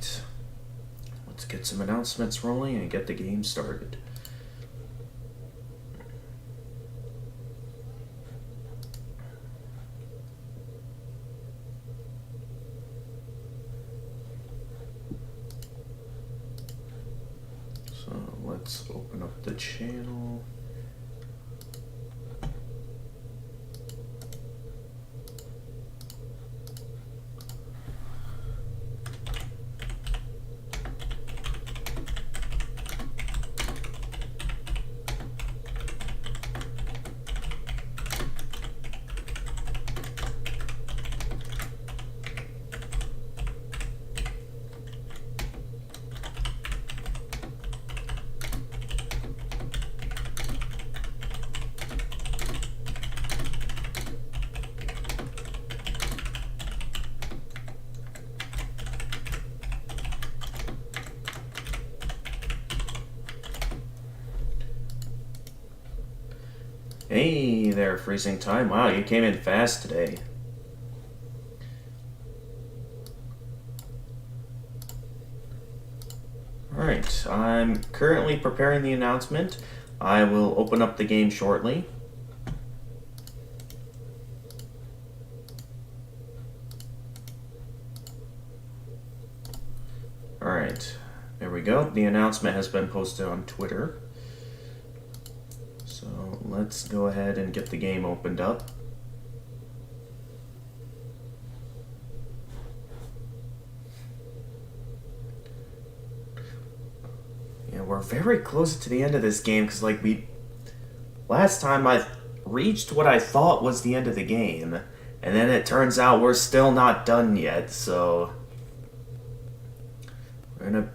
Alright. Let's get some announcements rolling and get the game started. So let's open up the channel. Hey there, Freezing Time. Wow, you came in fast today. Alright, I'm currently preparing the announcement. I will open up the game shortly. Alright, there we go. The announcement has been posted on Twitter. So let's go ahead and get the game opened up. Yeah, we're very close to the end of this game because, like, last time I reached what I thought was the end of the game, and then it turns out we're still not done yet, so we're gonna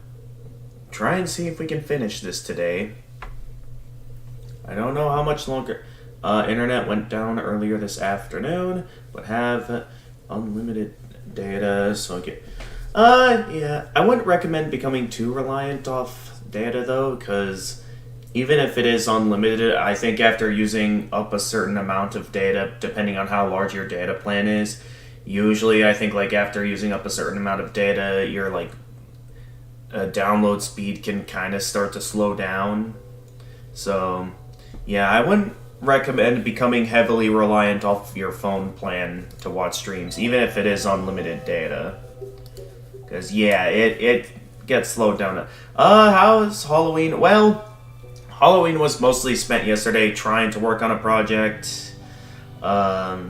try and see if we can finish this today. I don't know how much longer. Internet went down earlier this afternoon, but have unlimited data, so yeah, I wouldn't recommend becoming too reliant off data though, because even if it is unlimited, I think after using up a certain amount of data, depending on how large your data plan is, usually I think like after using up a certain amount of data, your like download speed can kind of start to slow down. So yeah, I wouldn't recommend becoming heavily reliant off your phone plan to watch streams, even if it is unlimited data. Because, yeah, it gets slowed down. How's Halloween? Well, Halloween was mostly spent yesterday trying to work on a project. Yeah,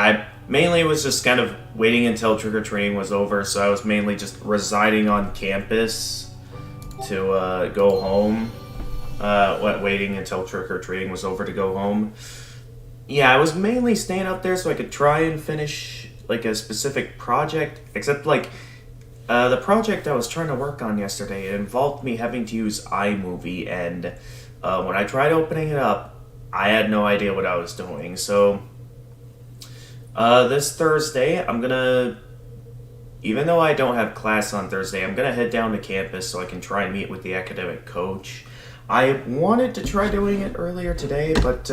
I mainly was just kind of waiting until trick-or-treating was over, so I was mainly just residing on campus to go home, waiting until trick-or-treating was over to go home. Yeah, I was mainly staying up there so I could try and finish like a specific project, except like the project I was trying to work on yesterday, it involved me having to use iMovie, and when I tried opening it up, I had no idea what I was doing. So this Thursday, I'm gonna, even though I don't have class on Thursday, I'm going to head down to campus so I can try and meet with the academic coach. I wanted to try doing it earlier today, but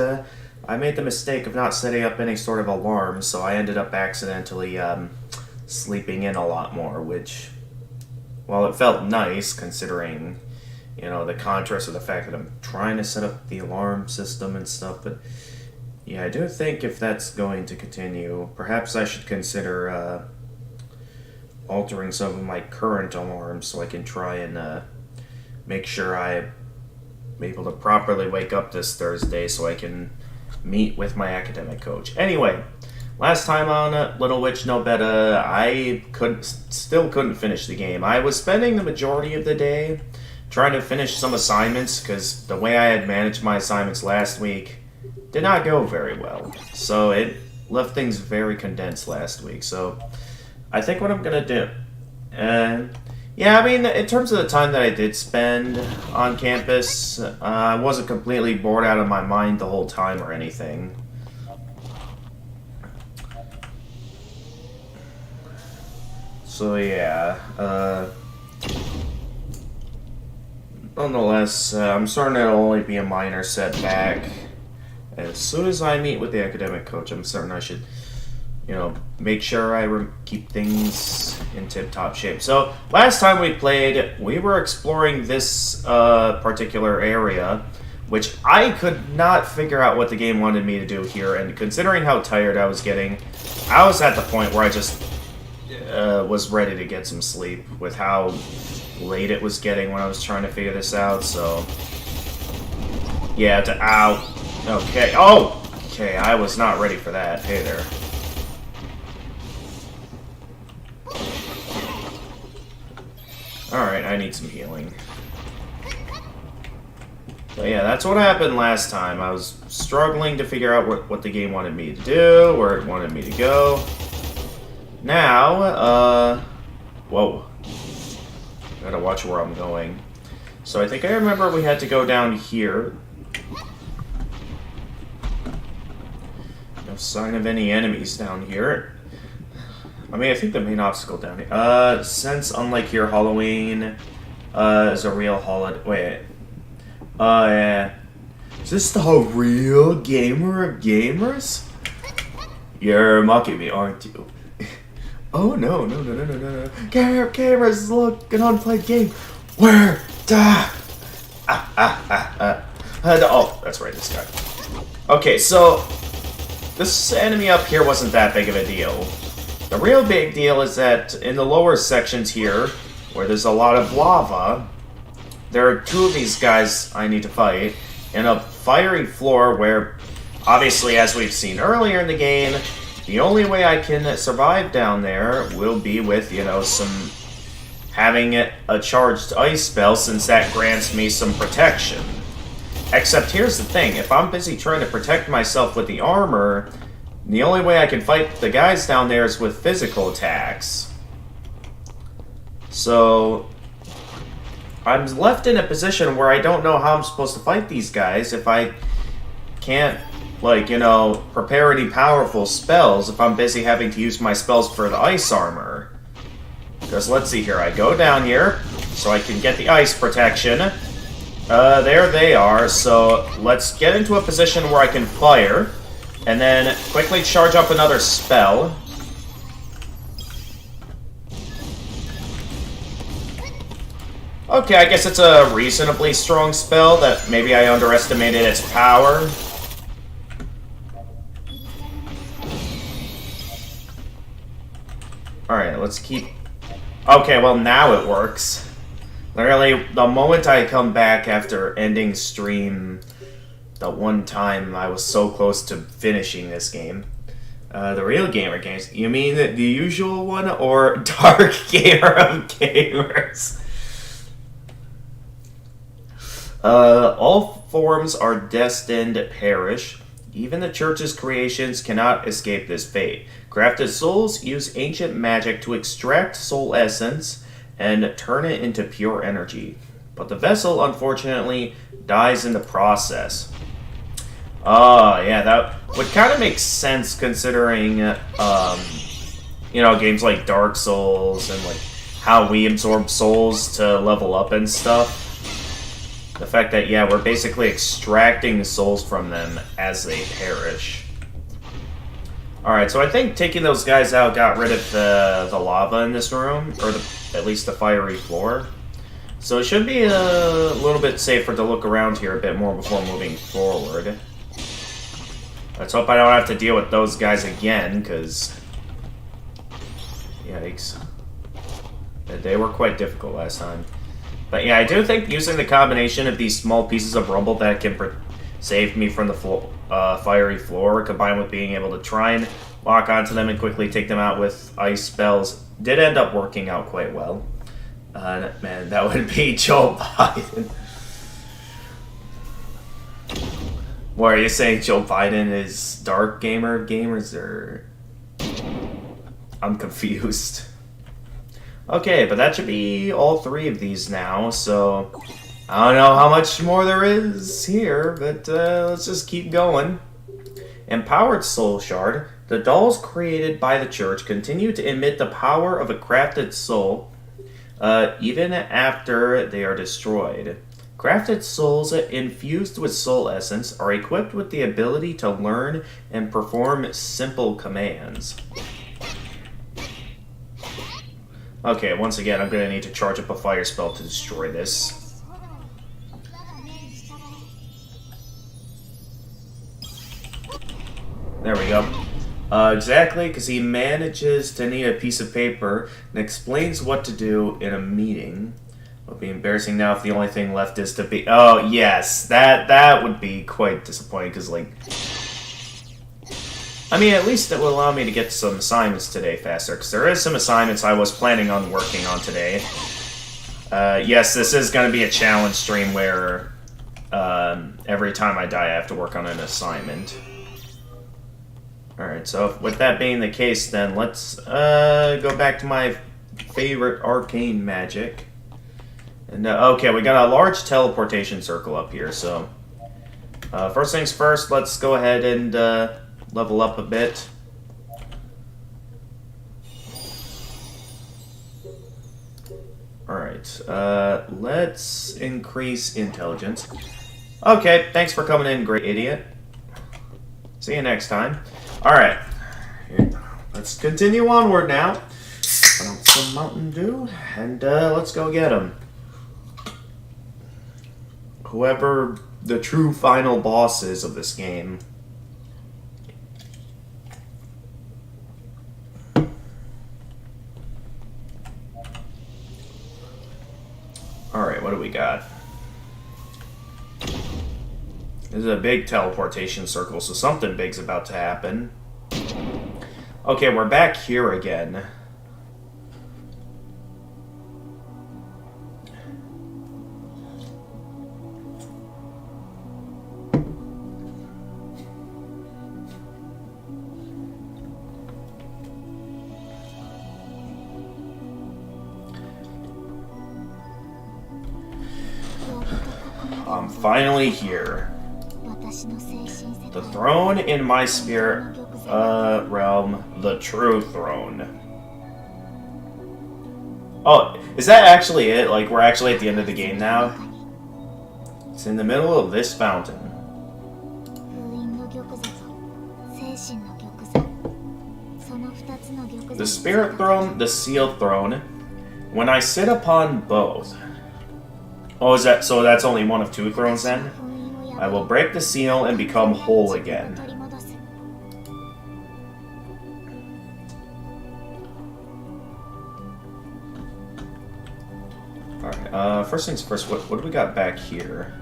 I made the mistake of not setting up any sort of alarm, so I ended up accidentally sleeping in a lot more, which, well, it felt nice considering, you know, the contrast of the fact that I'm trying to set up the alarm system and stuff, but yeah, I do think if that's going to continue, perhaps I should consider altering some of my current alarms so I can try and make sure I'm able to properly wake up this Thursday so I can meet with my academic coach. Anyway, last time on Little Witch Nobeta, I still couldn't finish the game. I was spending the majority of the day trying to finish some assignments because the way I had managed my assignments last week did not go very well. So it left things very condensed last week. So I think what I'm gonna do, yeah, I mean, in terms of the time that I did spend on campus, I wasn't completely bored out of my mind the whole time or anything. So yeah, nonetheless, I'm certain it'll only be a minor setback. As soon as I meet with the academic coach, I'm certain I should make sure I keep things in tip-top shape. So, last time we played, we were exploring this particular area, which I could not figure out what the game wanted me to do here, and considering how tired I was getting, I was at the point where I just was ready to get some sleep with how late it was getting when I was trying to figure this out, so... Yeah, ow. Okay. Oh! Okay, I was not ready for that. Hey there. Alright, I need some healing. But yeah, that's what happened last time. I was struggling to figure out what the game wanted me to do, where it wanted me to go. Now, whoa. Gotta watch where I'm going. So I think I remember we had to go down here. No sign of any enemies down here. I mean, I think the main obstacle down here... since unlike your Halloween, is a real holiday... Wait. Yeah. Is this the real gamer of gamers? You're mocking me, aren't you? Oh, no. Gamers, look, an unplayed game. Where? Oh, that's right, this guy. Okay, so... This enemy up here wasn't that big of a deal. The real big deal is that in the lower sections here, where there's a lot of lava, there are two of these guys I need to fight, and a fiery floor where, obviously, as we've seen earlier in the game, the only way I can survive down there will be with, having a charged ice spell, since that grants me some protection. Except here's the thing, if I'm busy trying to protect myself with the armor, the only way I can fight the guys down there is with physical attacks. So, I'm left in a position where I don't know how I'm supposed to fight these guys if I can't, prepare any powerful spells if I'm busy having to use my spells for the ice armor. Because let's see here, I go down here so I can get the ice protection. There they are, so let's get into a position where I can fire, and then quickly charge up another spell. Okay, I guess it's a reasonably strong spell that maybe I underestimated its power. Alright, let's keep... Okay, well now it works. Literally, the moment I come back after ending stream, the one time I was so close to finishing this game. The real gamer games. You mean the usual one, or Dark Gamer of Gamers? All forms are destined to perish. Even the church's creations cannot escape this fate. Crafted souls use ancient magic to extract soul essence and turn it into pure energy. But the vessel, unfortunately, dies in the process. Oh, yeah, that would kind of make sense considering, games like Dark Souls and, how we absorb souls to level up and stuff. The fact that, yeah, we're basically extracting souls from them as they perish. Alright, so I think taking those guys out got rid of the lava in this room, or at least the fiery floor. So it should be a little bit safer to look around here a bit more before moving forward. Let's hope I don't have to deal with those guys again, because... Yikes. They were quite difficult last time. But yeah, I do think using the combination of these small pieces of rubble that can save me from the fiery floor, combined with being able to try and lock onto them and quickly take them out with ice spells, did end up working out quite well. Man, that would be Joe Biden. What, are you saying Joe Biden is Dark Gamer of Gamers, or... I'm confused. Okay, but that should be all three of these now, so... I don't know how much more there is here, but let's just keep going. Empowered Soul Shard. The dolls created by the church continue to emit the power of a crafted soul, even after they are destroyed. Crafted souls infused with soul essence are equipped with the ability to learn and perform simple commands. Okay, once again, I'm going to need to charge up a fire spell to destroy this. There we go. Exactly, because he manages to need a piece of paper and explains what to do in a meeting. It would be embarrassing now if the only thing left is to be... Oh, yes, that would be quite disappointing, because, like... I mean, at least it will allow me to get some assignments today faster, because there is some assignments I was planning on working on today. Yes, this is going to be a challenge stream where every time I die I have to work on an assignment. Alright, so with that being the case, then let's go back to my favorite arcane magic. And okay, we got a large teleportation circle up here, so first things first, let's go ahead and level up a bit. Alright, let's increase intelligence. Okay, thanks for coming in, great idiot. See you next time. Alright, let's continue onward now. Put out some Mountain Dew, and let's go get him. Whoever the true final boss is of this game. Alright, what do we got? This is a big teleportation circle, so something big's about to happen. Okay, we're back here again. I'm finally here. The throne in my spirit realm, the true throne. Oh, is that actually it? Like, we're actually at the end of the game now? It's in the middle of this fountain. The spirit throne, the sealed throne. When I sit upon both... Oh, is that so? That's only one of two thrones then? I will break the seal and become whole again. Alright, first things first, what do we got back here?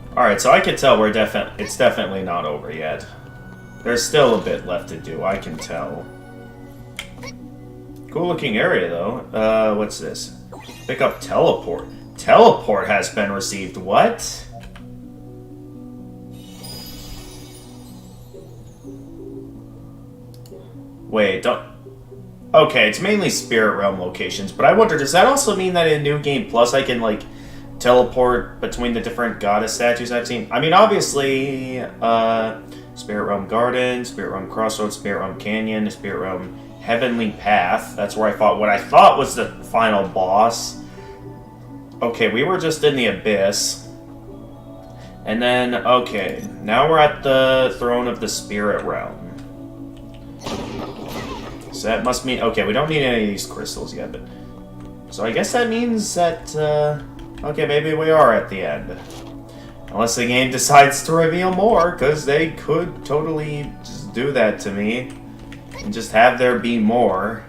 Alright, so I can tell it's definitely not over yet. There's still a bit left to do, I can tell. Cool looking area though. What's this? Pick up teleport. Teleport has been received. What? Wait, don't... Okay, it's mainly Spirit Realm locations, but I wonder, does that also mean that in New Game Plus I can, like, teleport between the different goddess statues I've seen? I mean, obviously, Spirit Realm Garden, Spirit Realm Crossroads, Spirit Realm Canyon, Spirit Realm Heavenly Path. That's where I fought what I thought was the final boss. Okay, we were just in the Abyss. And then, okay, now we're at the Throne of the Spirit Realm. So that must mean... Okay, we don't need any of these crystals yet, but... So I guess that means that, okay, maybe we are at the end. Unless the game decides to reveal more, because they could totally just do that to me. And just have there be more.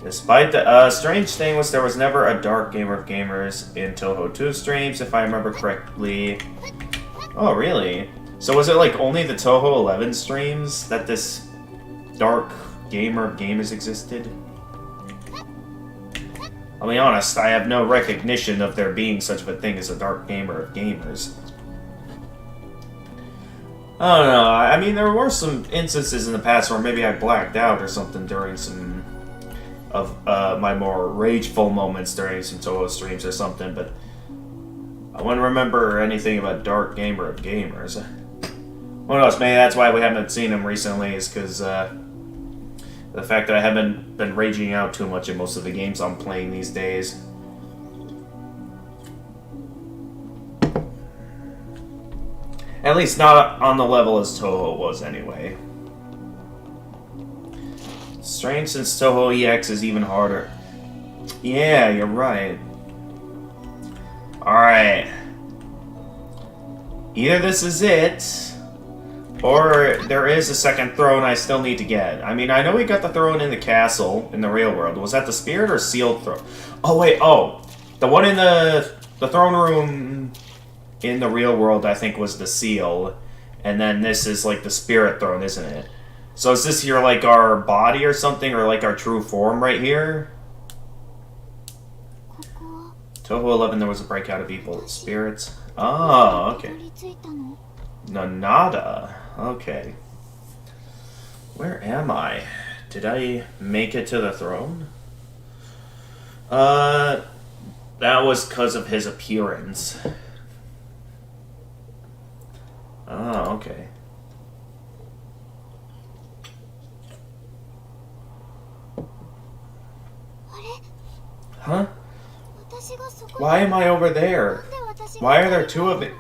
Despite the strange thing was there was never a Dark Gamer of Gamers in Toho 2 streams, if I remember correctly. Oh, really? So was it like only the Toho 11 streams that this Dark Gamer of Gamers existed? I'll be honest, I have no recognition of there being such a thing as a Dark Gamer of Gamers. I don't know, I mean there were some instances in the past where maybe I blacked out or something during some of my more rageful moments during some Toho streams or something, but I wouldn't remember anything about Dark Gamer of Gamers. Who knows, maybe that's why we haven't seen him recently, is because the fact that I haven't been raging out too much in most of the games I'm playing these days. At least not on the level as Toho was, anyway. Strange since Toho EX is even harder. Yeah, you're right. Alright. Either this is it, or there is a second throne I still need to get. I mean, I know we got the throne in the castle, in the real world. Was that the spirit or sealed throne? Oh, wait, oh. The one in the throne room in the real world, I think, was the seal. And then this is, like, the spirit throne, isn't it? So is this here, like, our body or something? Or, like, our true form right here? Toho 11, there was a breakout of evil spirits. Oh, okay. Nonada. Okay. Where am I? Did I make it to the throne? That was because of his appearance. Oh, okay. Huh? Why am I over there? Why are there two of it?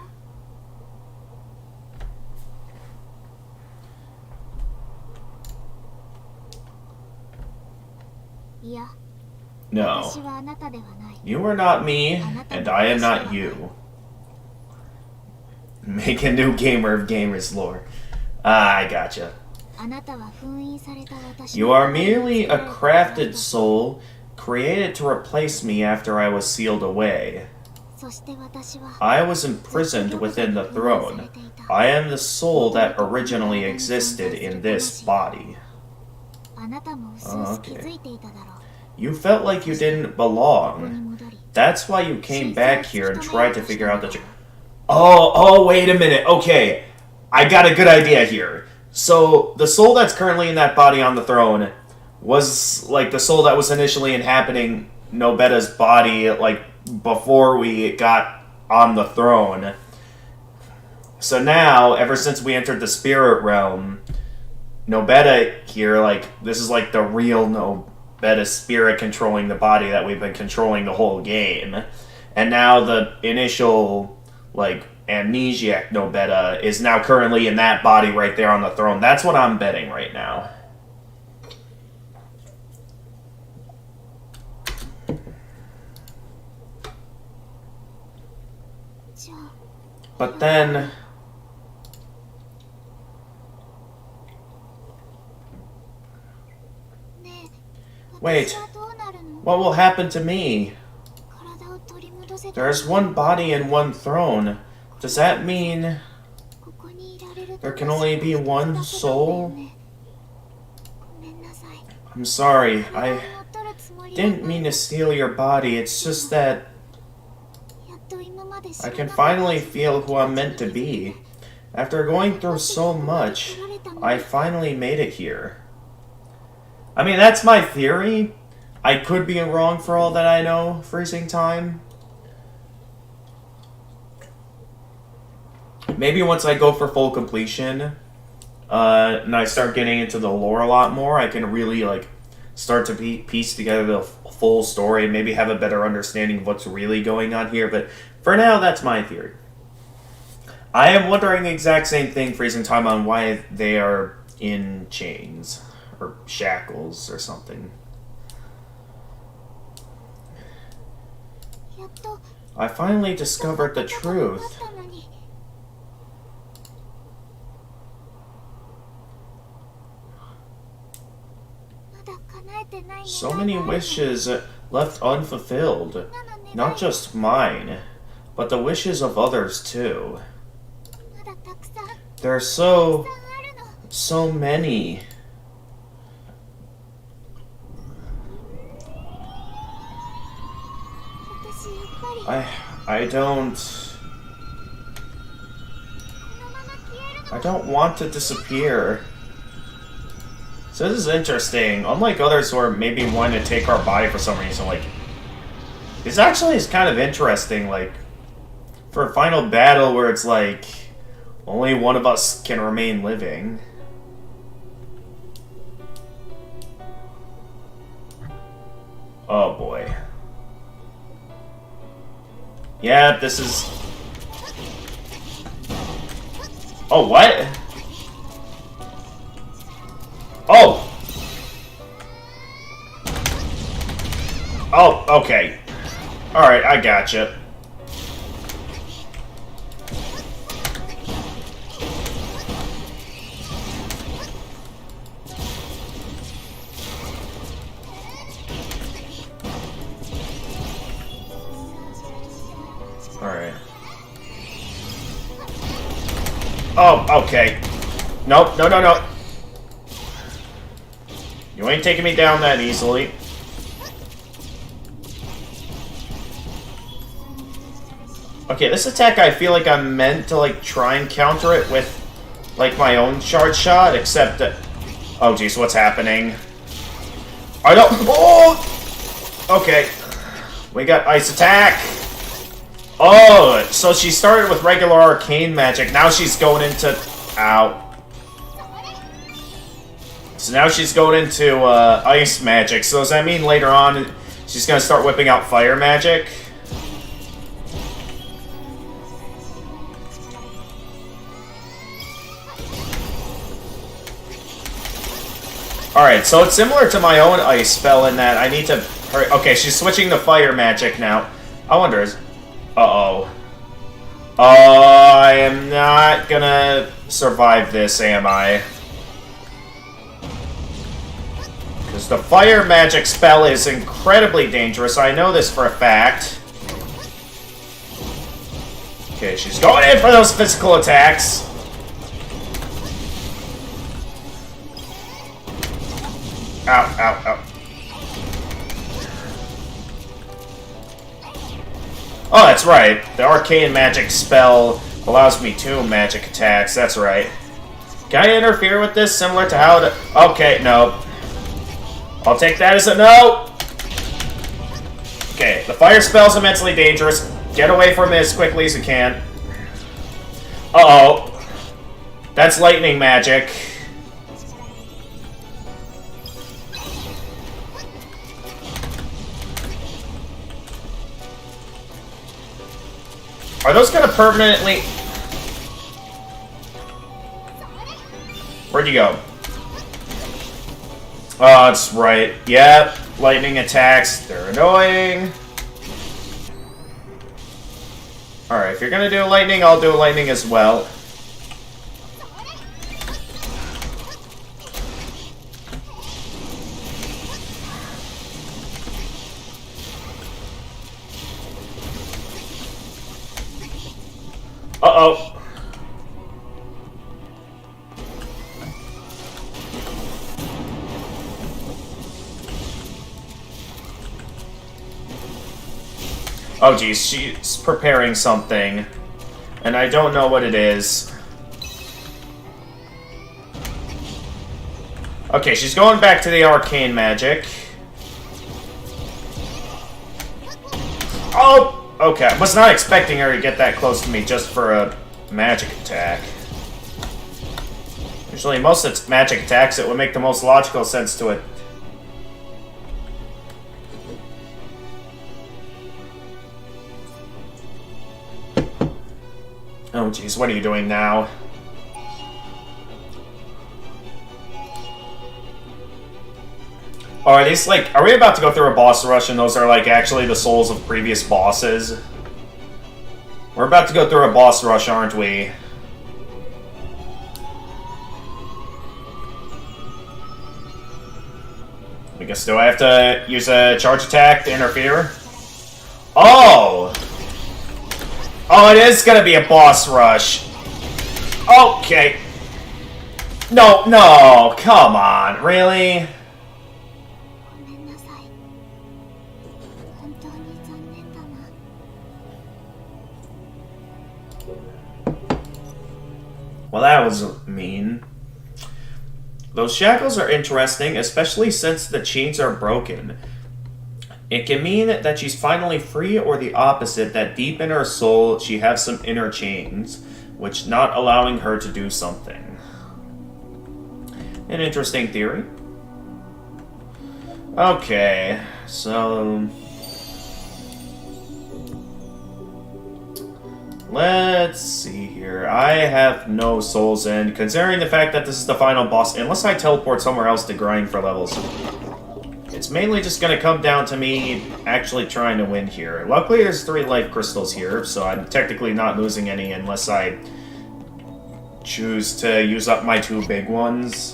No. You are not me, and I am not you. Make a new gamer of gamers lore. Ah, I gotcha. You are merely a crafted soul created to replace me after I was sealed away. I was imprisoned within the throne. I am the soul that originally existed in this body. Oh, okay. You felt like you didn't belong. That's why you came back here and tried to figure out the... Oh, wait a minute. Okay. I got a good idea here. So, the soul that's currently in that body on the throne was, like, the soul that was initially inhabiting Nobeta's body, like, before we got on the throne. So now, ever since we entered the spirit realm, Nobeta here, like, this is, like, the real Nobeta spirit controlling the body that we've been controlling the whole game. And now the initial, like, amnesiac Nobeta is now currently in that body right there on the throne. That's what I'm betting right now. But then... Wait, what will happen to me? There's one body and one throne. Does that mean there can only be one soul? I'm sorry, I didn't mean to steal your body. It's just that I can finally feel who I'm meant to be. After going through so much, I finally made it here. I mean, that's my theory. I could be wrong for all that I know, freezing time. Maybe once I go for full completion, and I start getting into the lore a lot more, I can really, like, start to piece together the full story and maybe have a better understanding of what's really going on here. But for now, that's my theory. I am wondering the exact same thing, freezing time, on why they are in chains. Or shackles or something. I finally discovered the truth. So many wishes left unfulfilled. Not just mine, but the wishes of others too. There are so many. I don't want to disappear. So this is interesting. Unlike others who are maybe wanting to take our body for some reason, like, this actually is kind of interesting, like, for a final battle where it's like, only one of us can remain living. Oh boy. Yeah, this is... Oh, what? Oh! Oh, okay. Alright, I gotcha. Alright. Oh, okay. Nope, no, no, no. You ain't taking me down that easily. Okay, this attack I feel like I'm meant to, like, try and counter it with, like, my own charge shot, except that... Oh, jeez, what's happening? I don't... Oh! Okay. We got ice attack! Oh, so she started with regular arcane magic, now she's going into... Ow. So now she's going into, ice magic, so does that mean later on she's gonna start whipping out fire magic? Alright, so it's similar to my own ice spell in that I need to hurry. Okay, she's switching to fire magic now. I wonder is... Uh-oh. I am not gonna survive this, am I? Because the fire magic spell is incredibly dangerous. I know this for a fact. Okay, she's going in for those physical attacks. Ow, ow, ow. Oh, that's right. The arcane magic spell allows me 2 magic attacks. That's right. Can I interfere with this similar to how the... Okay, no. I'll take that as a no! Okay, the fire spell's immensely dangerous. Get away from it as quickly as you can. Uh-oh. That's lightning magic. Are those gonna permanently... Where'd you go? Oh, that's right. Yep. Lightning attacks. They're annoying. Alright, if you're gonna do lightning, I'll do lightning as well. Uh-oh. Oh geez, she's preparing something. And I don't know what it is. Okay, she's going back to the arcane magic. Oh! Okay, I was not expecting her to get that close to me just for a magic attack. Usually most of its magic attacks, it would make the most logical sense to it. Oh jeez, what are you doing now? Oh, are these like... Are we about to go through a boss rush and those are like actually the souls of previous bosses? We're about to go through a boss rush, aren't we? I guess, do I have to use a charge attack to interfere? Oh! Oh, it is gonna be a boss rush. Okay. No, no, come on, really? Well, that was mean. Those shackles are interesting, especially since the chains are broken. It can mean that she's finally free, or the opposite, that deep in her soul she has some inner chains, which not allowing her to do something. An interesting theory. Okay, so... let's see here. I have no souls in, considering the fact that this is the final boss, unless I teleport somewhere else to grind for levels. It's mainly just gonna come down to me actually trying to win here. Luckily, there's 3 life crystals here, so I'm technically not losing any unless I choose to use up my 2 big ones.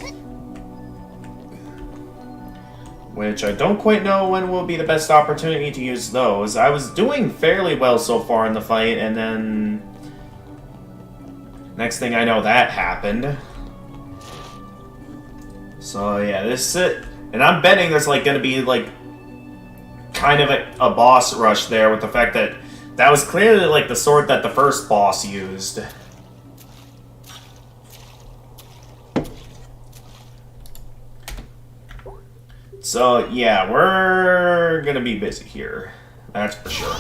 Which I don't quite know when will be the best opportunity to use those. I was doing fairly well so far in the fight, and then... next thing I know, that happened. So yeah, this is it. And I'm betting there's like gonna be like kind of a boss rush there with the fact that that was clearly like the sword that the first boss used. So yeah, we're gonna be busy here. That's for sure.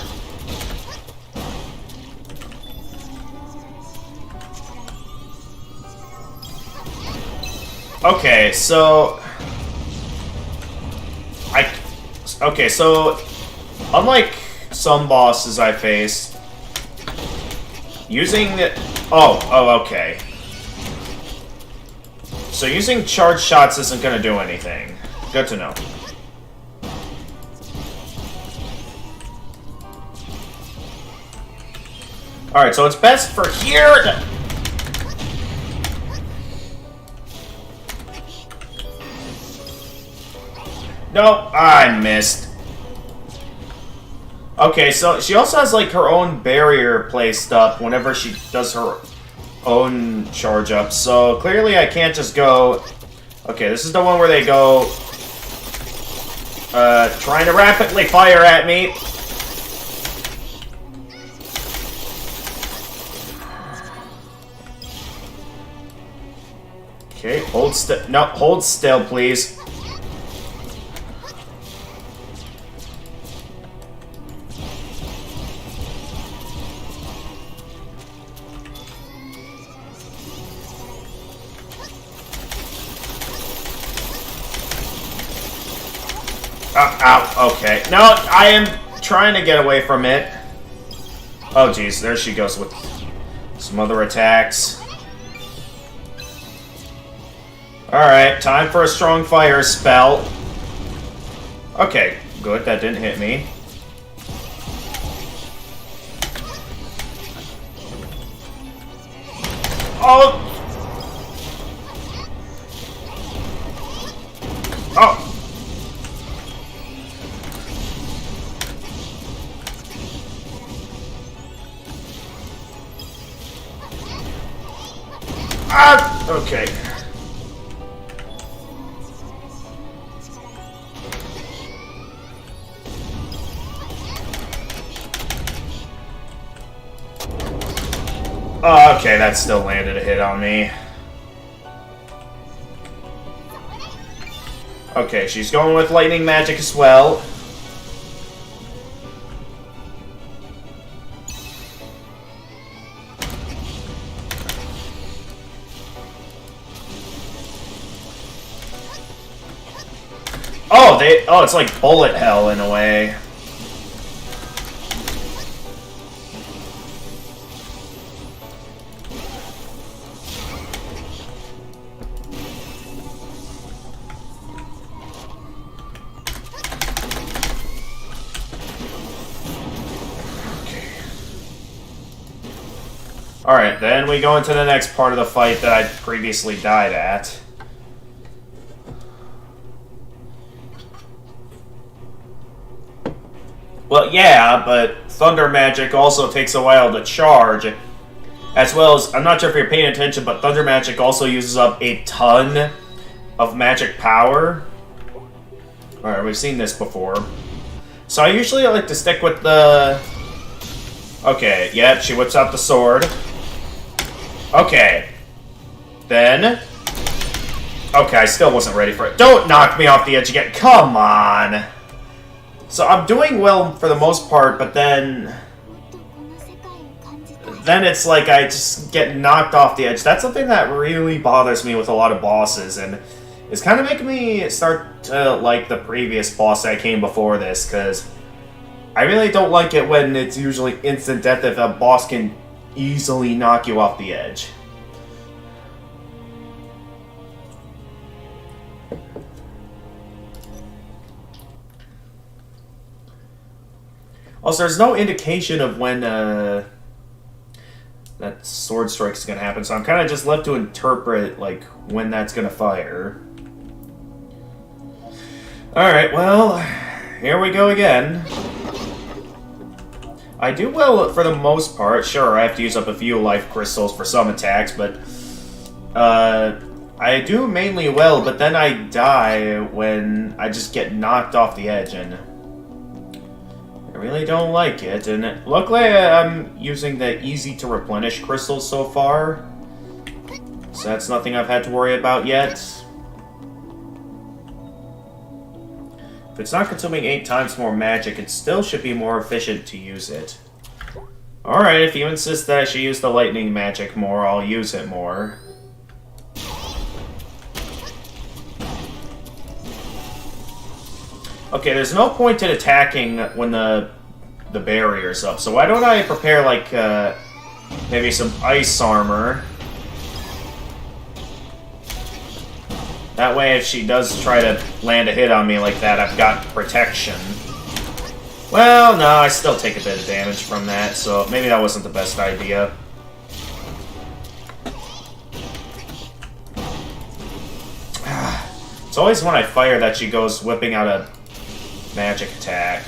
Okay, so... Okay, so... unlike some bosses I faced... using... Oh, okay. So using charge shots isn't gonna do anything. Good to know. Alright, so it's best for here to... Nope, I missed. Okay, so she also has, like, her own barrier placed up whenever she does her own charge up. So, clearly I can't just go... Okay, this is the one where they go... trying to rapidly fire at me. Okay, hold still. No, hold still, please. Ow, okay. No, I am trying to get away from it. Oh, jeez, there she goes with some other attacks. Alright, time for a strong fire spell. Okay, good, that didn't hit me. Oh! Oh! Ah! Okay. Oh, okay, that still landed a hit on me. Okay, she's going with lightning magic as well. Oh, it's like bullet hell in a way. Alright, then we go into the next part of the fight that I previously died at. Well, yeah, but thunder magic also takes a while to charge. As well as, I'm not sure if you're paying attention, but thunder magic also uses up a ton of magic power. Alright, we've seen this before. So I usually like to stick with the... Okay, yep, she whips out the sword. Okay. Then... Okay, I still wasn't ready for it. Don't knock me off the edge again. Come on! So I'm doing well for the most part, but then it's like I just get knocked off the edge. That's something that really bothers me with a lot of bosses, and it's kind of making me start to like the previous boss that came before this, because I really don't like it when it's usually instant death if a boss can easily knock you off the edge. Also, there's no indication of when that sword strike is going to happen, so I'm kind of just left to interpret, like, when that's going to fire. Alright, well, here we go again. I do well for the most part. Sure, I have to use up a few life crystals for some attacks, but I do mainly well, but then I die when I just get knocked off the edge, and I really don't like it. And luckily I'm using the easy to replenish crystals so far, so that's nothing I've had to worry about yet. If it's not consuming 8 times more magic, it still should be more efficient to use it. Alright, if you insist that I should use the lightning magic more, I'll use it more. Okay, there's no point in attacking when the barrier's up, so why don't I prepare, like, maybe some ice armor? That way, if she does try to land a hit on me like that, I've got protection. Well, no, I still take a bit of damage from that, so maybe that wasn't the best idea. It's always when I fire that she goes whipping out a magic attack.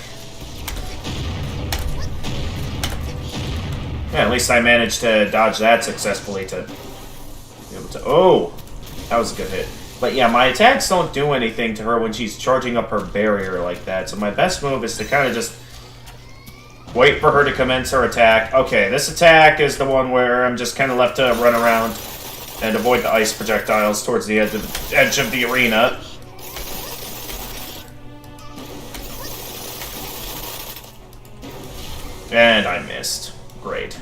Yeah, at least I managed to dodge that successfully to be able to... Oh! That was a good hit. But yeah, my attacks don't do anything to her when she's charging up her barrier like that, so my best move is to kind of just wait for her to commence her attack. Okay, this attack is the one where I'm just kind of left to run around and avoid the ice projectiles towards the edge of the arena. And I missed. Great.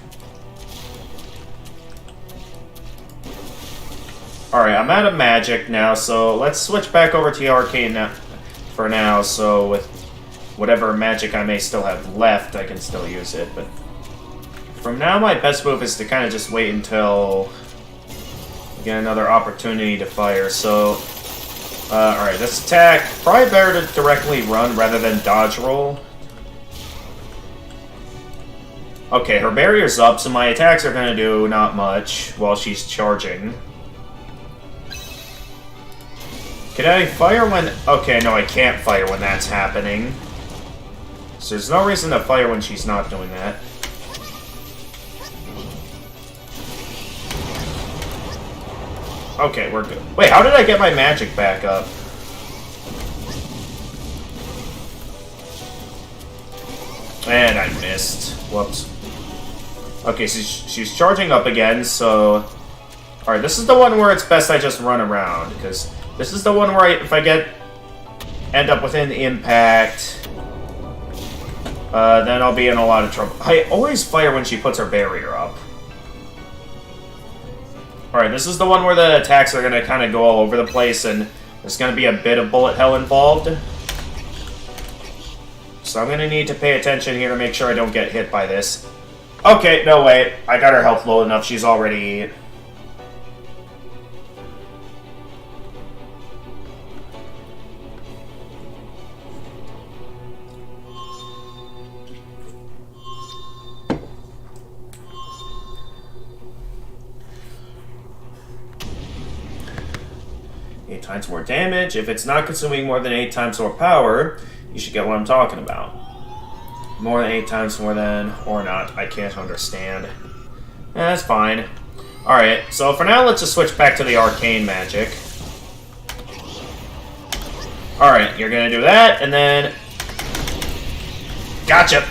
Alright, I'm out of magic now, so let's switch back over to the arcane now, for now, so with whatever magic I may still have left, I can still use it, but from now my best move is to kind of just wait until I get another opportunity to fire, so alright, this attack, probably better to directly run rather than dodge roll. Okay, her barrier's up, so my attacks are gonna do not much while she's charging. Can I fire when... Okay, no, I can't fire when that's happening. So there's no reason to fire when she's not doing that. Okay, we're good. Wait, how did I get my magic back up? And I missed. Whoops. Okay, so she's charging up again, so... Alright, this is the one where it's best I just run around, because... This is the one where if I end up within impact, then I'll be in a lot of trouble. I always fire when she puts her barrier up. Alright, this is the one where the attacks are going to kind of go all over the place, and there's going to be a bit of bullet hell involved. So I'm going to need to pay attention here to make sure I don't get hit by this. Okay, no wait. I got her health low enough. She's already... 8 times more damage. If it's not consuming more than 8 times more power, you should get what I'm talking about. More than 8 times more than, or not. I can't understand. That's fine. Alright, so for now, let's just switch back to the arcane magic. Alright, you're gonna do that, and then... Gotcha!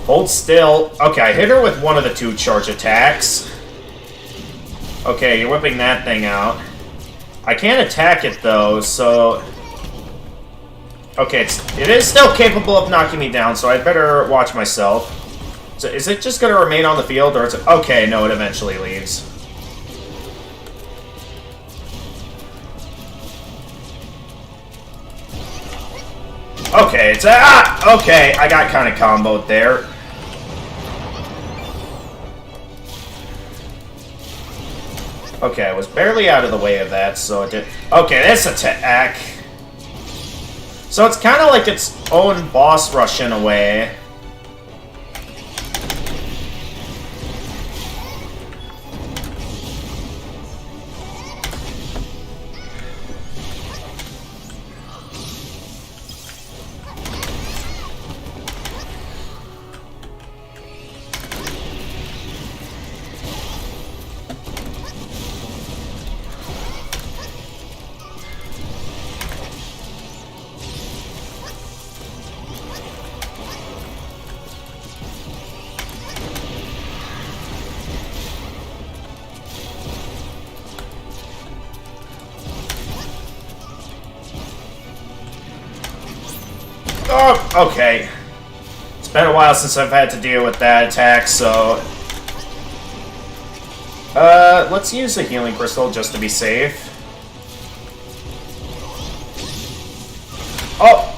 Hold still. Okay, I hit her with one of the 2 charge attacks. Okay, you're whipping that thing out. I can't attack it, though, so... Okay, it is still capable of knocking me down, so I'd better watch myself. So is it just going to remain on the field, or is it... Okay, no, it eventually leaves. Okay, it's... Ah! Okay, I got kind of comboed there. Okay, I was barely out of the way of that, so it did... Okay, this attack... So it's kind of like its own boss rush in a way. Oh, okay. It's been a while since I've had to deal with that attack, so... let's use a healing crystal just to be safe. Oh!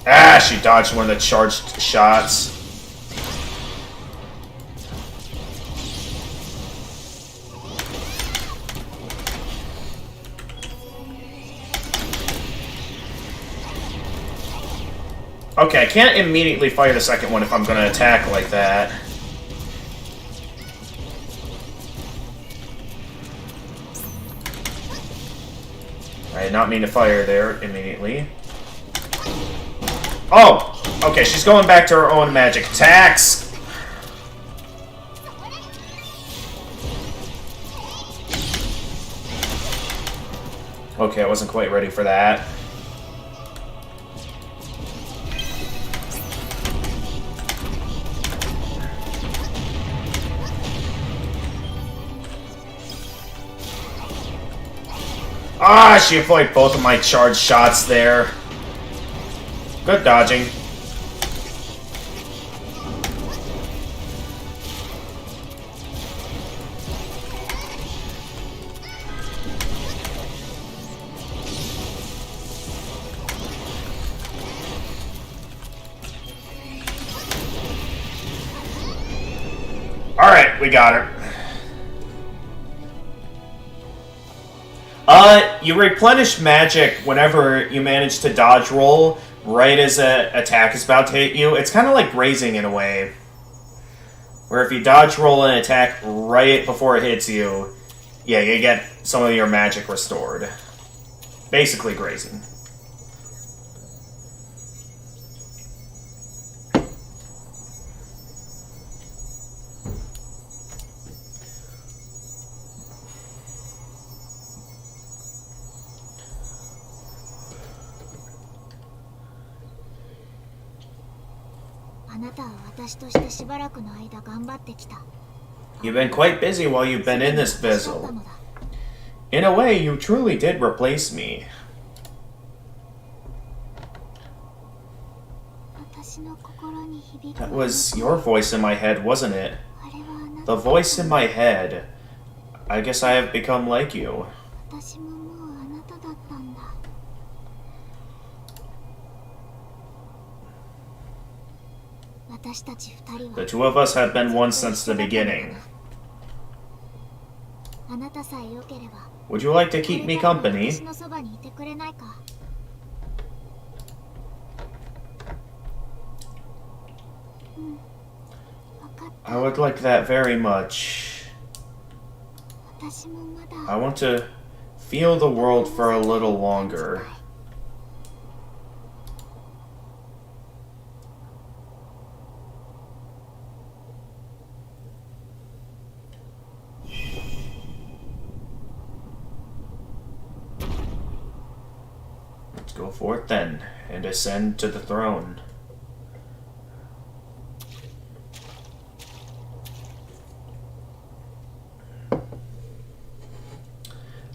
Ah, she dodged one of the charged shots. Okay, I can't immediately fire the second one if I'm going to attack like that. I did not mean to fire there immediately. Oh! Okay, she's going back to her own magic attacks! Okay, I wasn't quite ready for that. Ah, she avoided both of my charged shots there. Good dodging. Alright, we got her. You replenish magic whenever you manage to dodge roll right as an attack is about to hit you. It's kind of like grazing in a way. Where if you dodge roll an attack right before it hits you, yeah, you get some of your magic restored. Basically grazing. You've been quite busy while you've been in this bezel. In a way, you truly did replace me. That was your voice in my head, wasn't it? The voice in my head. I guess I have become like you. The two of us have been one since the beginning. Would you like to keep me company? I would like that very much. I want to feel the world for a little longer. Go forth then, and ascend to the throne.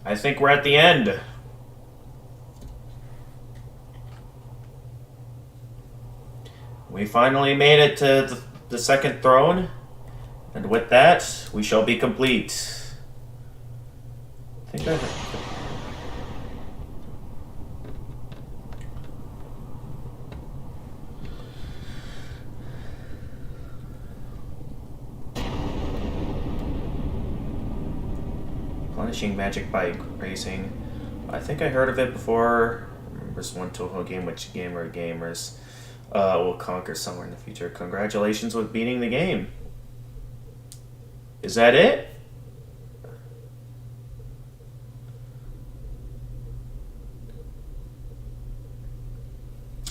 I think we're at the end. We finally made it to the second throne, and with that, we shall be complete. I think Punishing magic by racing. I think I heard of it before. This one Toho game which gamer gamers will conquer somewhere in the future. Congratulations with beating the game. Is that it?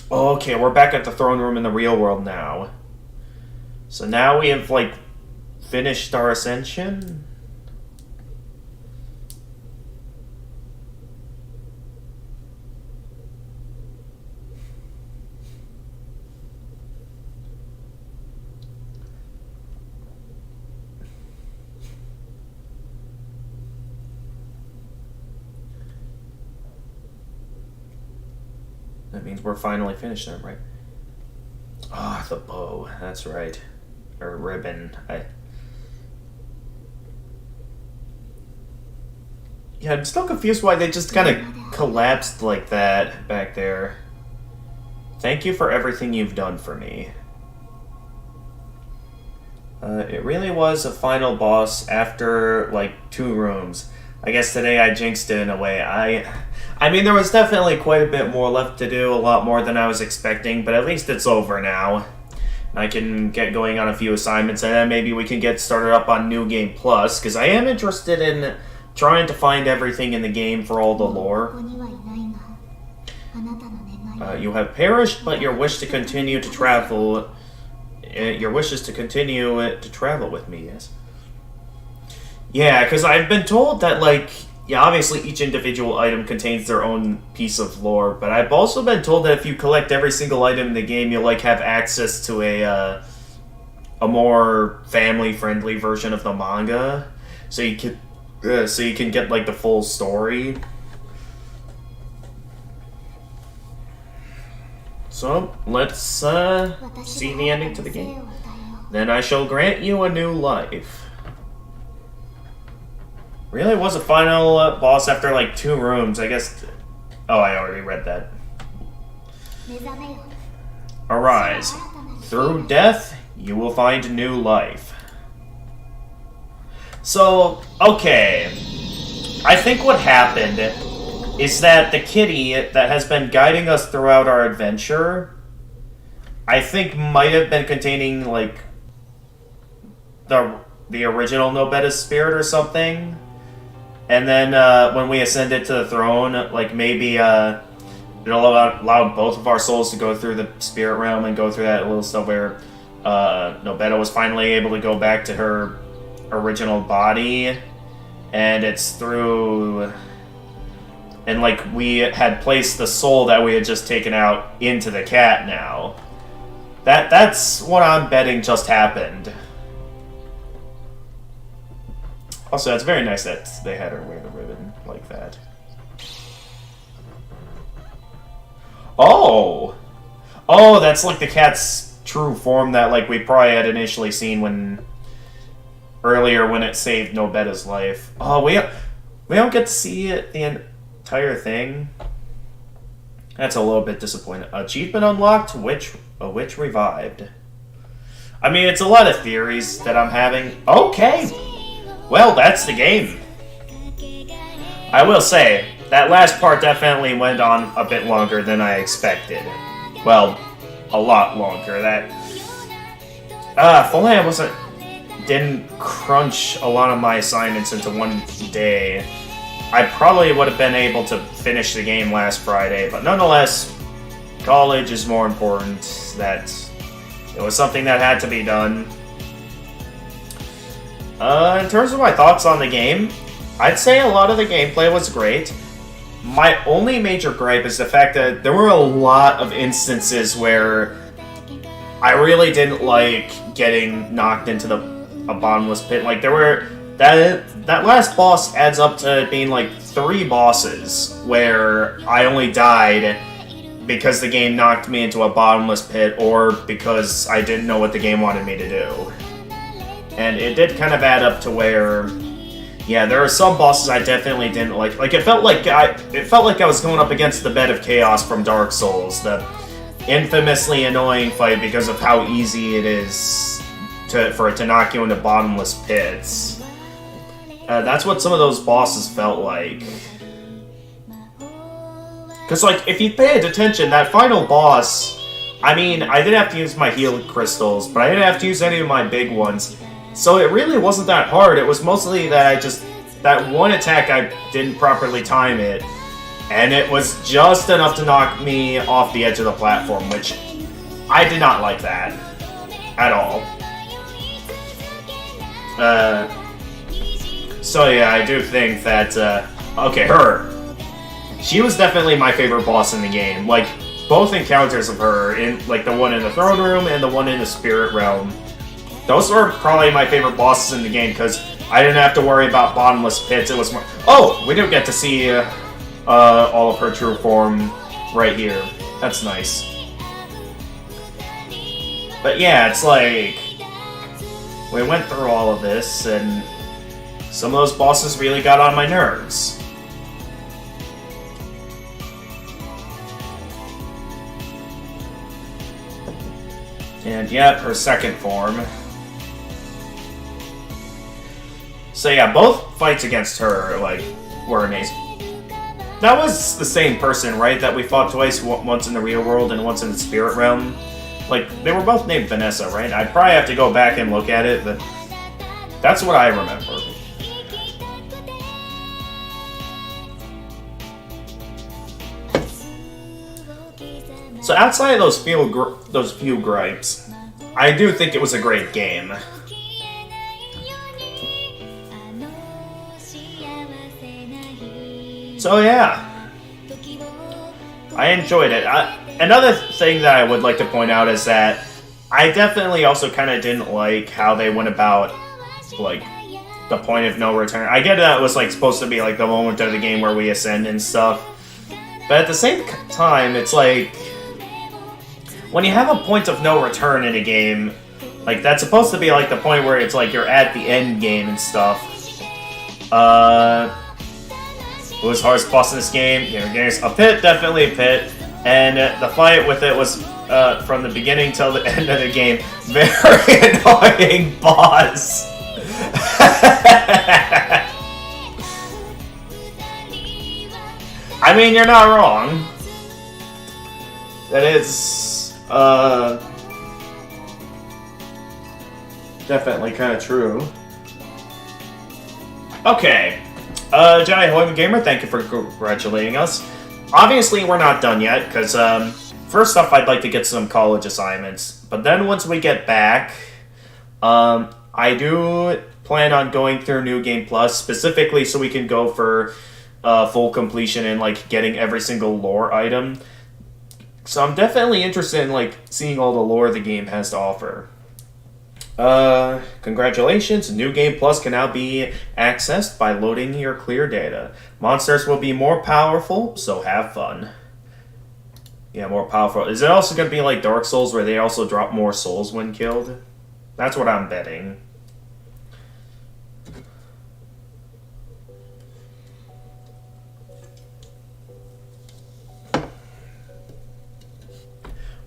Okay, we're back at the throne room in the real world now. So now we have, like, finished our ascension? That means we're finally finished then, right? Ah, the bow. That's right. Or ribbon. Yeah, I'm still confused why they just kind of collapsed like that back there. Thank you for everything you've done for me. It really was a final boss after, like, 2 rooms. I guess today I jinxed it in a way. I mean, there was definitely quite a bit more left to do, a lot more than I was expecting, but at least it's over now. I can get going on a few assignments, and then maybe we can get started up on New Game Plus, because I am interested in trying to find everything in the game for all the lore. You have perished, but your wish to continue to travel... Your wish is to continue to travel with me, yes? Yeah, because I've been told that, like... Yeah, obviously each individual item contains their own piece of lore, but I've also been told that if you collect every single item in the game, you'll, like, have access to a more family-friendly version of the manga. So you can get, like, the full story. So, let's see the ending to the game. Then I shall grant you a new life. Really was a final boss after, like, 2 rooms, I guess. Oh, I already read that. Arise. Through death, you will find new life. So, okay. I think what happened is that the kitty that has been guiding us throughout our adventure, I think might have been containing, like, the original Nobeta's spirit or something. And then when we ascended to the throne, like, maybe it allowed both of our souls to go through the spirit realm and go through that little stuff where Nobeta was finally able to go back to her original body. And it's through... And, like, we had placed the soul that we had just taken out into the cat now. That's what I'm betting just happened. Also, it's very nice that they had her wear the ribbon like that. Oh! Oh, that's like the cat's true form that, like, we probably had initially seen earlier when it saved Nobeta's life. Oh, we don't get to see it, the entire thing. That's a little bit disappointing. Achievement unlocked, a witch revived. I mean, it's a lot of theories that I'm having. Okay! Well, that's the game. I will say, that last part definitely went on a bit longer than I expected. Well, a lot longer. If only I didn't crunch a lot of my assignments into one day, I probably would have been able to finish the game last Friday, but nonetheless, college is more important. That it was something that had to be done. In terms of my thoughts on the game, I'd say a lot of the gameplay was great. My only major gripe is the fact that there were a lot of instances where I really didn't like getting knocked into a bottomless pit. Like, there were... That last boss adds up to being like 3 bosses where I only died because the game knocked me into a bottomless pit or because I didn't know what the game wanted me to do. And it did kind of add up to where, yeah, there are some bosses I definitely didn't like. Like, it felt like I was going up against the Bed of Chaos from Dark Souls, the infamously annoying fight because of how easy it is for it to knock you into bottomless pits. That's what some of those bosses felt like. Because, like, if you paid attention, that final boss... I mean, I didn't have to use my heal crystals, but I didn't have to use any of my big ones. So it really wasn't that hard. It was mostly that that one attack, I didn't properly time it. And it was just enough to knock me off the edge of the platform, which I did not like that. At all. So yeah, I do think that, okay, her. She was definitely my favorite boss in the game. Like, both encounters of her, in like the one in the throne room and the one in the spirit realm. Those were probably my favorite bosses in the game, because I didn't have to worry about bottomless pits. It was more... Oh! We do get to see all of her true form right here. That's nice. But yeah, it's like... We went through all of this, and some of those bosses really got on my nerves. And yep, her second form. So yeah, both fights against her, like, were amazing. That was the same person, right? That we fought twice, once in the real world and once in the spirit realm. Like, they were both named Vanessa, right? I'd probably have to go back and look at it, but that's what I remember. So outside of those few gripes, I do think it was a great game. So yeah, I enjoyed it. Another thing that I would like to point out is that I definitely also kind of didn't like how they went about, like, the point of no return. I get that it was, like, supposed to be, like, the moment of the game where we ascend and stuff. But at the same time, it's like... When you have a point of no return in a game, like, that's supposed to be, like, the point where it's, like, you're at the end game and stuff. Who was hardest boss in this game? A pit, definitely a pit. And the fight with it was, from the beginning till the end of the game, very annoying boss. I mean, you're not wrong. That is... definitely kind of true. Okay. Jedi Hoyman Gamer, thank you for congratulating us. Obviously, we're not done yet, because, first off, I'd like to get some college assignments. But then once we get back, I do plan on going through New Game Plus, specifically so we can go for full completion and, like, getting every single lore item. So I'm definitely interested in, like, seeing all the lore the game has to offer. Congratulations, New Game Plus can now be accessed by loading your clear data. Monsters will be more powerful, so have fun. Yeah, more powerful. Is it also going to be like Dark Souls, where they also drop more souls when killed? That's what I'm betting.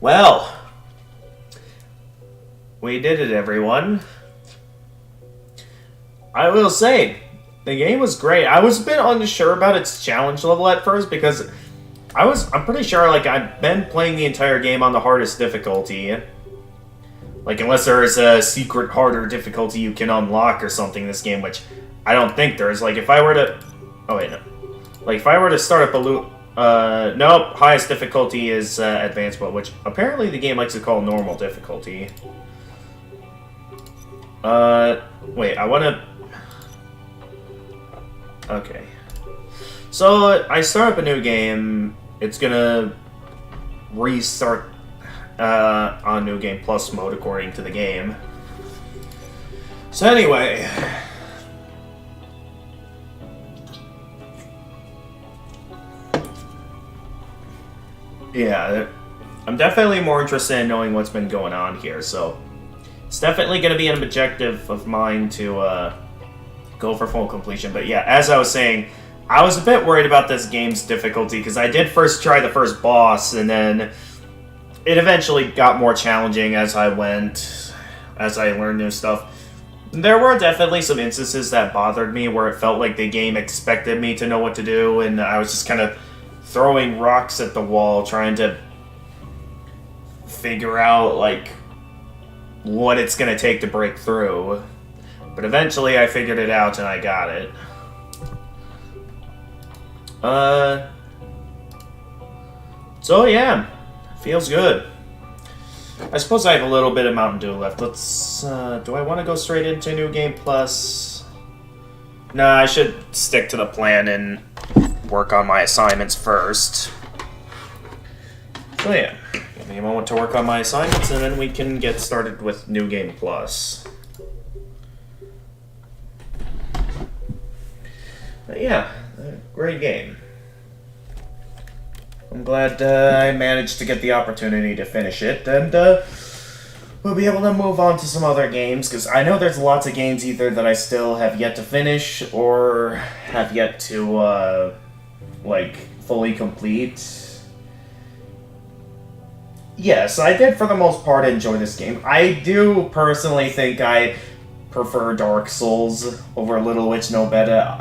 Well, we did it, everyone. I will say, the game was great. I was a bit unsure about its challenge level at first, because I'm pretty sure, like, I've been playing the entire game on the hardest difficulty. Like, unless there is a secret harder difficulty you can unlock or something in this game, which I don't think there is. Like, if I were to... Oh, wait, no. Like, if I were to start up a loop... nope, highest difficulty is advanced mode, which apparently the game likes to call normal difficulty. Wait, I wanna... Okay. So, I start up a new game, it's gonna restart on New Game Plus mode according to the game. So anyway... Yeah, I'm definitely more interested in knowing what's been going on here, so it's definitely going to be an objective of mine to go for full completion. But yeah, as I was saying, I was a bit worried about this game's difficulty, because I did first try the first boss, and then it eventually got more challenging as I went, as I learned new stuff. There were definitely some instances that bothered me where it felt like the game expected me to know what to do, and I was just kind of throwing rocks at the wall trying to figure out, like, what it's going to take to break through. But eventually I figured it out and I got it. So yeah, feels good. I suppose I have a little bit of Mountain Dew left. Let's, do I want to go straight into New Game Plus? Nah, I should stick to the plan and work on my assignments first. So yeah, give me a moment to work on my assignments and then we can get started with New Game Plus. But yeah, great game. I'm glad I managed to get the opportunity to finish it, and we'll be able to move on to some other games, because I know there's lots of games either that I still have yet to finish, or have yet to, like, fully complete. Yes, I did for the most part enjoy this game. I do personally think I prefer Dark Souls over Little Witch Nobeta.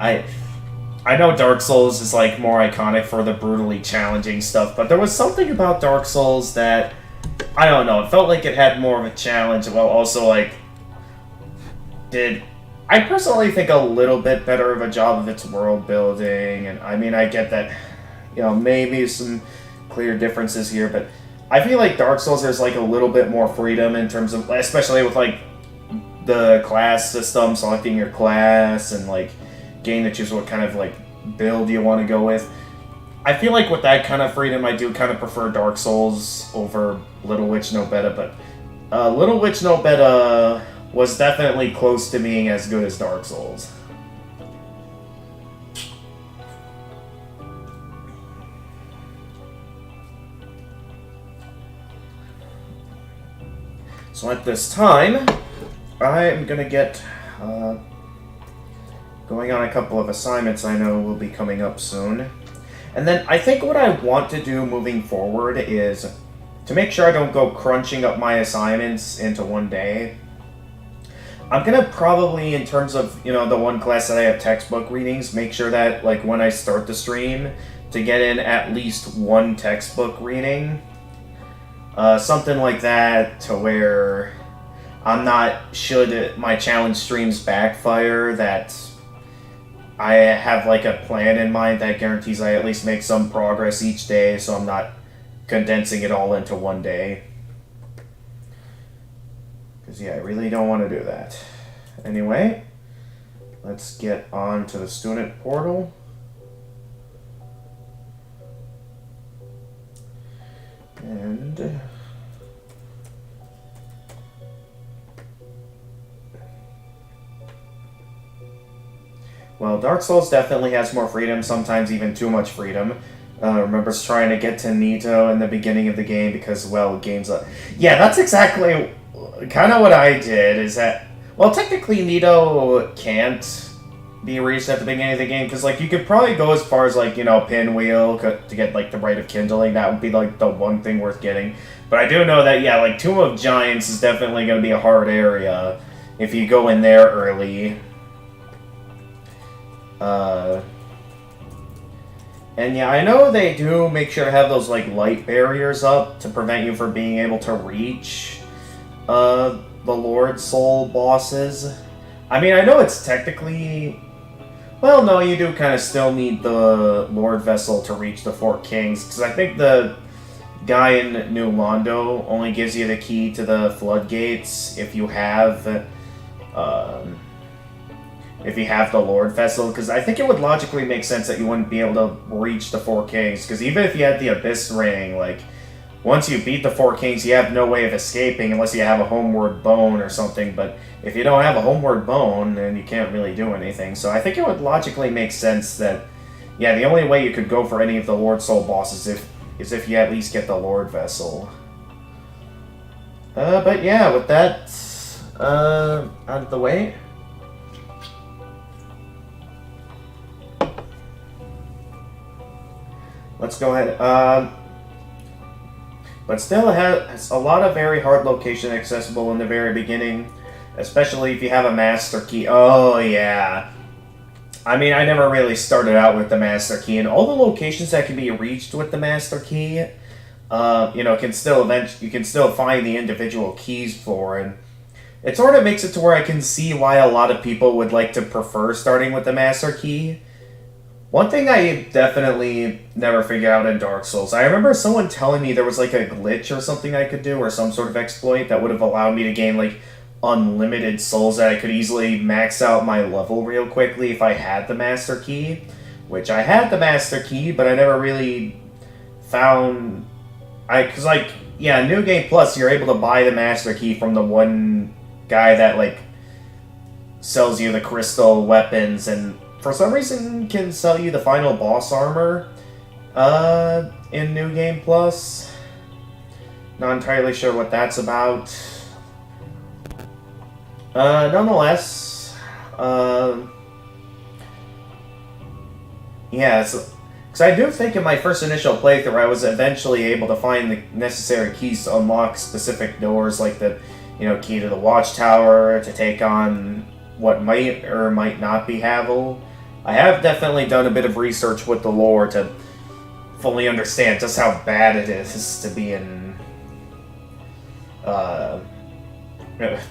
I know Dark Souls is, like, more iconic for the brutally challenging stuff, but there was something about Dark Souls that, I don't know, it felt like it had more of a challenge, while also, like, I personally think, a little bit better of a job of its world building, and, I mean, I get that, you know, maybe some clear differences here, but I feel like Dark Souls, there's, like, a little bit more freedom in terms of, especially with, like, the class system, selecting your class, and, like, getting to choose what kind of, like, build you want to go with. I feel like with that kind of freedom, I do kind of prefer Dark Souls over Little Witch Nobeta, but Little Witch Nobeta was definitely close to being as good as Dark Souls. So at this time, I'm gonna get going on a couple of assignments I know will be coming up soon. And then I think what I want to do moving forward is to make sure I don't go crunching up my assignments into one day. I'm gonna probably, in terms of, you know, the one class that I have textbook readings, make sure that, like, when I start the stream, to get in at least one textbook reading. Something like that, to where I'm not, should my challenge streams backfire, that I have, like, a plan in mind that guarantees I at least make some progress each day, so I'm not condensing it all into one day. Because, yeah, I really don't want to do that. Anyway, let's get on to the student portal. And well, Dark Souls definitely has more freedom, sometimes even too much freedom. Remember trying to get to Nito in the beginning of the game because, well, game's up. Yeah, that's exactly kind of what I did, is that, well, technically Nito can't be reached at the beginning of the game, because, like, you could probably go as far as, like, you know, Pinwheel to get, like, the Rite of Kindling. That would be, like, the one thing worth getting. But I do know that, yeah, like, Tomb of Giants is definitely going to be a hard area if you go in there early. And yeah, I know they do make sure to have those, like, light barriers up to prevent you from being able to reach the Lord Soul bosses. I mean, I know it's technically... Well, no, you do kind of still need the Lord Vessel to reach the Four Kings, because I think the guy in New Londo only gives you the key to the floodgates if you have the Lord Vessel, because I think it would logically make sense that you wouldn't be able to reach the Four Kings, because even if you had the Abyss Ring, like, once you beat the Four Kings, you have no way of escaping unless you have a Homeward Bone or something, but if you don't have a Homeward Bone, then you can't really do anything. So I think it would logically make sense that, yeah, the only way you could go for any of the Lord Soul bosses is if you at least get the Lord Vessel. But yeah, with that out of the way, let's go ahead. But still has a lot of very hard location accessible in the very beginning. Especially if you have a master key. Oh, yeah. I mean, I never really started out with the master key, and all the locations that can be reached with the master key, you know, you can still find the individual keys for, and it sort of makes it to where I can see why a lot of people would like to prefer starting with the master key. One thing I definitely never figured out in Dark Souls, I remember someone telling me there was like a glitch or something I could do, or some sort of exploit that would have allowed me to gain like unlimited souls that I could easily max out my level real quickly if I had the master key. Which I had the master key, but I never really found... Cause like, yeah, New Game Plus, you're able to buy the master key from the one guy that like sells you the crystal weapons, and for some reason can sell you the final boss armor in New Game Plus. Not entirely sure what that's about. Nonetheless, yeah, because I do think in my first initial playthrough I was eventually able to find the necessary keys to unlock specific doors, like the, you know, key to the watchtower to take on what might or might not be Havel. I have definitely done a bit of research with the lore to fully understand just how bad it is to be in,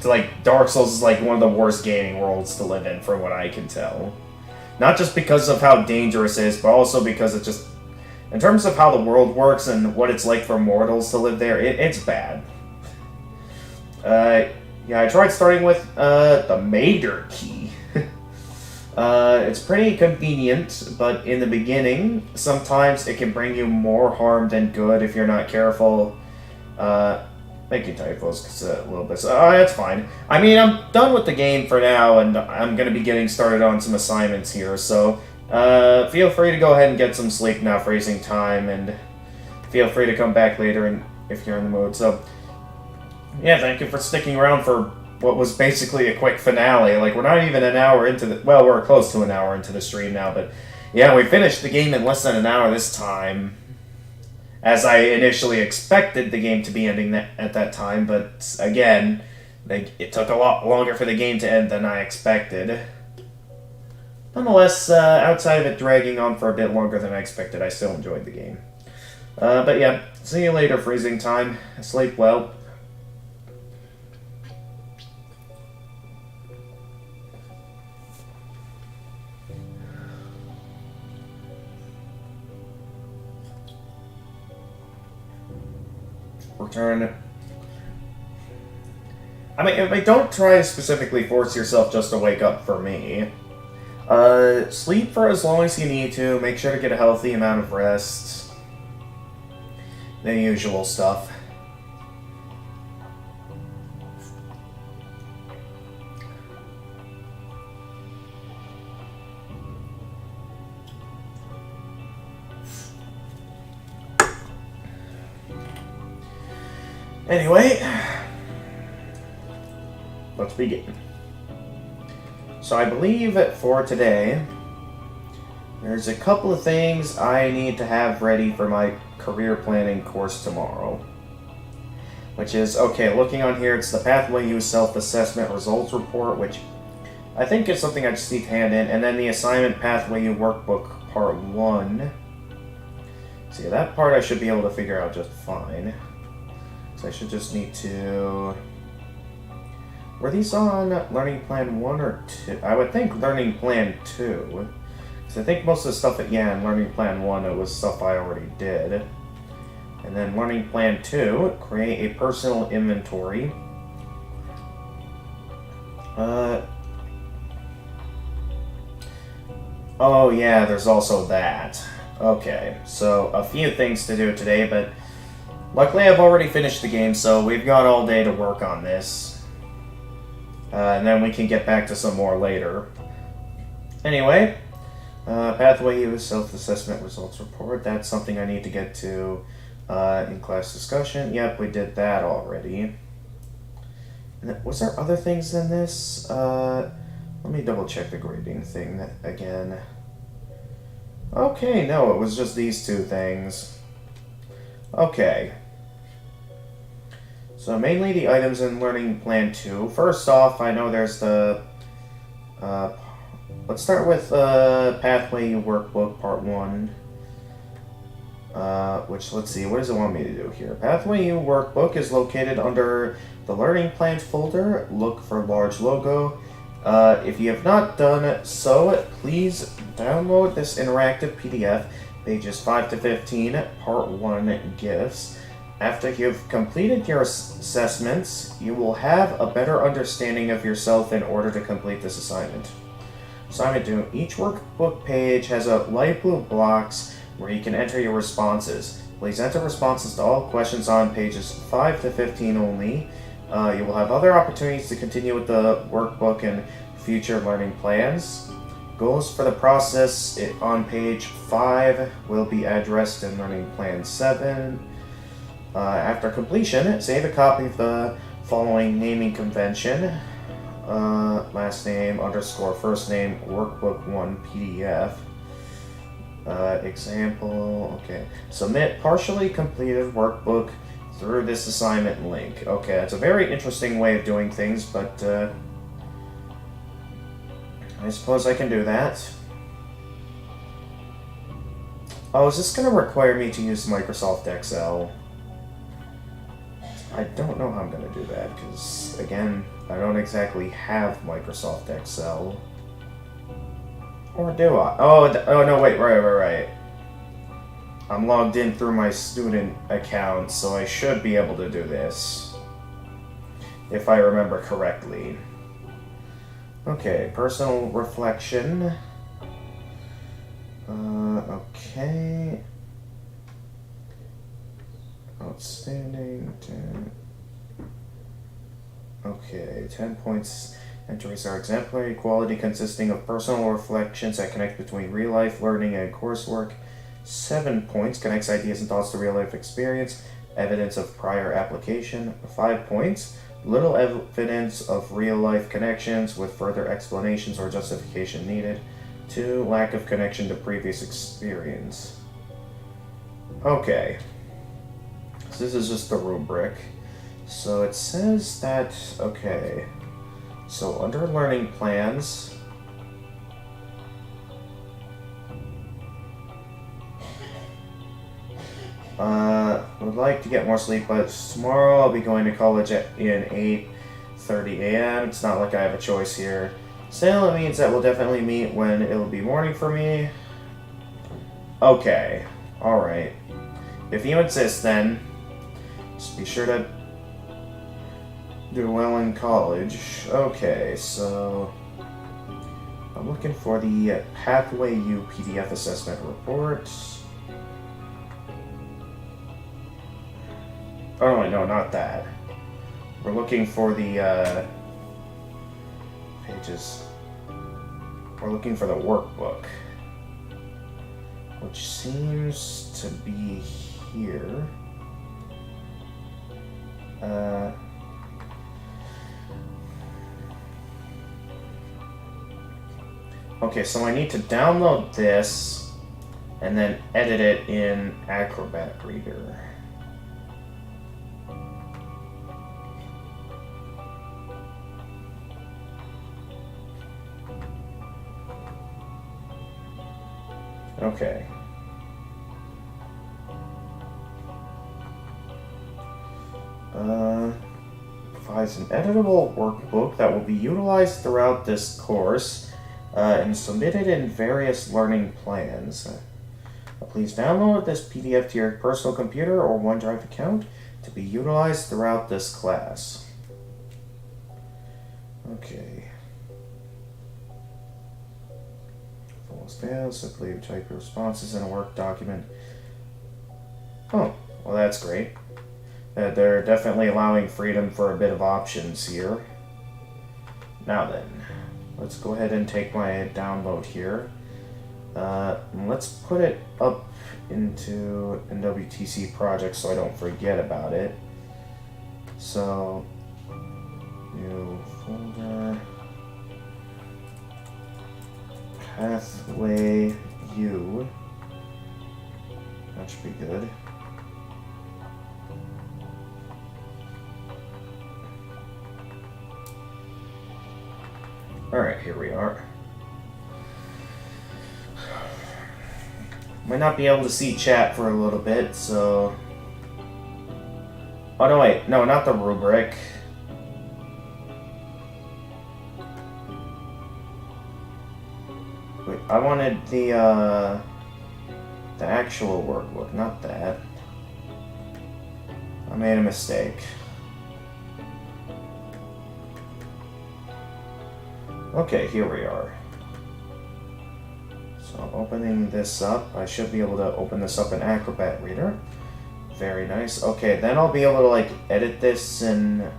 like, Dark Souls is like one of the worst gaming worlds to live in, from what I can tell. Not just because of how dangerous it is, but also because it just, in terms of how the world works and what it's like for mortals to live there, it's bad. Yeah, I tried starting with the Mater key. It's pretty convenient, but in the beginning, sometimes it can bring you more harm than good if you're not careful. Making typos a little bit, so that's fine. I mean, I'm done with the game for now, and I'm going to be getting started on some assignments here, so feel free to go ahead and get some sleep now, freezing time, and feel free to come back later if you're in the mood. So, yeah, thank you for sticking around for what was basically a quick finale. Like, we're not even an hour into the... Well, we're close to an hour into the stream now, but yeah, we finished the game in less than an hour this time. As I initially expected the game to be ending at that time, but again, it took a lot longer for the game to end than I expected. Nonetheless, outside of it dragging on for a bit longer than I expected, I still enjoyed the game. But yeah, see you later, freezing time. Sleep well. Return. I mean, don't try to specifically force yourself just to wake up for me. Sleep for as long as you need to. Make sure to get a healthy amount of rest. The usual stuff. Anyway, let's begin. So I believe that for today, there's a couple of things I need to have ready for my career planning course tomorrow. Which is, okay, looking on here, it's the Pathway U Self-Assessment Results Report, which I think is something I just need to hand in, and then the Assignment Pathway U Workbook Part 1. See, that part I should be able to figure out just fine. So I should just need to... Were these on Learning Plan 1 or 2? I would think Learning Plan 2. Because I think most of the stuff in Learning Plan 1, it was stuff I already did. And then Learning Plan 2, create a personal inventory. Oh yeah, there's also that. Okay, so a few things to do today, but luckily I've already finished the game, so we've got all day to work on this. And then we can get back to some more later. Anyway, Pathway U Self-Assessment Results Report. That's something I need to get to in class discussion. Yep, we did that already. And was there other things than this? Let me double check the grading thing again. Okay, no, it was just these two things. Okay. So mainly the items in Learning Plan 2. First off, I know there's the... Uh, let's start with Pathway Workbook Part 1. Which, let's see, what does it want me to do here? Pathway U Workbook is located under the Learning Plans folder. Look for large logo. If you have not done so, please download this interactive PDF, pages 5 to 15, Part 1 Gifts. After you've completed your assessments, you will have a better understanding of yourself in order to complete this assignment. Assignment 2. Each workbook page has a light blue box where you can enter your responses. Please enter responses to all questions on pages 5 to 15 only. You will have other opportunities to continue with the workbook and future learning plans. Goals for the process on page 5 will be addressed in Learning Plan 7. After completion, save a copy of the following naming convention. Last name _ first name workbook 1 PDF. Example, okay. Submit partially completed workbook through this assignment link. Okay, that's a very interesting way of doing things, but I suppose I can do that. Oh, is this going to require me to use Microsoft Excel? I don't know how I'm going to do that, because, again, I don't exactly have Microsoft Excel. Or do I? Oh no, wait, right. I'm logged in through my student account, so I should be able to do this. If I remember correctly. Okay, personal reflection. Okay. Outstanding. 10. Okay, 10 points. Entries are exemplary quality consisting of personal reflections that connect between real-life learning and coursework. 7 points. Connects ideas and thoughts to real-life experience. Evidence of prior application. 5 points. Little evidence of real-life connections with further explanations or justification needed. 2. Lack of connection to previous experience. Okay. So this is just the rubric. So it says that, okay. So under learning plans, would like to get more sleep, but tomorrow I'll be going to college in 8:30 a.m. It's not like I have a choice here. Still, it means that we'll definitely meet when it'll be morning for me. Okay, alright. If you insist then, just be sure to do well in college. Okay, so I'm looking for the Pathway U PDF assessment report. Oh wait, no, not that. We're looking for the pages. We're looking for the workbook, which seems to be here. Okay, so I need to download this and then edit it in Acrobat Reader. Okay. Provides an editable workbook that will be utilized throughout this course and submitted in various learning plans. Please download this PDF to your personal computer or OneDrive account to be utilized throughout this class. Okay. Falls down, simply type your responses in a Word document. Oh, well that's great. They're definitely allowing freedom for a bit of options here. Now then, let's go ahead and take my download here. Let's put it up into NWTC project so I don't forget about it. So, new folder, Pathway U. That should be good. Alright, here we are. Might not be able to see chat for a little bit, so... Oh, no, wait. No, not the rubric. Wait, I wanted the actual workbook, not that. I made a mistake. Okay, here we are. So opening this up, I should be able to open this up in Acrobat Reader. Very nice. Okay, then I'll be able to like edit this and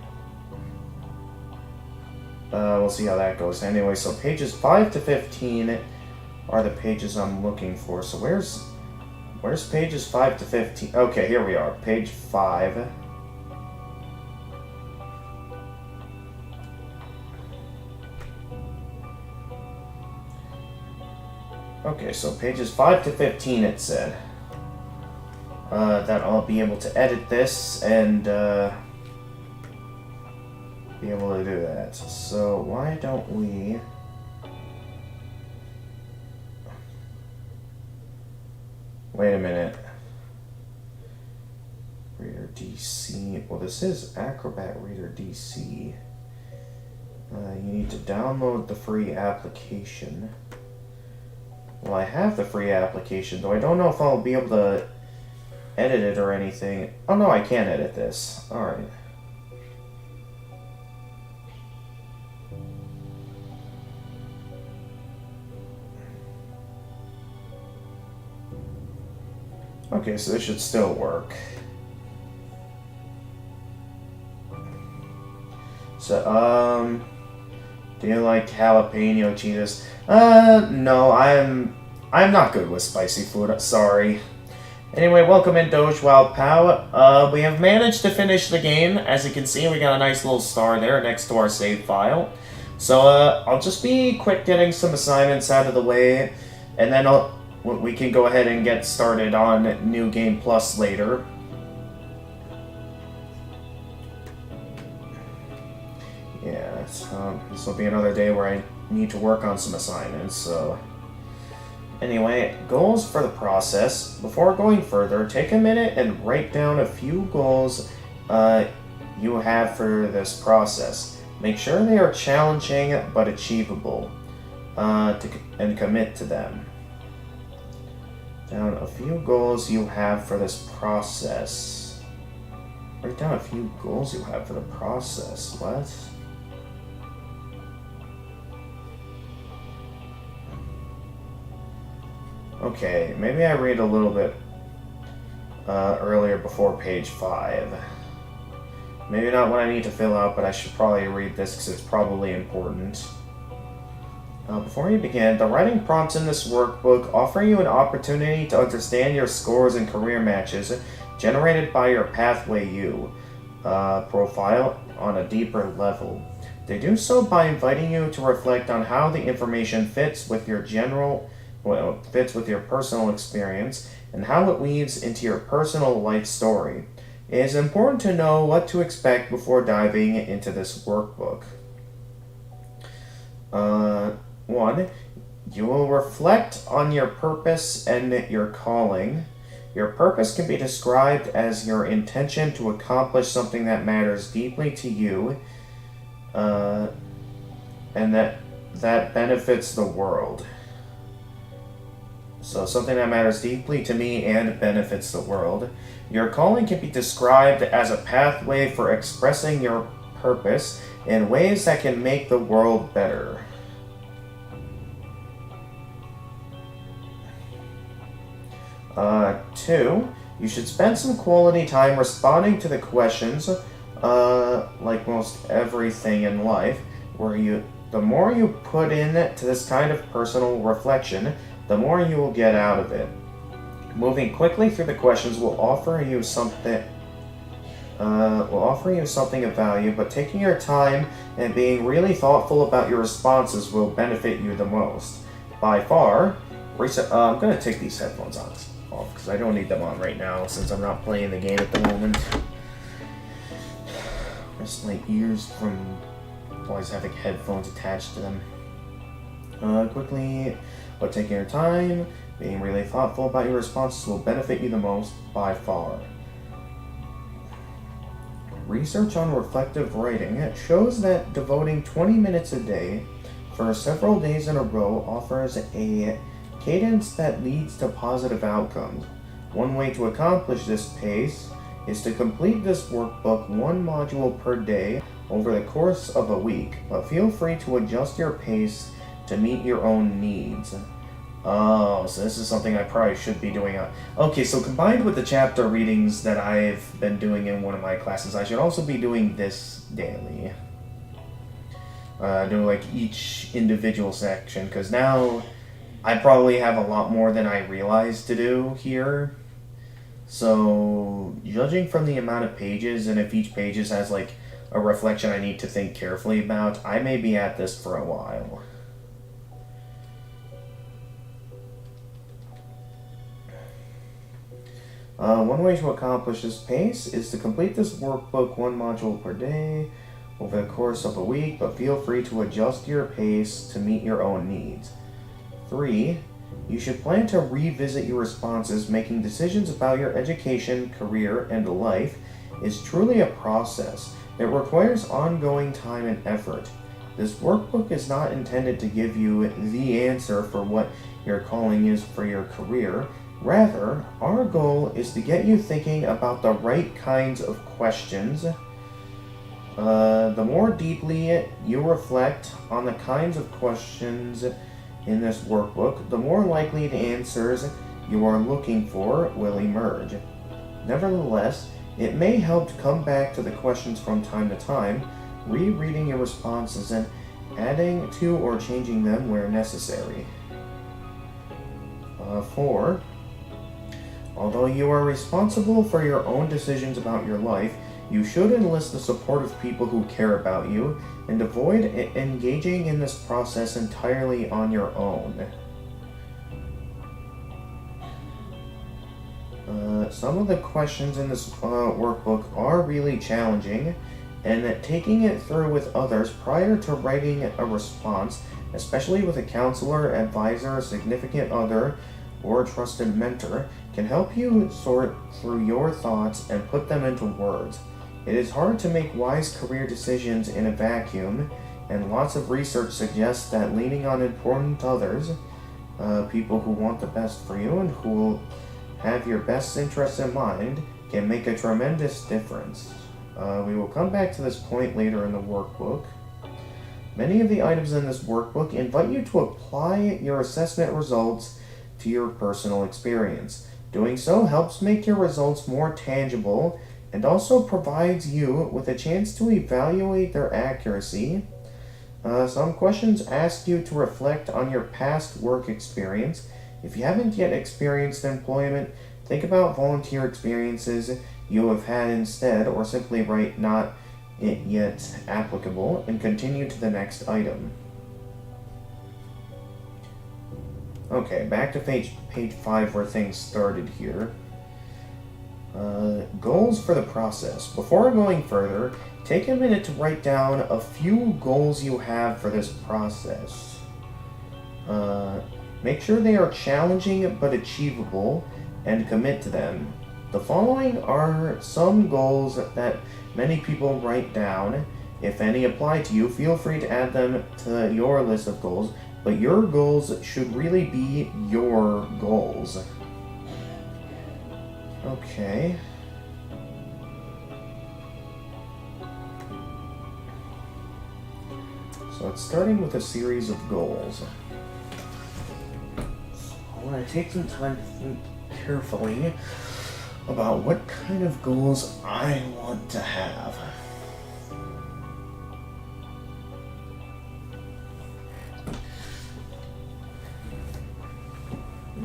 we'll see how that goes. Anyway, so pages 5 to 15 are the pages I'm looking for. So where's pages 5 to 15? Okay, here we are. Page 5. Okay, so pages 5 to 15 it said. That I'll be able to edit this and be able to do that. So why don't we... Wait a minute. Reader DC. Well, this is Acrobat Reader DC. You need to download the free application. Well, I have the free application, though I don't know if I'll be able to edit it or anything. Oh, no, I can edit this. Alright. Okay, so this should still work. So, do you like jalapeno cheetos? No, I'm not good with spicy food, sorry. Anyway, welcome in Doge Wild Pow. We have managed to finish the game. As you can see, we got a nice little star there next to our save file. So, I'll just be quick getting some assignments out of the way, and then we can go ahead and get started on New Game Plus later. Yeah, so this will be another day where I need to work on some assignments, so... Anyway, goals for the process. Before going further, take a minute and write down a few goals you have for this process. Make sure they are challenging but achievable, and commit to them. Down a few goals you have for this process. Write down a few goals you have for the process. What? Okay, maybe I read a little bit earlier before page 5. Maybe not what I need to fill out, but I should probably read this because it's probably important. Before you begin, the writing prompts in this workbook offer you an opportunity to understand your scores and career matches generated by your Pathway U profile on a deeper level. They do so by inviting you to reflect on how the information fits with your personal experience and how it weaves into your personal life story. It is important to know what to expect before diving into this workbook. 1. You will reflect on your purpose and your calling. Your purpose can be described as your intention to accomplish something that matters deeply to you, and that benefits the world. So something that matters deeply to me and benefits the world. Your calling can be described as a pathway for expressing your purpose in ways that can make the world better. 2. You should spend some quality time responding to the questions, like most everything in life, the more you put in to this kind of personal reflection, the more you will get out of it. Moving quickly through the questions will offer you something of value, but taking your time and being really thoughtful about your responses will benefit you the most. By far, I'm going to take these headphones off because I don't need them on right now since I'm not playing the game at the moment. Rest my ears from always having headphones attached to them. Quickly, but taking your time, being really thoughtful about your responses will benefit you the most by far. Research on reflective writing shows that devoting 20 minutes a day for several days in a row offers a cadence that leads to positive outcomes. One way to accomplish this pace is to complete this workbook one module per day over the course of a week, but feel free to adjust your pace to meet your own needs. Oh, so this is something I probably should be doing. Okay, so combined with the chapter readings that I've been doing in one of my classes, I should also be doing this daily. Do like each individual section, because now I probably have a lot more than I realized to do here. So, judging from the amount of pages, and if each page has like a reflection I need to think carefully about, I may be at this for a while. One way to accomplish this pace is to complete this workbook one module per day over the course of a week, but feel free to adjust your pace to meet your own needs. 3. You should plan to revisit your responses. Making decisions about your education, career, and life is truly a process. It requires ongoing time and effort. This workbook is not intended to give you the answer for what your calling is for your career. Rather, our goal is to get you thinking about the right kinds of questions. The more deeply you reflect on the kinds of questions in this workbook, the more likely the answers you are looking for will emerge. Nevertheless, it may help to come back to the questions from time to time, rereading your responses and adding to or changing them where necessary. 4. Although you are responsible for your own decisions about your life, you should enlist the support of people who care about you and avoid engaging in this process entirely on your own. Some of the questions in this workbook are really challenging, and that taking it through with others prior to writing a response, especially with a counselor, advisor, significant other, or a trusted mentor, can help you sort through your thoughts and put them into words. It is hard to make wise career decisions in a vacuum, and lots of research suggests that leaning on important others, people who want the best for you and who will have your best interests in mind, can make a tremendous difference. We will come back to this point later in the workbook. Many of the items in this workbook invite you to apply your assessment results to your personal experience. Doing so helps make your results more tangible and also provides you with a chance to evaluate their accuracy. Some questions ask you to reflect on your past work experience. If you haven't yet experienced employment, think about volunteer experiences you have had instead, or simply write "not yet applicable" and continue to the next item. Okay, back to page 5 where things started here. Goals for the process. Before going further, take a minute to write down a few goals you have for this process. Make sure they are challenging but achievable, and commit to them. The following are some goals that many people write down. If any apply to you, feel free to add them to your list of goals, but your goals should really be your goals. Okay. So it's starting with a series of goals. So I want to take some time to think carefully about what kind of goals I want to have.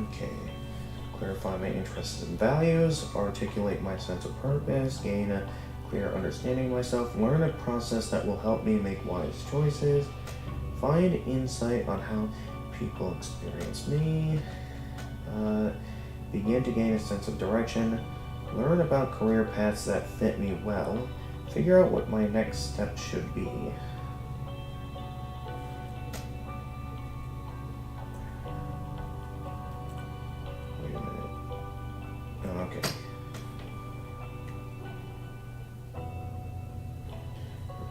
Okay. Clarify my interests and values, articulate my sense of purpose, gain a clear understanding of myself, learn a process that will help me make wise choices, find insight on how people experience me, begin to gain a sense of direction, learn about career paths that fit me well, figure out what my next step should be.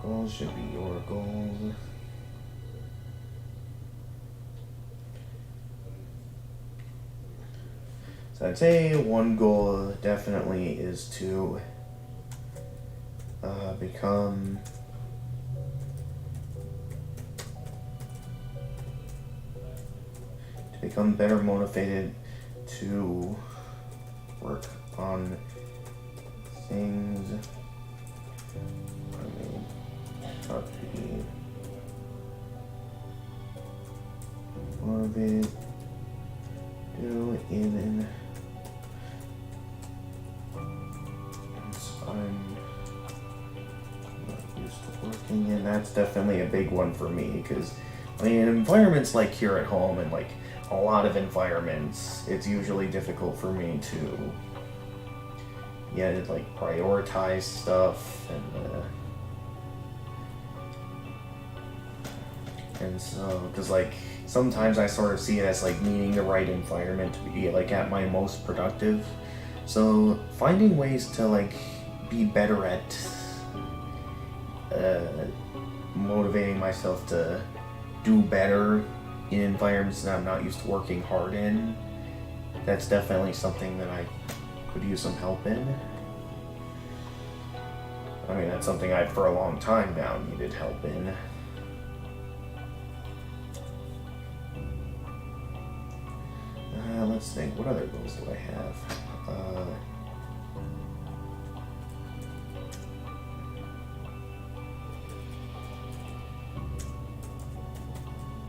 goals should be your goals. So I'd say one goal definitely is to become better motivated to work on things. I mean, not be motivated to even I'm not used to working, and that's definitely a big one for me because I mean, in environments like here at home and like a lot of environments, it's usually difficult for me to like prioritize stuff and so because like sometimes I sort of see it as like needing the right environment to be like at my most productive. So finding ways to like be better at motivating myself to do better in environments that I'm not used to working hard in, that's definitely something that I could use some help in. I mean, that's something I've for a long time now needed help in. Let's think, what other goals do I have?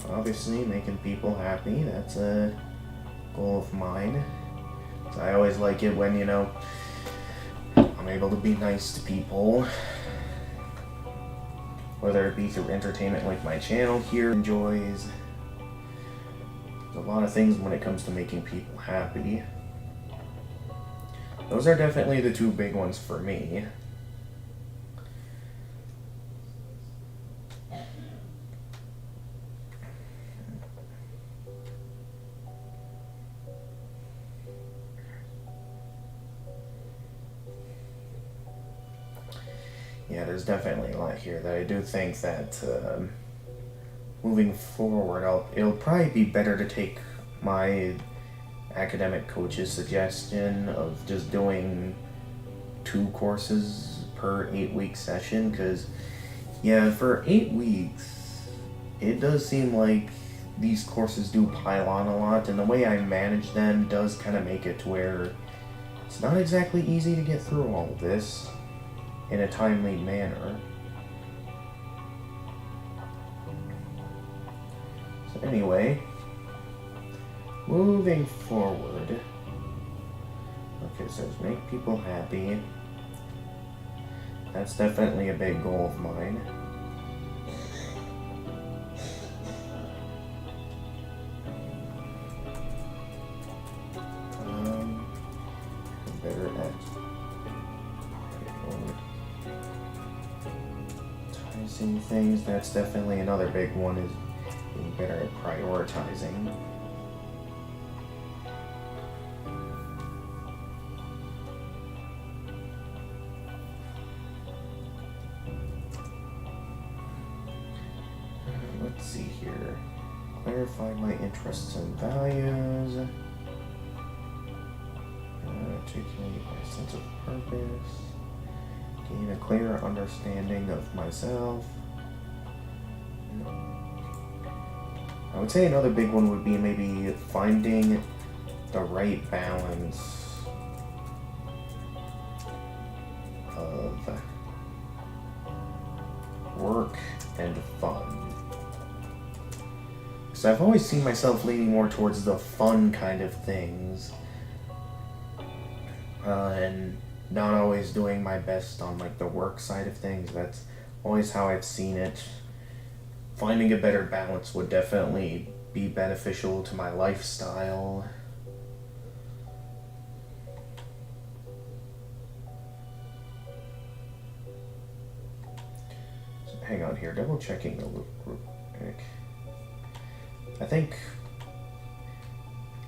Obviously, making people happy, that's a goal of mine. So I always like it when, I'm able to be nice to people. Whether it be through entertainment like my channel here enjoys. There's a lot of things when it comes to making people happy. Those are definitely the two big ones for me. Yeah, there's definitely a lot here that I do think that moving forward, it'll probably be better to take my academic coach's suggestion of just doing 2 courses per 8-week session, because yeah, for 8 weeks it does seem like these courses do pile on a lot, and the way I manage them does kind of make it to where it's not exactly easy to get through all of this in a timely manner. So anyway, moving forward, okay, it says make people happy. That's definitely a big goal of mine. Better at prioritizing things. That's definitely another big one, is being better at prioritizing. Let's see here. Clarify my interests and values. Articulate my sense of purpose. Gain a clearer understanding of myself. I would say another big one would be maybe finding the right balance of work and fun. So I've always seen myself leaning more towards the fun kind of things, and not always doing my best on like the work side of things. That's always how I've seen it. Finding a better balance would definitely be beneficial to my lifestyle. So hang on here, double checking the loop real quick. I think,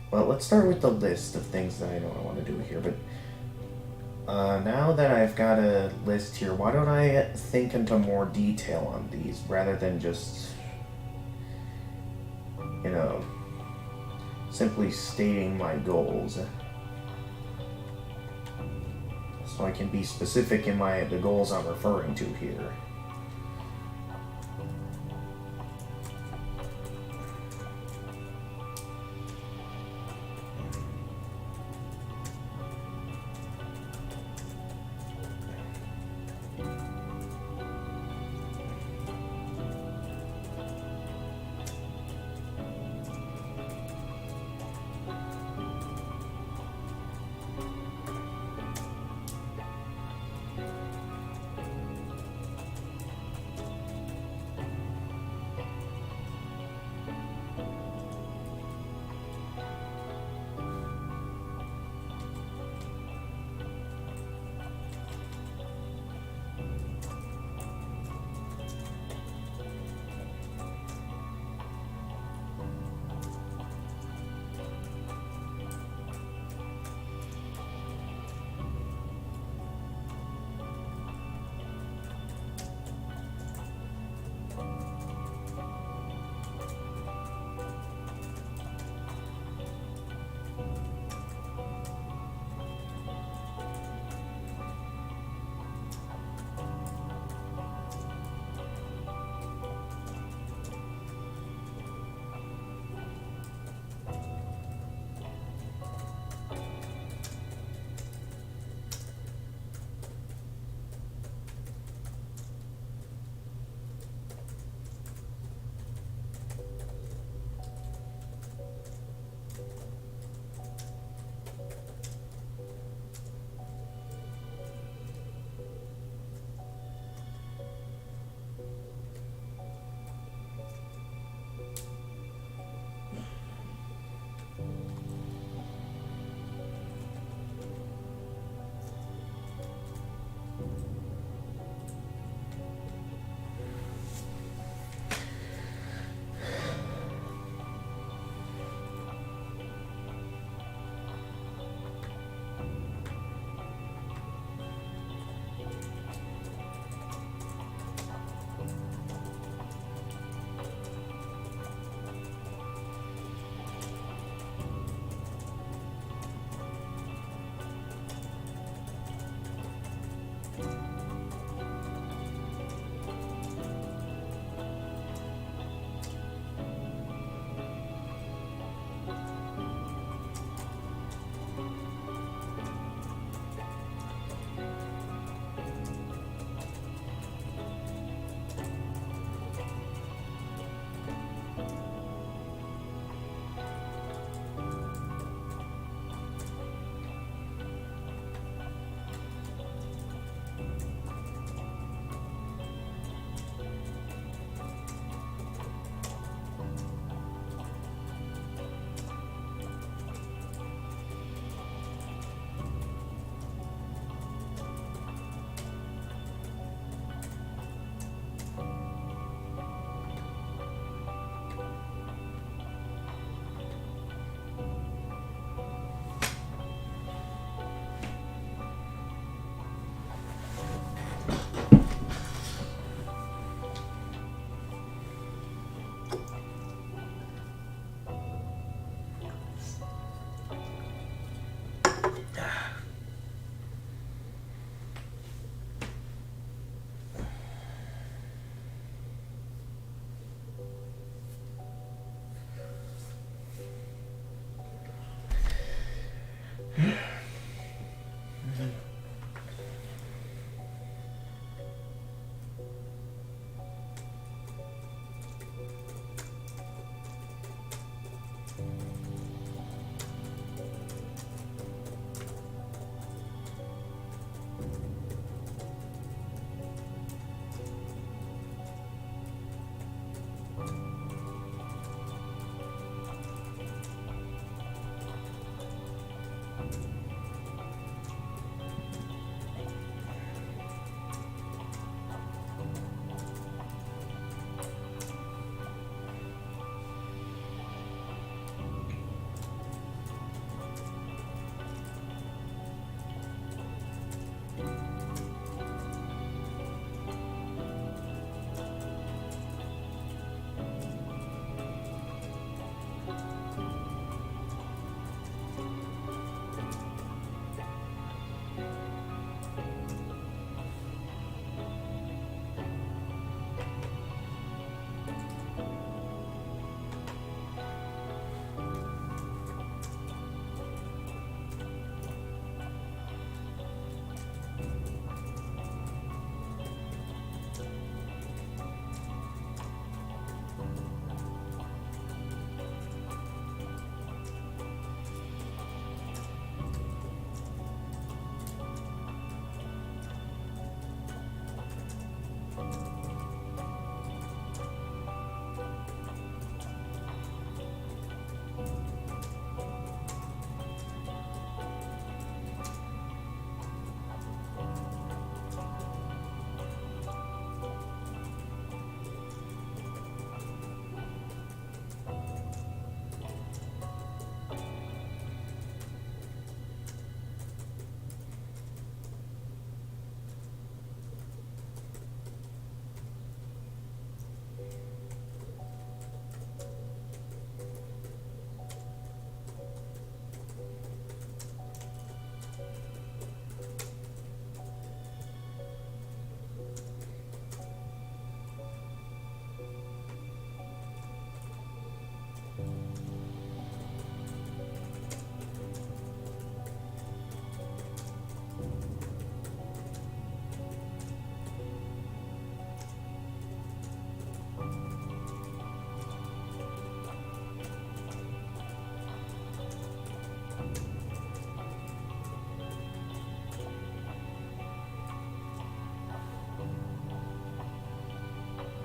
well, let's start with the list of things that I know I want to do here, but Now that I've got a list here, why don't I think into more detail on these rather than just, you know, simply stating my goals. So I can be specific in the goals I'm referring to here.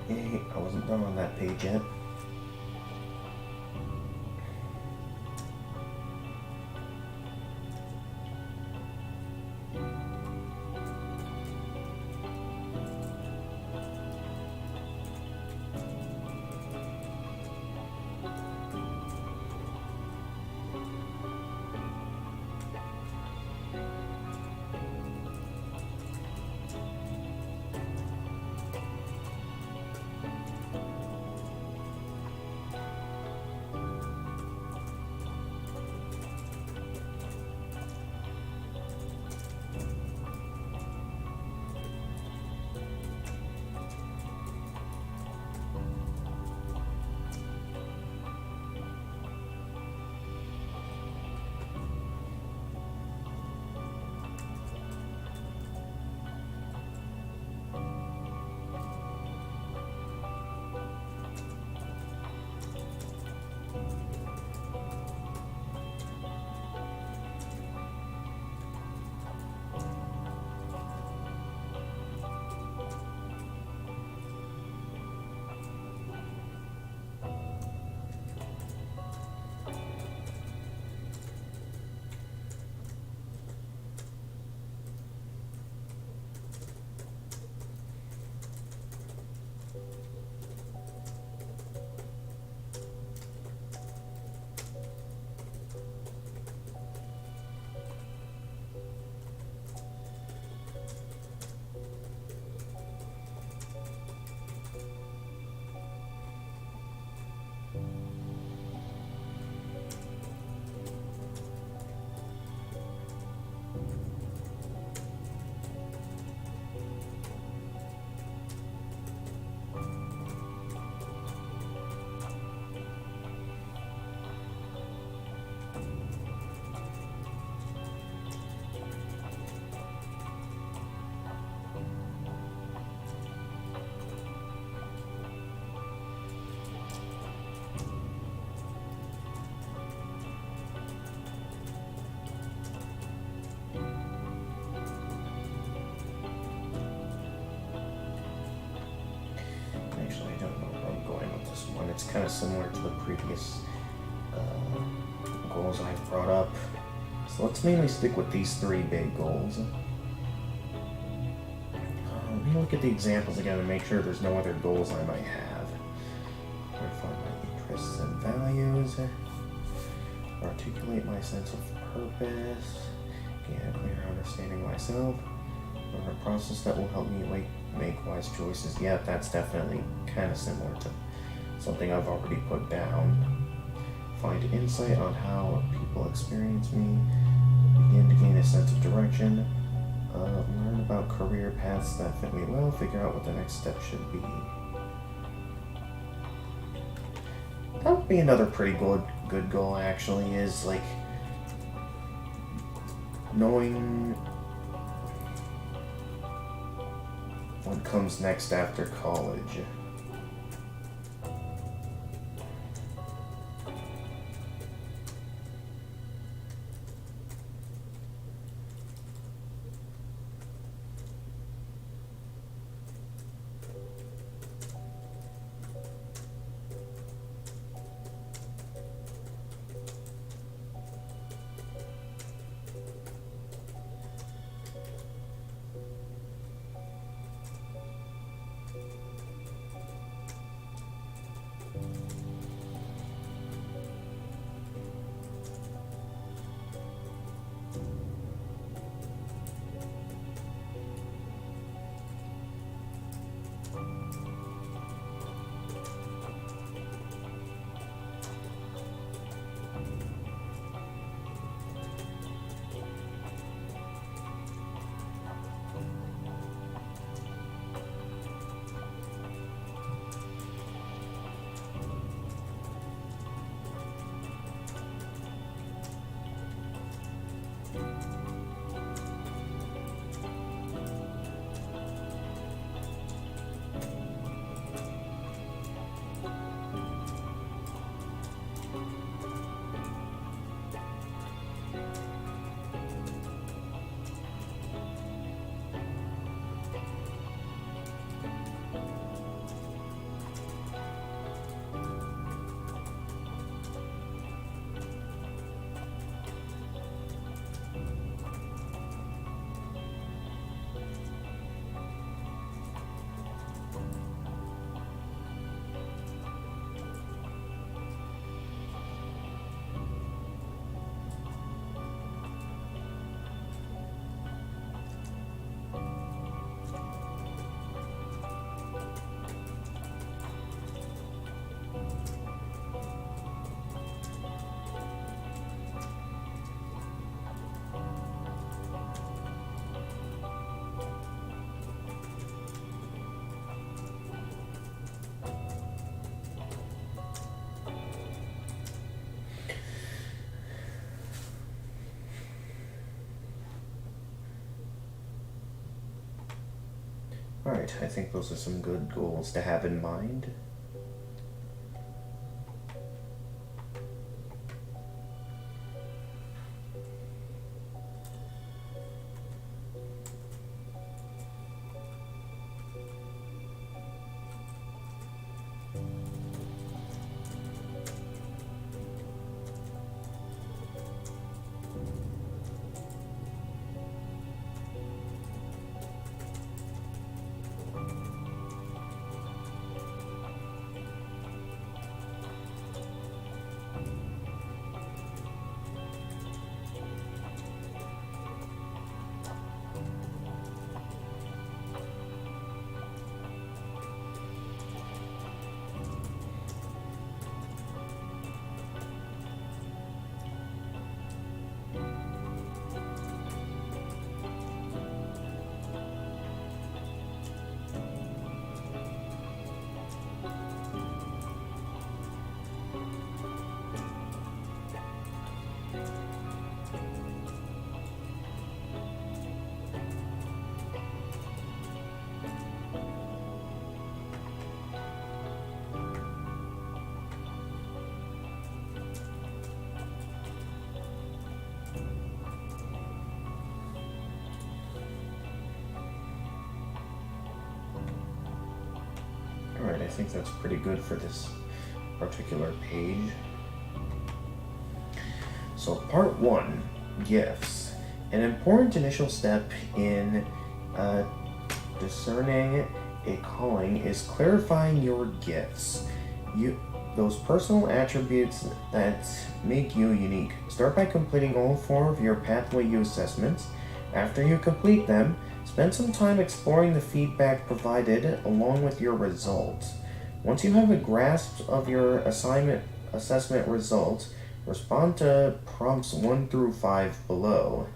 Hey, I wasn't done on that page yet. Actually, I don't know where I'm going with this one. It's kind of similar to the previous goals I've brought up. So let's mainly stick with these three big goals. Let me look at the examples again and make sure there's no other goals I might have. Clarify my interests and values. Articulate my sense of purpose. Gain a clear understanding of myself. Learn a process that will help me make wise choices. Yeah, that's definitely kind of similar to something I've already put down. Find insight on how people experience me. Begin to gain a sense of direction. Learn about career paths that fit me well. Figure out what the next step should be. That would be another pretty good goal, actually, is like knowing what comes next after college. Alright, I think those are some good goals to have in mind. Alright, I think that's pretty good for this particular page. So part 1, gifts. An important initial step in discerning a calling is clarifying your gifts. Those personal attributes that make you unique. Start by completing all 4 of your Pathway U assessments. After you complete them, spend some time exploring the feedback provided along with your results. Once you have a grasp of your assessment results, respond to prompts 1 through 5 below.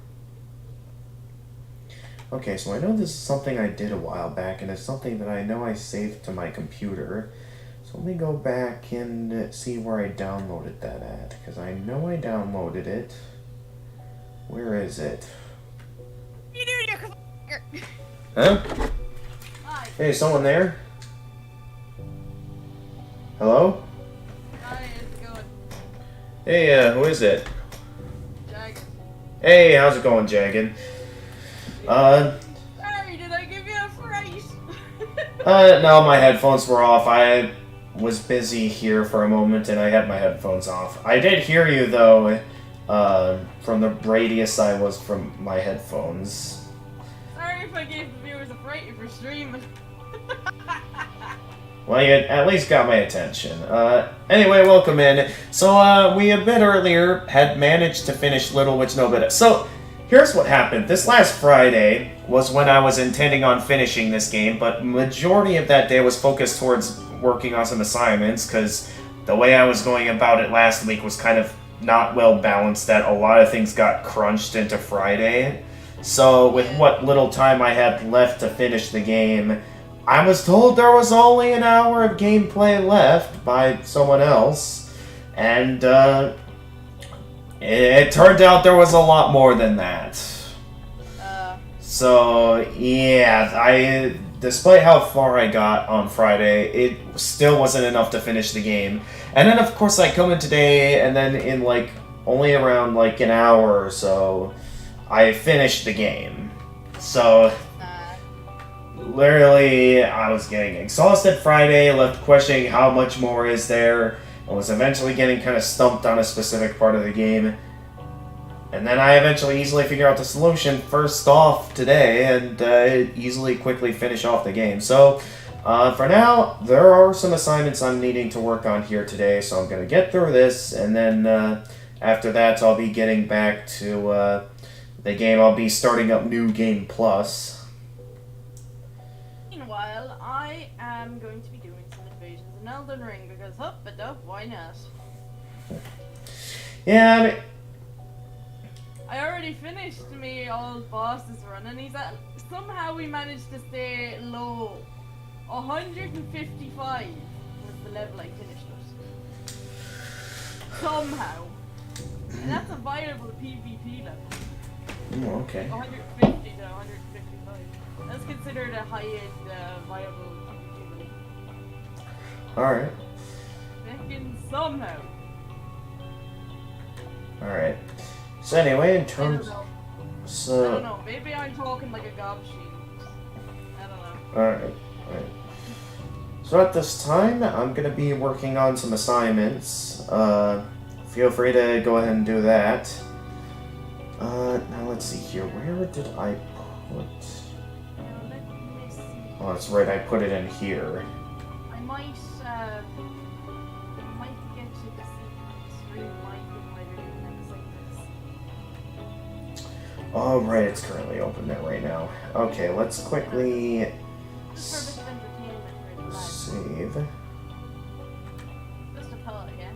Okay, so I know this is something I did a while back, and it's something that I know I saved to my computer. So let me go back and see where I downloaded that at, because I know I downloaded it. Where is it? Huh? Hi. Hey, someone there? Hello? Hi, how's it going? Hey, who is it? Jagged. Hey, how's it going, Jagged? Sorry, did I give you a fright? No, my headphones were off. I was busy here for a moment and I had my headphones off. I did hear you, though, from the radius I was from my headphones. Sorry if I gave the viewers a fright if you're streaming. Well, you at least got my attention. Anyway, welcome in. So, we a bit earlier had managed to finish Little Witch Nobeta. So, here's what happened. This last Friday was when I was intending on finishing this game, but majority of that day was focused towards working on some assignments, because the way I was going about it last week was kind of not well balanced, that a lot of things got crunched into Friday. So, with what little time I had left to finish the game, I was told there was only an hour of gameplay left by someone else, and it turned out there was a lot more than that. So, yeah, despite how far I got on Friday, it still wasn't enough to finish the game. And then, of course, I come in today, and then in, only around, an hour or so, I finished the game. So, literally, I was getting exhausted Friday, left questioning how much more is there, and was eventually getting kind of stumped on a specific part of the game. And then I eventually easily figure out the solution first off today, and quickly finish off the game. So, for now, there are some assignments I'm needing to work on here today, so I'm going to get through this, and then after that I'll be getting back to the game. I'll be starting up New Game Plus. Meanwhile, I am going to be doing some invasions in Elden Ring, because why not? Yeah, I mean, I already finished me old boss's run, and somehow we managed to stay low. 155 was the level I finished with. Somehow. And that's a viable PvP level. okay. 150 to 155. That's considered a high-end viable opportunity. Alright. Fucking somehow. Alright. So anyway, in I don't terms... know. I So... don't know. Maybe I'm talking like a gobshite. I don't know. Alright. So at this time, I'm gonna be working on some assignments. Feel free to go ahead and do that. Now let's see here. Where did I put... Let me see. Oh, that's right. I put it in here. I might get you to see stream Michael while you're doing things like this. Oh, right. It's currently open there right now. Okay, let's quickly Just for a bit of entertainment for the lads. save. Just a thought, yeah?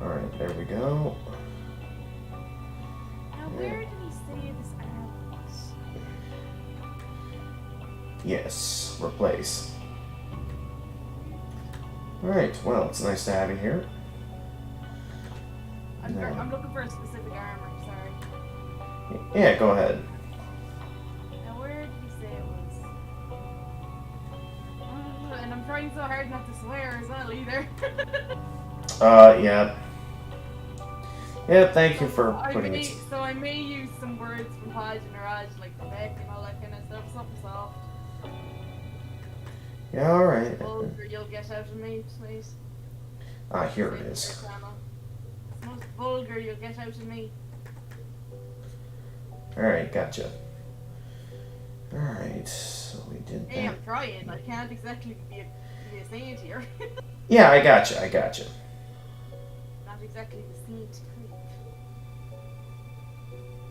Alright, there we go. Now, where did he say this arrow was? Yes, replace. Alright, well, it's nice to have you here. I'm looking for a specific armor, sorry. Yeah, go ahead. Now, where did he say it was? And I'm trying so hard not to swear as well, either. Yeah. Yeah, thank you for putting it. So I may use some words from Hodge and Raj, like the Beck and all that kind of stuff, something soft. Yeah, alright. Vulgar you'll get out of me, please. Ah, here it It's is. the most vulgar you'll get out of me. Alright, gotcha. Alright, so we did Hey, that. I'm trying. I can't exactly be a saint here. Yeah, I gotcha. Not exactly the saint type.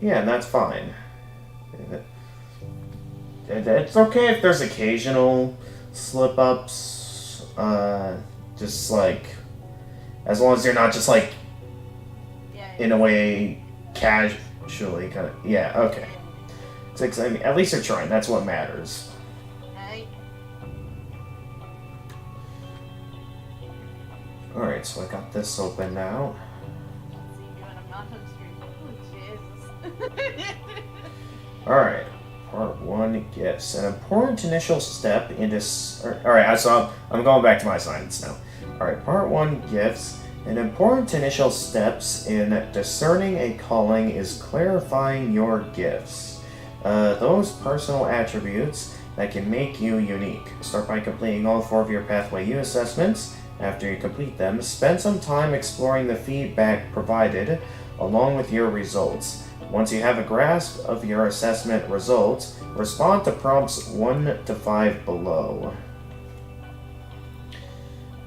Yeah, and that's fine. It's okay if there's occasional slip-ups. Just like... As long as you're not just like, Yeah. in a way, casually kind of... Yeah, okay. It's like, I mean, at least you're trying. That's what matters. Hey. Alright, so I got this open now. Let's see you when I'm not on stream. Oh, Jesus. Alright, part 1, gifts. An important initial step into... Alright, so I'm going back to my assignments now. Alright, part 1, gifts. An important initial steps in discerning a calling is clarifying your gifts. Those personal attributes that can make you unique. Start by completing all 4 of your Pathway U assessments. After you complete them, spend some time exploring the feedback provided along with your results. Once you have a grasp of your assessment results, respond to prompts 1 to 5 below.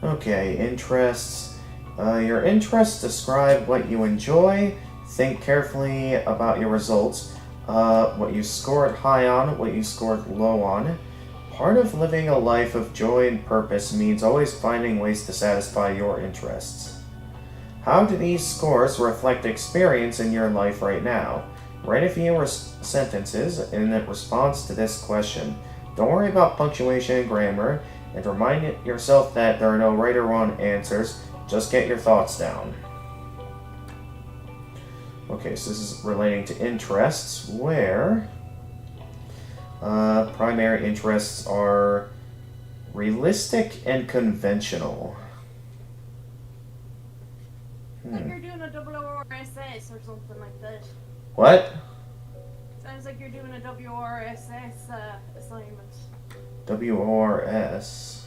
Okay, interests. Your interests describe what you enjoy. Think carefully about your results. What you scored high on, what you scored low on. Part of living a life of joy and purpose means always finding ways to satisfy your interests. How do these scores reflect experience in your life right now? Write a few sentences in response to this question. Don't worry about punctuation and grammar, and remind yourself that there are no right or wrong answers. Just get your thoughts down. Okay, so this is relating to interests, where primary interests are realistic and conventional. Like you're doing a WRSS or something like that. What? Sounds like you're doing a WRSS assignment. WRS.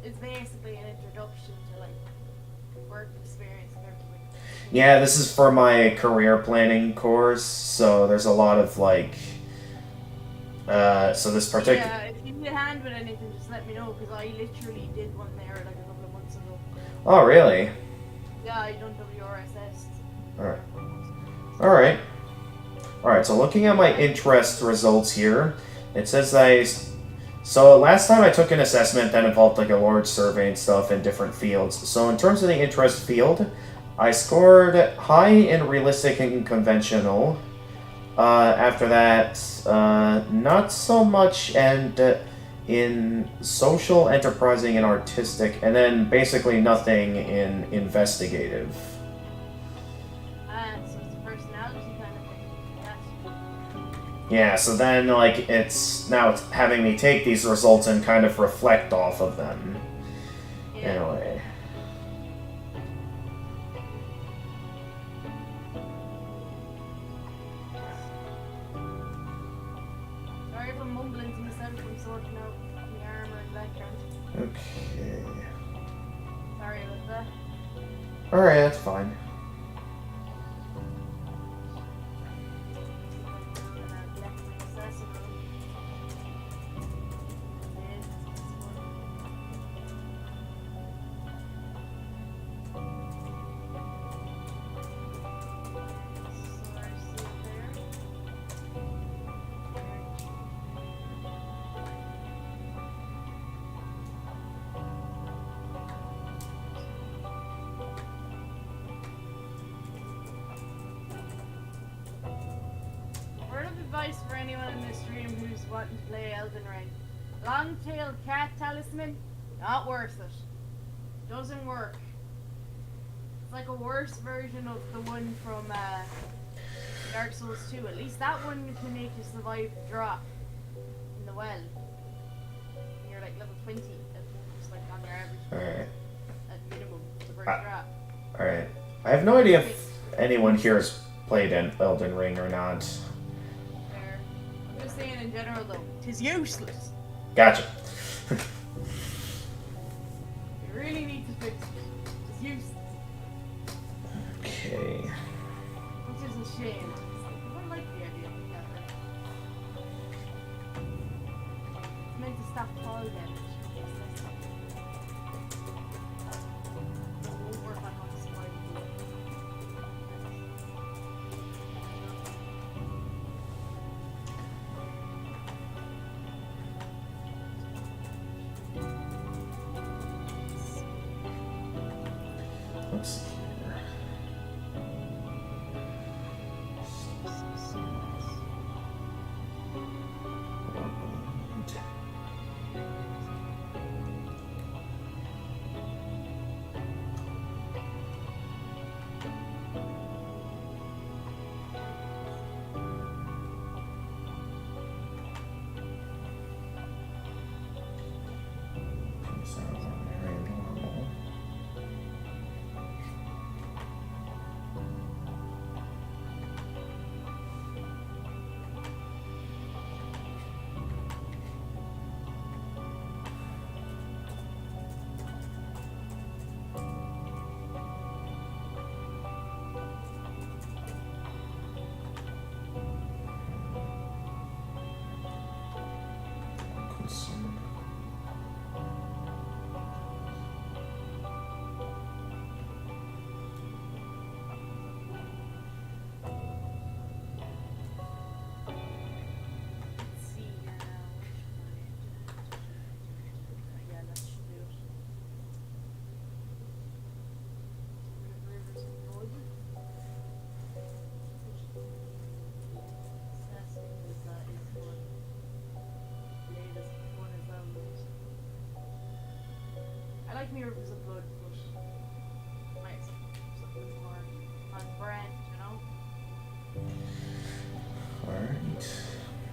It's basically an introduction to like work experience and everything. Yeah, this is for my career planning course, so there's a lot of like so this particular... Yeah, if you need a hand with anything, just let me know, because I literally did one there like a couple of months ago. Oh, really? Yeah, I done WRSS. Alright. Alright. Alright, so looking at my interest results here, it says so last time I took an assessment that involved like a large survey and stuff in different fields. So in terms of the interest field, I scored high in realistic and conventional. After that, not so much and in social, enterprising, and artistic, and then basically nothing in investigative. So it's a personality kind of thing. Yeah, so then, like, it's having me take these results and kind of reflect off of them. Yeah. In a way. Sorry if I'm mumbling to myself, I'm sorting out the armor and background. Okay. Sorry about that. Alright, that's fine. Word of advice for anyone in this stream who's wanting to play Elden Ring. Long-tailed cat talisman, not worth it. Doesn't work. It's like a worse version of the one from Dark Souls 2. At least that one can make you survive the drop in the well. And you're like level 20, just like on your average. Alright. At minimum, the first drop. Alright. I have no idea if anyone here has played Elden Ring or not. Fair. I'm just saying in general though, 'tis useless. Gotcha. You really need to fix it. It's useless. Okay. Which is a shame. I like the idea of that. It's meant to stop fall damage. It won't work on how to survive the Let's see here. Sounds very normal. Consume. Let's see now. Yeah, that should do it. Rivers of Blood. Assassin is one. Latest one is I like me Rivers of Blood, but might something more on brand, you know? Alright.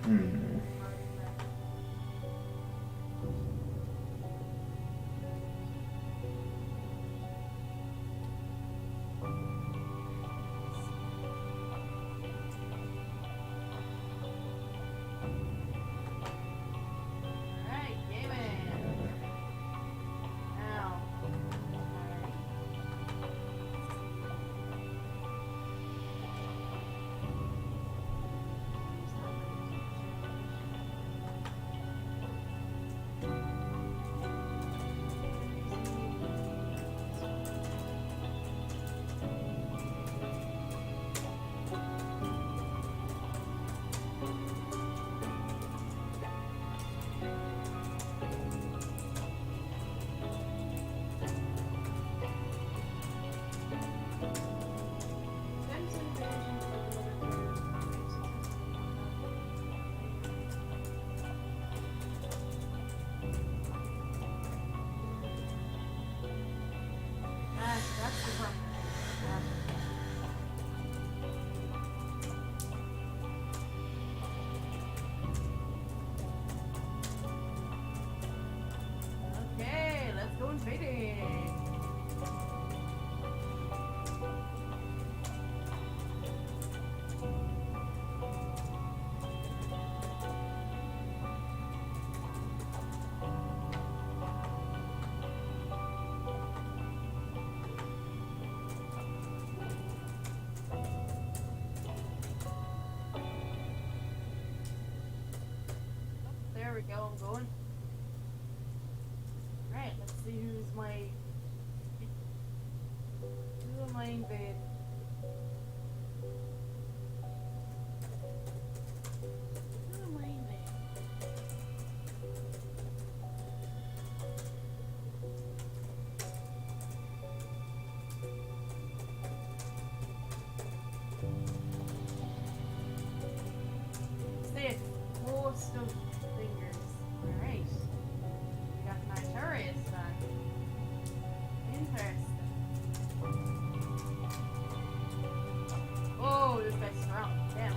Hmm. Alright, gaming. Now. There we go, I'm going. Right, let's see who am I invading? Who am I invading? Stay a host of fingers. Alright. We got Nitorious then. Interesting. Oh, this guy's strong. Damn.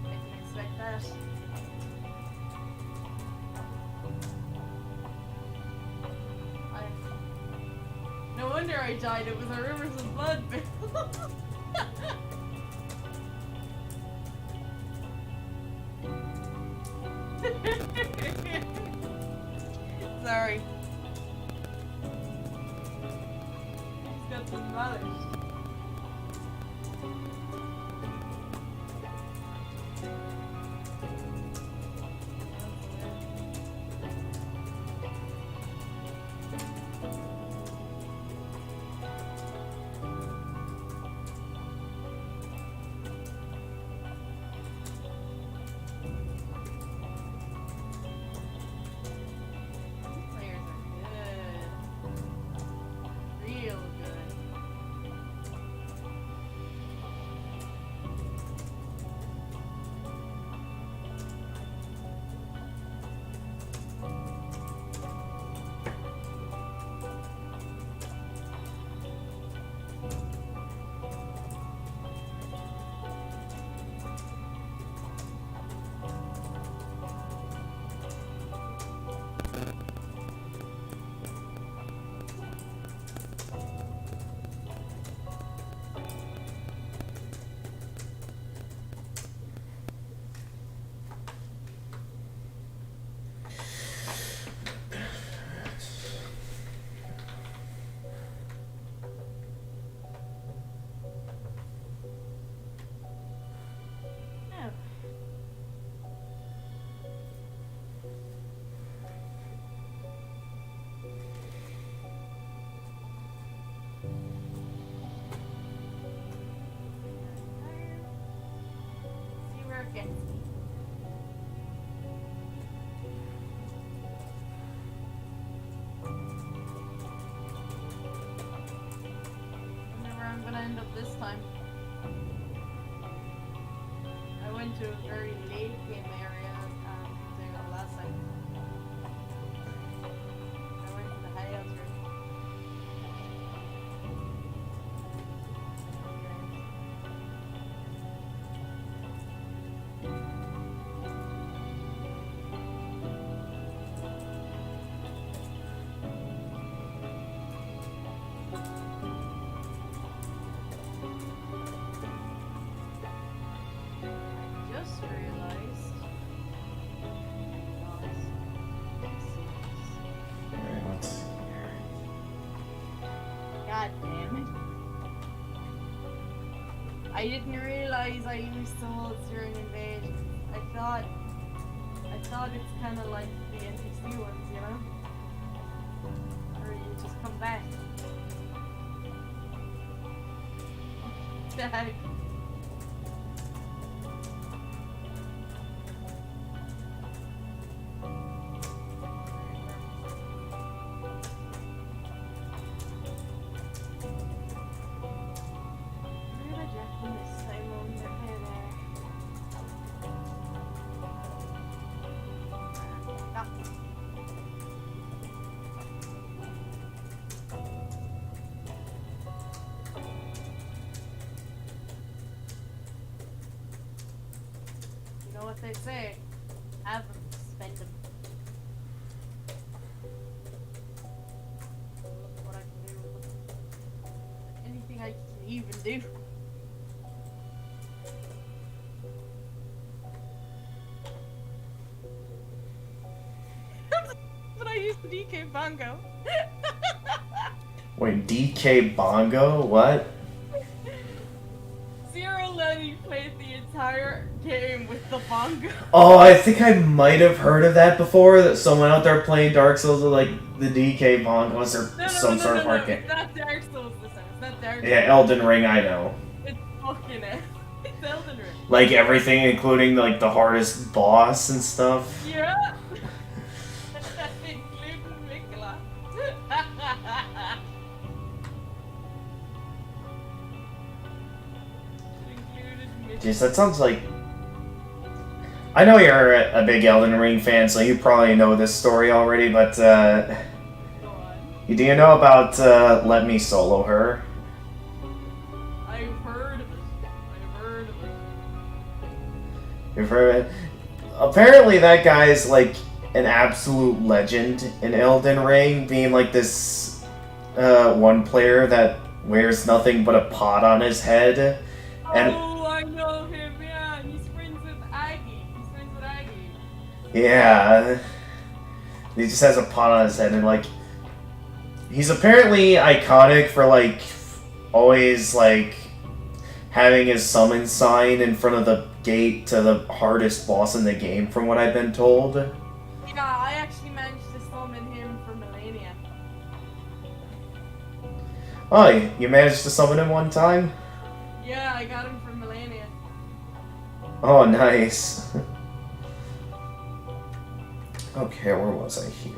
I didn't expect that. No wonder I died. It was a rivers of blood. Sorry. He's got some knowledge. Gets me. Wonder where I'm gonna end up this time. I went to a very late game area doing that last time. I went to the hideouts room. Just realized. Alright, let's see here. God damn it. I didn't realize I used souls during invasion. I thought it's kind of like the NPC ones, you know? Or you just come back. Dag. You know what they say? Have them, spend them. Look what I can do with them. Anything I can even do. But I used the DK bongo. Wait, DK Bongo? What? Zero let you play the entire game with the bongo. Oh, I think I might have heard of that before. That someone out there playing Dark Souls with like the DK bongos or some sort of hard game. It's not Dark Souls this time. It's not Dark Souls. Yeah, Elden Ring, I know. It's fucking it. It's Elden Ring. Like everything, including like the hardest boss and stuff. Yeah. Including Mikla. Jeez, that sounds like... I know you're a big Elden Ring fan, so you probably know this story already, but, Go on. do you know about, Let Me Solo Her? I've heard of it. You've heard of it? Apparently that guy's, like, an absolute legend in Elden Ring, being, like, this, one player that wears nothing but a pot on his head, and... Oh, I know him, yeah. He's friends with Aggie. Yeah. He just has a pot on his head, and, like... He's apparently iconic for, like, always, like, having his summon sign in front of the gate to the hardest boss in the game, from what I've been told. Yeah, I actually managed to summon him for Millennia. Oh, you managed to summon him one time? Yeah, I got him from Millennia. Oh, nice. Okay, where was I here?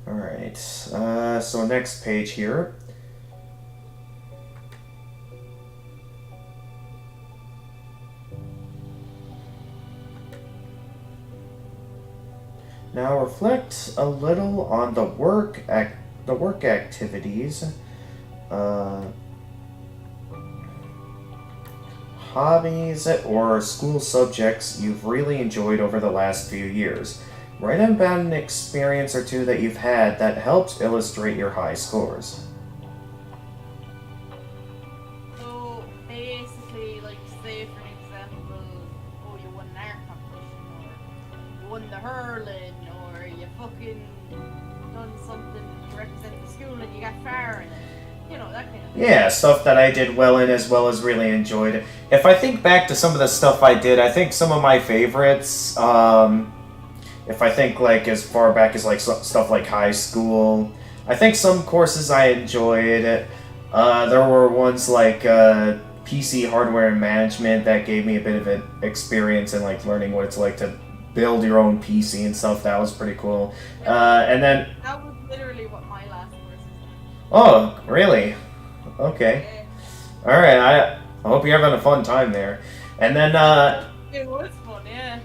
Alright, so next page here. Now reflect a little on the work activities, hobbies, or school subjects you've really enjoyed over the last few years. Write about an experience or two that you've had that helps illustrate your high scores. So basically, like, say for example, oh, you won an art competition, or you won the hurling, or you fucking done something to represent the school and you got far in it. You know, that kind of thing. Yeah, stuff that I did well in as well as really enjoyed. If I think back to some of the stuff I did, I think some of my favorites, if I think like as far back as like stuff like high school, I think some courses I enjoyed. There were ones like PC hardware and management that gave me a bit of an experience in like learning what it's like to build your own PC and stuff. That was pretty cool. And then That was literally what my last course oh, really? Okay. was. All right. I hope you're having a fun time there. And then It was fun, yeah.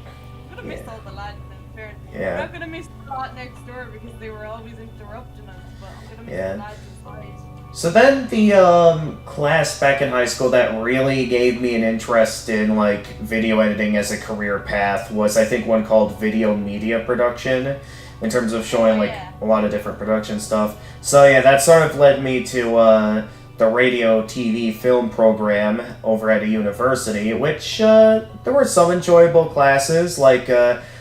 I'm gonna miss all the lads in fairness. Yeah. I'm not gonna miss the lot next door because they were always interrupting us, but I'm gonna miss Yeah. the lads inside. So then the class back in high school that really gave me an interest in like video editing as a career path was I think one called video media production, in terms of showing like Yeah. a lot of different production stuff. So yeah, that sort of led me to the radio, TV, film program over at a university, which there were some enjoyable classes. Like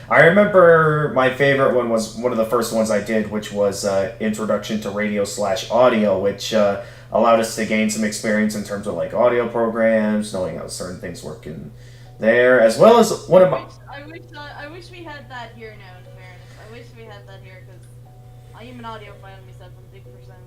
I remember my favorite one was one of the first ones I did, which was Introduction to Radio/Audio, which allowed us to gain some experience in terms of like audio programs, knowing how certain things work in there, as well as one of my... I wish we had that here now, in fairness. I wish we had that here because I am an audiophile myself. I'm big for sound.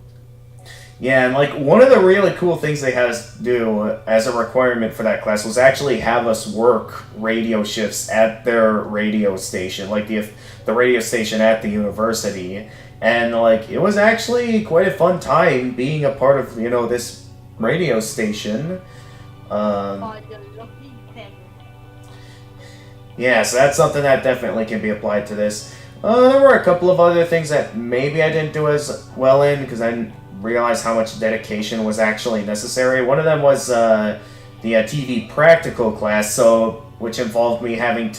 Yeah, and like one of the really cool things they had us do as a requirement for that class was actually have us work radio shifts at their radio station, like the radio station at the university, and like it was actually quite a fun time being a part of this radio station. Oh, you lucky thing. Yeah, so that's something that definitely can be applied to this. There were a couple of other things that maybe I didn't do as well in because I didn't realize how much dedication was actually necessary. One of them was the TV practical class, which involved me having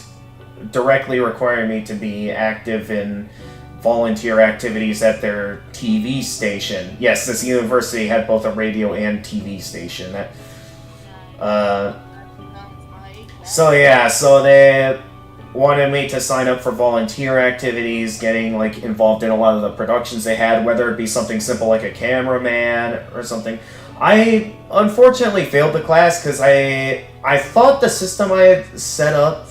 directly requiring me to be active in volunteer activities at their TV station. Yes, this university had both a radio and TV station. Uh, so yeah, so they wanted me to sign up for volunteer activities, getting like involved in a lot of the productions they had, whether it be something simple like a cameraman or something. I unfortunately failed the class because I thought the system I had set up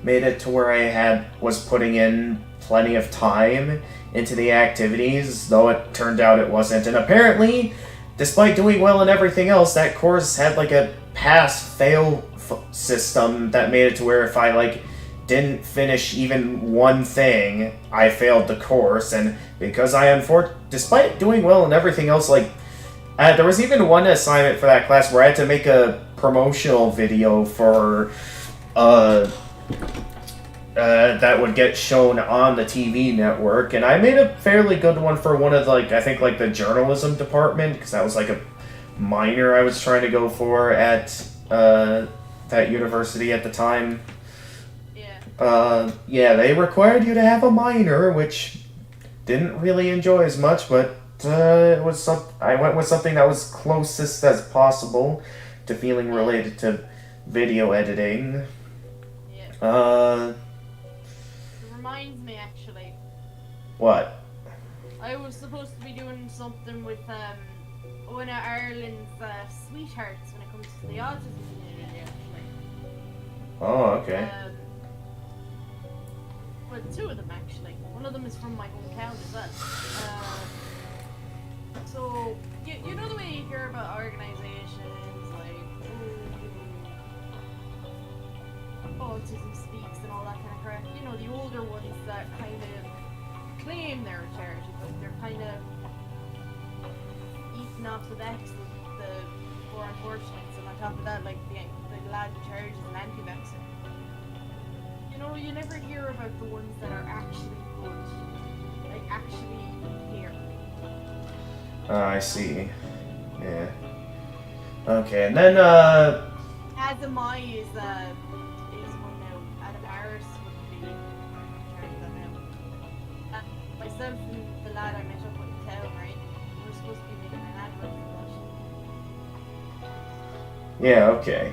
made it to where I was putting in plenty of time into the activities, though it turned out it wasn't. And apparently, despite doing well in everything else, that course had like a pass-fail system that made it to where if I like didn't finish even one thing, I failed the course. And because despite doing well in everything else, like there was even one assignment for that class where I had to make a promotional video for that would get shown on the TV network, and I made a fairly good one for one of I think the journalism department, because that was like a minor I was trying to go for at that university at the time. Yeah, they required you to have a minor, which didn't really enjoy as much, but it was I went with something that was closest as possible to feeling related to video editing. It reminds me, actually. What? I was supposed to be doing something with one of Ireland's sweethearts when it comes to the autism community, actually. Oh, okay. Well, two of them, actually. One of them is from my hometown as well. So, you know the way you hear about organizations like Autism Speaks and all that kind of crap? You know, the older ones that kind of claim they're a charity, but they're kind of eating off the backs of the poor unfortunates, and on top of that, like, the lad in charge is an anti-vaxxer. You know, you never hear about the ones that are actually good. Like, actually care. I see. Yeah. Okay, and then, Azamai is one now. Adam Harris would be charity that now. Myself and the lad I met up with in town, right? We were supposed to be making an advert for that. yeah, okay.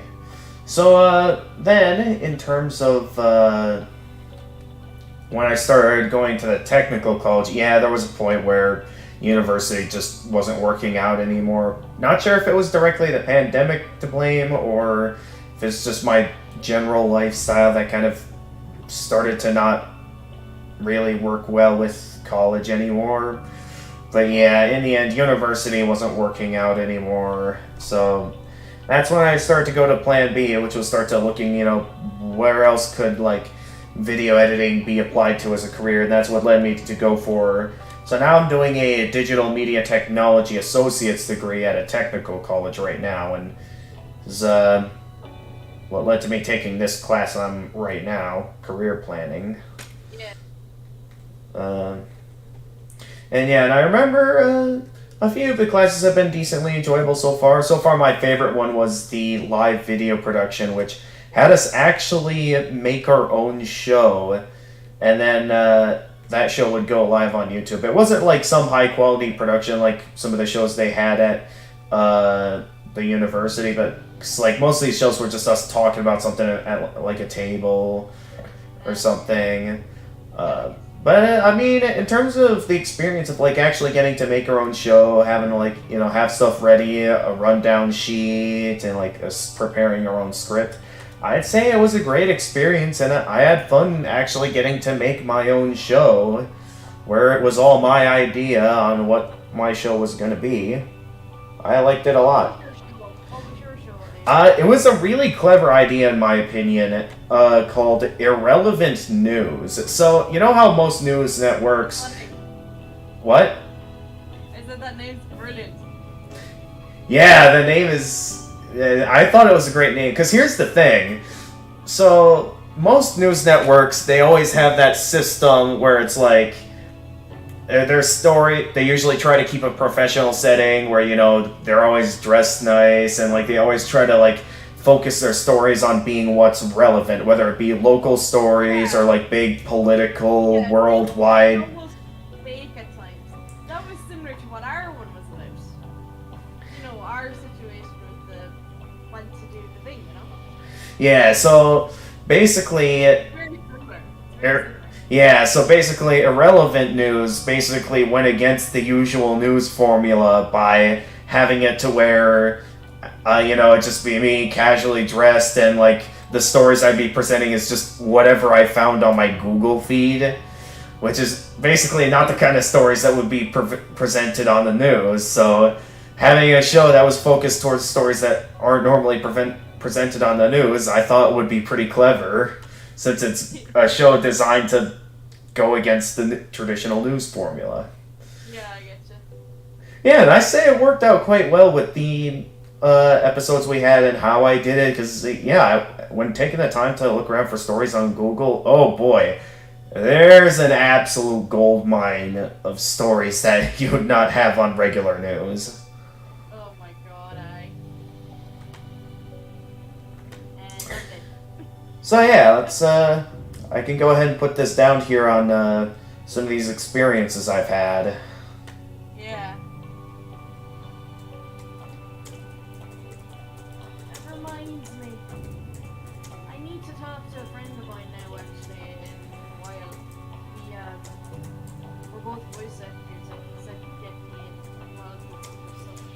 So, then, in terms of, when I started going to the technical college, yeah, there was a point where university just wasn't working out anymore. Not sure if it was directly the pandemic to blame, or if it's just my general lifestyle that kind of started to not really work well with college anymore. But yeah, in the end, university wasn't working out anymore. So that's when I started to go to plan B, which was start to looking, where else could video editing be applied to as a career, and that's what led me to go for. So now I'm doing a digital media technology associate's degree at a technical college right now, and this is what led to me taking this class I'm right now, career planning. Yeah. And I remember a few of the classes have been decently enjoyable so far. So far, my favorite one was the live video production, which had us actually make our own show, and then that show would go live on YouTube. It wasn't like some high quality production like some of the shows they had at the university, but most of these shows were just us talking about something at like a table or something. But I mean, in terms of the experience of actually getting to make our own show, having to have stuff ready, a rundown sheet, and us preparing our own script, I'd say it was a great experience, and I had fun actually getting to make my own show, where it was all my idea on what my show was going to be. I liked it a lot. It was a really clever idea, in my opinion, called Irrelevant News. So, you know how most news networks... What? I said that name's brilliant. Yeah, the name is... I thought it was a great name, because here's the thing. So, most news networks, they always have that system where it's their story, they usually try to keep a professional setting where, they're always dressed nice, and they always try to focus their stories on being what's relevant, whether it be local stories or like big political, Yeah, worldwide. almost fake at times. That was similar to what our one was about. You know, our situation with the want to do the thing, you know? Yeah, so basically, Very similar. yeah, so basically, irrelevant news basically went against the usual news formula by having it to where, it'd just be me casually dressed and like the stories I'd be presenting is just whatever I found on my Google feed, which is basically not the kind of stories that would be presented on the news. So having a show that was focused towards stories that aren't normally presented on the news, I thought would be pretty clever, since it's a show designed to go against the traditional news formula. Yeah, I get you. Yeah, and I say it worked out quite well with the episodes we had and how I did it, because, when taking the time to look around for stories on Google, oh boy, there's an absolute gold mine of stories that you would not have on regular news. Oh my god, And I'm dead. So yeah, I can go ahead and put this down here on some of these experiences I've had. Yeah. That reminds me. I need to talk to a friend of mine now, actually, in a while. We're both voice actors, so I can get the technology or something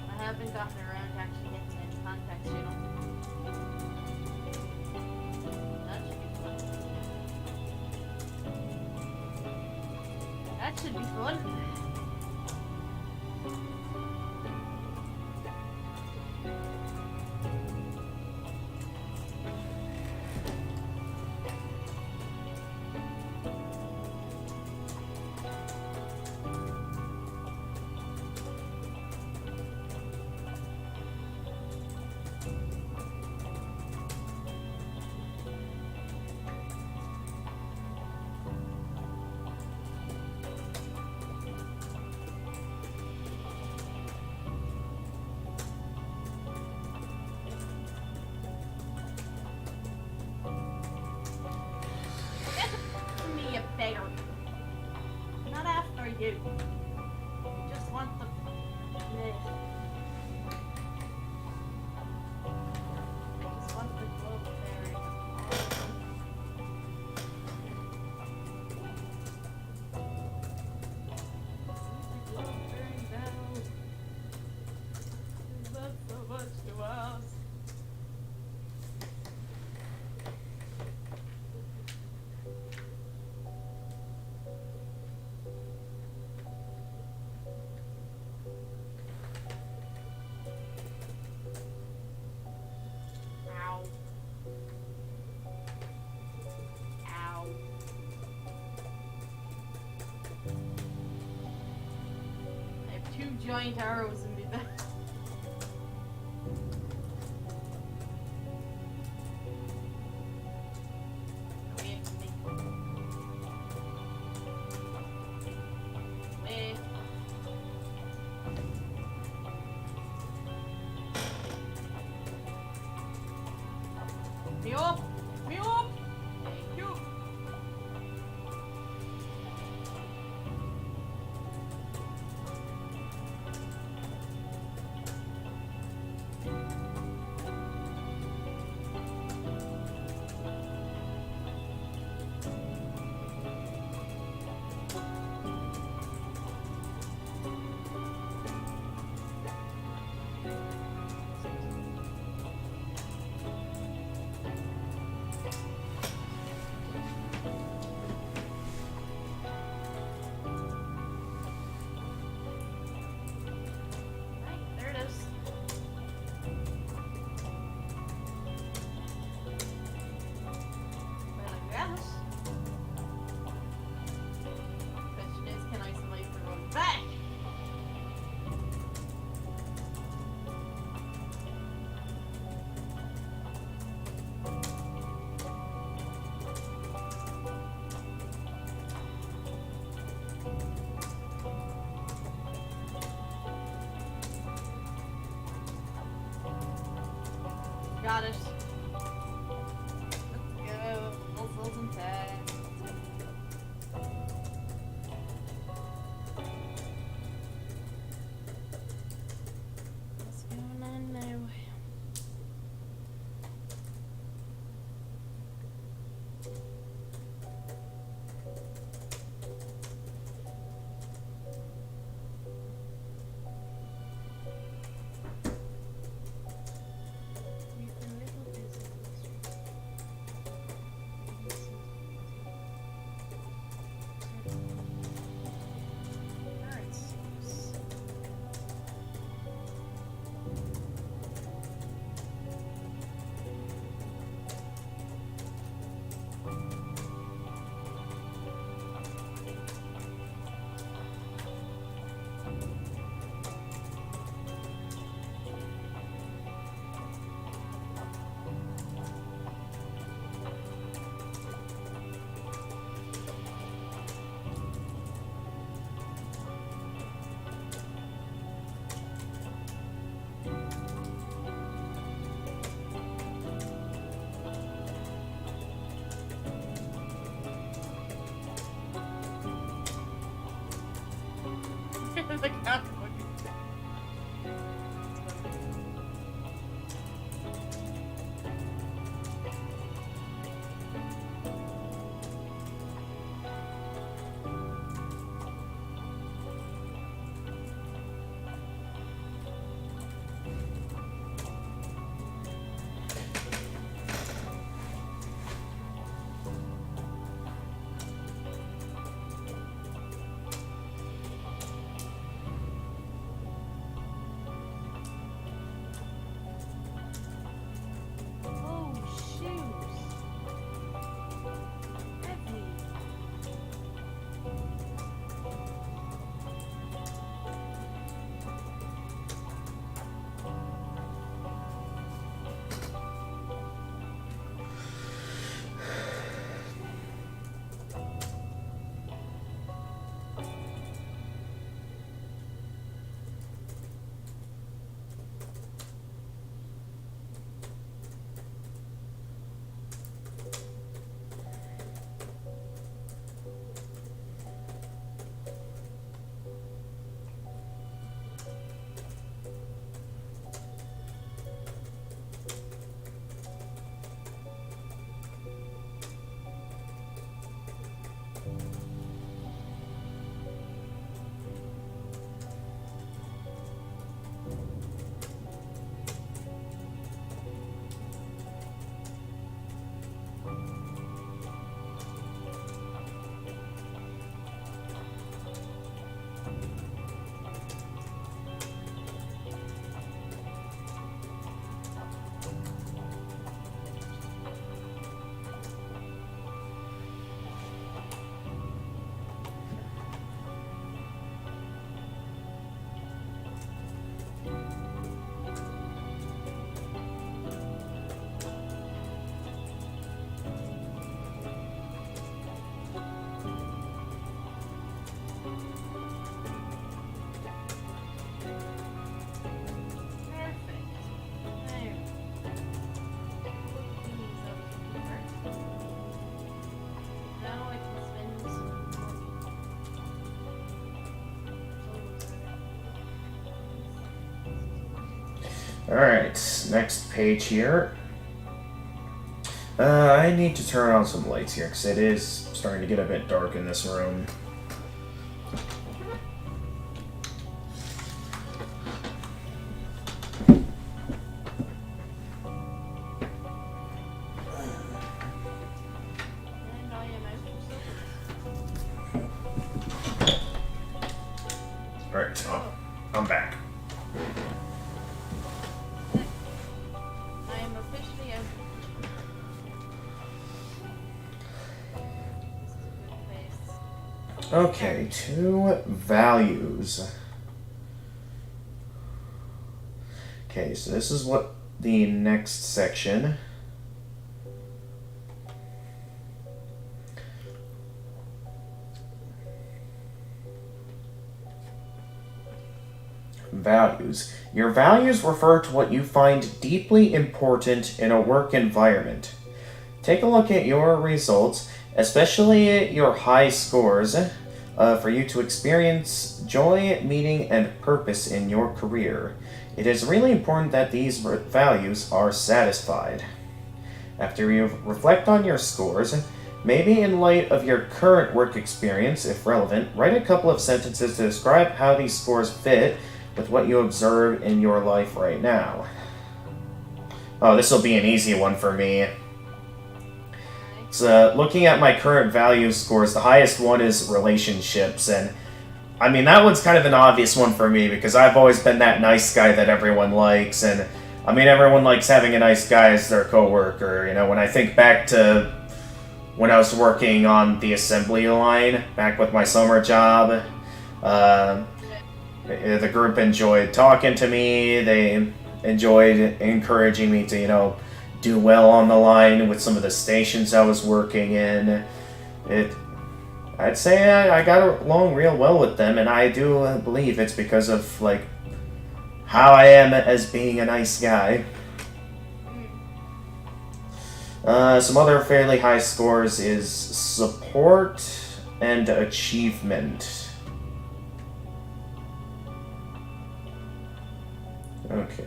I haven't gotten around to actually getting any contacts, you know. That should be fun. That should be fun. Me a beggar. Not after you. Just want the. Just want the glove fairy. Is that so much to ask? Ow. Ow. I have two giant arrows in me back. Away from me. Away. Me up! Me up! Thank you! got it. Let's go. Muscles and tags. What's going on now? We've been a little busy. The comic book. Oh, shoes. Heavy. Alright, next page here. I need to turn on some lights here because it is starting to get a bit dark in this room. Alright, I'm back. I am officially out. This is a good place. Okay, 2 values. Okay, so this is what the next section. Values. Your values refer to what you find deeply important in a work environment. Take a look at your results, especially your high scores, for you to experience joy, meaning, and purpose in your career. It is really important that these values are satisfied. After you reflect on your scores, maybe in light of your current work experience, if relevant, write a couple of sentences to describe how these scores fit with what you observe in your life right now. Oh, this will be an easy one for me. So, looking at my current value scores, the highest one is relationships, and I mean, that one's kind of an obvious one for me because I've always been that nice guy that everyone likes, and I mean, everyone likes having a nice guy as their coworker. You know, when I think back to when I was working on the assembly line, back with my summer job, the group enjoyed talking to me. They enjoyed encouraging me to, do well on the line with some of the stations I was working in. I'd say I got along real well with them, and I do believe it's because of, how I am as being a nice guy. Some other fairly high scores is support and achievement. Okay.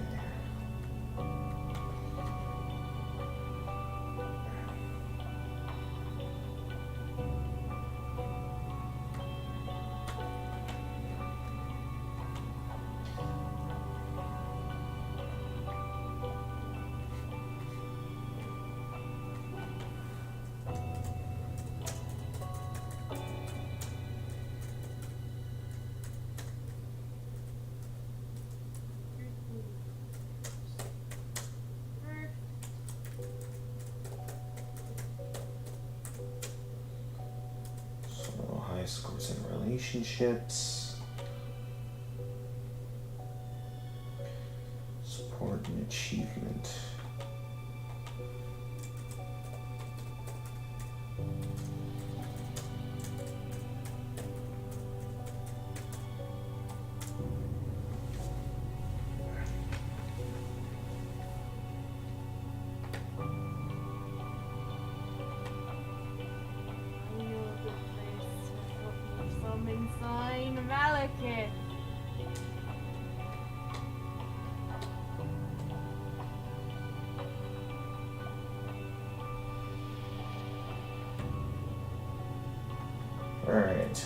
So high scores in relationships, support and achievement. Alright.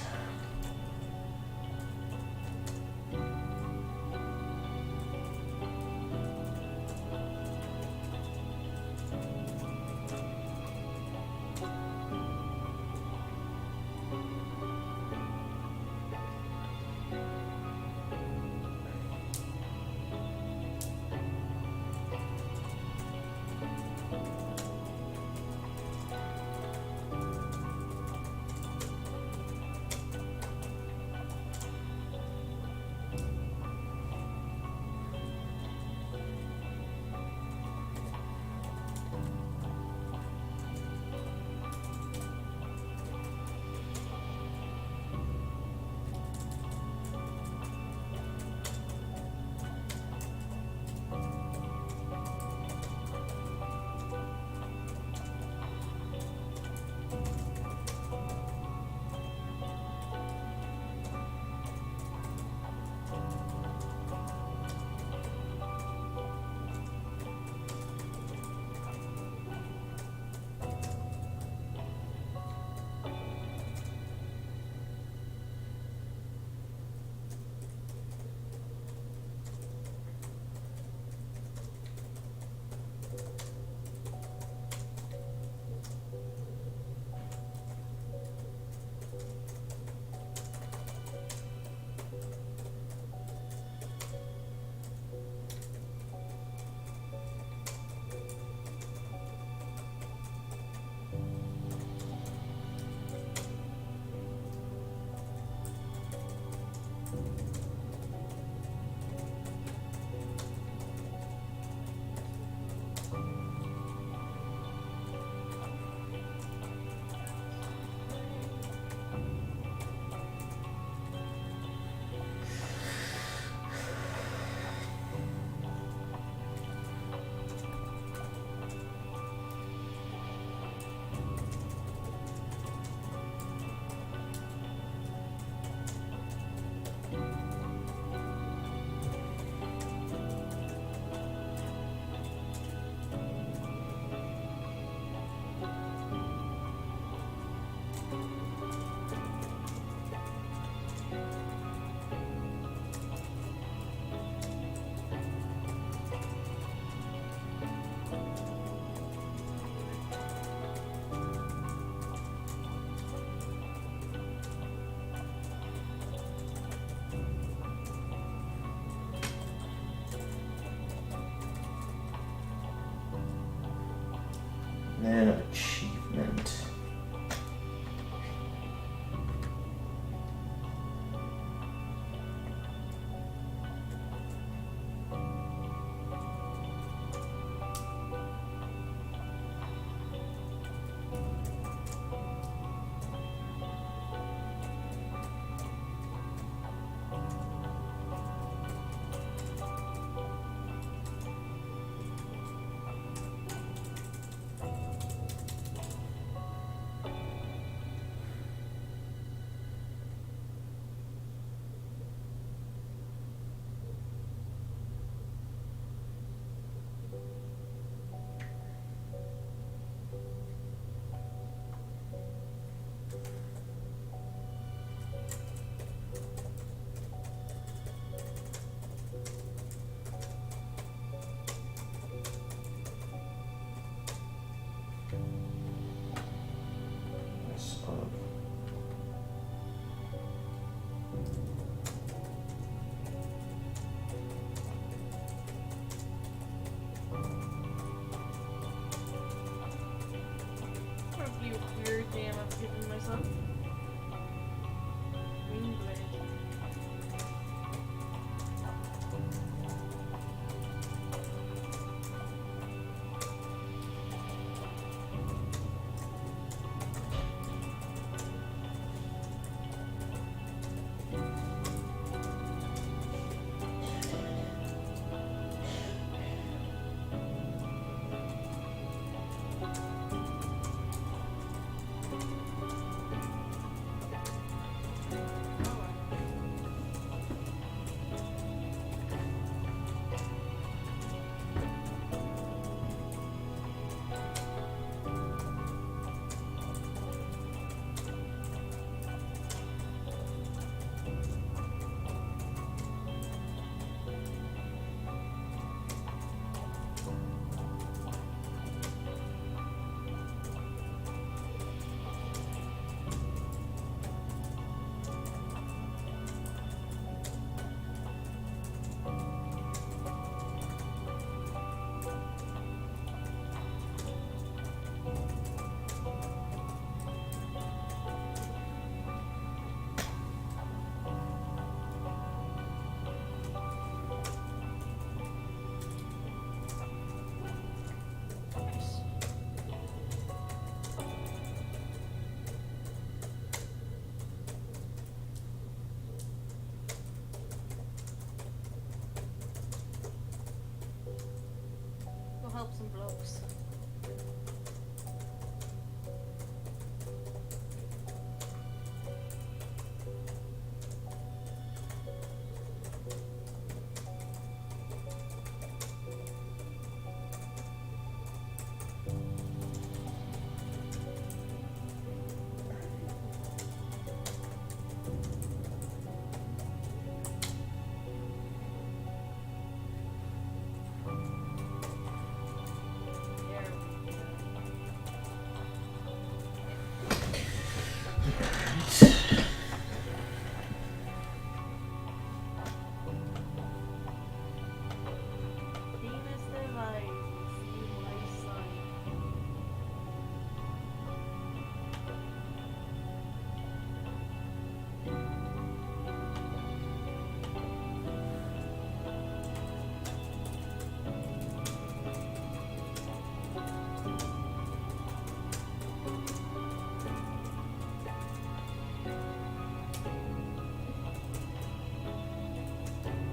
folks.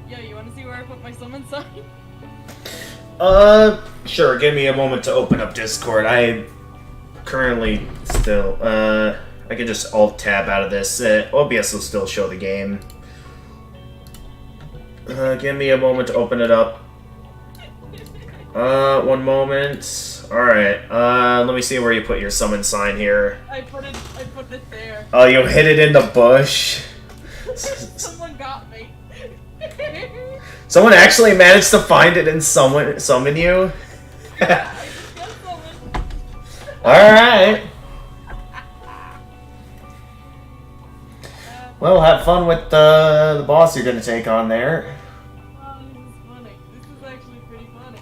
Yeah, you want to see where I put my summon sign? Sure, give me a moment to open up Discord. I currently still, I can just Alt-Tab out of this. OBS will still show the game. Give me a moment to open it up. One moment. Alright, let me see where you put your summon sign here. I put it there. Oh, you hid it in the bush? Someone got me. Someone actually managed to find it and summon you? Yeah, I just got summoned. Alright. Well, have fun with the boss you're gonna take on there. Oh, this is funny. This is actually pretty funny.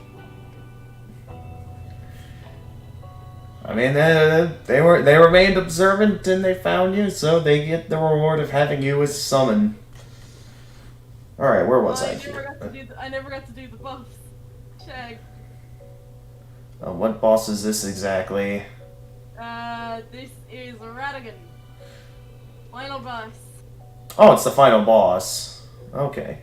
I mean, they remained observant and they found you, so they get the reward of having you as summon. All right, where was I? I never got to do the buffs. Check. What boss is this exactly? This is Radigan. Final boss. Oh, it's the final boss. Okay.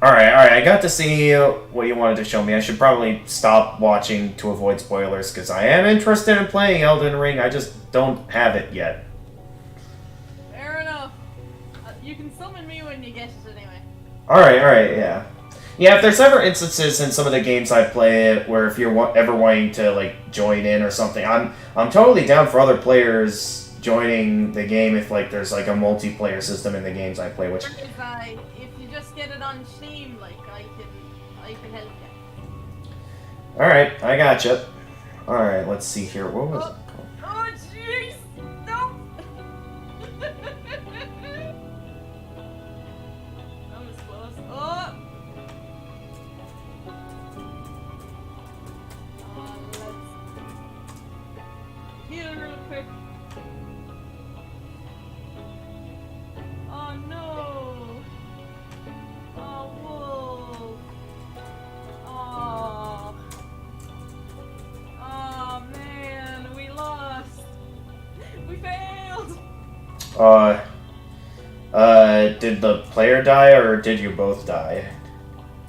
Alright, I got to see what you wanted to show me. I should probably stop watching to avoid spoilers, because I am interested in playing Elden Ring, I just don't have it yet. Fair enough. You can summon me when you get it anyway. Alright, yeah. Yeah, if there's ever instances in some of the games I play where if you're ever wanting to, like, join in or something, I'm totally down for other players joining the game if, like, there's, like, a multiplayer system in the games I play, which... If you just get it on Steam, like, I can help you. Alright, I gotcha. Alright, let's see here. What was it called? Oh, jeez! No! That was close. Oh! Let's heal real quick. Oh no! Oh, wolf! Oh! Oh man, we lost! We failed! Did the player die or did you both die?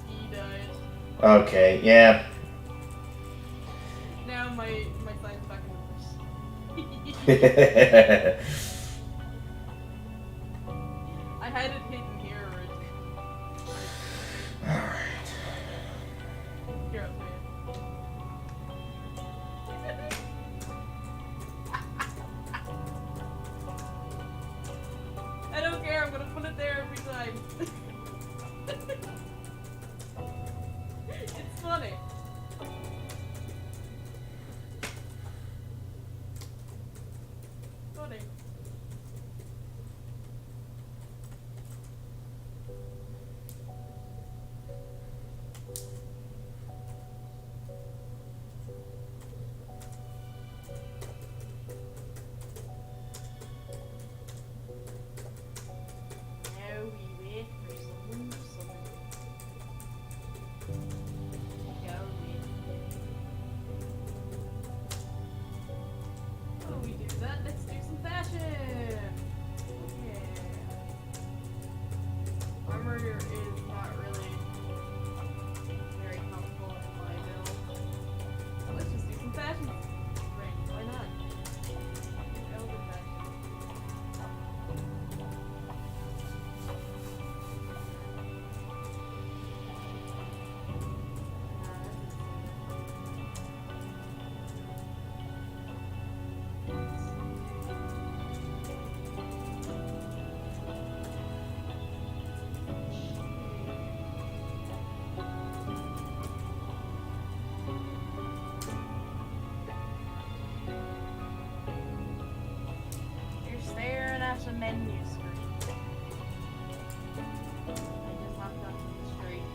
He died. Okay, yeah. Now my sign's back in the bush. I had it hidden here already. Alright. Here, I'll show you. I don't care, I'm gonna put it there every time. It's funny. Funny. Now we wait for someone to summon. menu screen. I just locked onto the street.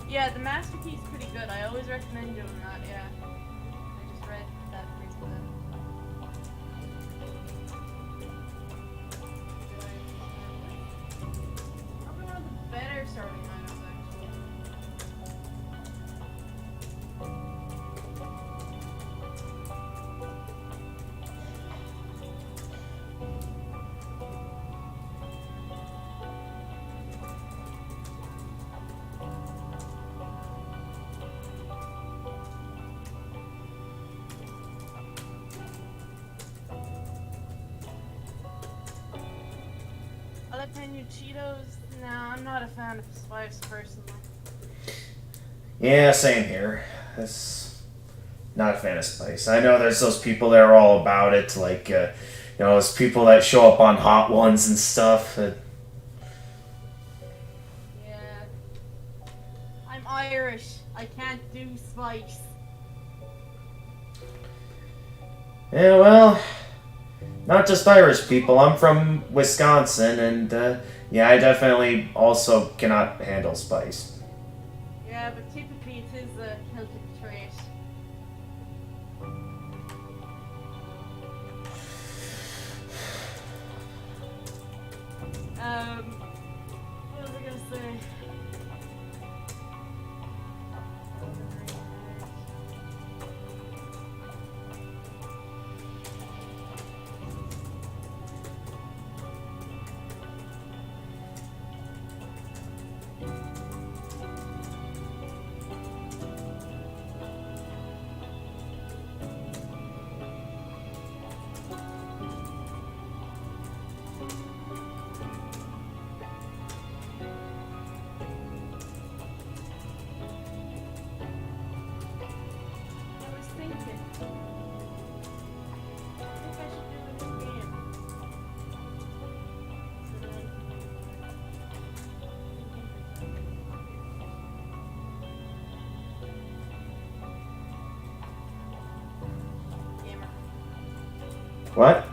Yeah, the master key is pretty good. I always recommend doing that, yeah. I just read that recently. Probably one of the better starting items, actually. Jalapeno Cheetos? No, I'm not a fan of spice personally. Yeah, same here. That's not a fan of spice. I know there's those people that are all about it, like those people that show up on Hot Ones and stuff. Yeah. I'm Irish. I can't do spice. Yeah, well, not just Irish people. I'm from Wisconsin, and yeah, I definitely also cannot handle spice. Yeah, but typically it is a Celtic trait. What was I gonna say? I was thinking. I think I should do a new game. Gamer. What?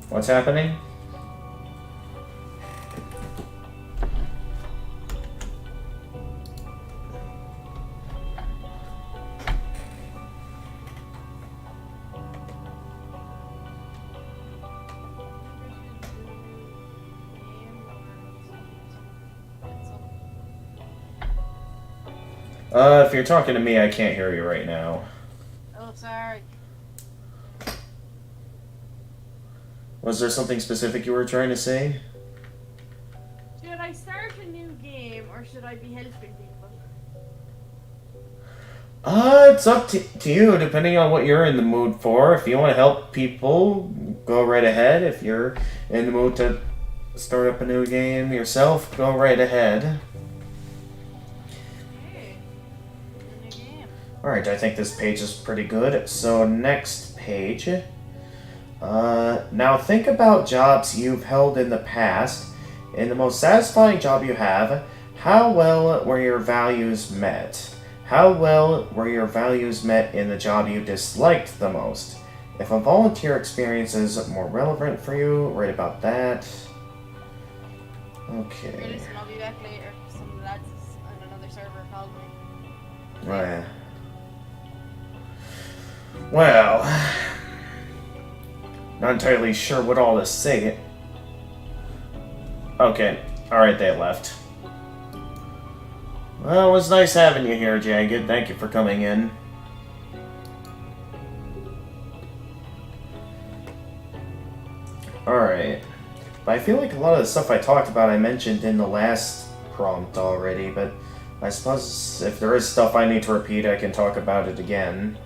What's happening? If you're talking to me, I can't hear you right now. Oh, sorry. Was there something specific you were trying to say? Should I start a new game or should I be helping people? It's up to you, depending on what you're in the mood for. If you want to help people, go right ahead. If you're in the mood to start up a new game yourself, go right ahead. Okay. A new game. Alright, I think this page is pretty good. So, next page. Now think about jobs you've held in the past. In the most satisfying job you have, how well were your values met? How well were your values met in the job you disliked the most? If a volunteer experience is more relevant for you, write about that. Hey, Okay. listen, I'll be back later. Some of the lads on another server called me. Right. Well, not entirely sure what all to say. Okay, alright, they left. Well, it was nice having you here, Jagged. Thank you for coming in. Alright. But I feel like a lot of the stuff I talked about I mentioned in the last prompt already, but I suppose if there is stuff I need to repeat, I can talk about it again.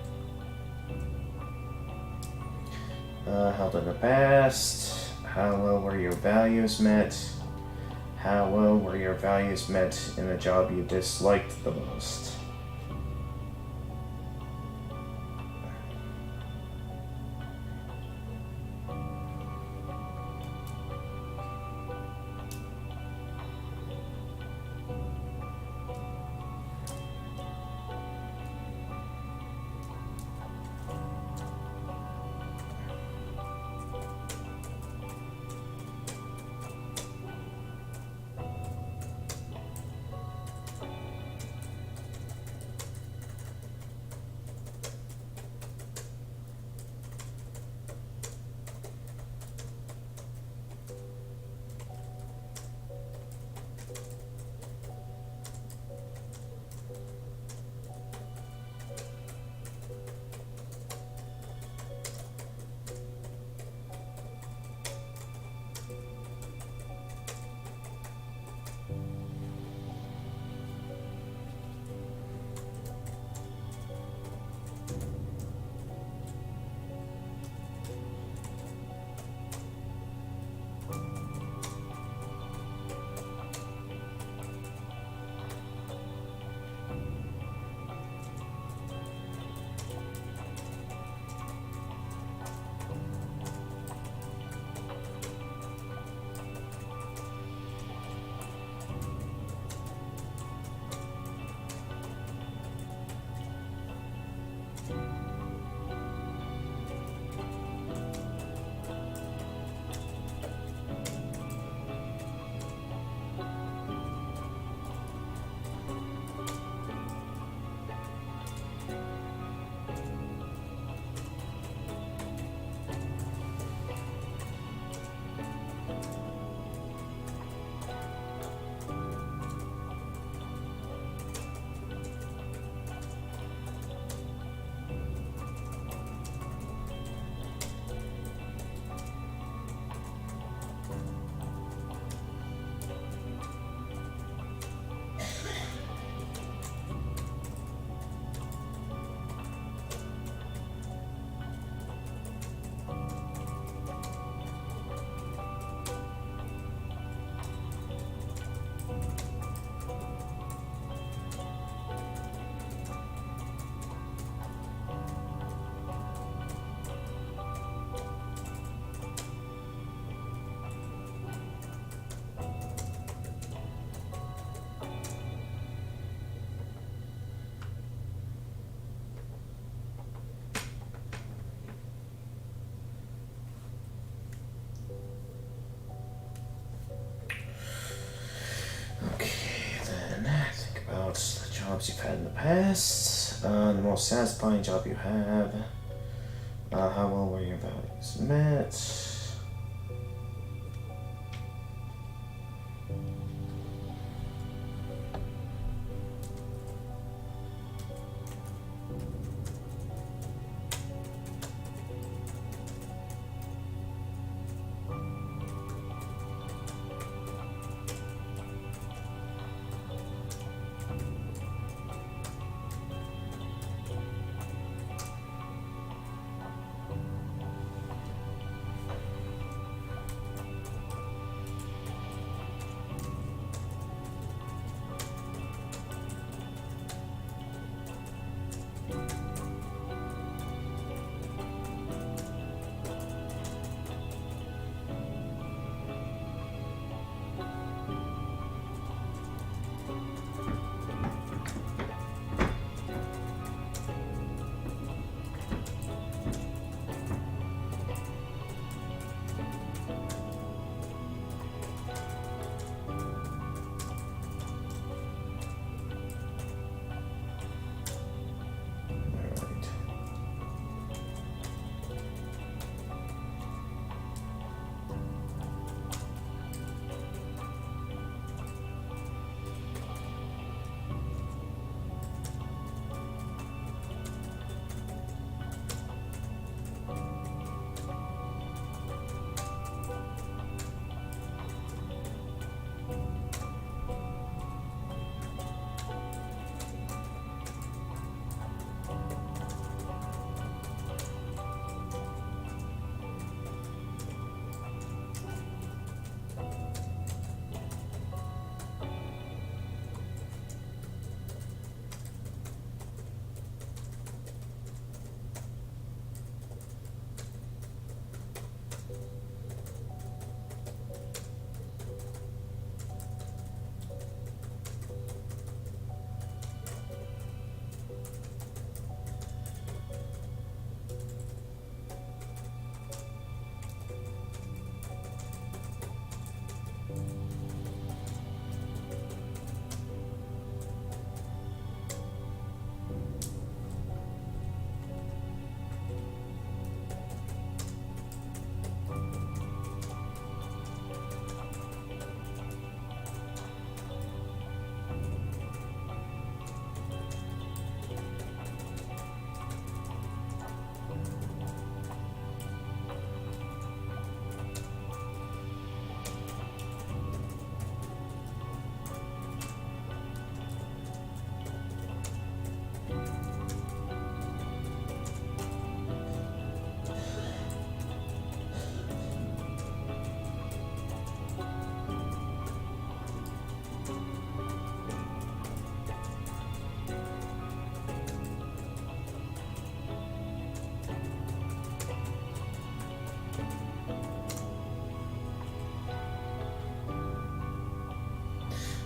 Held in the past. How well were your values met? How well were your values met in the job you disliked the most? passed. The most satisfying job you have. How well were your values met?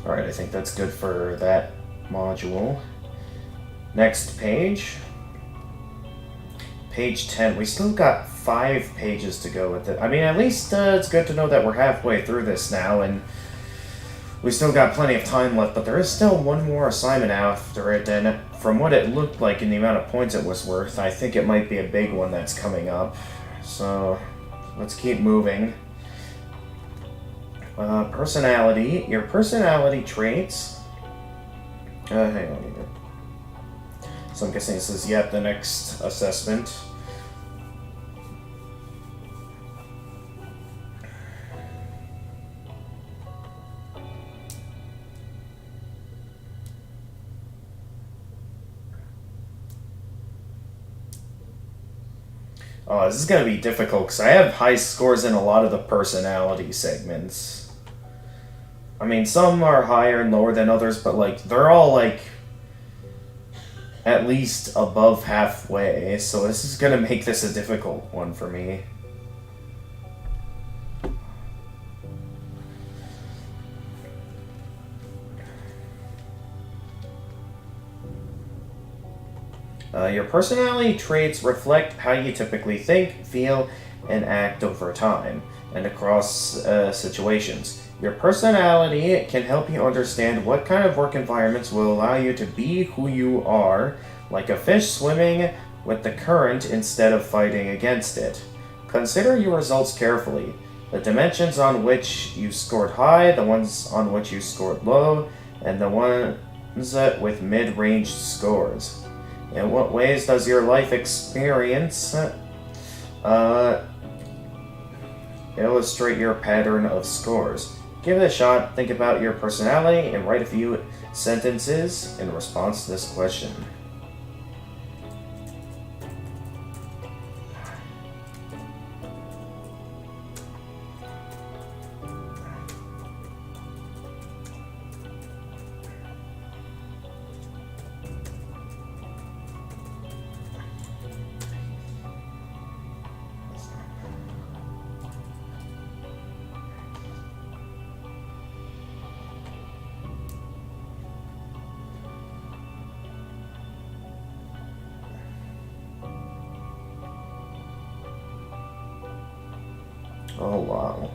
Alright, I think that's good for that module. Next page. Page 10. We still got 5 pages to go with it. I mean, at least it's good to know that we're halfway through this now, and we still got plenty of time left, but there is still one more assignment after it, and from what it looked like and the amount of points it was worth, I think it might be a big one that's coming up. So, let's keep moving. Personality. Your personality traits. Hang on here. So I'm guessing this is yet the next assessment. Oh, this is going to be difficult because I have high scores in a lot of the personality segments. I mean, some are higher and lower than others, but, like, they're all, like, at least above halfway, so this is going to make this a difficult one for me. Your personality traits reflect how you typically think, feel, and act over time, and across situations. Your personality can help you understand what kind of work environments will allow you to be who you are, like a fish swimming with the current instead of fighting against it. Consider your results carefully. The dimensions on which you scored high, the ones on which you scored low, and the ones with mid-range scores. In what ways does your life experience illustrate your pattern of scores? Give it a shot, think about your personality, and write a few sentences in response to this question. Oh, wow.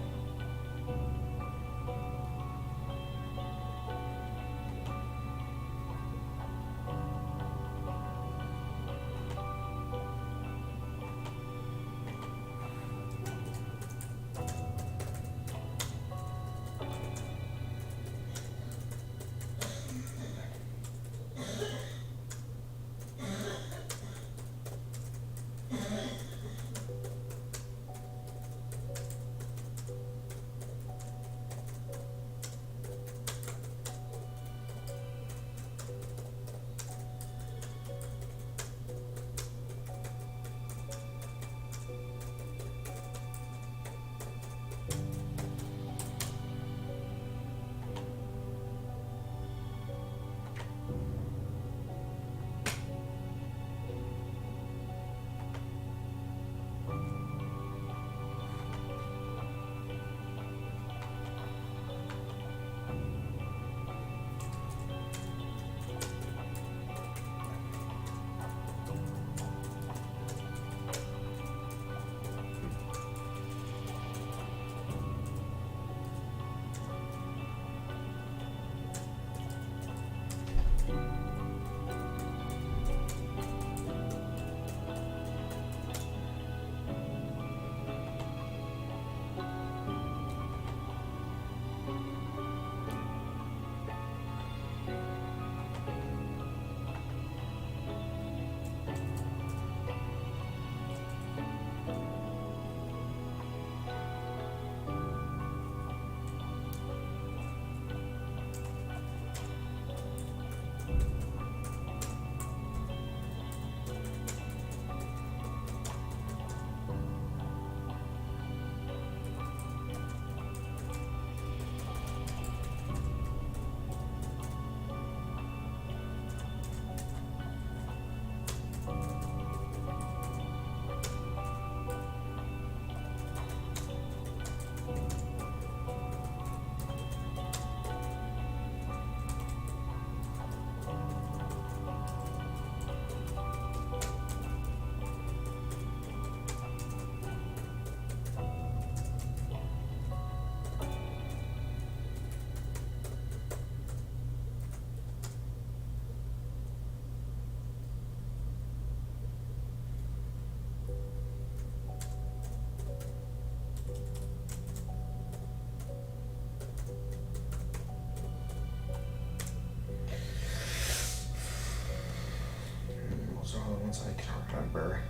Those are all the ones I can remember.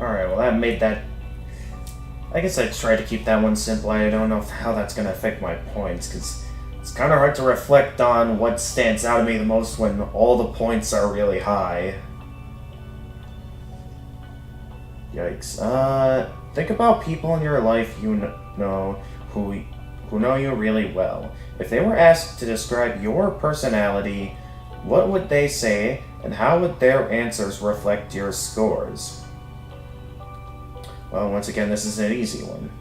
Alright, well that made that... I guess I tried to keep that one simple. I don't know how that's going to affect my points, because it's kind of hard to reflect on what stands out to me the most when all the points are really high. Yikes. Think about people in your life you know who know you really well. If they were asked to describe your personality, what would they say, and how would their answers reflect your scores? Well, once again, this is an easy one.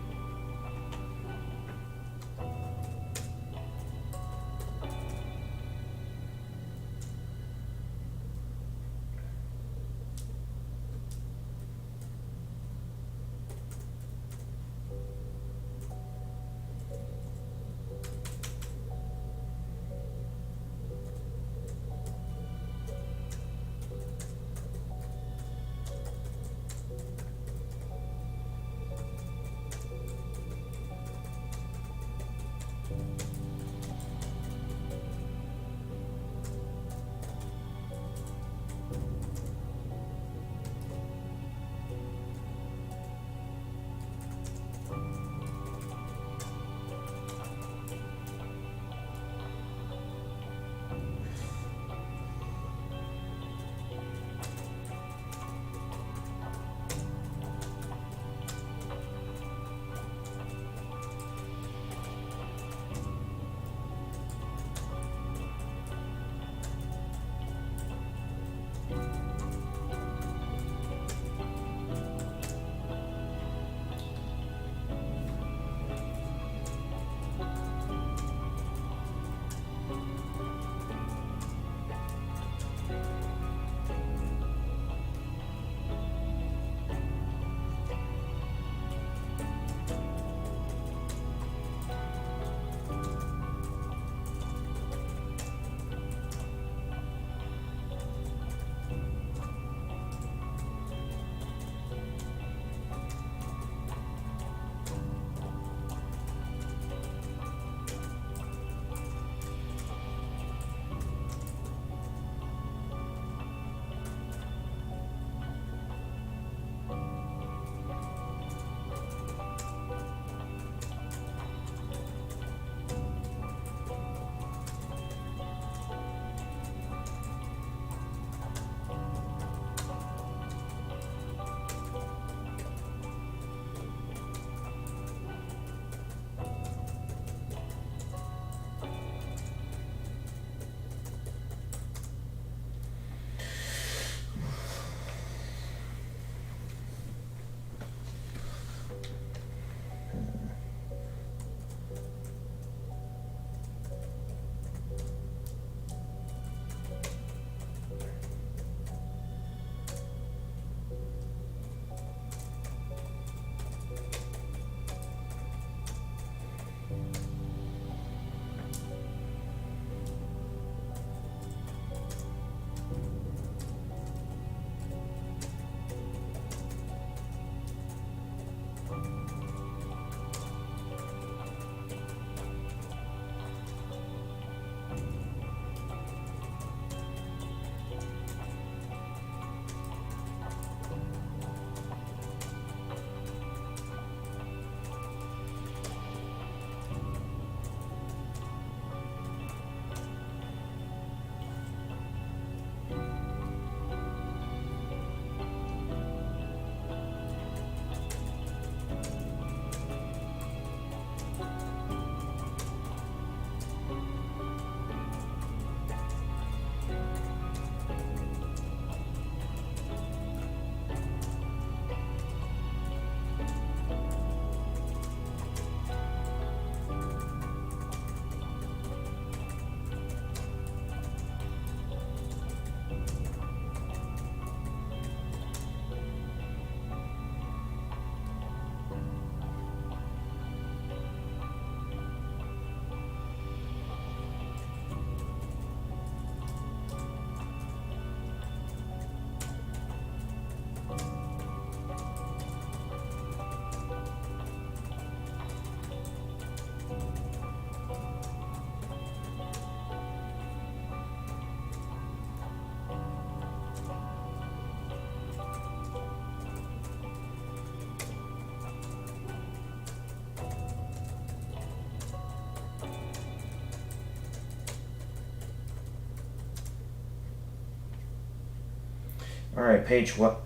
Alright, page 12.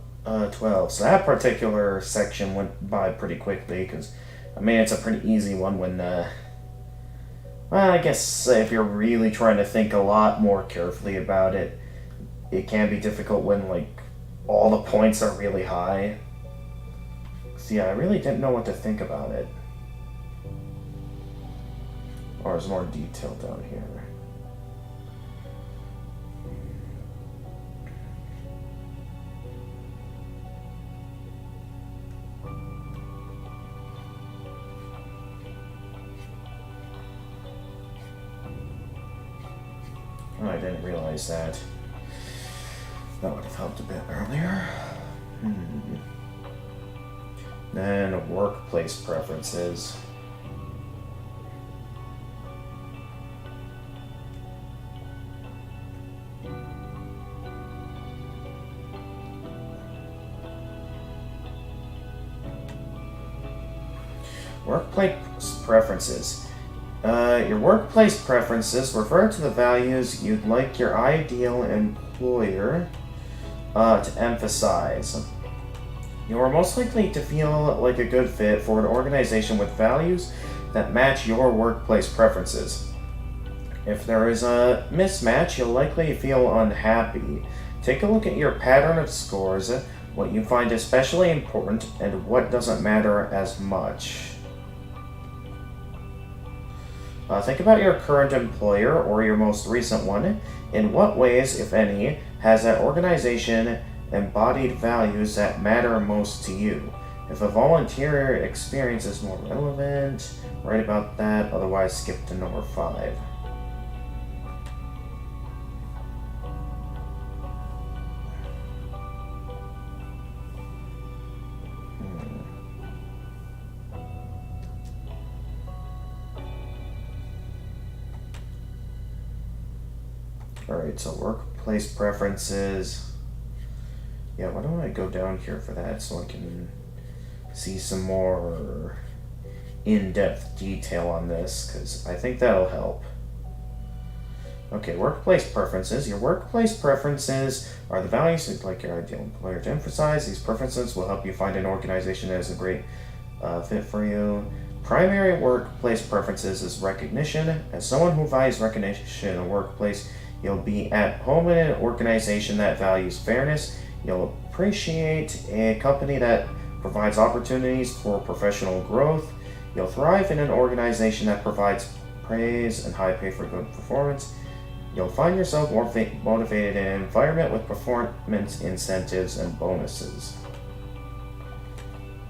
So that particular section went by pretty quickly because, I mean, it's a pretty easy one when, well, I guess if you're really trying to think a lot more carefully about it, it can be difficult when, like, all the points are really high. So yeah, I really didn't know what to think about it. Or there's more detail down here. Oh, I didn't realize that. That would have helped a bit earlier. Then workplace preferences. Workplace preferences. Your workplace preferences refer to the values you'd like your ideal employer to emphasize. You are most likely to feel like a good fit for an organization with values that match your workplace preferences. If there is a mismatch, you'll likely feel unhappy. Take a look at your pattern of scores, what you find especially important, and what doesn't matter as much. Think about your current employer or your most recent one. In what ways, if any, has that organization embodied values that matter most to you? If a volunteer experience is more relevant, write about that, otherwise skip to number 5. Alright, so workplace preferences. Yeah, why don't I go down here for that so I can see some more in-depth detail on this, because I think that'll help. Okay, workplace preferences. Your workplace preferences are the values you'd like your ideal employer to emphasize. These preferences will help you find an organization that is a great fit for you. Primary workplace preferences is recognition. As someone who values recognition in a workplace, you'll be at home in an organization that values fairness. You'll appreciate a company that provides opportunities for professional growth. You'll thrive in an organization that provides praise and high pay for good performance. You'll find yourself more motivated in an environment with performance incentives and bonuses.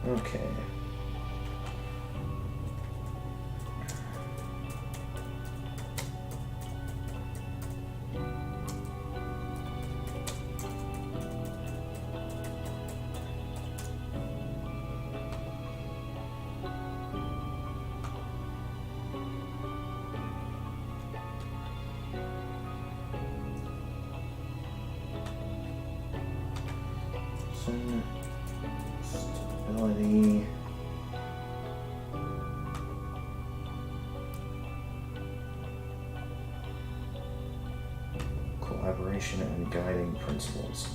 Okay. Stability. Collaboration and guiding principles.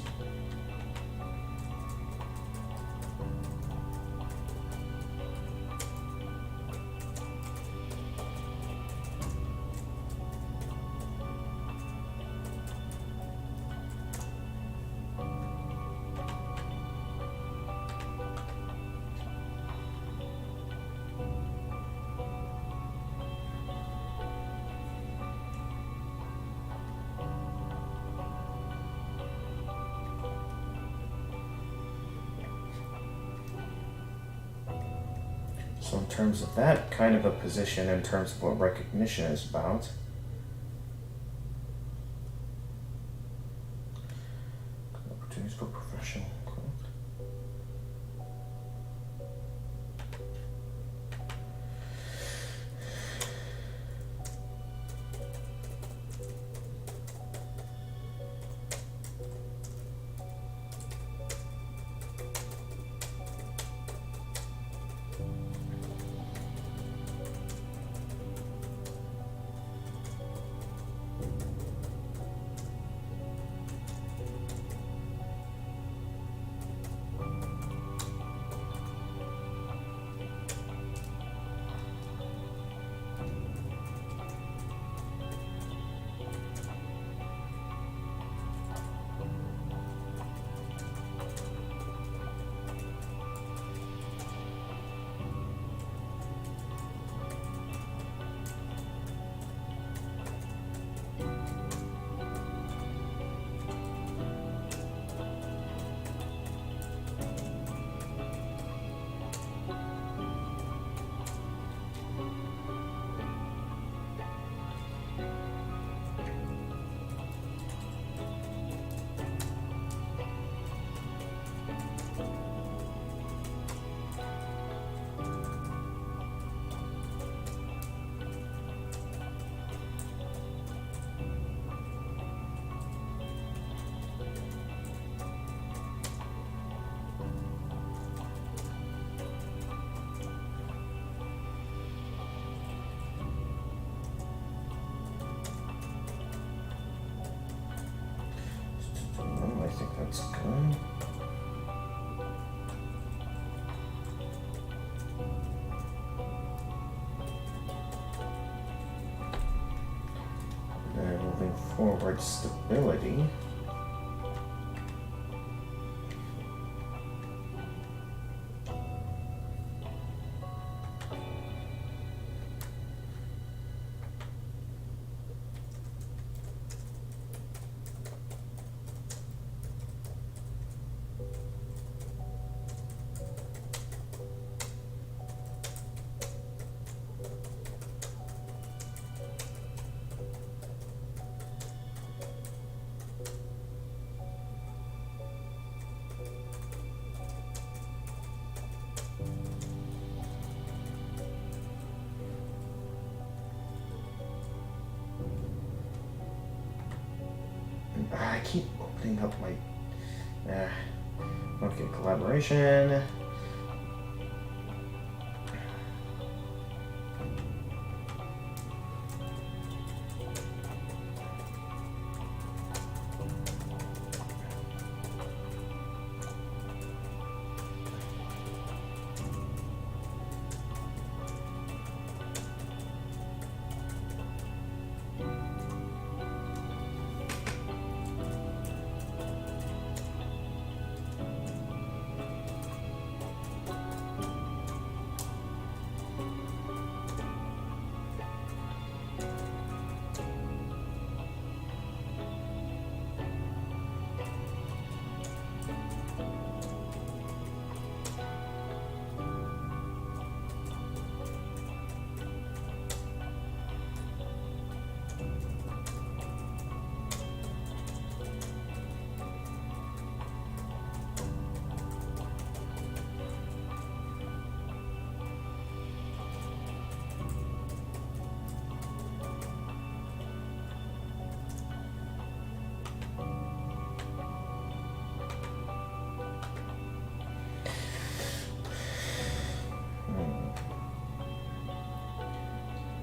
So in terms of that kind of a position, in terms of what recognition is about, opportunities for professional growth. think that's good. And moving forward, stability. I keep opening up my... okay, collaboration.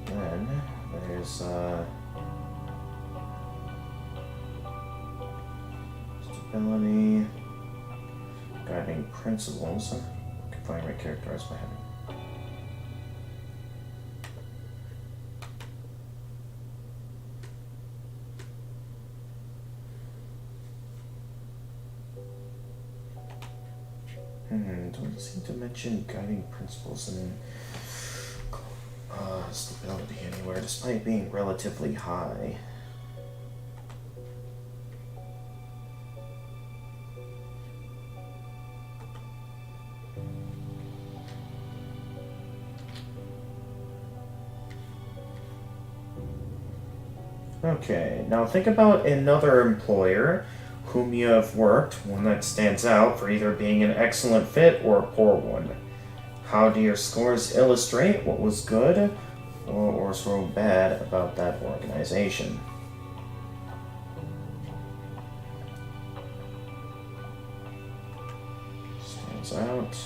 Then there's stability, guiding principles. I can find my characterized by having. Don't seem to mention guiding principles in stability anywhere, despite being relatively high. Okay, now think about another employer whom you have worked, one that stands out for either being an excellent fit or a poor one. How do your scores illustrate what was good or so bad about that organization? Stands out.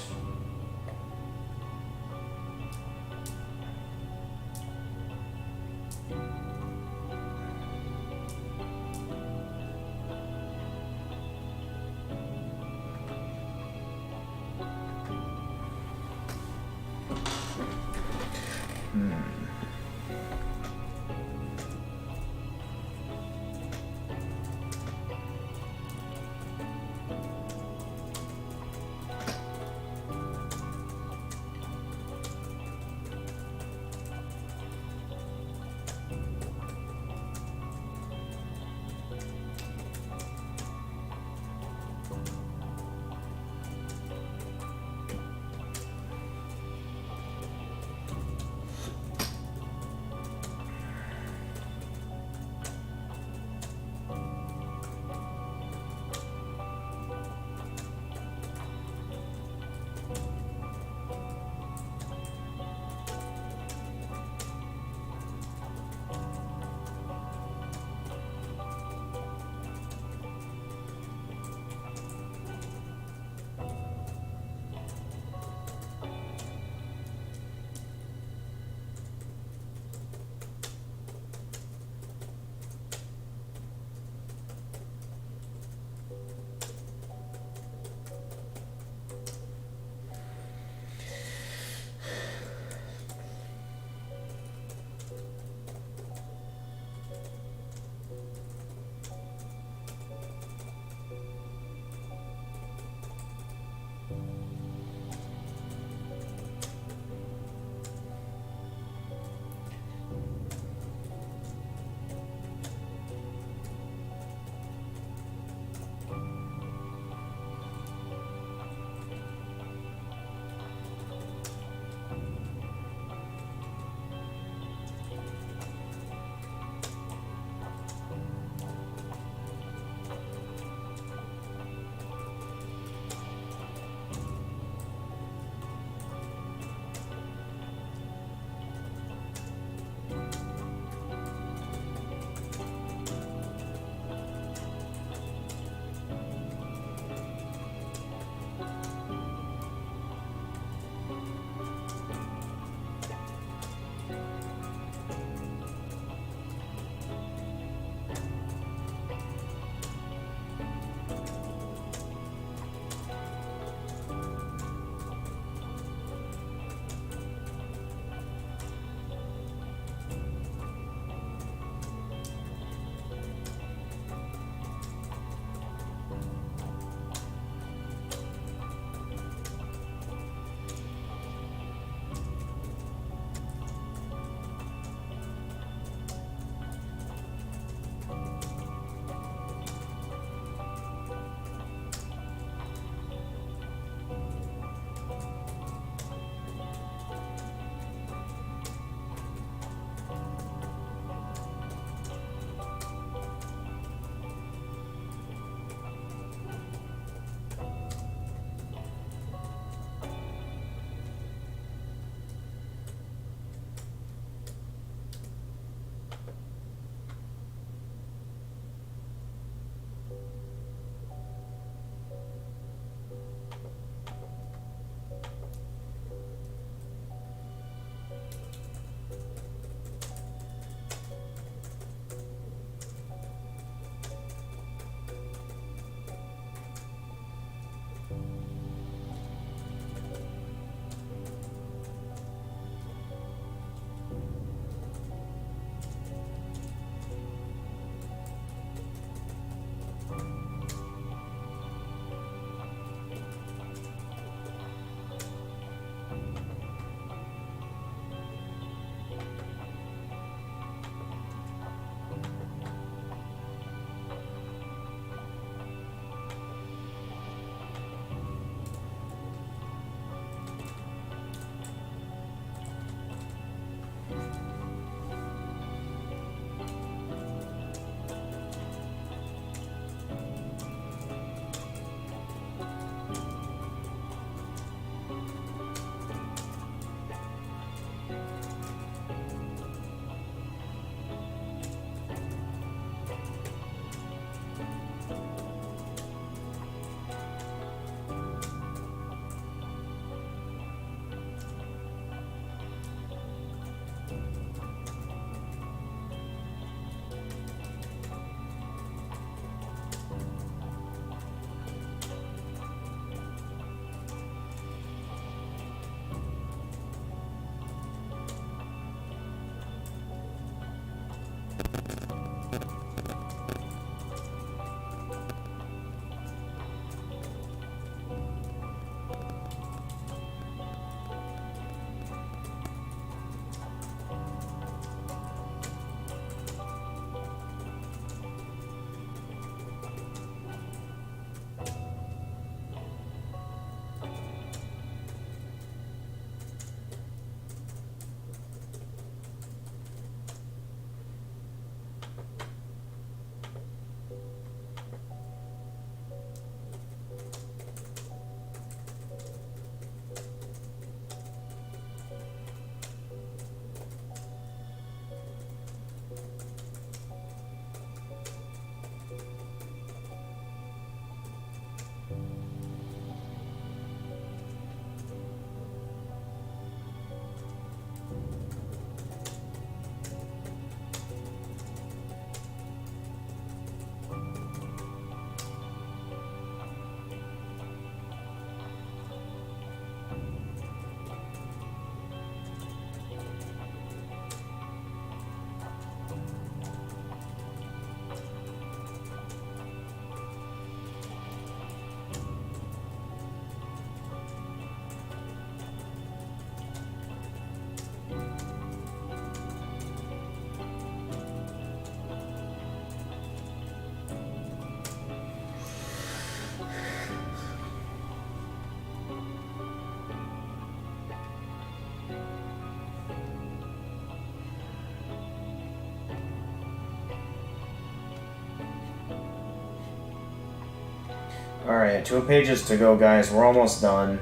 Alright, 2 pages to go, guys. We're almost done.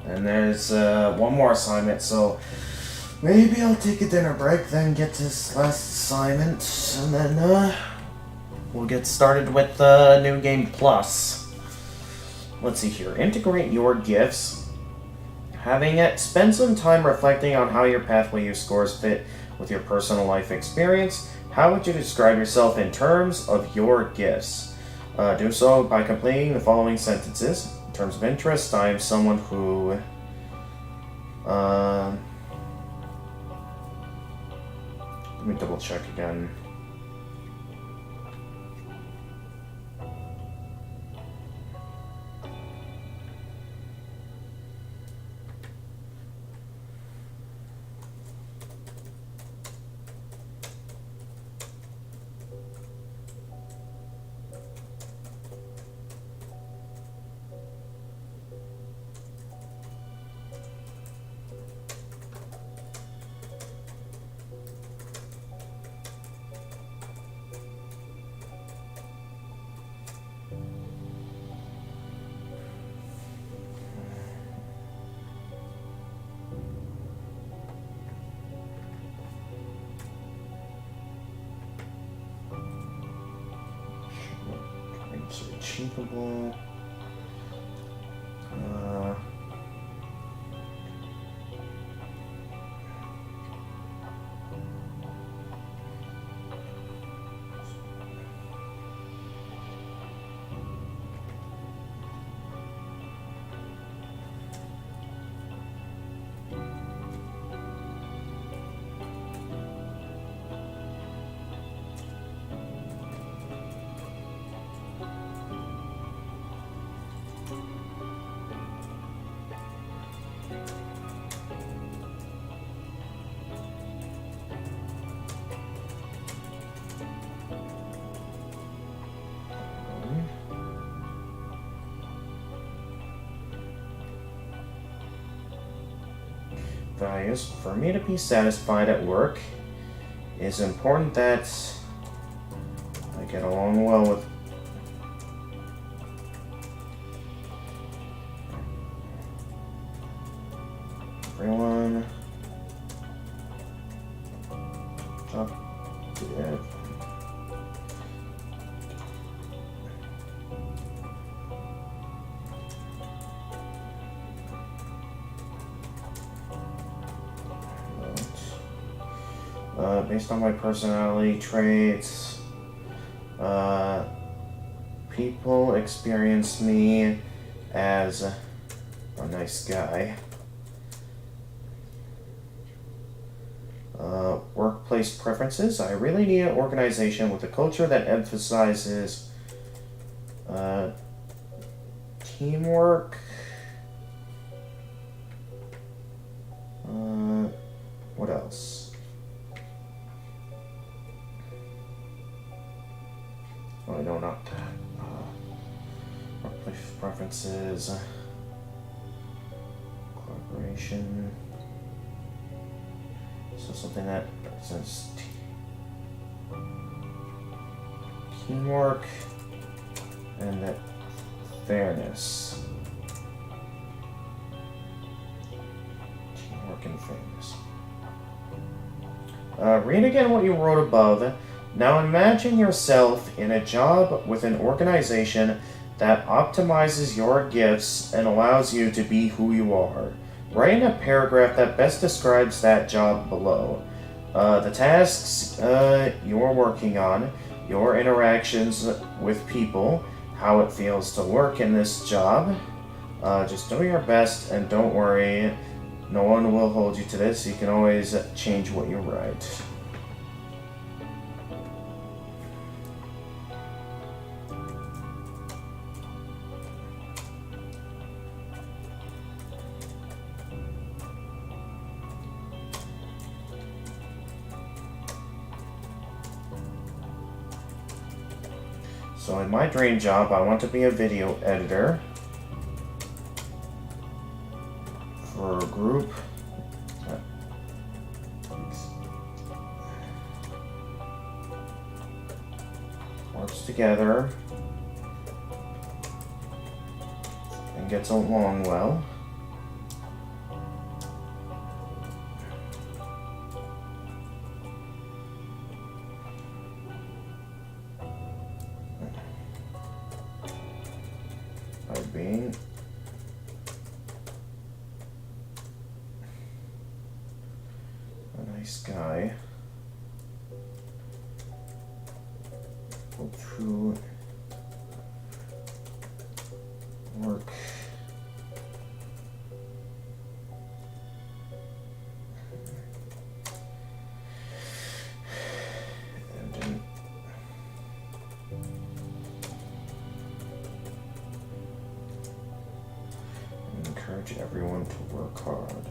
And there's one more assignment, so maybe I'll take a dinner break, then get this last assignment, and then we'll get started with New Game Plus. Let's see here. Integrate your gifts. Having it, spend some time reflecting on how your pathway use scores fit with your personal life experience. How would you describe yourself in terms of your gifts? Do so by completing the following sentences. In terms of interest, I am someone who... let me double check again. It's achievable. Values. For me to be satisfied at work, it's important that I get along well with everyone. Job dead. Based on my personality traits, people experience me as a nice guy. Workplace preferences. I really need an organization with a culture that emphasizes teamwork. What else? Oh, no, not that. Workplace preferences. Collaboration. So something that represents teamwork and that fairness. Teamwork and fairness. Read again what you wrote above. Now imagine yourself in a job with an organization that optimizes your gifts and allows you to be who you are. Write in a paragraph that best describes that job below. The tasks you are working on, your interactions with people, how it feels to work in this job. Just do your best and don't worry, no one will hold you to this. You can always change what you write. So in my dream job, I want to be a video editor for a group that works together gets along well. By being a nice guy. To work and encourage everyone to work hard.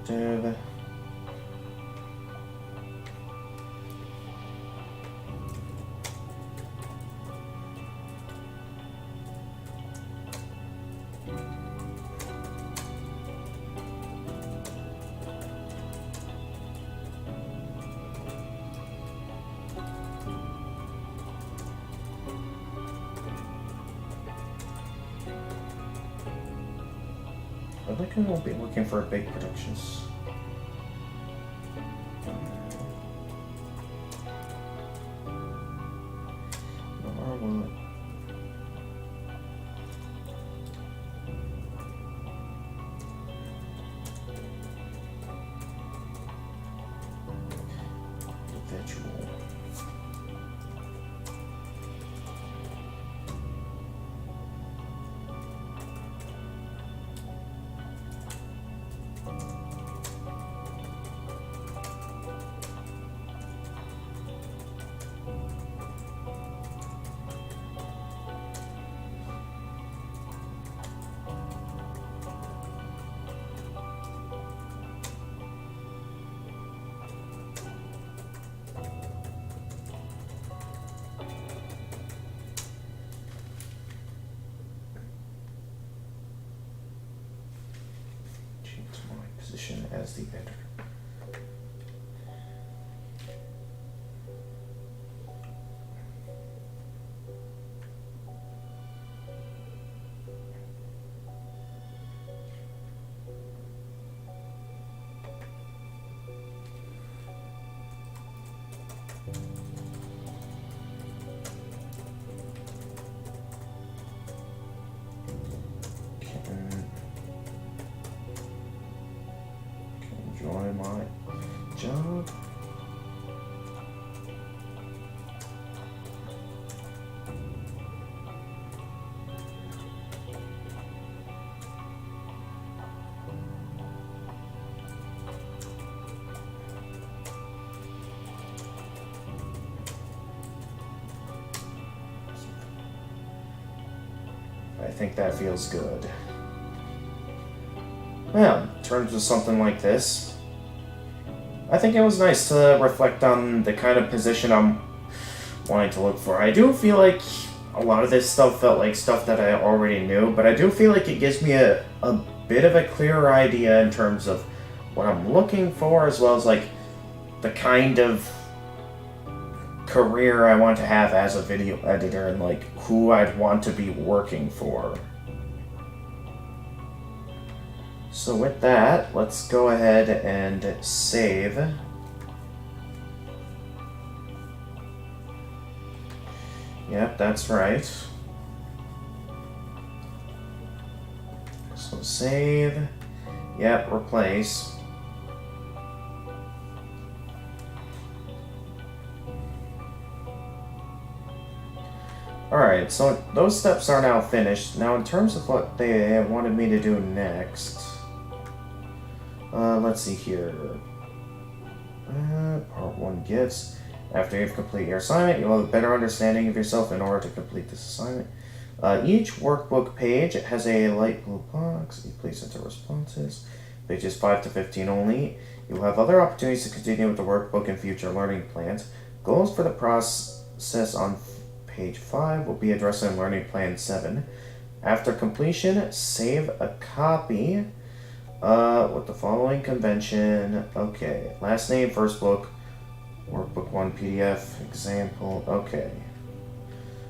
Productive. I think I won't be looking for big productions. Nor will it. Individual. Position as the editor. Enjoy my job. I think that feels good. Well, in terms of something like this, I think it was nice to reflect on the kind of position I'm wanting to look for. I do feel like a lot of this stuff felt like stuff that I already knew, but I do feel like it gives me a bit of a clearer idea in terms of what I'm looking for, as well as like the kind of career I want to have as a video editor and like who I'd want to be working for. So with that, let's go ahead and save. Yep, that's right. So save. Yep, replace. Alright, so those steps are now finished. Now in terms of what they wanted me to do next, let's see here. Part 1 gifts. After you've completed your assignment, you'll have a better understanding of yourself in order to complete this assignment. Each workbook page has a light blue box. You place enter responses. Pages 5 to 15 only. You'll have other opportunities to continue with the workbook and future learning plans. Goals for the process on page 5 will be addressed in Learning Plan 7. After completion, save a copy. With the following convention. Okay. Last name, first book, workbook 1 PDF, example. Okay.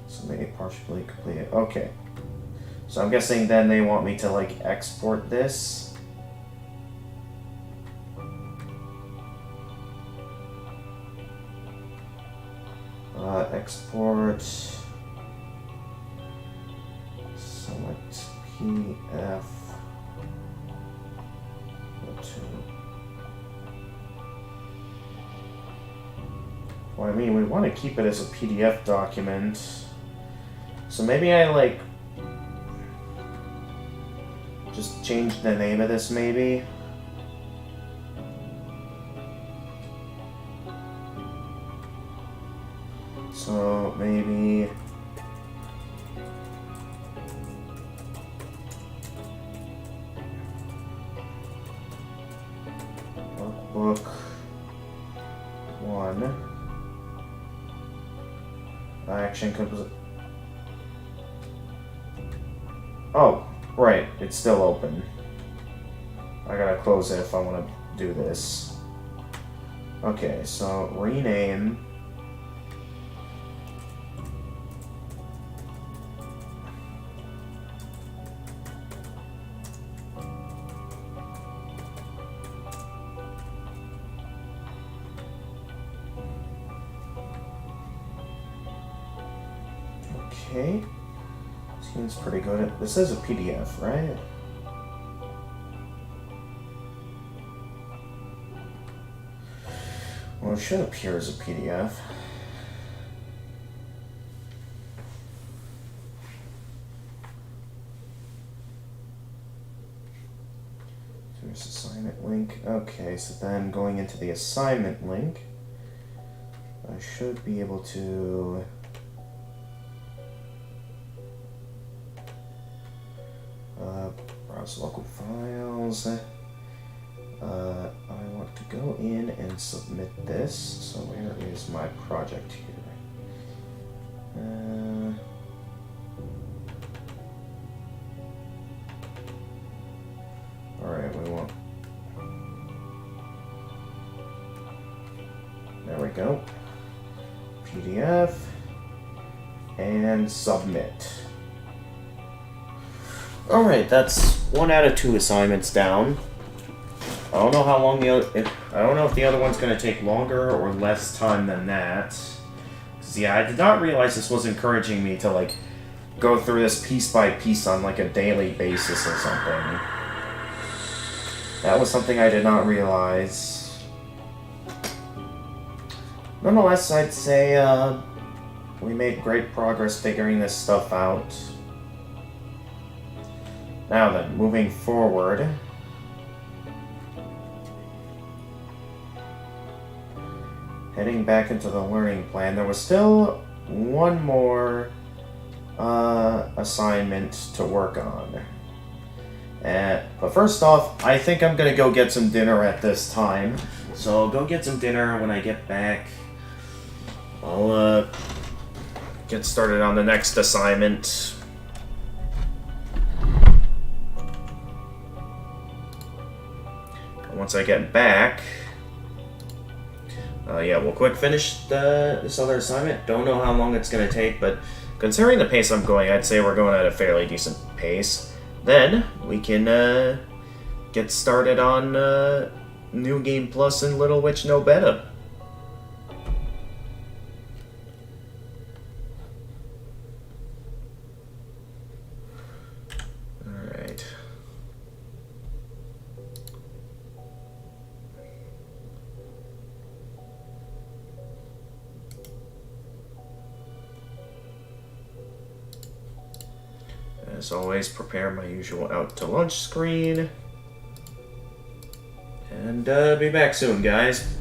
So maybe partially completed. Okay. So I'm guessing then they want me to like export this. Export. Select PDF. Well, I mean, we want to keep it as a PDF document. So maybe I, like, just change the name of this, maybe? So, maybe... Workbook 1. Action complete. Oh, right. It's still open. I gotta close it if I want to do this. Okay, so rename. Okay. Seems pretty good. This is a PDF, right? Well, it should appear as a PDF. There's assignment link. Okay, so then going into the assignment link, I should be able to... browse local files. I want to go in and submit this. So where is my project here? Alright, we want... There we go. PDF. And submit. Alright, that's 1 out of 2 assignments down. I don't know how long the other... I don't know if the other one's going to take longer or less time than that. Because, yeah, I did not realize this was encouraging me to, like, go through this piece by piece on, like, a daily basis or something. That was something I did not realize. Nonetheless, I'd say, we made great progress figuring this stuff out. Now then, moving forward. Heading back into the learning plan, there was still one more assignment to work on. But first off, I think I'm gonna go get some dinner at this time. So I'll go get some dinner. When I get back, I'll get started on the next assignment. Once I get back, yeah, we'll quick finish this other assignment. Don't know how long it's going to take, but considering the pace I'm going, I'd say we're going at a fairly decent pace. Then we can get started on New Game Plus and Little Witch Nobeta. Alright. As always, prepare my usual out to lunch screen. And be back soon, guys.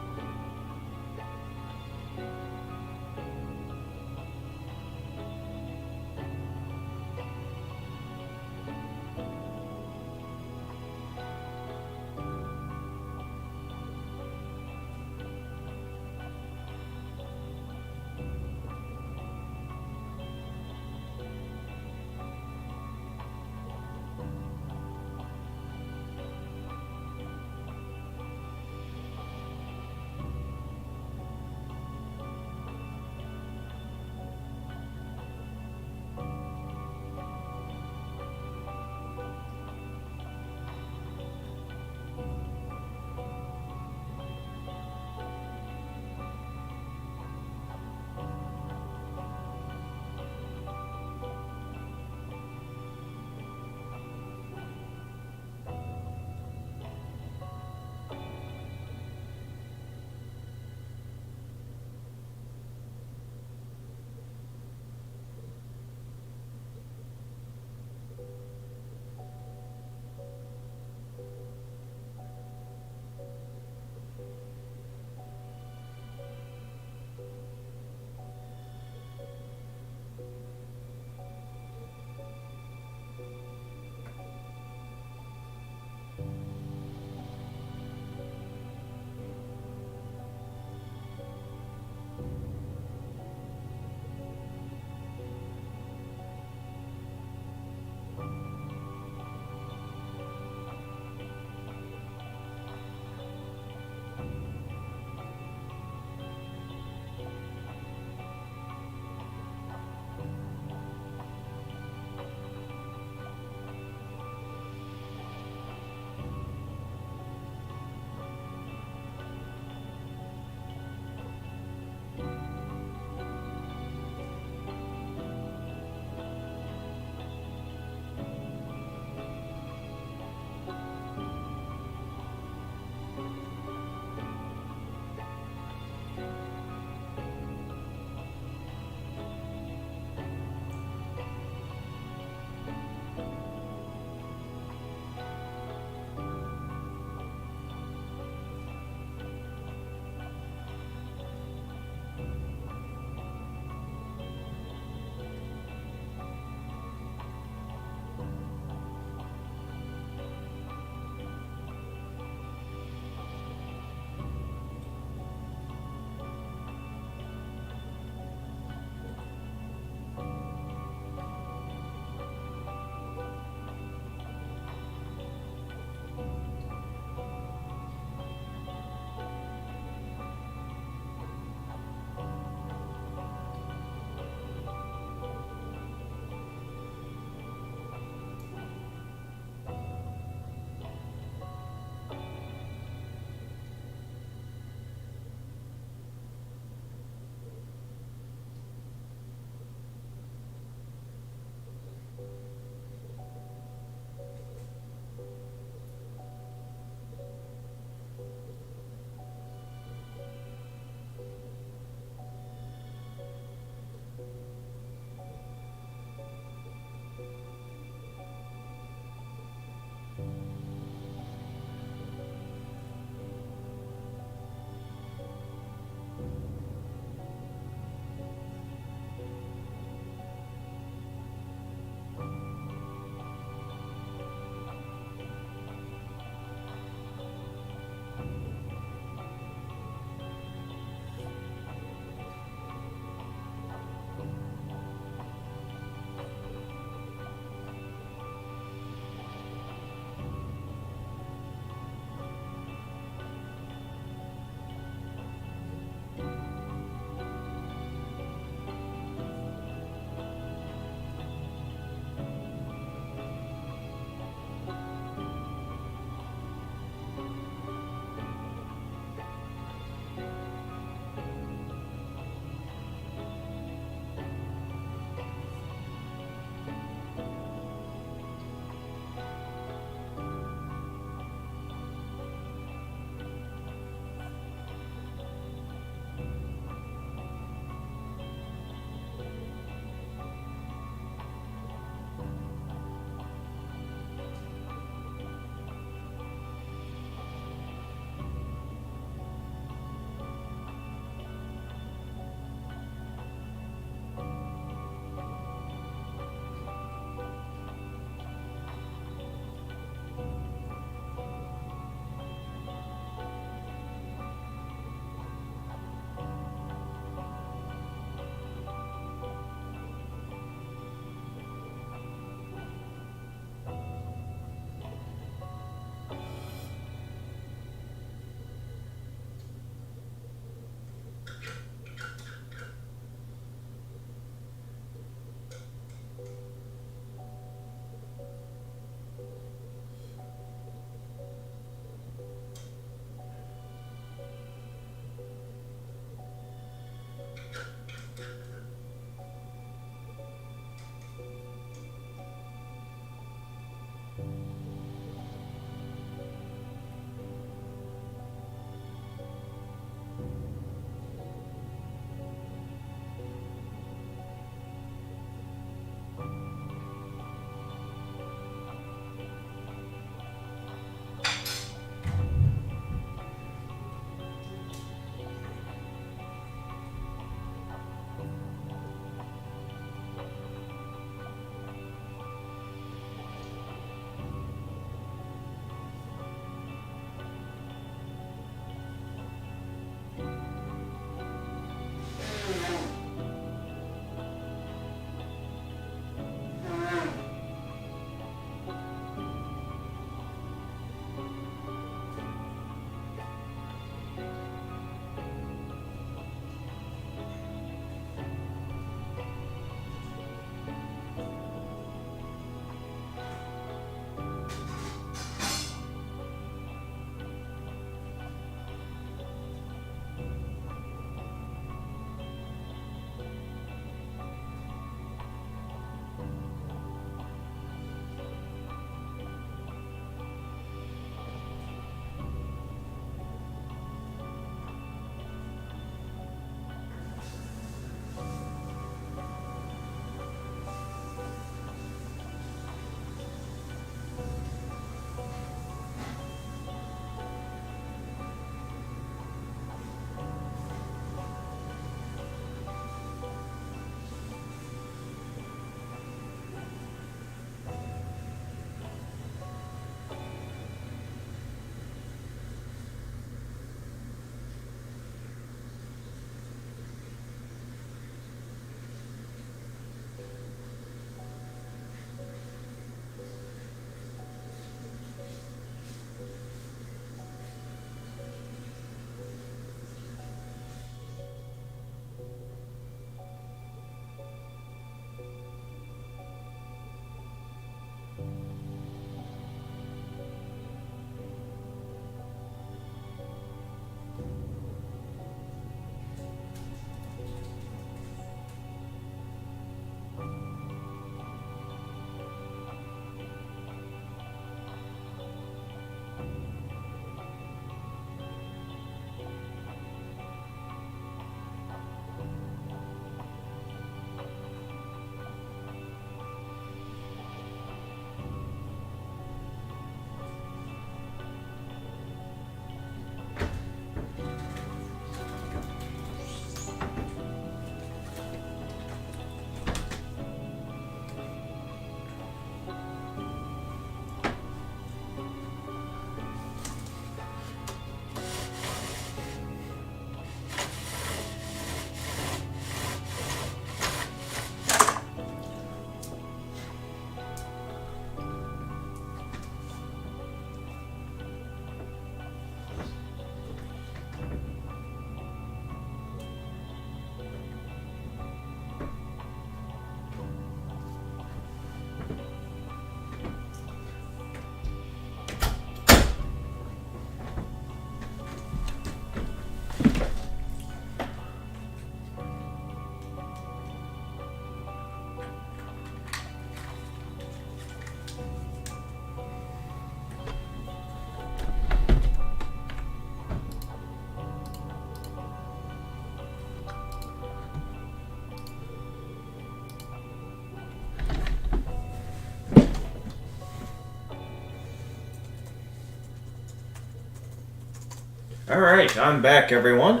Alright, I'm back, everyone.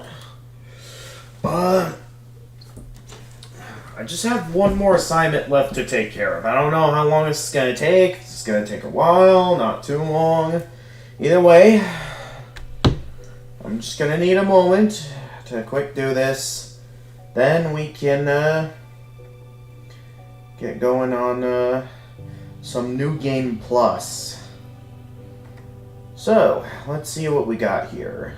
I just have one more assignment left to take care of. I don't know how long this is going to take. It's going to take a while, not too long. Either way, I'm just going to need a moment to quick do this. Then we can get going on some New Game Plus. So, let's see what we got here.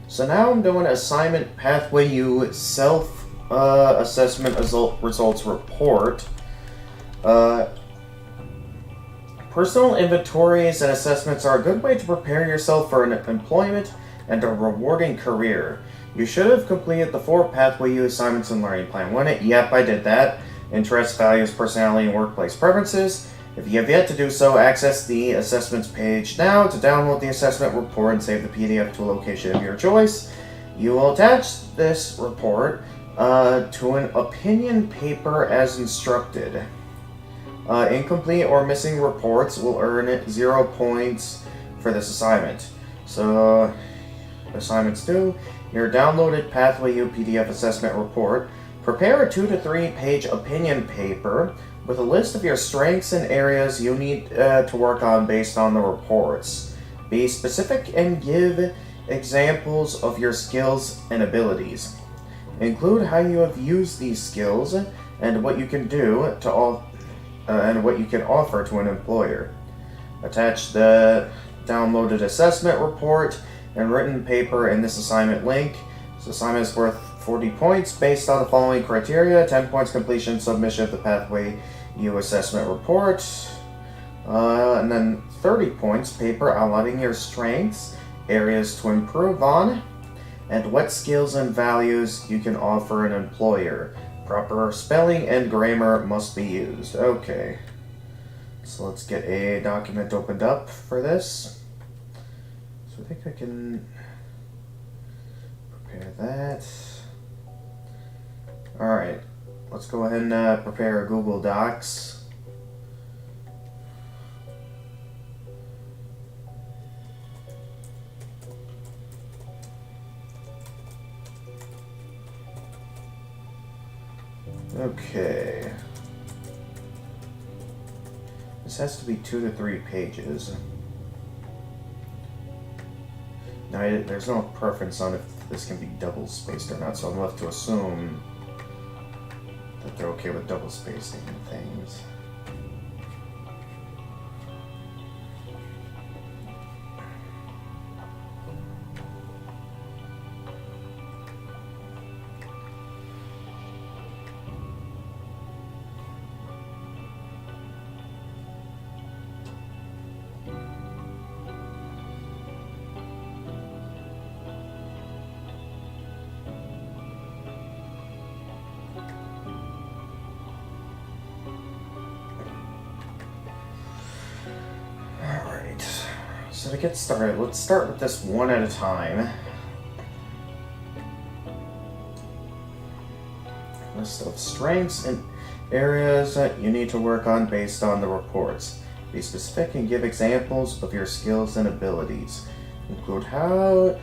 So now I'm doing assignment pathway U self-assessment results report. Personal inventories and assessments are a good way to prepare yourself for an employment and a rewarding career. You should have completed the 4 pathway U assignments and learning plan. Yep, I did that. Interests, values, personality, and workplace preferences. If you have yet to do so, access the assessments page now to download the assessment report and save the PDF to a location of your choice. You will attach this report to an opinion paper as instructed. Incomplete or missing reports will earn 0 points for this assignment. So, assignments due. Your downloaded Pathway U PDF assessment report. Prepare a 2 to 3 page opinion paper with a list of your strengths and areas you need to work on based on the reports. Be specific and give examples of your skills and abilities. Include how you have used these skills and what you can do to and what you can offer to an employer. Attach the downloaded assessment report and written paper in this assignment link. This assignment is worth 40 points based on the following criteria: 10 points completion, submission of the Pathway U assessment report, and then 30 points paper outlining your strengths, areas to improve on, and what skills and values you can offer an employer. Proper spelling and grammar must be used. Okay, so let's get a document opened up for this. So I think I can prepare that. Alright, let's go ahead and prepare a Google Docs. Okay. This has to be 2 to 3 pages. Now, there's no preference on if this can be double spaced or not, so I'm left to assume that they're okay with double spacing things. So to get started, let's start with this one at a time. List of strengths and areas that you need to work on based on the reports. Be specific and give examples of your skills and abilities. Include how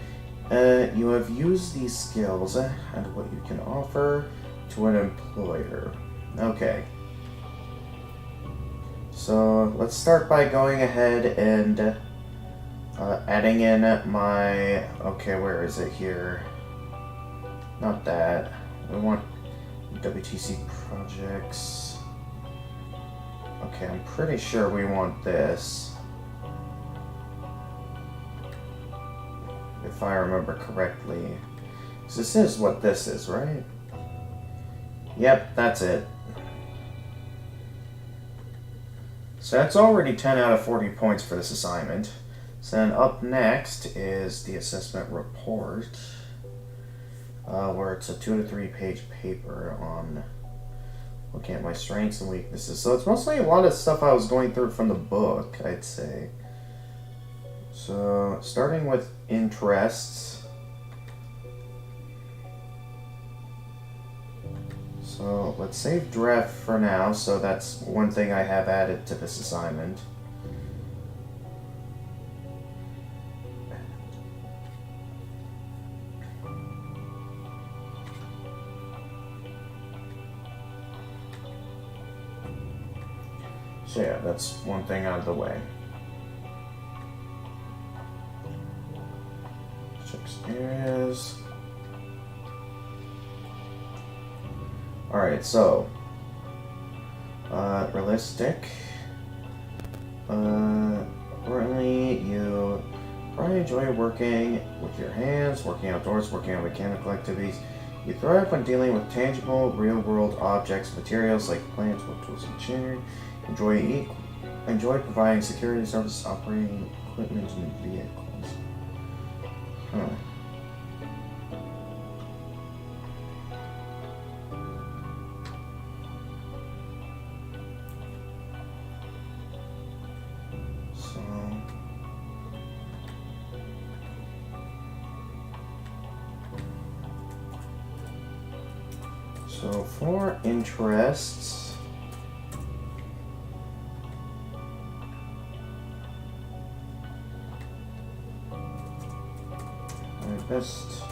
you have used these skills and what you can offer to an employer. Okay. So let's start by going ahead and adding in my, okay, where is it here? Not that. We want WTC projects. Okay, I'm pretty sure we want this. If I remember correctly. So this is what this is, right? Yep, that's it. So that's already 10 out of 40 points for this assignment. So then up next is the assessment report, where it's a 2 to 3 page paper on looking at my strengths and weaknesses. So it's mostly a lot of stuff I was going through from the book, I'd say. So starting with interests. So let's save draft for now, so that's one thing I have added to this assignment. that's one thing out of the way. Checks areas. Alright, so realistic. Currently you probably enjoy working with your hands, working outdoors, working on mechanical activities. You thrive when dealing with tangible, real-world objects, materials like plants, wood tools, and machinery. Enjoy providing security services, operating equipment, and vehicles. Huh. So for interests, my best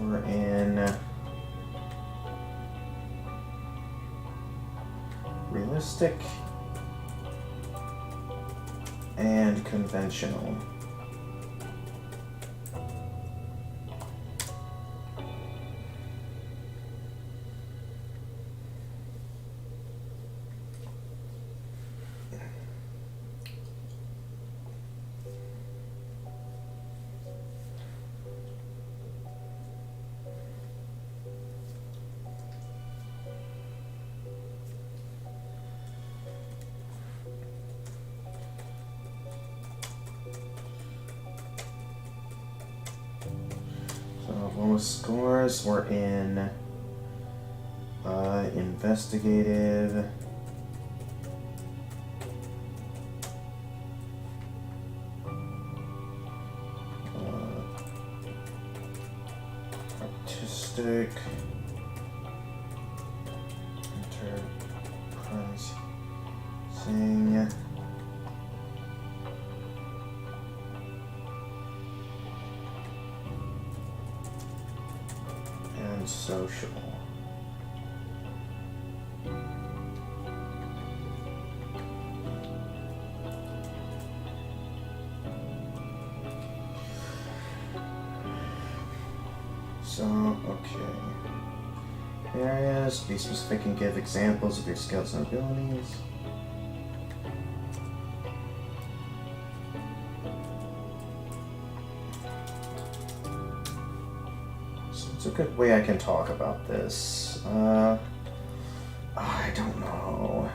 we're in realistic and conventional. Lowest scores were in investigative, artistic, enterprising, and social. So, okay. Areas, be specific and give examples of your skills and abilities. So it's a good way I can talk about this. I don't know.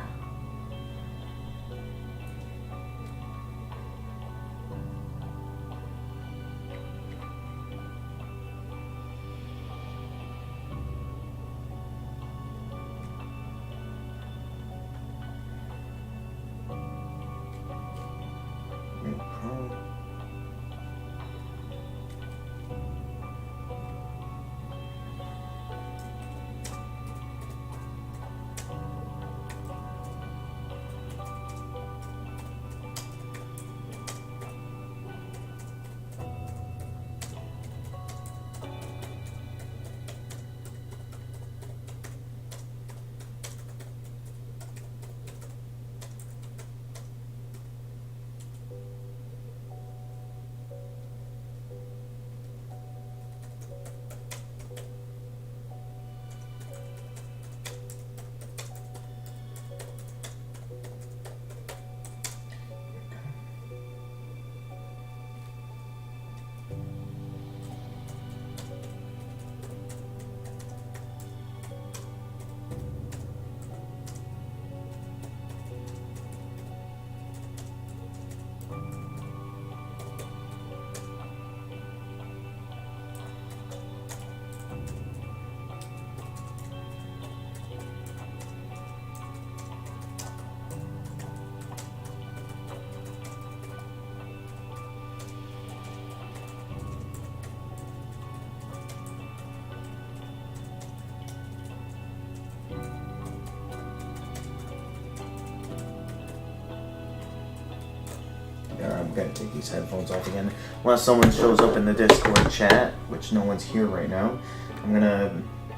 I'm gonna take these headphones off again. Unless someone shows up in the Discord chat, which no one's here right now, I'm gonna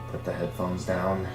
put the headphones down.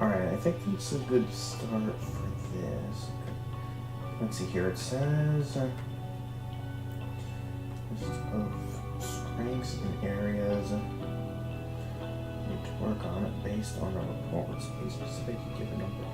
Alright, I think that's a good start for this. Let's see here, it says list of strengths and areas. Need to work on it based on a report. Be specific, you give a number.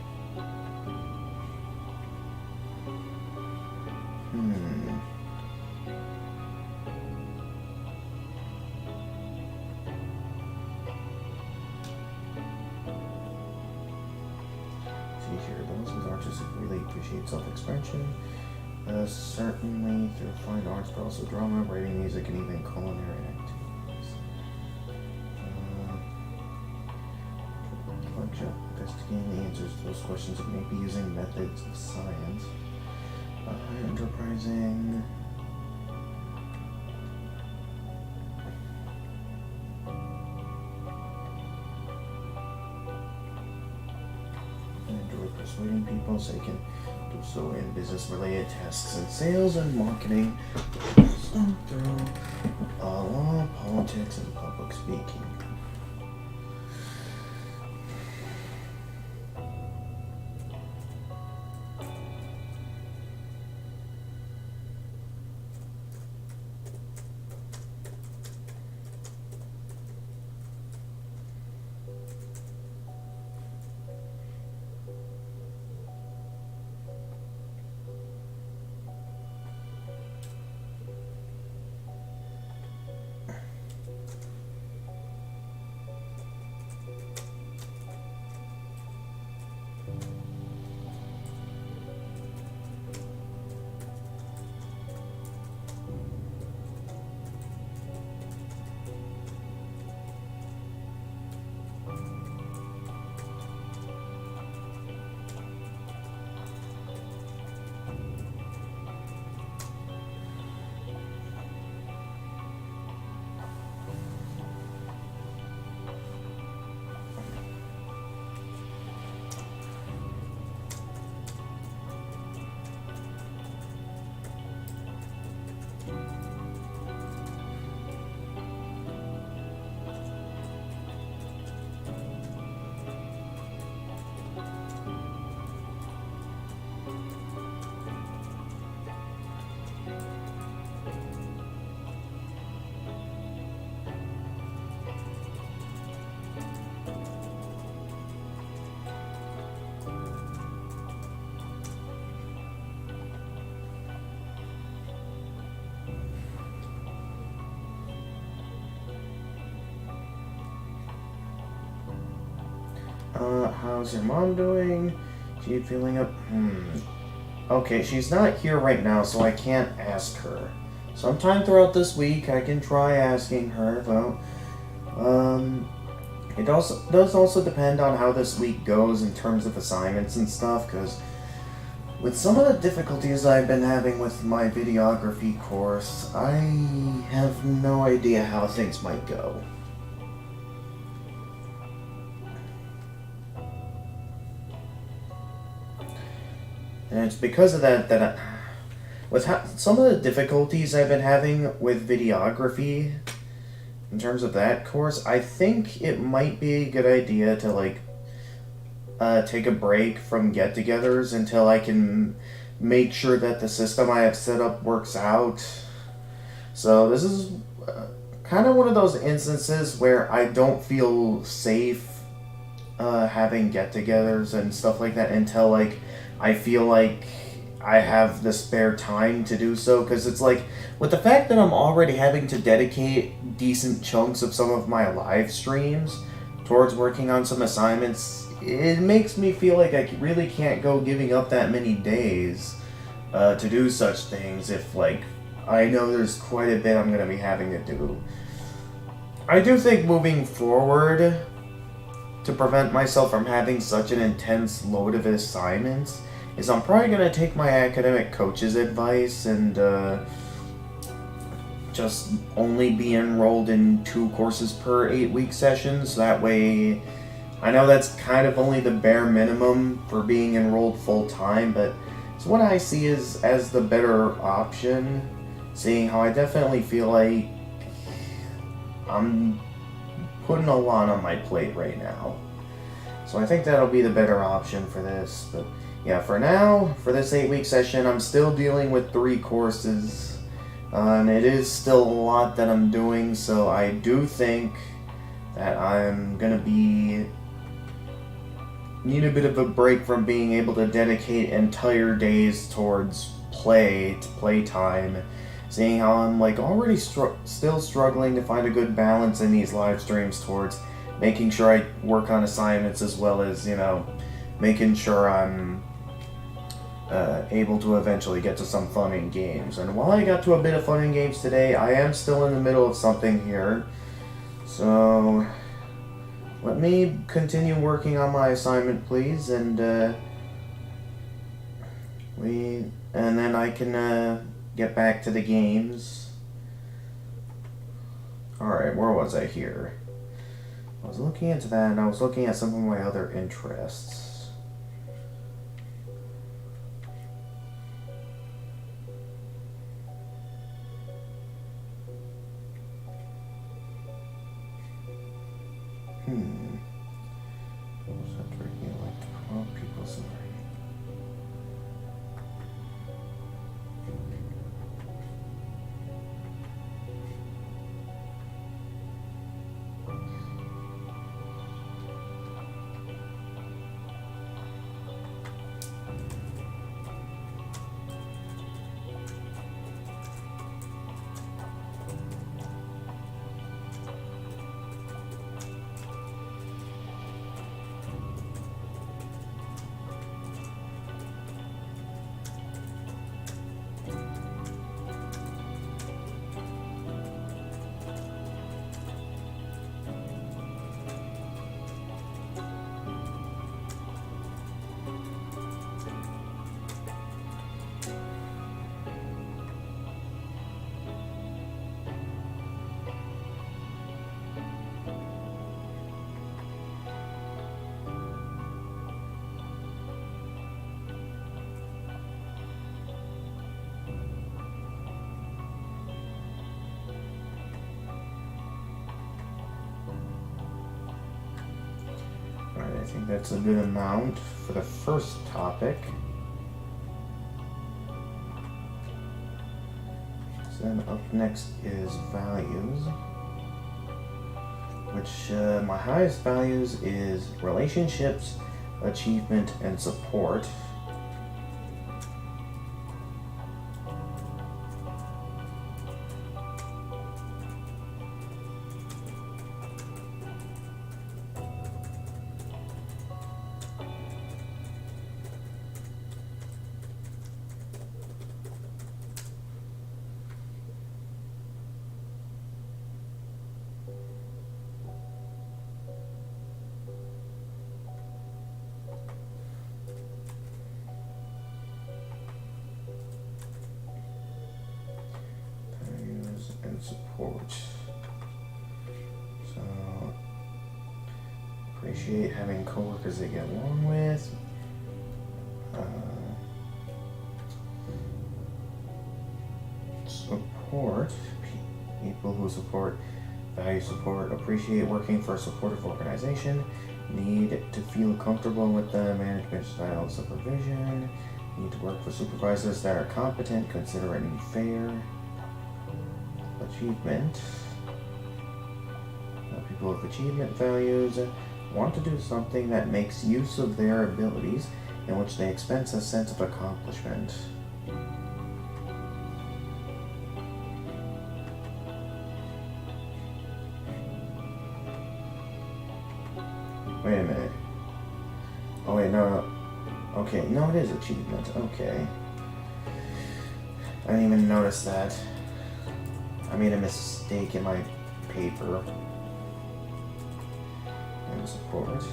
See here, those with artists really appreciate self-expression. Certainly through fine arts, but also drama, writing, music, and even culinary activities. Investigating the answers to those questions, it may be using methods of science. Enterprising. Enjoy persuading people so they can do so in business-related tasks and sales and marketing. Through law, politics, and public speaking. How's your mom doing? She feeling up? Okay, she's not here right now, so I can't ask her. Sometime throughout this week, I can try asking her, though. It does also depend on how this week goes in terms of assignments and stuff, because with some of the difficulties I've been having with my videography course, I have no idea how things might go. And it's because of that with some of the difficulties I've been having with videography, in terms of that course, I think it might be a good idea to take a break from get-togethers until I can make sure that the system I have set up works out. So this is kind of one of those instances where I don't feel safe having get-togethers and stuff like that until I feel like I have the spare time to do so, because it's with the fact that I'm already having to dedicate decent chunks of some of my live streams towards working on some assignments, it makes me feel like I really can't go giving up that many days to do such things if I know there's quite a bit I'm going to be having to do. I do think moving forward, to prevent myself from having such an intense load of assignments, is I'm probably going to take my academic coach's advice and just only be enrolled in 2 courses per 8-week sessions. That way, I know that's kind of only the bare minimum for being enrolled full-time, but it's what I see as the better option, seeing how I definitely feel like I'm putting a lot on my plate right now. So I think that'll be the better option for this. But yeah, for now, for this 8-week session, I'm still dealing with 3 courses. And it is still a lot that I'm doing, so I do think that I'm gonna need a bit of a break from being able to dedicate entire days towards playtime, seeing how I'm like already still struggling to find a good balance in these live streams towards making sure I work on assignments as well as, making sure I'm able to eventually get to some fun in games. And while I got to a bit of fun in games today, I am still in the middle of something here. So let me continue working on my assignment, please, and then I can get back to the games. Alright, where was I here? I was looking into that, and I was looking at some of my other interests. Those that drinking like to promote people's learning. I think that's a good amount for the first topic. So then up next is values, which my highest values is relationships, achievement, and support. And support. So, appreciate having coworkers they get along with. Support people who support, value support, appreciate working for a supportive organization, need to feel comfortable with the management style of supervision, need to work for supervisors that are competent, considerate, and fair. Achievement. People with achievement values want to do something that makes use of their abilities in which they experience a sense of accomplishment. Wait a minute. Oh wait, no. Okay, no, it is achievement. Okay. I didn't even notice that. I made a mistake in my paper. And support.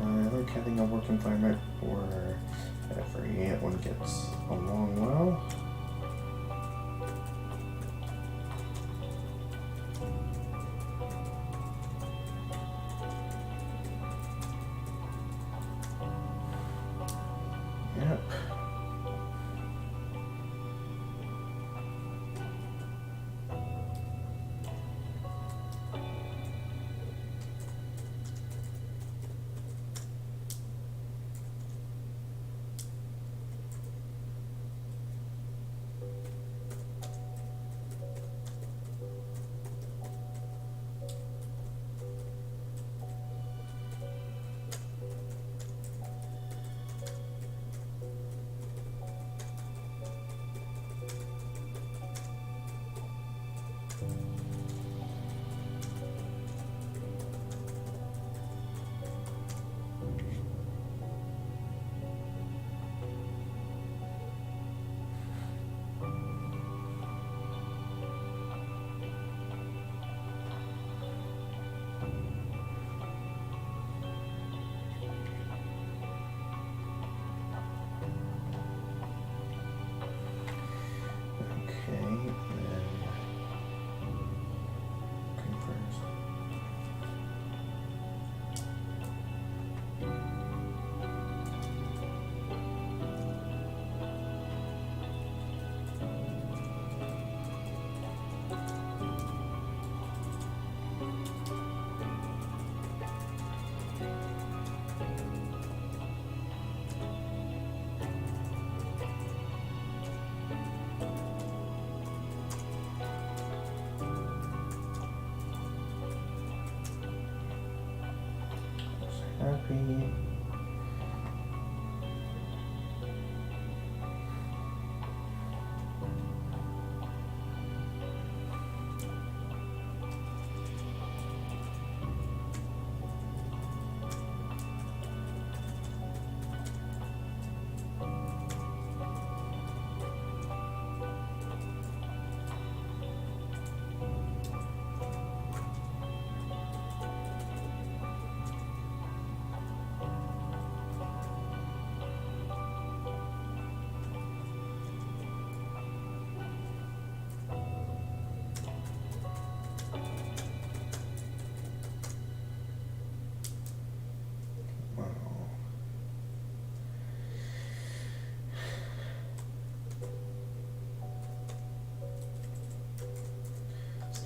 I like having a work environment where everyone gets along well. Copy.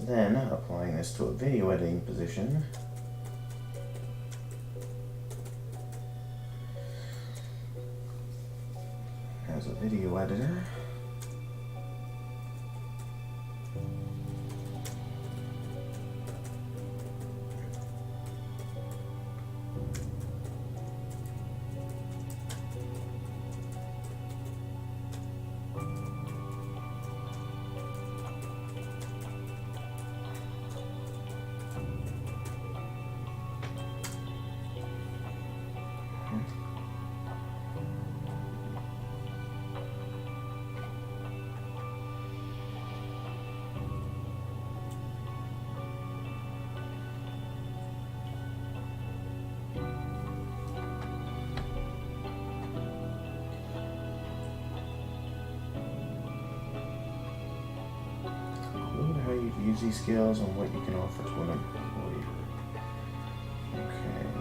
Then, applying this to a video editing position, as a video editor, include how you use these skills and what you can offer to an employer. Okay.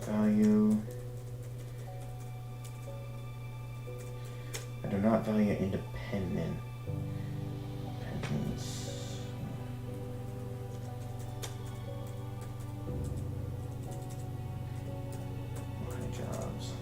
Value. I do not value independence. My jobs.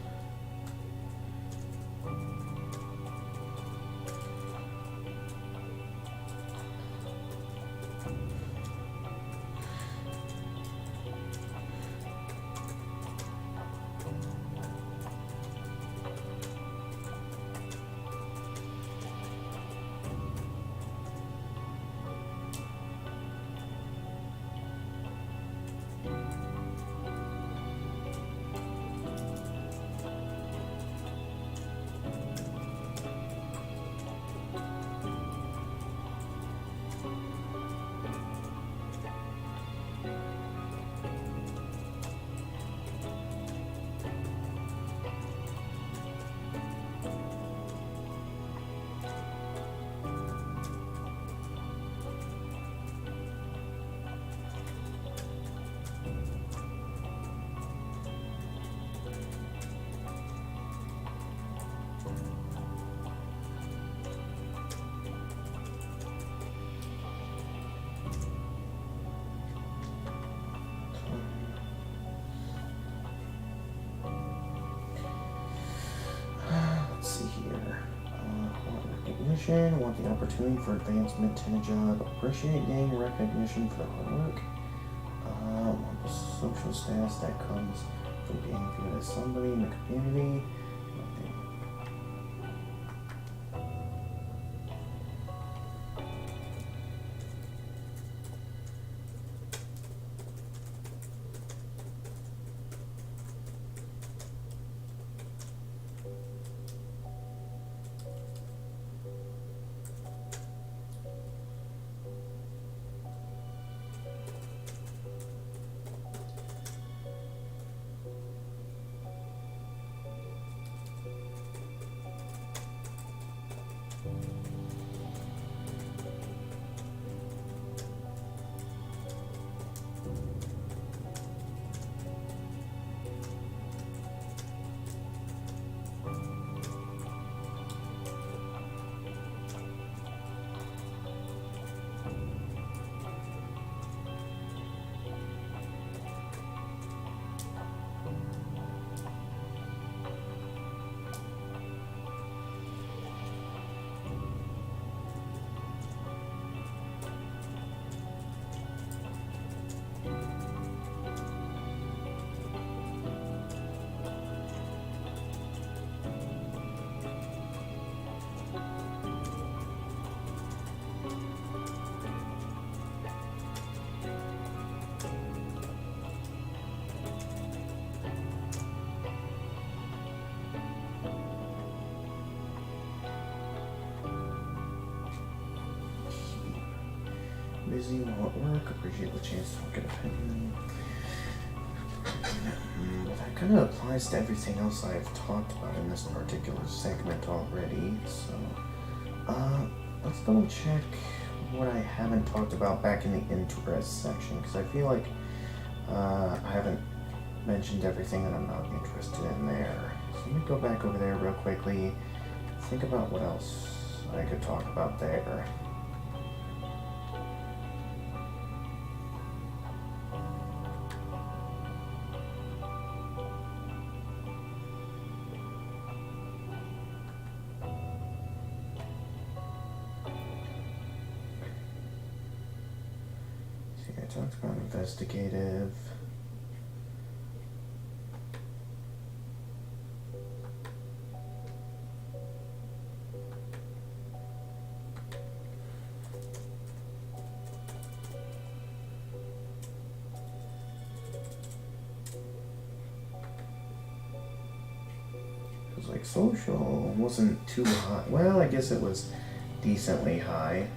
Want the opportunity for advancement in a job. Appreciate getting recognition for their hard work. Want this social status that comes from being viewed as somebody in the community. Nothing. Busy while at work, appreciate the chance to get opinion. That kind of applies to everything else I've talked about in this particular segment already, so let's double check what I haven't talked about back in the interest section, because I feel like I haven't mentioned everything that I'm not interested in there. So let me go back over there real quickly, think about what else I could talk about there. I talked about investigative. It was like social wasn't too high. Well, I guess it was decently high.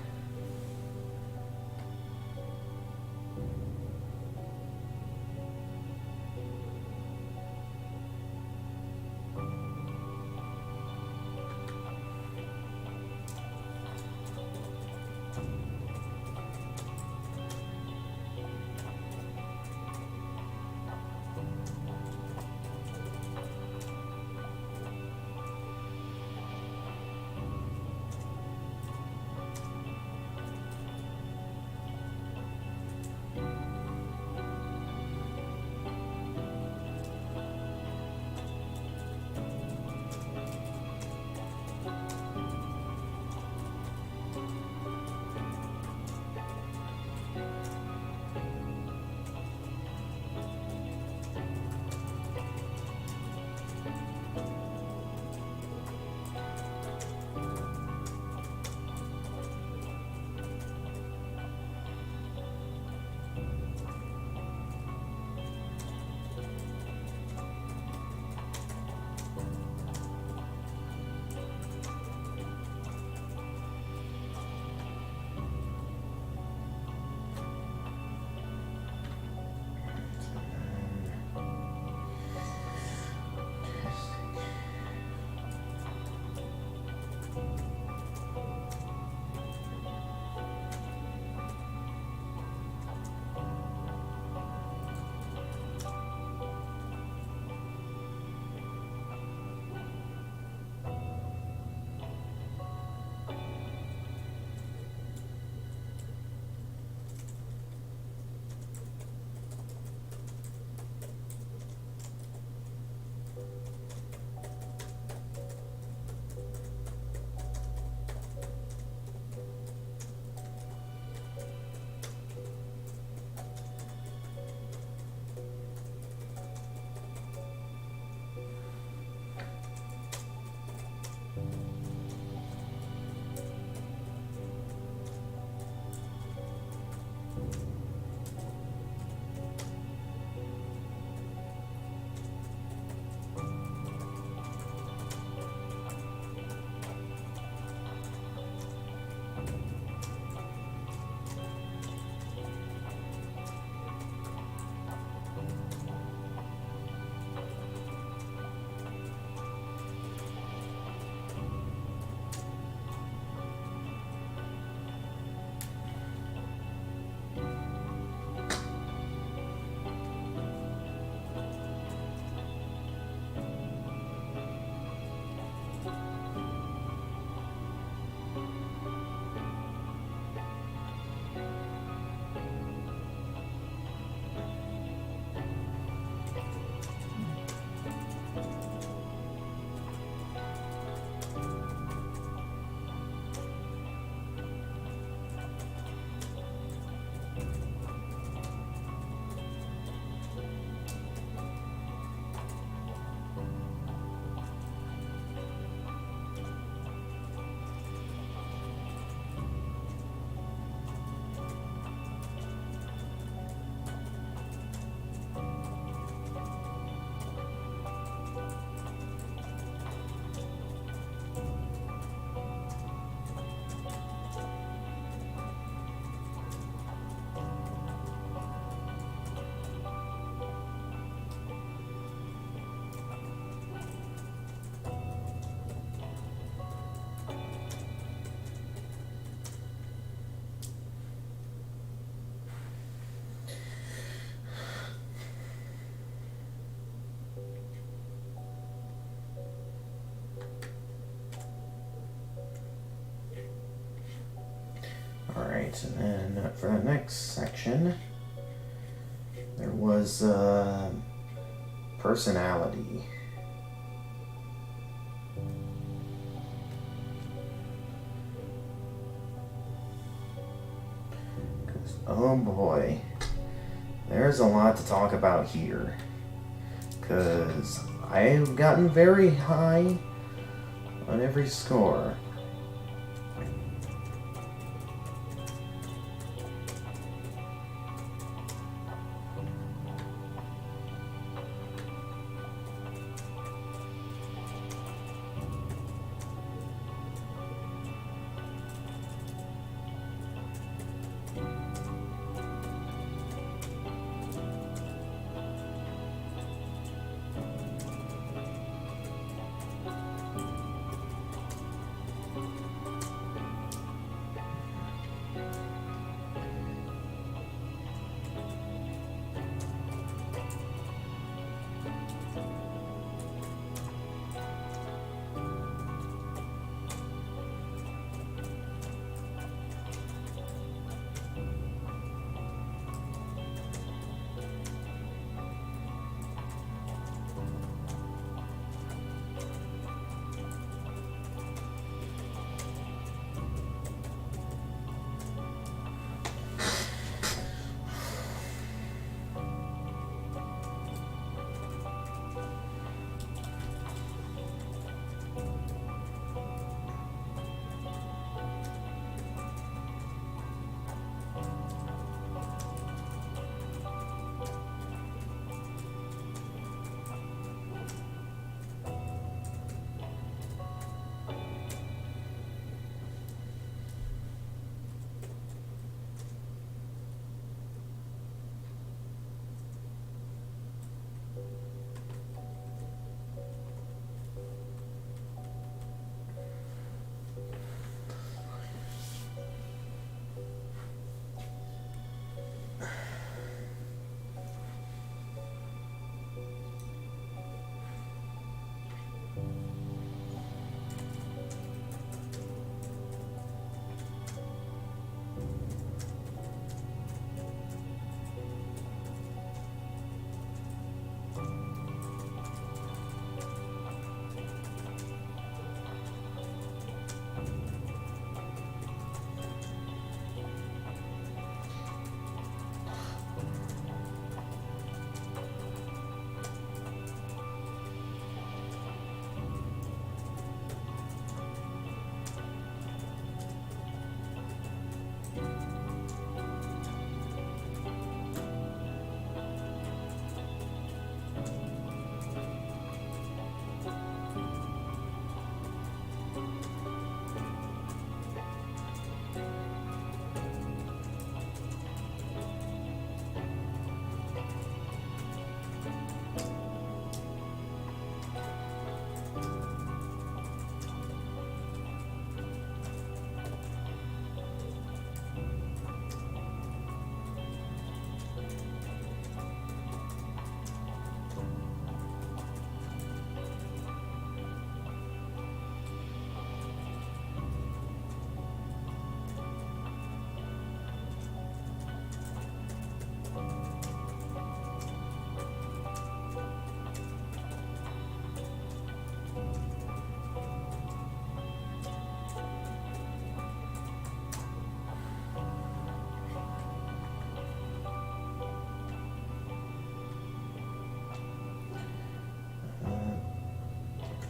Alright, and then for the next section, there was personality. Oh boy, there's a lot to talk about here. Because I've gotten very high on every score.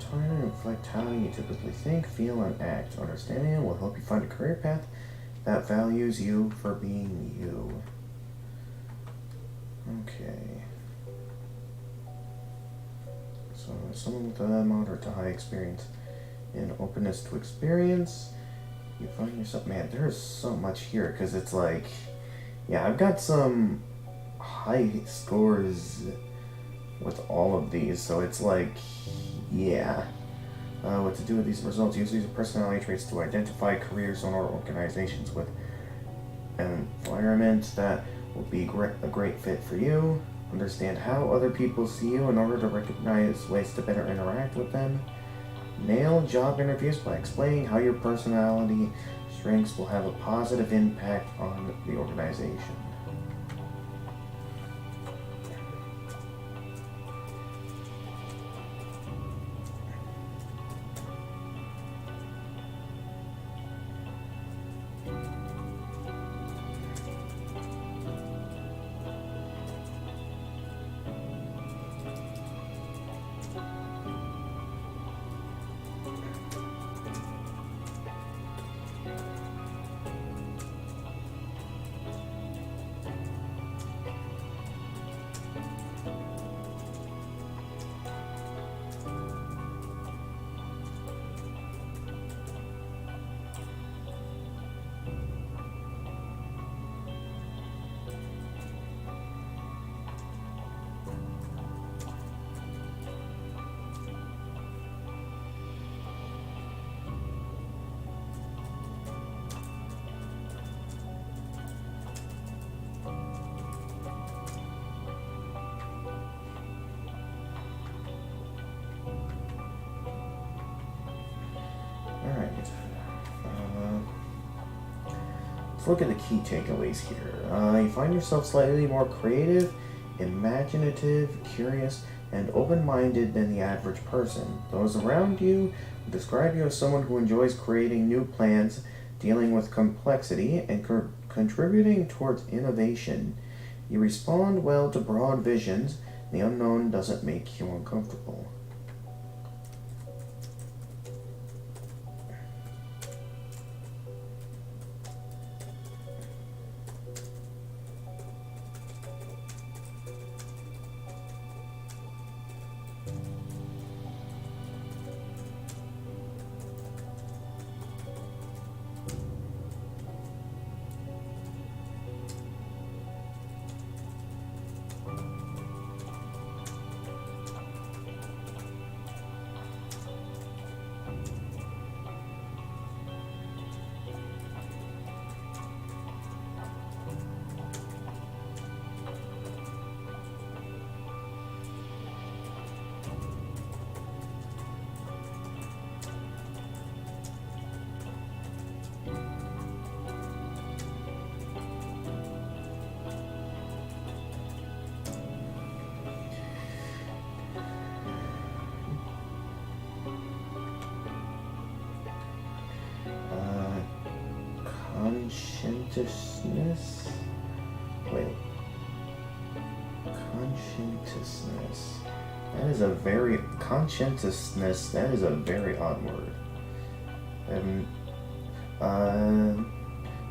Trying to reflect how you typically think, feel, and act. Understanding it will help you find a career path that values you for being you. Okay. So, someone with a moderate to high experience in openness to experience, you find yourself. Man, there's so much here because it's like, yeah, I've got some high scores with all of these, so it's like, yeah. What to do with these results? Use these personality traits to identify careers or organizations with an environment that will be a great fit for you. Understand how other people see you in order to recognize ways to better interact with them. Nail job interviews by explaining how your personality Strengths will have a positive impact on the organization. Alright. Let's look at the key takeaways here. You find yourself slightly more creative, imaginative, curious, and open-minded than the average person. Those around you describe you as someone who enjoys creating new plans, dealing with complexity, and contributing towards innovation. You respond well to broad visions. The unknown doesn't make you uncomfortable. Conscientiousness? Wait. Conscientiousness. Conscientiousness, that is a very odd word.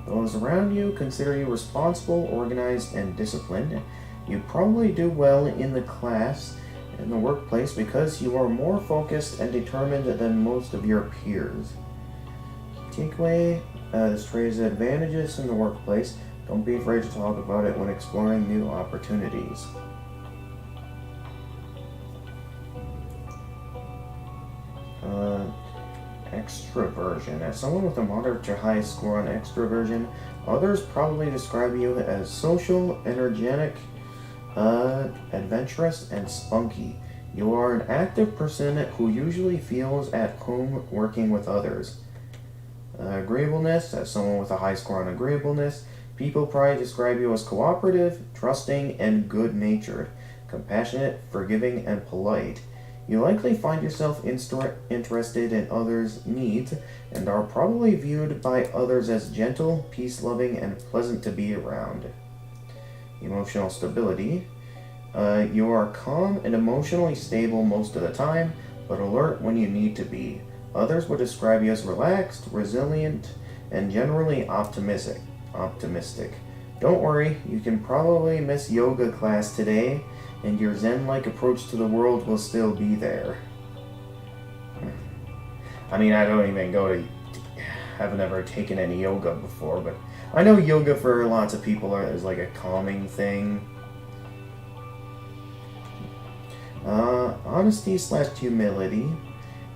Those around you consider you responsible, organized, and disciplined. You probably do well in the class and the workplace because you are more focused and determined than most of your peers. Takeaway, this trait has advantages in the workplace. Don't be afraid to talk about it when exploring new opportunities. Extroversion. As someone with a moderate to high score on extroversion, others probably describe you as social, energetic, adventurous, and spunky. You are an active person who usually feels at home working with others. Agreeableness. As someone with a high score on agreeableness, people probably describe you as cooperative, trusting, and good-natured, compassionate, forgiving, and polite. You likely find yourself interested in others' needs and are probably viewed by others as gentle, peace-loving, and pleasant to be around. Emotional stability. You are calm and emotionally stable most of the time, but alert when you need to be. Others would describe you as relaxed, resilient, and generally optimistic. Don't worry, you can probably miss yoga class today, and your zen-like approach to the world will still be there. I mean, I don't even haven't ever taken any yoga before, but I know yoga for lots of people is like a calming thing. Honesty/humility.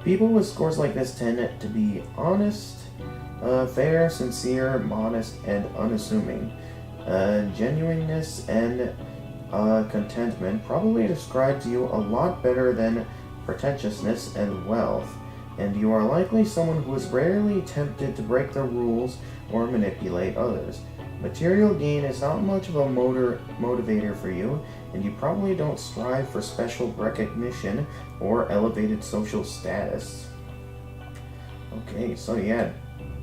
People with scores like this tend to be honest, fair, sincere, modest, and unassuming. Genuineness and contentment probably describes you a lot better than pretentiousness and wealth. and you are likely someone who is rarely tempted to break the rules or manipulate others. Material gain is not much of a motivator for you, and you probably don't strive for special recognition or elevated social status. Okay, so yeah,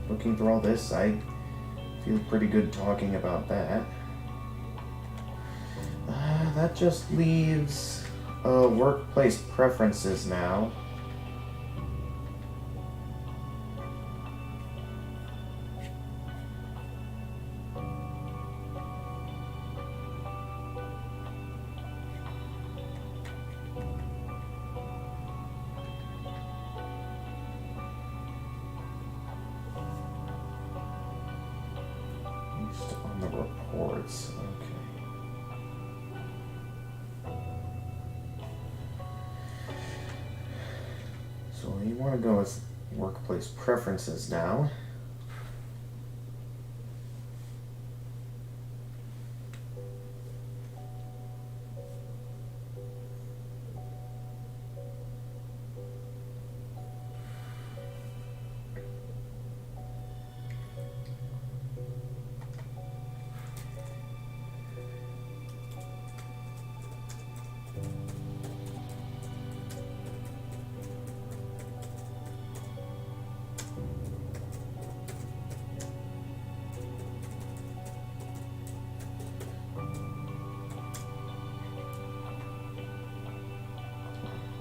looking through all this, I feel pretty good talking about that. That just leaves workplace preferences now. Based on the reports. Okay. So you want to go with workplace preferences now.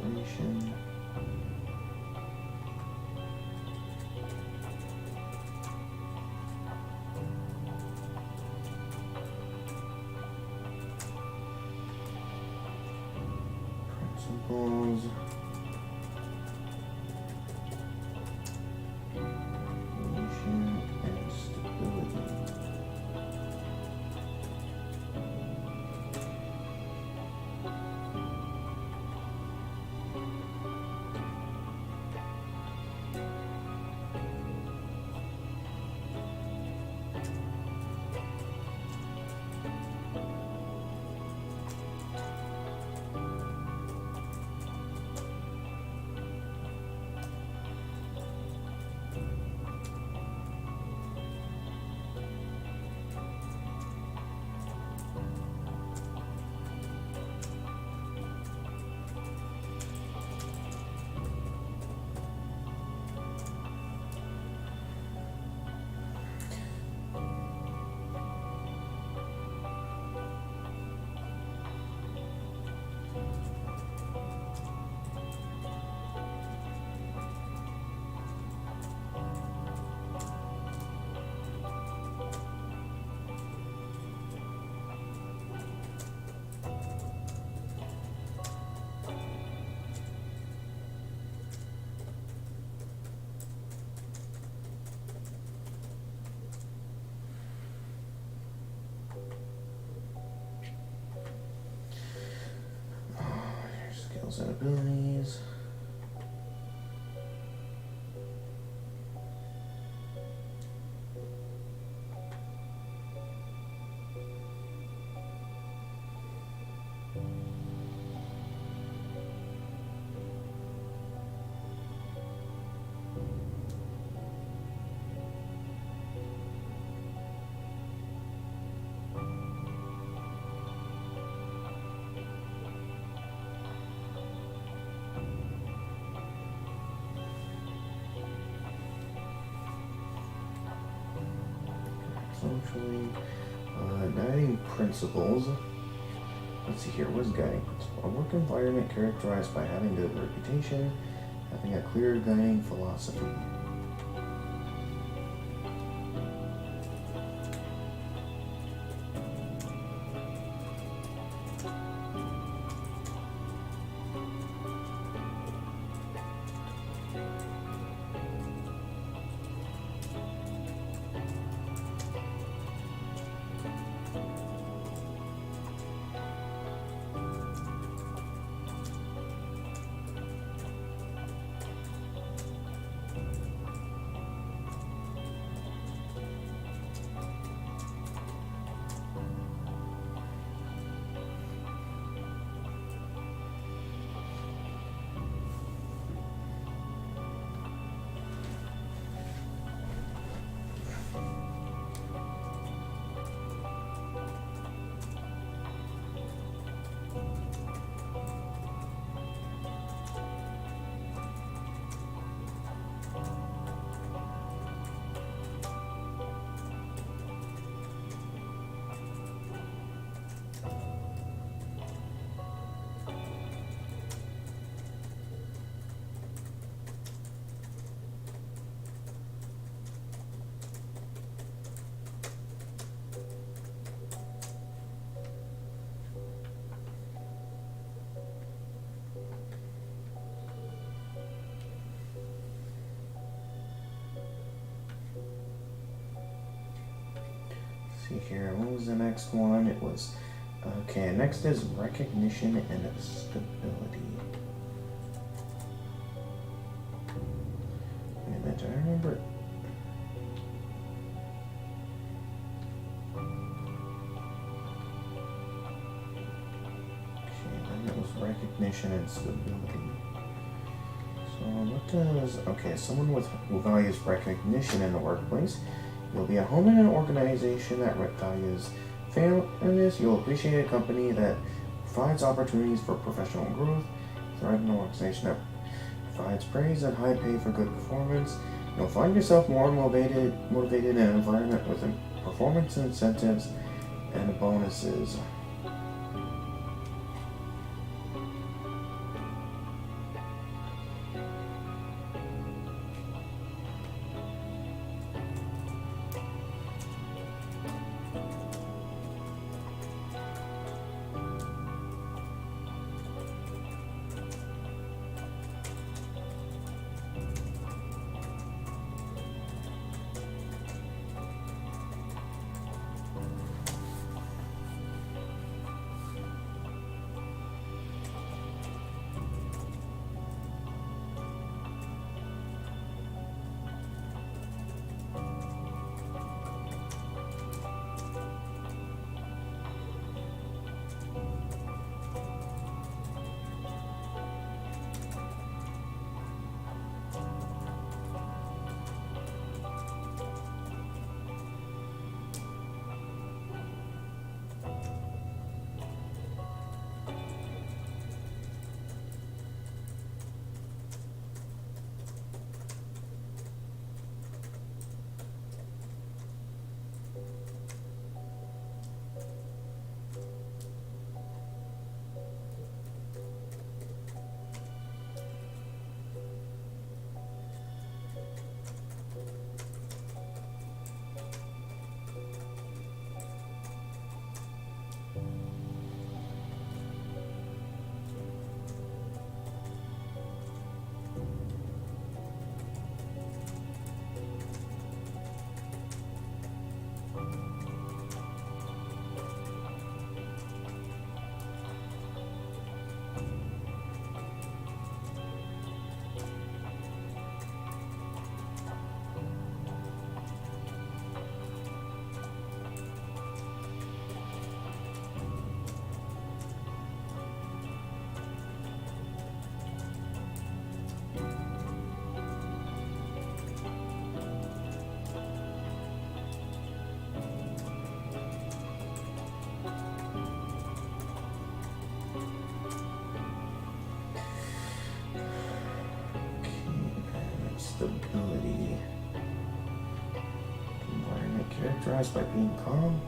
Operation. Principles. Cohesion and stability. Skills and abilities. Socially, guiding principles. Let's see here. What is guiding principle? A work environment characterized by having a good reputation, having a clear guiding philosophy. see here. What was the next one? It was okay. Next is recognition and stability. Wait a minute, do I remember? Okay, then it was recognition and stability. So what does okay? Someone who values recognition in the workplace. You'll be at home in an organization that values fairness. You'll appreciate a company that provides opportunities for professional growth. Thrive in an organization that provides praise and high pay for good performance. You'll find yourself more motivated in an environment with performance incentives and bonuses. Stability. Environment characterized by being calm,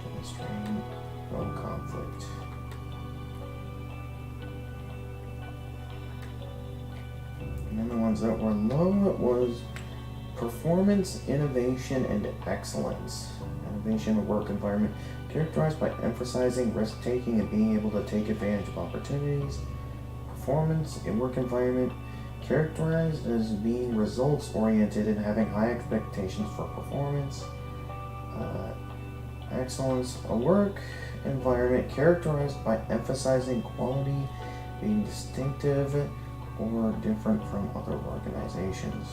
demonstrating no conflict. And then the ones that were low was performance, innovation, and excellence. Innovation work environment characterized by emphasizing risk-taking and being able to take advantage of opportunities. Performance in work environment characterized as being results-oriented and having high expectations for performance. Excellence, a work environment characterized by emphasizing quality, being distinctive or different from other organizations.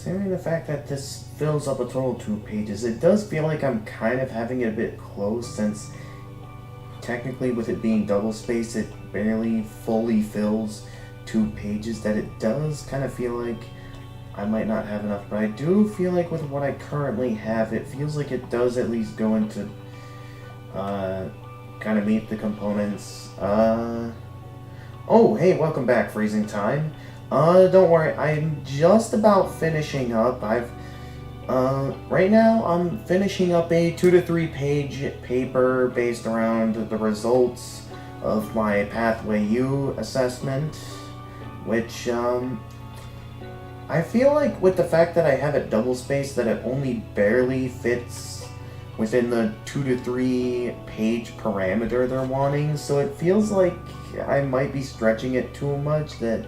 Considering the fact that this fills up a total of 2 pages, it does feel like I'm kind of having it a bit close since technically with it being double-spaced, it barely fully fills 2 pages, that it does kind of feel like I might not have enough, but I do feel like with what I currently have, it feels like it does at least go into, kind of meet the components. Oh, hey, welcome back, Freezing Time. Don't worry, I'm just about finishing up. Right now, I'm finishing up a 2 to 3 page paper based around the results of my Pathway U assessment, which, I feel like with the fact that I have it double-spaced, that it only barely fits within the 2 to 3 page parameter they're wanting, so it feels like I might be stretching it too much, that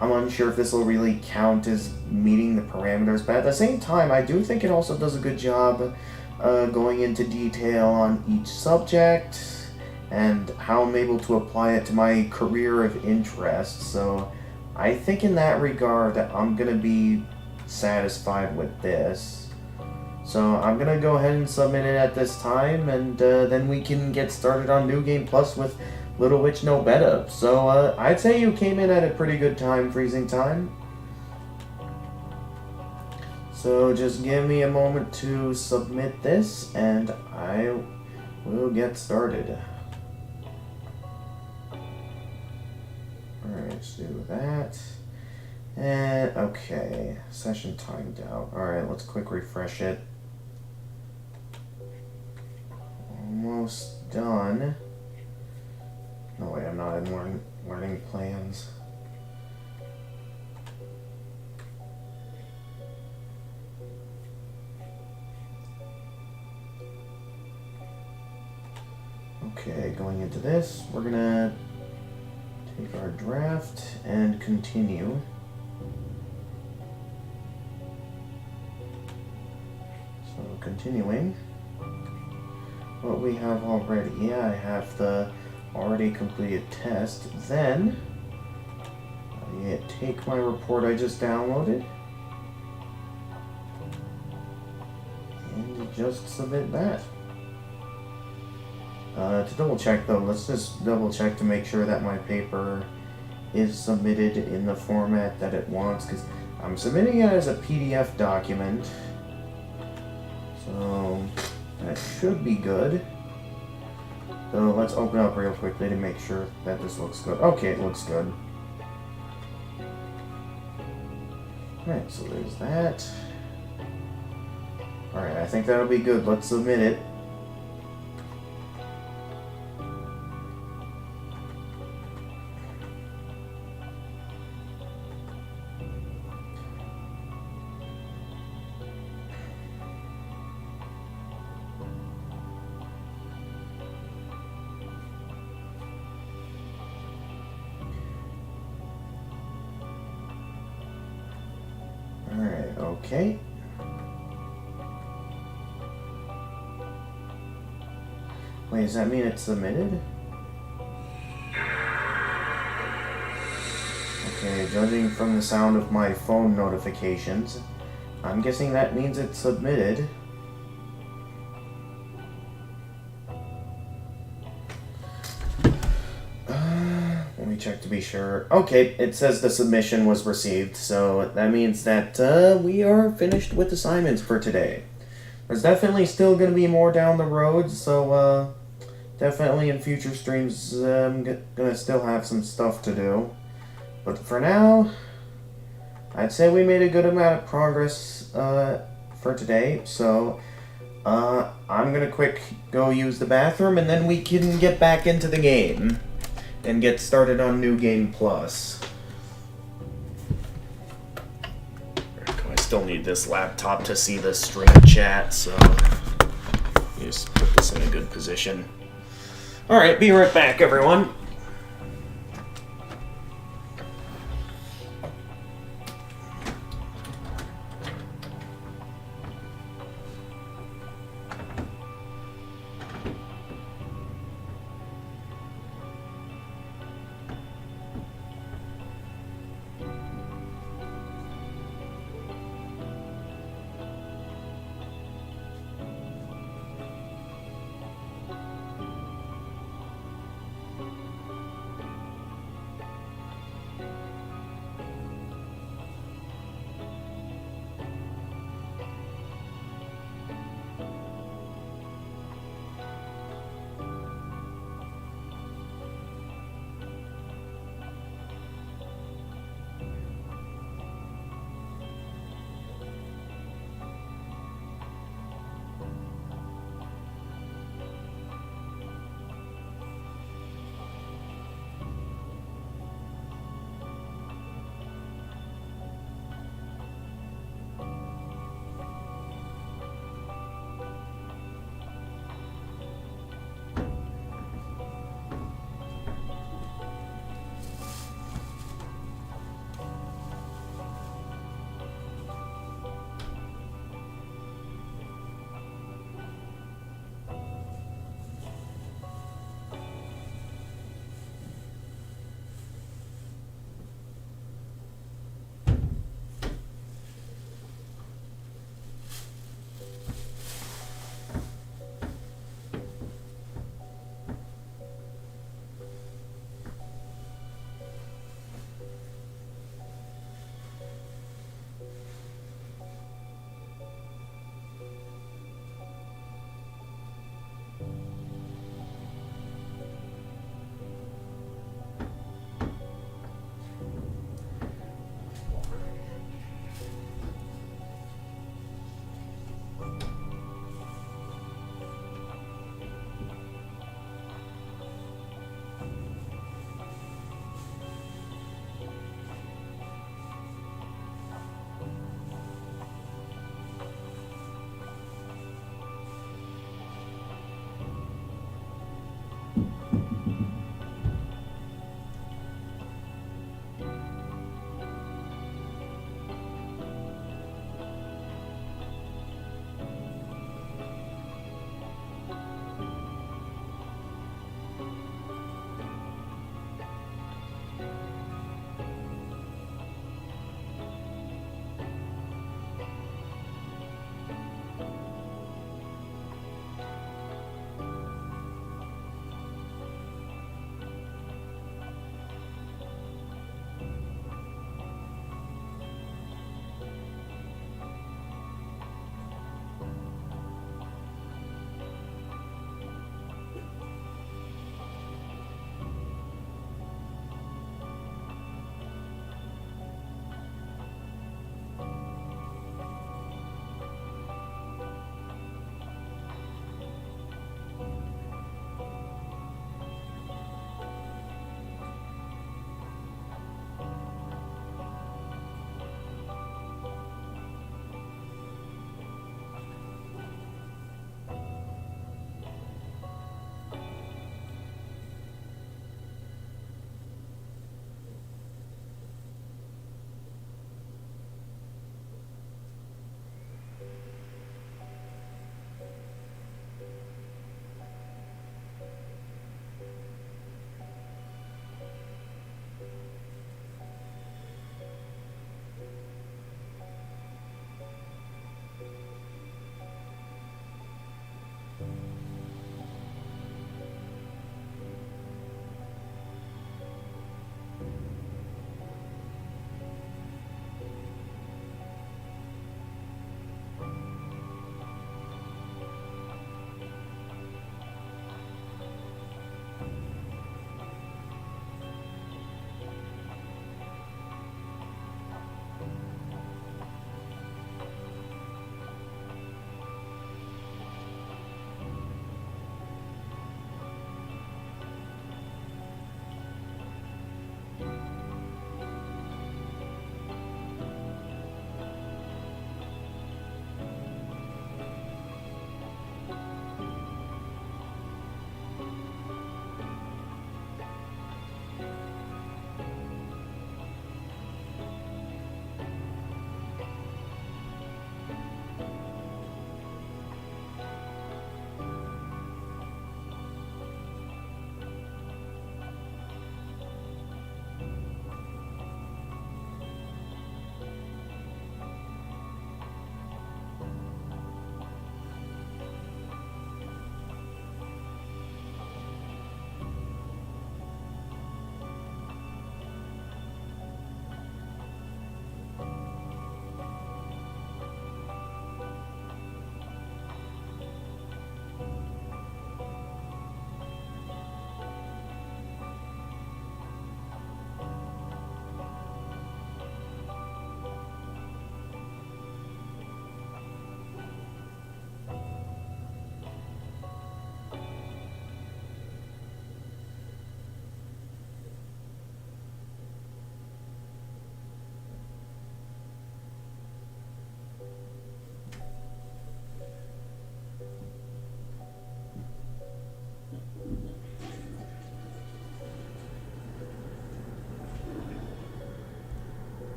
I'm unsure if this will really count as meeting the parameters, but at the same time, I do think it also does a good job going into detail on each subject and how I'm able to apply it to my career of interest, so I think in that regard, I'm going to be satisfied with this. So I'm going to go ahead and submit it at this time, and then we can get started on New Game Plus with Little Witch Nobeta. So I'd say you came in at a pretty good time, Freezing Time. So just give me a moment to submit this, and I will get started. Alright, let's do that. And, okay, session timed out. Alright, let's quick refresh it. Almost done. No, wait, I'm not in learning plans. Okay, going into this, we're gonna take our draft and continue. So continuing, what we have already, I have the already completed test. Then I take my report I just downloaded and just submit that. To double check though, let's just double check to make sure that my paper is submitted in the format that it wants, because I'm submitting it as a PDF document. So that should be good. So let's open up real quickly to make sure that this looks good. Okay, it looks good. Alright, so there's that. Alright, I think that'll be good. Let's submit it. Alright, okay. Wait, does that mean it's submitted? Okay, judging from the sound of my phone notifications, I'm guessing that means it's submitted. Let me check to be sure. Okay, it says the submission was received, so that means that we are finished with assignments for today. There's definitely still going to be more down the road, so definitely in future streams I'm going to still have some stuff to do. But for now, I'd say we made a good amount of progress for today, so I'm going to quick go use the bathroom, and then we can get back into the game and get started on New Game Plus. I still need this laptop to see the stream chat, so just put this in a good position. Alright, be right back, everyone.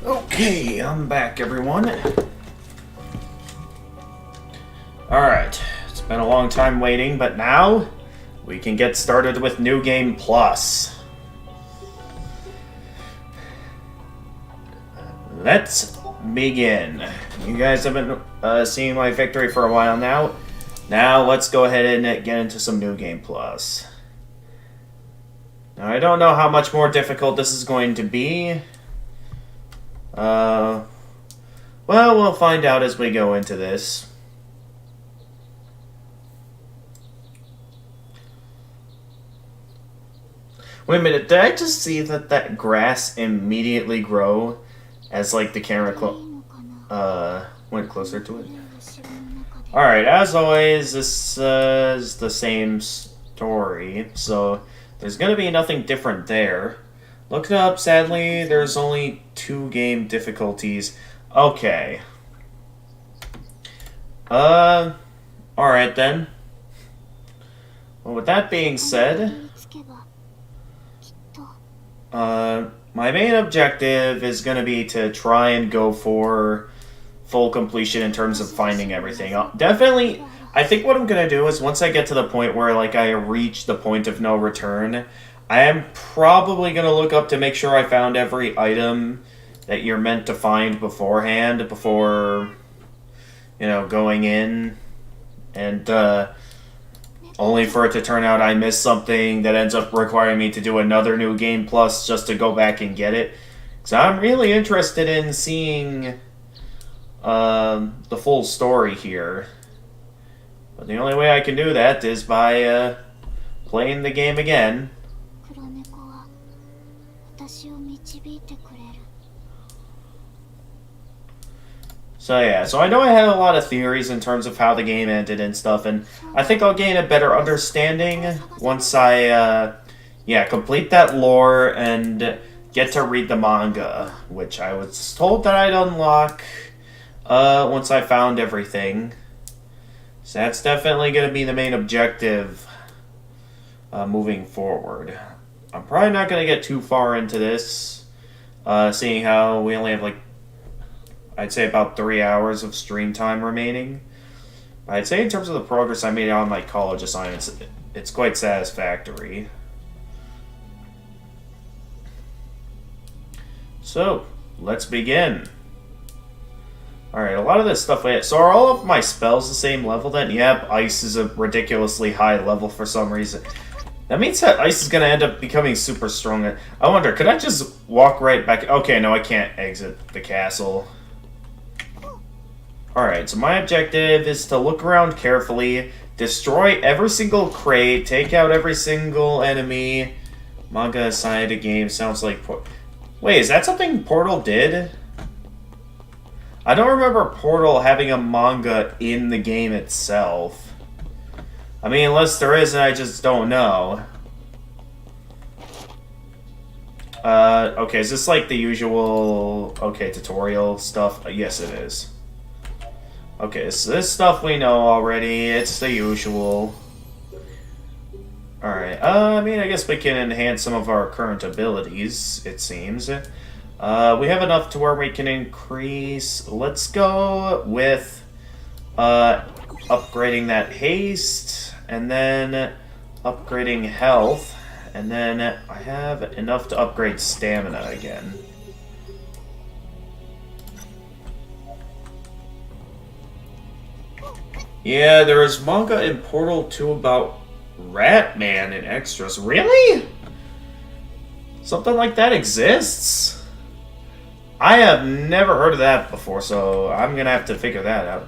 Okay, I'm back, everyone. Alright, it's been a long time waiting, but now we can get started with New Game Plus. Let's begin. You guys have been seeing my victory for a while now. Now let's go ahead and get into some New Game Plus. Now I don't know how much more difficult this is going to be. Well, we'll find out as we go into this. Wait a minute, did I just see that grass immediately grow as, like, the camera went closer to it? Alright, as always, this is the same story, so there's gonna be nothing different there. Look it up, sadly, there's only 2 game difficulties. Okay. Alright then. Well, with that being said, my main objective is going to be to try and go for full completion in terms of finding everything. Definitely, I think what I'm going to do is once I get to the point where, like, I reach the point of no return, I am probably going to look up to make sure I found every item that you're meant to find beforehand, before, you know, going in, and, only for it to turn out I missed something that ends up requiring me to do another New Game Plus just to go back and get it. So I'm really interested in seeing the full story here. But the only way I can do that is by playing the game again. So yeah, so I know I have a lot of theories in terms of how the game ended and stuff, and I think I'll gain a better understanding once I, yeah, complete that lore and get to read the manga, which I was told that I'd unlock, once I found everything. So that's definitely going to be the main objective, moving forward. I'm probably not going to get too far into this, seeing how we only have like I'd say about 3 hours of stream time remaining. I'd say in terms of the progress I made on my college assignments, it's quite satisfactory. So, let's begin. Alright, a lot of this stuff... So are all of my spells the same level then? Yep, Ice is a ridiculously high level for some reason. That means that Ice is going to end up becoming super strong. I wonder, could I just walk right back... Okay, no, I can't exit the castle. Alright, so my objective is to look around carefully, destroy every single crate, take out every single enemy. Manga assigned to game sounds like... Wait, is that something Portal did? I don't remember Portal having a manga in the game itself. I mean, unless there is and I just don't know. Okay, is this like the usual... Okay, tutorial stuff? Yes, it is. Okay, so this stuff we know already. It's the usual. Alright, I mean, I guess we can enhance some of our current abilities, it seems. We have enough to where we can increase... Let's go with upgrading that haste, and then upgrading health, and then I have enough to upgrade stamina again. Yeah, there is manga in Portal 2 about Ratman and extras. Really? Something like that exists? I have never heard of that before, so I'm gonna have to figure that out.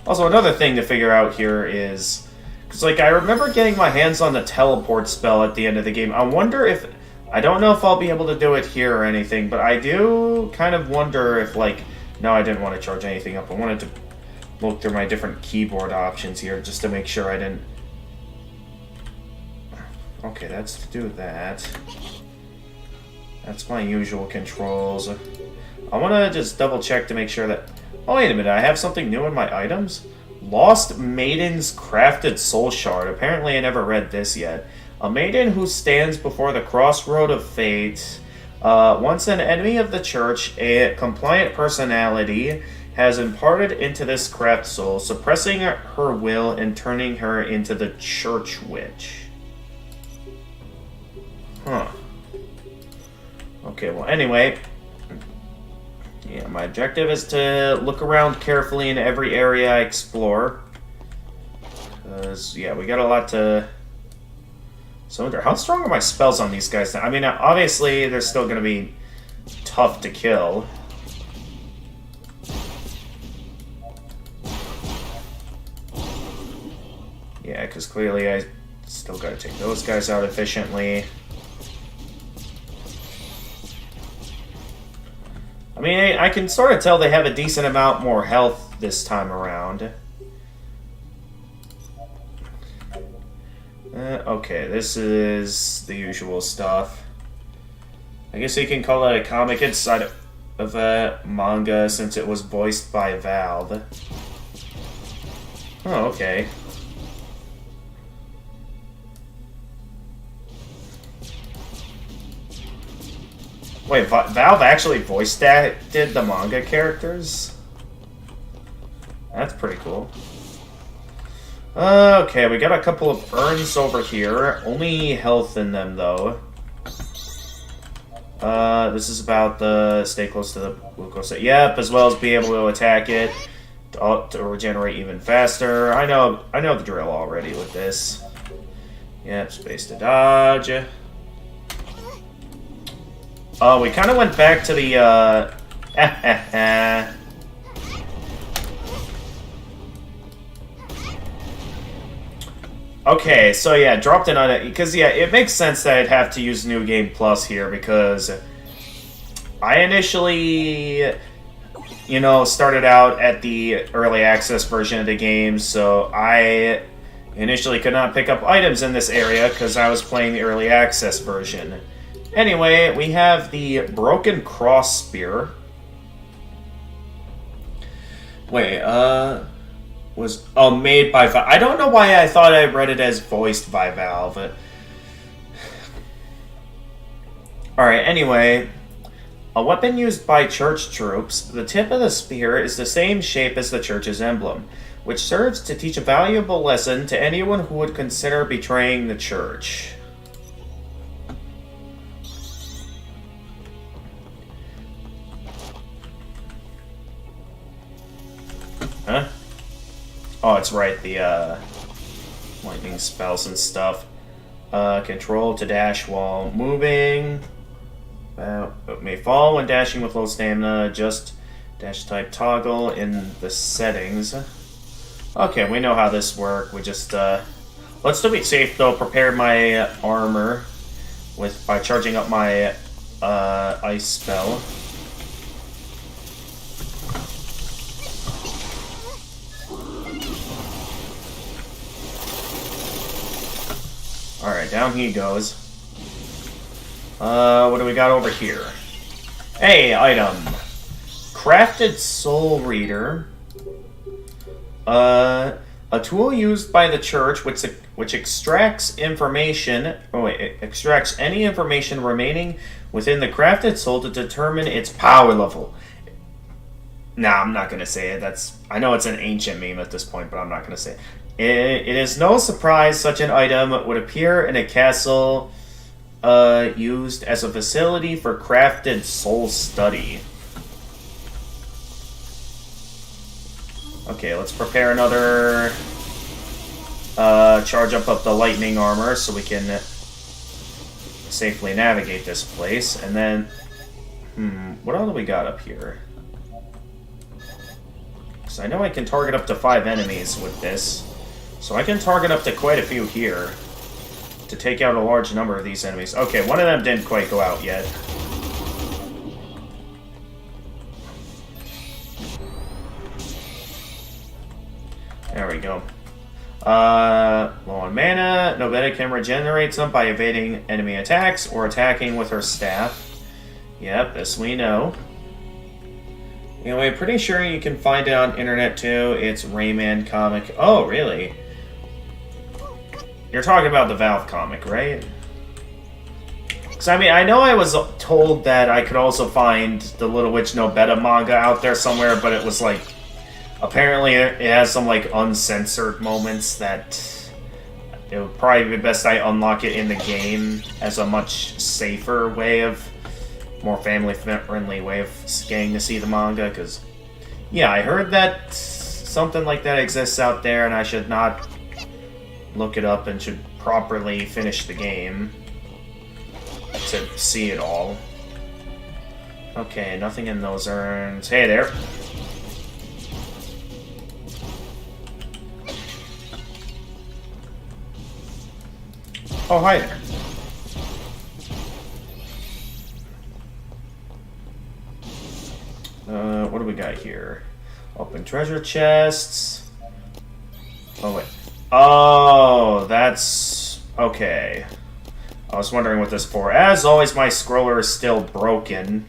Also, another thing to figure out here is... Because, like, I remember getting my hands on the teleport spell at the end of the game. I wonder if... I don't know if I'll be able to do it here or anything, but I do kind of wonder if, like... No, I didn't want to charge anything up. I wanted to look through my different keyboard options here just to make sure I didn't... Okay, that's to do that. That's my usual controls. I want to just double check to make sure that... Oh, wait a minute, I have something new in my items? Lost Maiden's Crafted Soul Shard. Apparently I never read this yet. A maiden who stands before the crossroad of fate. Once an enemy of the church, a compliant personality has imparted into this craft soul, suppressing her will and turning her into the church witch. Huh. Okay, well, anyway. Yeah, my objective is to look around carefully in every area I explore. Because, yeah, we got a lot to... So, I wonder, how strong are my spells on these guys now? I mean, obviously, they're still going to be tough to kill. Yeah, because clearly I still gotta take those guys out efficiently. I mean, I can sort of tell they have a decent amount more health this time around. Okay, this is the usual stuff. I guess you can call it a comic inside of a manga since it was voiced by Valve. Oh, okay. Wait, Valve actually voice acted the manga characters? That's pretty cool. Okay, we got a couple of urns over here. Only health in them, though. This is about the stay close to the glucose. Yep, as well as be able to attack it to regenerate even faster. I know the drill already with this. Yep, space to dodge. Oh, we kind of went back to the, Okay, so yeah, dropped in on it, because yeah, it makes sense that I'd have to use New Game Plus here, because I initially, started out at the early access version of the game, so I initially could not pick up items in this area because I was playing the early access version. Anyway, we have the Broken Cross Spear. Wait, made by Valve. I don't know why I thought I read it as voiced by Valve. Alright, anyway. A weapon used by church troops, the tip of the spear is the same shape as the church's emblem, which serves to teach a valuable lesson to anyone who would consider betraying the church. Huh? Oh, it's right, the lightning spells and stuff. Control to dash while moving. It may fall when dashing with low stamina. Just dash type toggle in the settings. Okay, we know how this works. We just let's to be safe though. Prepare my armor by charging up my ice spell. All right, down he goes. What do we got over here? Hey, item. Crafted Soul Reader. A tool used by the church which extracts information... Oh, wait. It extracts any information remaining within the crafted soul to determine its power level. Nah, I'm not going to say it. I know it's an ancient meme at this point, but I'm not going to say it. It is no surprise such an item would appear in a castle... used as a facility for crafted soul study. Okay, let's prepare another charge up of the lightning armor so we can safely navigate this place. And then, what all do we got up here? Because I know I can target up to 5 enemies with this, so I can target up to quite a few here to take out a large number of these enemies. Okay, one of them didn't quite go out yet. There we go. Low on mana. Nobeta can regenerate some by evading enemy attacks or attacking with her staff. Yep, this we know. Anyway, pretty sure you can find it on internet too. It's Rayman comic. Oh, really? You're talking about the Valve comic, right? Because, I mean, I know I was told that I could also find the Little Witch Nobeta manga out there somewhere, but it was like... Apparently, it has some, like, uncensored moments that... It would probably be best I unlock it in the game as a much safer way of... More family-friendly way of getting to see the manga, because... Yeah, I heard that something like that exists out there, and I should not... look it up and should properly finish the game to see it all. Okay, nothing in those urns. Hey there. Oh, hi there. What do we got here? Open treasure chests. Oh, wait. Oh, that's... okay. I was wondering what this is for. As always, my scroller is still broken.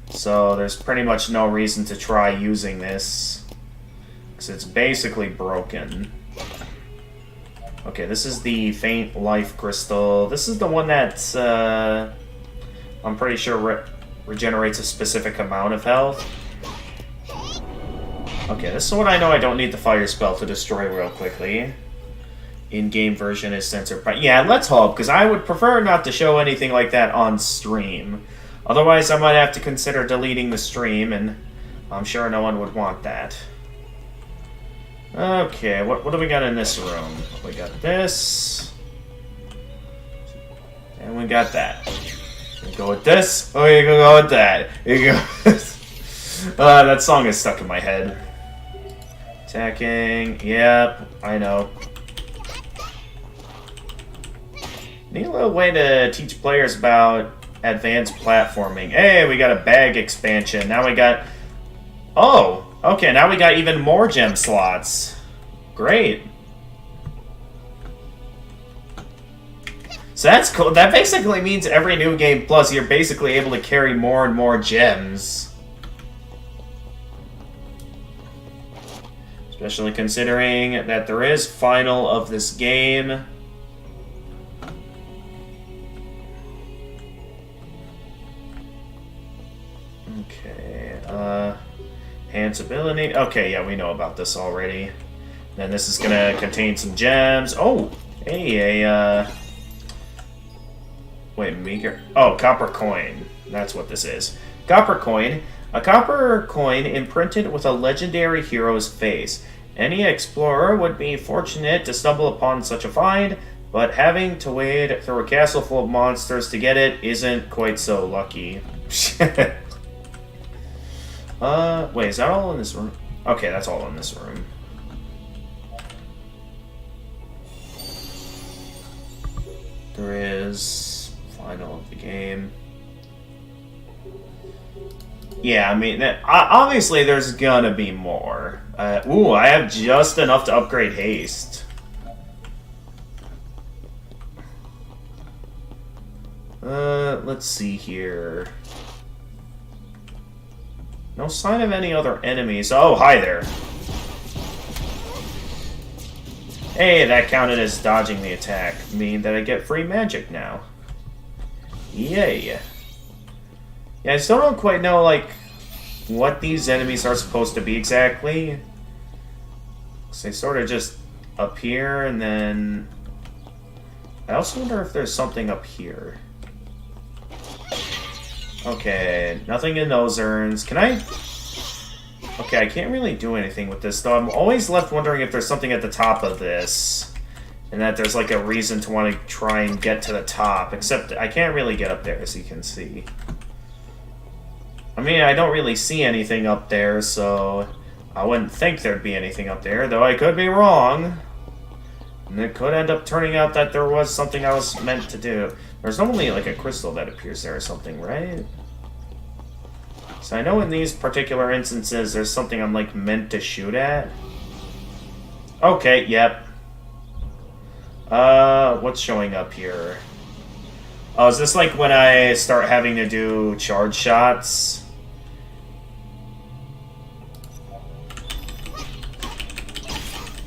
So there's pretty much no reason to try using this. Because it's basically broken. Okay, this is the Faint Life Crystal. This is the one that, I'm pretty sure regenerates a specific amount of health. Okay, this is what I know I don't need the fire spell to destroy real quickly. In-game version is censored. But yeah, let's hope, because I would prefer not to show anything like that on stream. Otherwise, I might have to consider deleting the stream, and I'm sure no one would want that. Okay, what do we got in this room? We got this. And we got that. We go with this. Oh, you can go with that. You go. That song is stuck in my head. Attacking. Yep, I know. Need a little way to teach players about advanced platforming. Hey, we got a bag expansion. Now we got Oh, okay, now we got even more gem slots. Great. So that's cool. That basically means every new game plus you're basically able to carry more and more gems. Especially considering that there is final of this game. Okay, enhance ability. Okay, yeah, we know about this already. Then this is gonna contain some gems. Oh, hey, wait, meager. Oh, copper coin. That's what this is. Copper coin. A copper coin imprinted with a legendary hero's face. Any explorer would be fortunate to stumble upon such a find, but having to wade through a castle full of monsters to get it isn't quite so lucky. Wait, is that all in this room? Okay, that's all in this room. There is final of the game. Yeah, I mean, obviously there's gonna be more. Ooh, I have just enough to upgrade haste. Let's see here. No sign of any other enemies. Oh, hi there. Hey, that counted as dodging the attack, meaning that I get free magic now. Yay. Yeah, I still don't quite know, like, what these enemies are supposed to be exactly. So they sort of just appear, and then... I also wonder if there's something up here. Okay, nothing in those urns. Can I... Okay, I can't really do anything with this, though. I'm always left wondering if there's something at the top of this. And that there's, like, a reason to want to try and get to the top. Except I can't really get up there, as you can see. I mean, I don't really see anything up there, so... I wouldn't think there'd be anything up there, though I could be wrong. And it could end up turning out that there was something I was meant to do. There's only, like, a crystal that appears there or something, right? So I know in these particular instances, there's something I'm, like, meant to shoot at. Okay, yep. What's showing up here? Oh, is this like when I start having to do charge shots?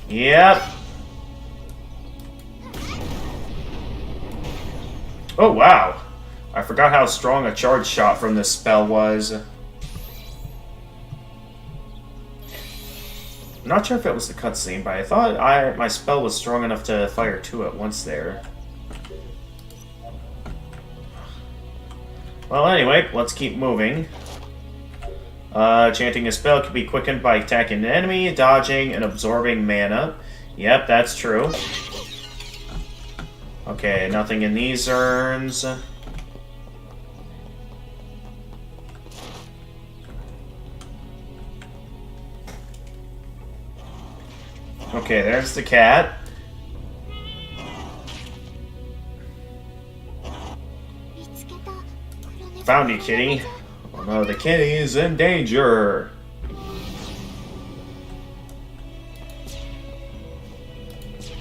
Yep. Oh, wow. I forgot how strong a charge shot from this spell was. I'm not sure if it was the cutscene, but I thought my spell was strong enough to fire two at once there. Well, anyway, let's keep moving. Chanting a spell can be quickened by attacking an enemy, dodging, and absorbing mana. Yep, that's true. Okay, nothing in these urns. Okay, there's the cat. Found you, kitty. Oh no, the kitty is in danger.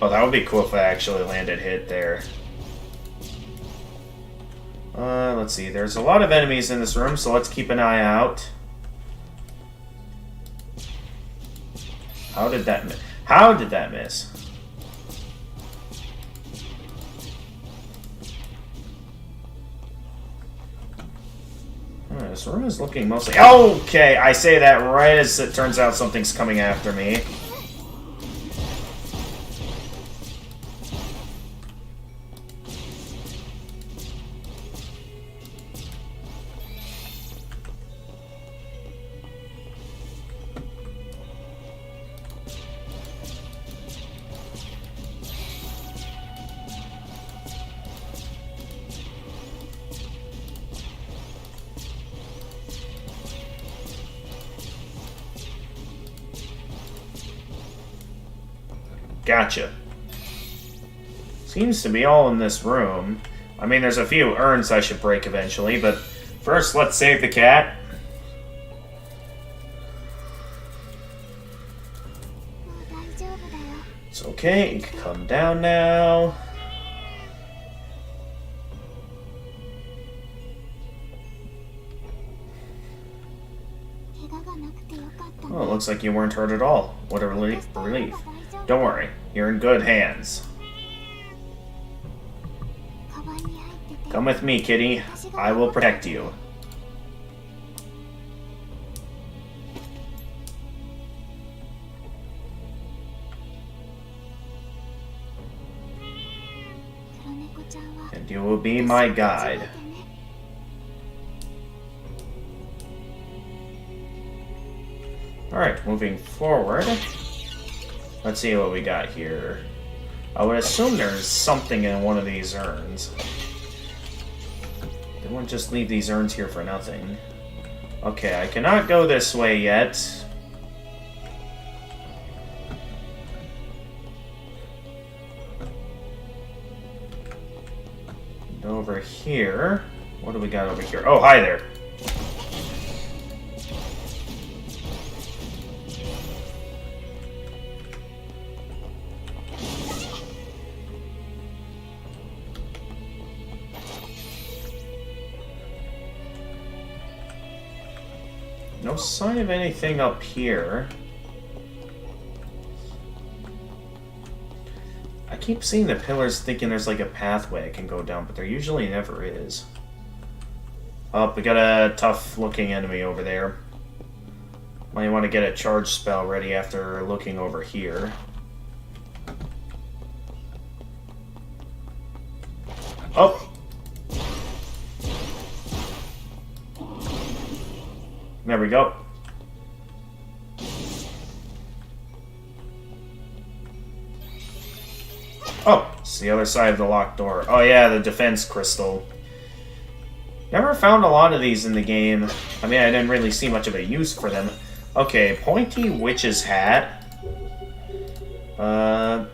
Oh, that would be cool if I actually landed hit there. Let's see. There's a lot of enemies in this room, so let's keep an eye out. How did that miss? How did that miss? This room is looking mostly... Okay, I say that right as it turns out something's coming after me. Gotcha. Seems to be all in this room. I mean, there's a few urns I should break eventually, but first let's save the cat. It's okay, you can come down now. Oh, it looks like you weren't hurt at all. What a relief. Don't worry, you're in good hands. Come with me, kitty. I will protect you. And you will be my guide. Alright, moving forward. Let's see what we got here. I would assume there's something in one of these urns. They won't just leave these urns here for nothing. Okay, I cannot go this way yet. And over here. What do we got over here? Oh, hi there. No sign of anything up here. I keep seeing the pillars thinking there's like a pathway I can go down, but there usually never is. Oh, we got a tough looking enemy over there. Might want to get a charge spell ready after looking over here. Oh! There we go. Oh, it's the other side of the locked door. Oh yeah, the defense crystal. Never found a lot of these in the game. I mean, I didn't really see much of a use for them. Okay, pointy witch's hat. A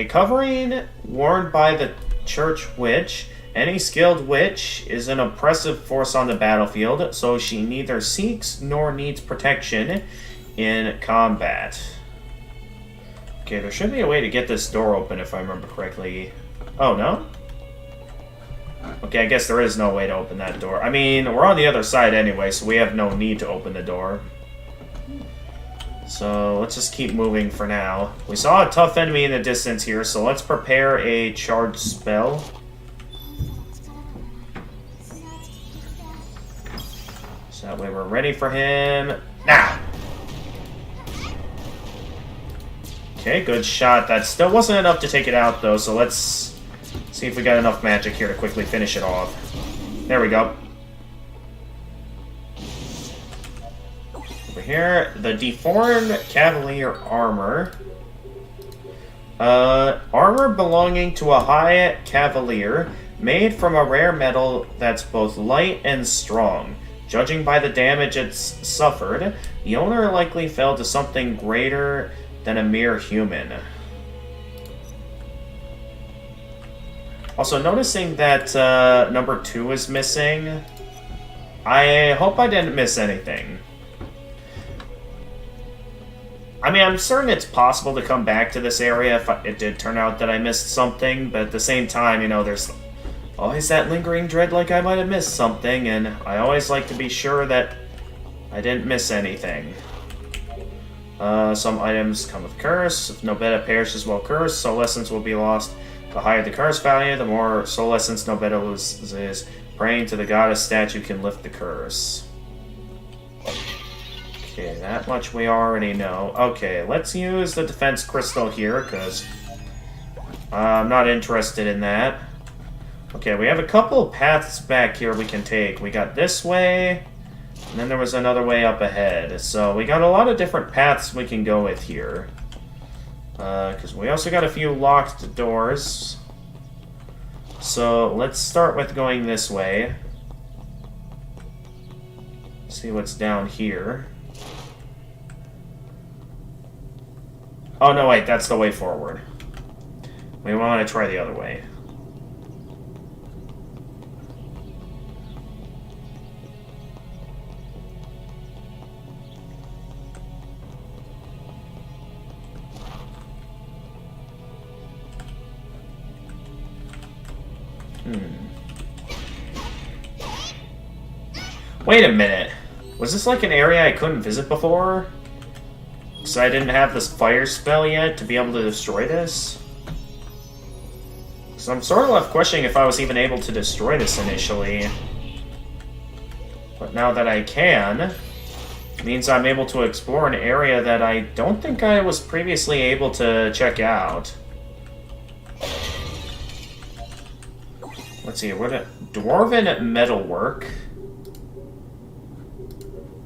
covering worn by the church witch. Any skilled witch is an oppressive force on the battlefield, so she neither seeks nor needs protection in combat. Okay, there should be a way to get this door open if I remember correctly. Oh, no? Okay, I guess there is no way to open that door. I mean, we're on the other side anyway, so we have no need to open the door. So, let's just keep moving for now. We saw a tough enemy in the distance here, so let's prepare a charged spell. So that way we're ready for him. Now! Okay, good shot. That still wasn't enough to take it out, though, so let's see if we got enough magic here to quickly finish it off. There we go. Over here, the deformed Cavalier armor. Armor belonging to a high Cavalier, made from a rare metal that's both light and strong. Judging by the damage it's suffered, the owner likely fell to something greater than a mere human. Also, noticing that number 2 is missing, I hope I didn't miss anything. I mean, I'm certain it's possible to come back to this area if it did turn out that I missed something, but at the same time, you know, there's always that lingering dread like I might have missed something, and I always like to be sure that I didn't miss anything. Some items come with curse. If Nobeta perishes while cursed, soul essence will be lost. The higher the curse value, the more soul essence Nobeta loses. Praying to the goddess statue can lift the curse. Okay, that much we already know. Okay, let's use the defense crystal here, because I'm not interested in that. Okay, we have a couple of paths back here we can take. We got this way, and then there was another way up ahead. So we got a lot of different paths we can go with here. Because we also got a few locked doors. So let's start with going this way. See what's down here. Oh, no, wait, that's the way forward. We want to try the other way. Wait a minute. Was this like an area I couldn't visit before? Because I didn't have this fire spell yet to be able to destroy this? So I'm sort of left questioning if I was even able to destroy this initially. But now that I can, it means I'm able to explore an area that I don't think I was previously able to check out. Let's see, what Dwarven metalwork.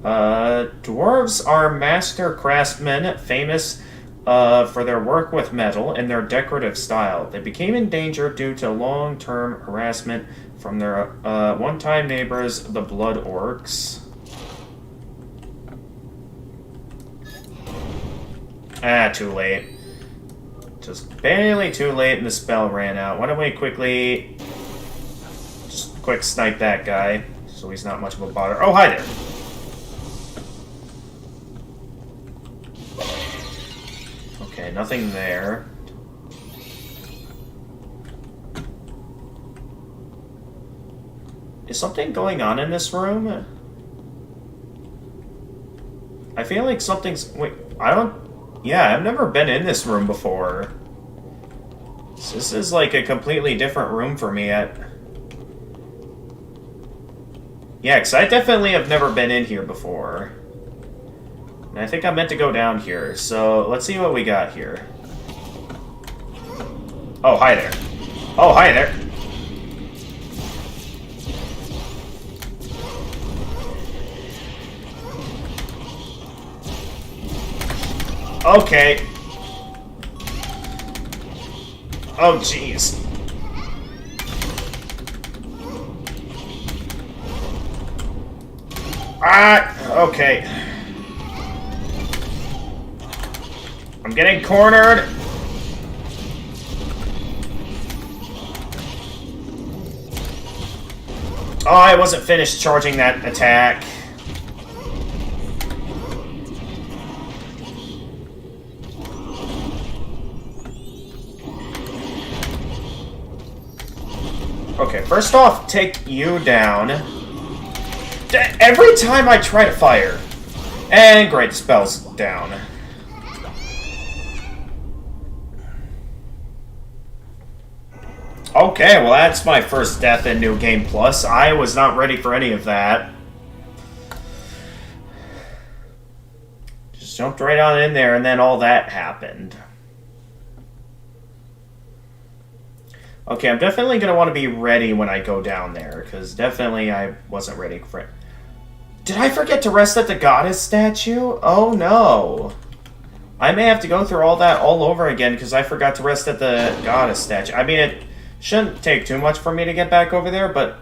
Dwarves are master craftsmen, famous for their work with metal and their decorative style. They became endangered due to long-term harassment from their one-time neighbors, the Blood Orcs. Ah, too late. Just barely too late and the spell ran out. Why don't we quickly... just quick snipe that guy, so he's not much of a bother. Oh, hi there! Okay, nothing there. Is something going on in this room? I feel like something's... wait, I don't... yeah, I've never been in this room before. So this is like a completely different room for me. Yeah, because I definitely have never been in here before. And I think I meant to go down here, so let's see what we got here. Oh, hi there. Oh, hi there. Okay. Oh, jeez. Ah, okay. I'm getting cornered. Oh, I wasn't finished charging that attack. Okay, first off, take you down. Every time I try to fire. And great, the spell's down. Okay, well that's my first death in New Game Plus. I was not ready for any of that. Just jumped right on in there and then all that happened. Okay, I'm definitely going to want to be ready when I go down there, because definitely I wasn't ready for it. Did I forget to rest at the goddess statue? Oh no. I may have to go through all that all over again, because I forgot to rest at the goddess statue. I mean, it shouldn't take too much for me to get back over there, but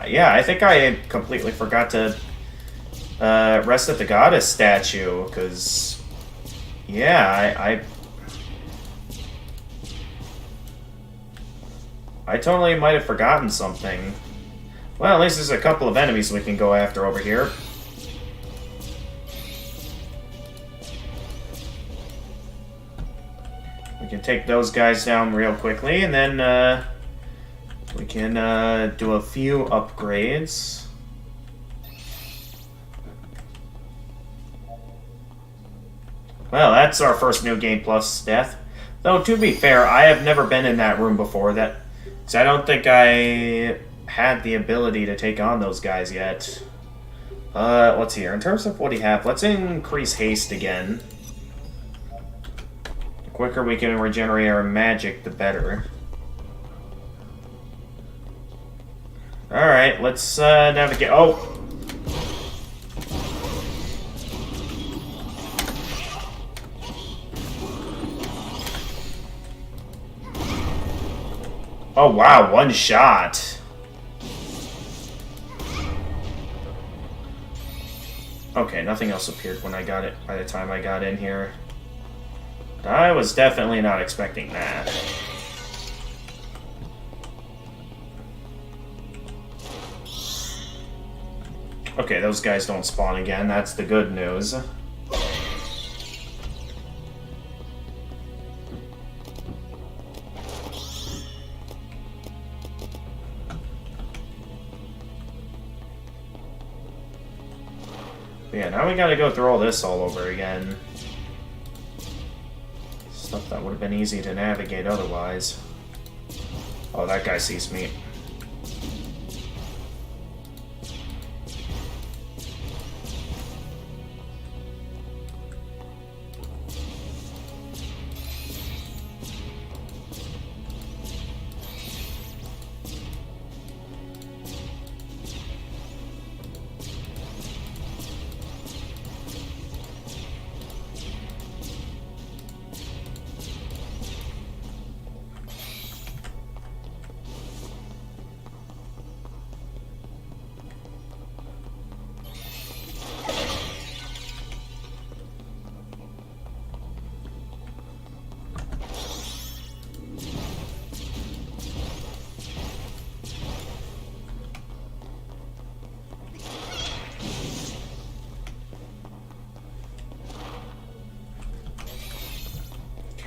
yeah, I think I completely forgot to rest at the goddess statue, because yeah, I totally might have forgotten something. Well, at least there's a couple of enemies we can go after over here. We can take those guys down real quickly, and then we can do a few upgrades. Well, that's our first New Game Plus death. Though, to be fair, I have never been in that room before. So I don't think I had the ability to take on those guys yet. Let's see here. In terms of what do you have, let's increase haste again. The quicker we can regenerate our magic, the better. Alright, let's navigate. Oh! Oh wow, one shot. Okay, nothing else appeared when I got it by the time I got in here. I was definitely not expecting that. Okay, those guys don't spawn again, that's the good news. Yeah, now we gotta go through all this all over again. Stuff that would have been easy to navigate otherwise. Oh, that guy sees me.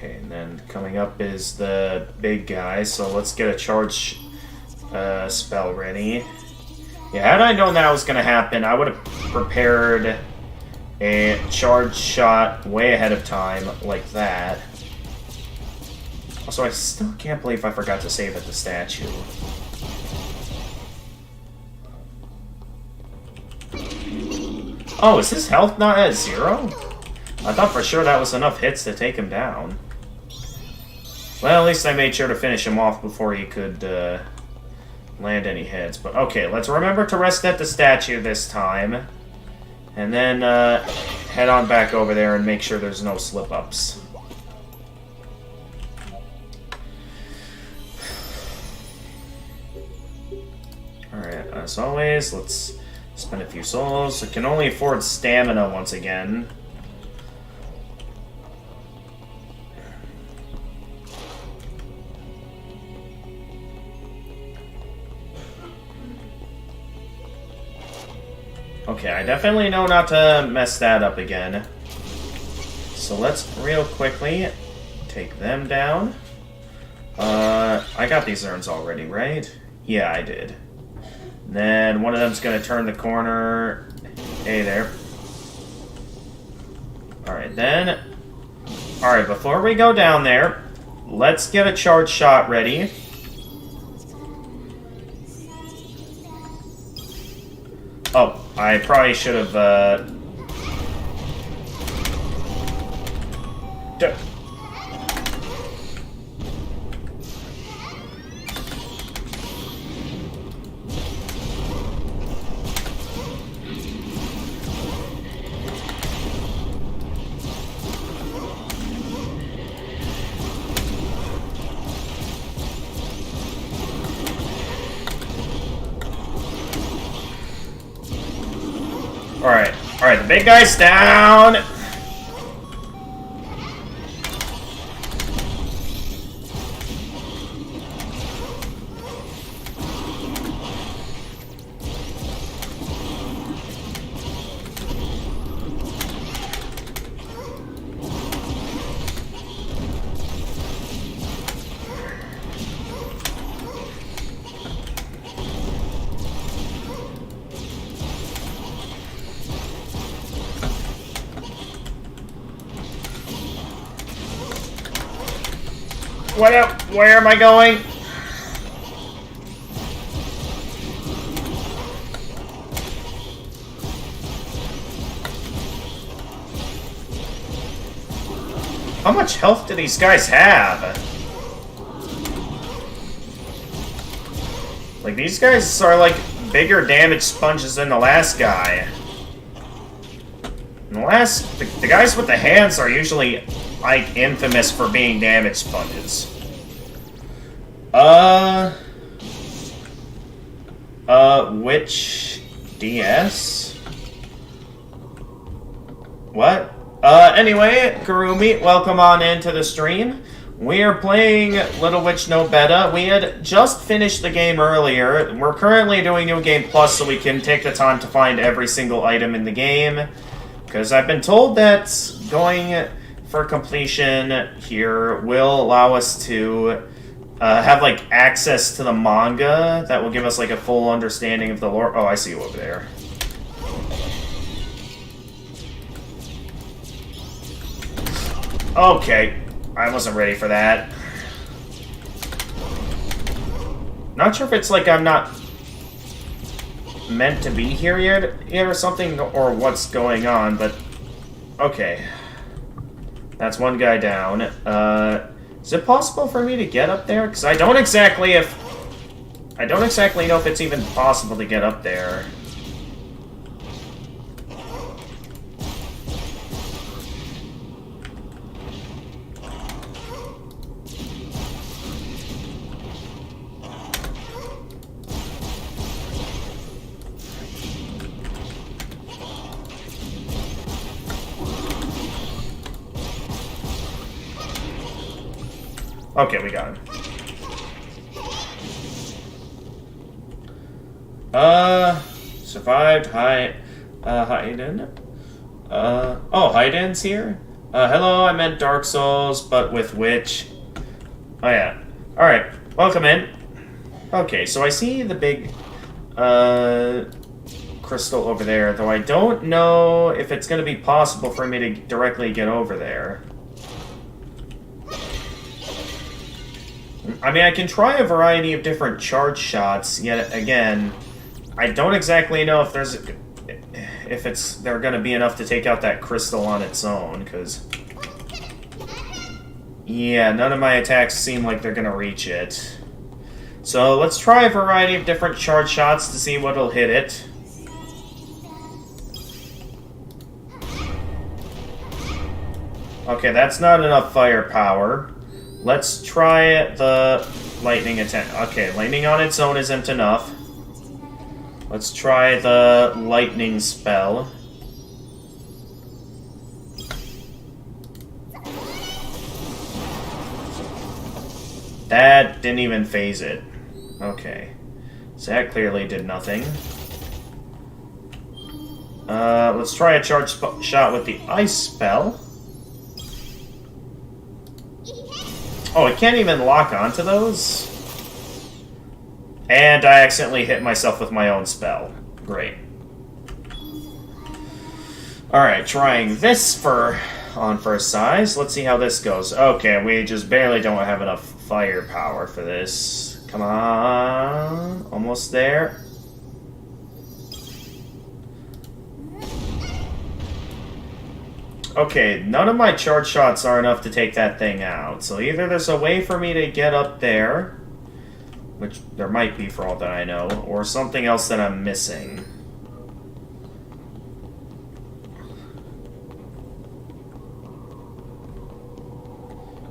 Okay, and then coming up is the big guy, so let's get a charge spell ready. Yeah, had I known that was going to happen, I would have prepared a charge shot way ahead of time, like that. Also, I still can't believe I forgot to save at the statue. Oh, is his health not at 0? I thought for sure that was enough hits to take him down. Well, at least I made sure to finish him off before he could land any hits. But okay, let's remember to rest at the statue this time. And then head on back over there and make sure there's no slip-ups. Alright, as always, let's spend a few souls. I can only afford stamina once again. Okay, I definitely know not to mess that up again. So let's real quickly take them down. I got these urns already, right? Yeah, I did. Then one of them's gonna turn the corner. Hey there. Alright, then. Alright, before we go down there, let's get a charge shot ready. Oh, I probably should have, Alright, the big guy's down! Where am I going? How much health do these guys have? Like, these guys are like bigger damage sponges than the last guy. And the guys with the hands are usually like infamous for being damage sponges. Which DS? What? Anyway, Kurumi, welcome on into the stream. We are playing Little Witch Nobeta. We had just finished the game earlier. We're currently doing New Game Plus so we can take the time to find every single item in the game. Because I've been told that going for completion here will allow us to have, like, access to the manga that will give us, like, a full understanding of the lore. Oh, I see you over there. Okay. I wasn't ready for that. Not sure if it's like I'm not meant to be here yet or something, or what's going on, but... Okay. That's one guy down. Is it possible for me to get up there? Because I don't exactly know if it's even possible to get up there. Okay, we got him. Survived, Hayden? Oh, Hayden's here? Hello, I meant Dark Souls, but with Witch. Oh, yeah. Alright, welcome in. Okay, so I see the big, crystal over there, though I don't know if it's gonna be possible for me to directly get over there. I mean, I can try a variety of different charge shots, yet again, I don't exactly know if they're gonna be enough to take out that crystal on its own, because... Yeah, none of my attacks seem like they're gonna reach it. So, let's try a variety of different charge shots to see what'll hit it. Okay, that's not enough firepower. Let's try the lightning attack. Okay, lightning on its own isn't enough. Let's try the lightning spell. That didn't even phase it. Okay. So that clearly did nothing. Let's try a charge shot with the ice spell. Oh, it can't even lock onto those? And I accidentally hit myself with my own spell. Great. Alright, trying this on first size. Let's see how this goes. Okay, we just barely don't have enough firepower for this. Come on. Almost there. Okay, none of my charge shots are enough to take that thing out. So either there's a way for me to get up there, which there might be for all that I know, or something else that I'm missing.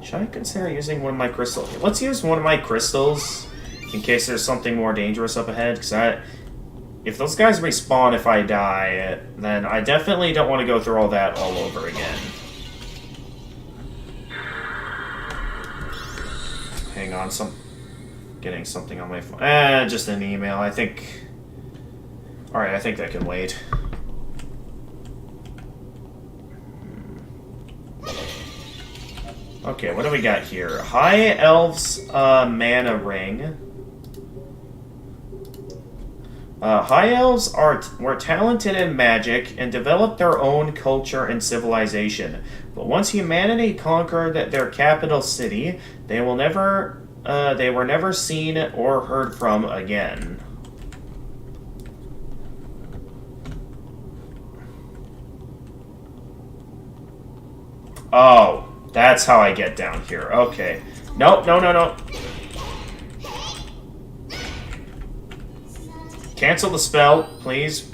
Should I consider using one of my crystals? Let's use one of my crystals in case there's something more dangerous up ahead, because if those guys respawn if I die, then I definitely don't want to go through all that all over again. Hang on, getting something on my phone. Just an email, I think. Alright, I think that can wait. Okay, what do we got here? High Elves Mana Ring. High Elves were talented in magic and developed their own culture and civilization. But once humanity conquered their capital city, they were never seen or heard from again. Oh, that's how I get down here. Okay. Nope, no. Cancel the spell, please.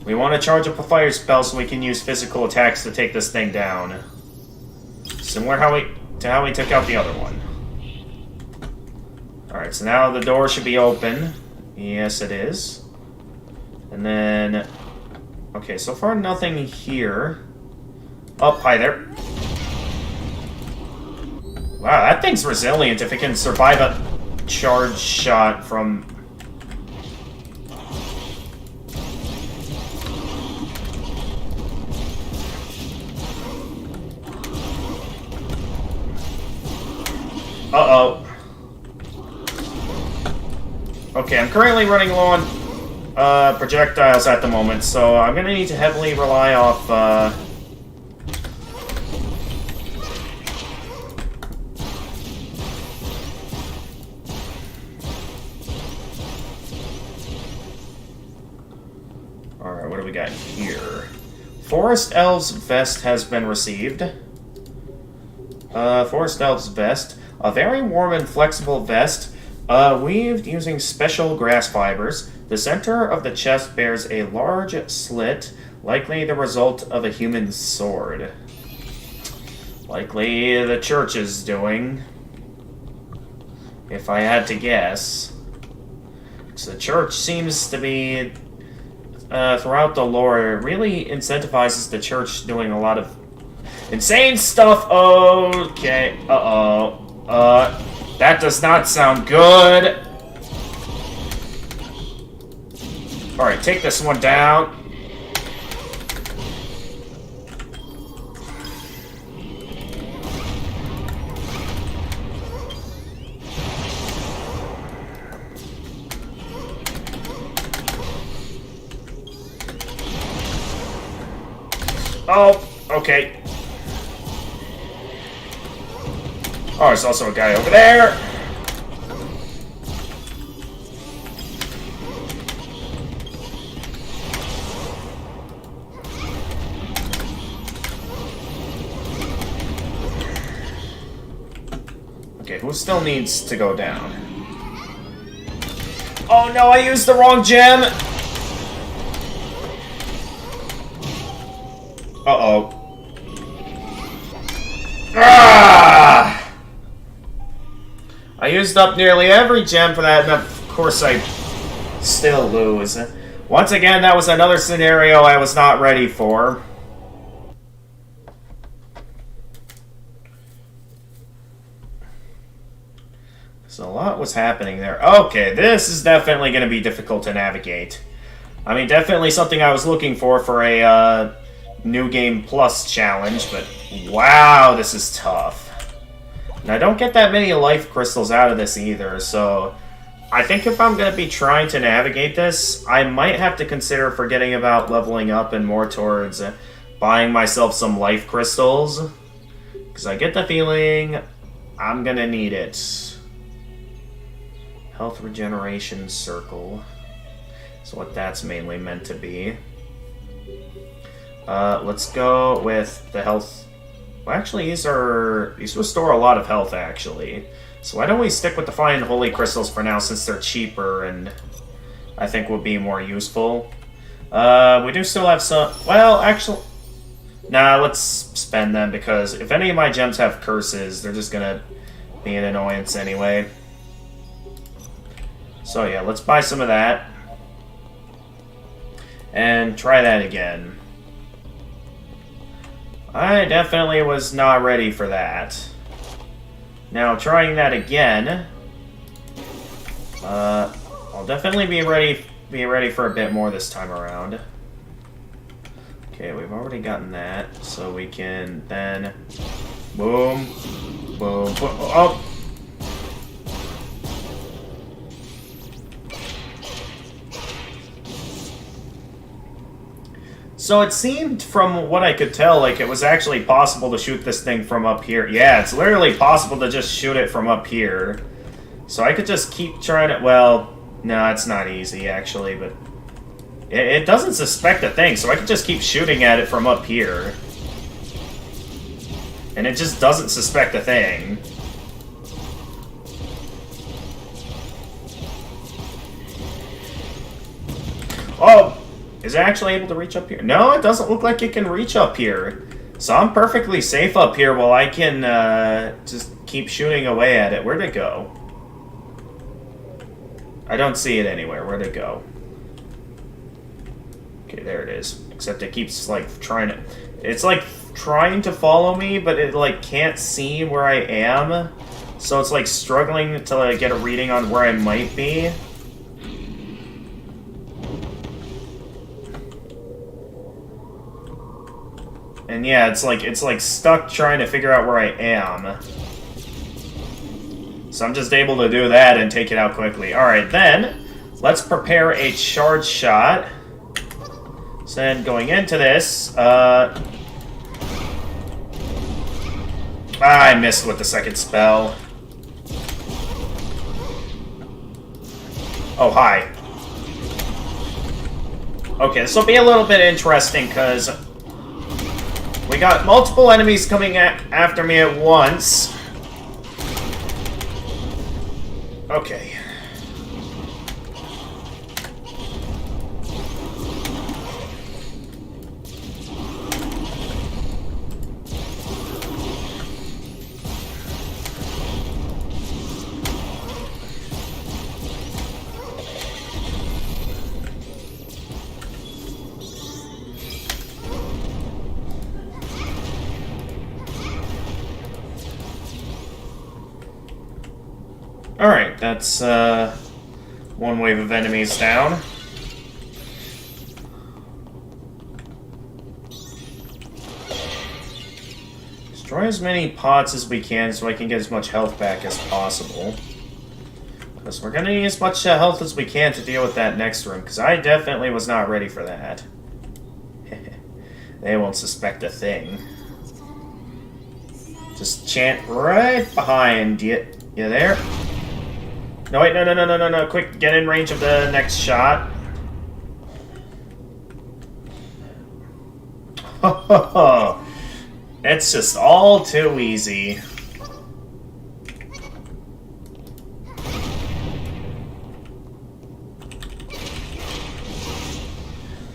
We want to charge up a fire spell so we can use physical attacks to take this thing down. Similar to how we took out the other one. Alright, so now the door should be open. Yes, it is. And then... Okay, so far nothing here. Oh, hi there. Wow, that thing's resilient if it can survive a charge shot from... Uh-oh. Okay, I'm currently running low on projectiles at the moment, so I'm gonna need to heavily rely off we got here? Forest Elves Vest has been received. Forest Elves Vest. A very warm and flexible vest, weaved using special grass fibers. The center of the chest bears a large slit, likely the result of a human sword. Likely the church is doing, if I had to guess. So the church seems to be, throughout the lore, it really incentivizes the church doing a lot of insane stuff. Okay, that does not sound good. Alright, take this one down. Oh, okay. Oh, there's also a guy over there. Okay, who still needs to go down? Oh no, I used the wrong gem! Uh-oh. Ah! I used up nearly every gem for that, and of course I still lose. Once again, that was another scenario I was not ready for. So a lot was happening there. Okay, this is definitely going to be difficult to navigate. I mean, definitely something I was looking for a New Game Plus challenge, but wow, this is tough. And I don't get that many life crystals out of this either, so I think if I'm going to be trying to navigate this, I might have to consider forgetting about leveling up and more towards buying myself some life crystals, because I get the feeling I'm going to need it. Health regeneration circle. That's what that's mainly meant to be. Let's go with the health. Well, actually, these restore a lot of health, actually. So why don't we stick with the Fine Holy Crystals for now, since they're cheaper and I think will be more useful. We do still have some... Well, actually... Nah, let's spend them, because if any of my gems have curses, they're just gonna be an annoyance anyway. So yeah, let's buy some of that. And try that again. I definitely was not ready for that. Now, trying that again, I'll definitely be ready for a bit more this time around. Okay, we've already gotten that, so we can then boom, boom, boom. Oh. So it seemed, from what I could tell, like it was actually possible to shoot this thing from up here. Yeah, it's literally possible to just shoot it from up here. So I could just keep trying to... Well, no, it's not easy, actually, but... It doesn't suspect a thing, so I could just keep shooting at it from up here. And it just doesn't suspect a thing. Oh! Is it actually able to reach up here? No, it doesn't look like it can reach up here. So I'm perfectly safe up here while I can just keep shooting away at it. Where'd it go? I don't see it anywhere. Where'd it go? Okay, there it is. Except it keeps, like, trying to... It's, like, trying to follow me, but it, like, can't see where I am. So it's, like, struggling to, like, get a reading on where I might be. And yeah, it's like stuck trying to figure out where I am. So I'm just able to do that and take it out quickly. Alright, then, let's prepare a charge shot. So then, going into this, I missed with the second spell. Oh, hi. Okay, this will be a little bit interesting, because we got multiple enemies coming after me at once. Okay. Alright, that's one wave of enemies down. Destroy as many pots as we can so I can get as much health back as possible. Because we're gonna need as much health as we can to deal with that next room, because I definitely was not ready for that. They won't suspect a thing. Just chant right behind you. You there? No, wait, no. Quick, get in range of the next shot. It's just all too easy.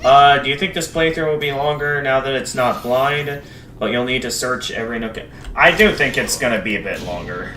Do you think this playthrough will be longer now that it's not blind? But you'll need to search every nook. I do think it's gonna be a bit longer.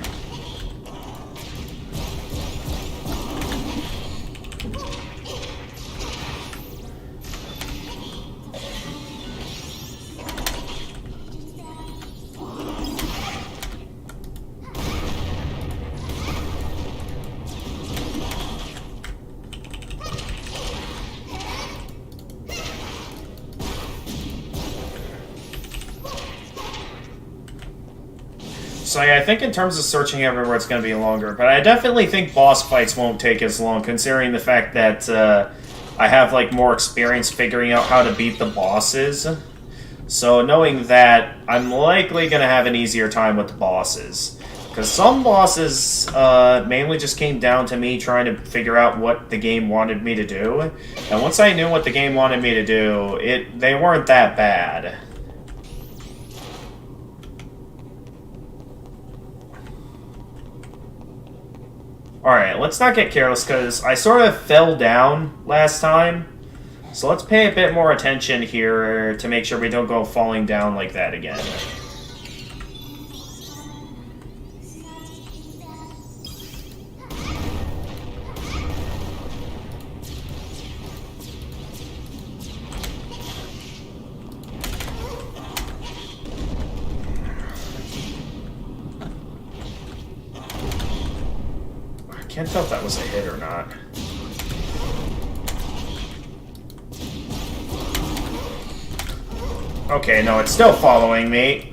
So yeah, I think in terms of searching everywhere, it's going to be longer. But I definitely think boss fights won't take as long, considering the fact that I have like more experience figuring out how to beat the bosses. So knowing that, I'm likely going to have an easier time with the bosses. Because some bosses mainly just came down to me trying to figure out what the game wanted me to do. And once I knew what the game wanted me to do, they weren't that bad. Alright, let's not get careless, because I sort of fell down last time. So let's pay a bit more attention here to make sure we don't go falling down like that again. I can't tell if that was a hit or not. Okay, no, it's still following me.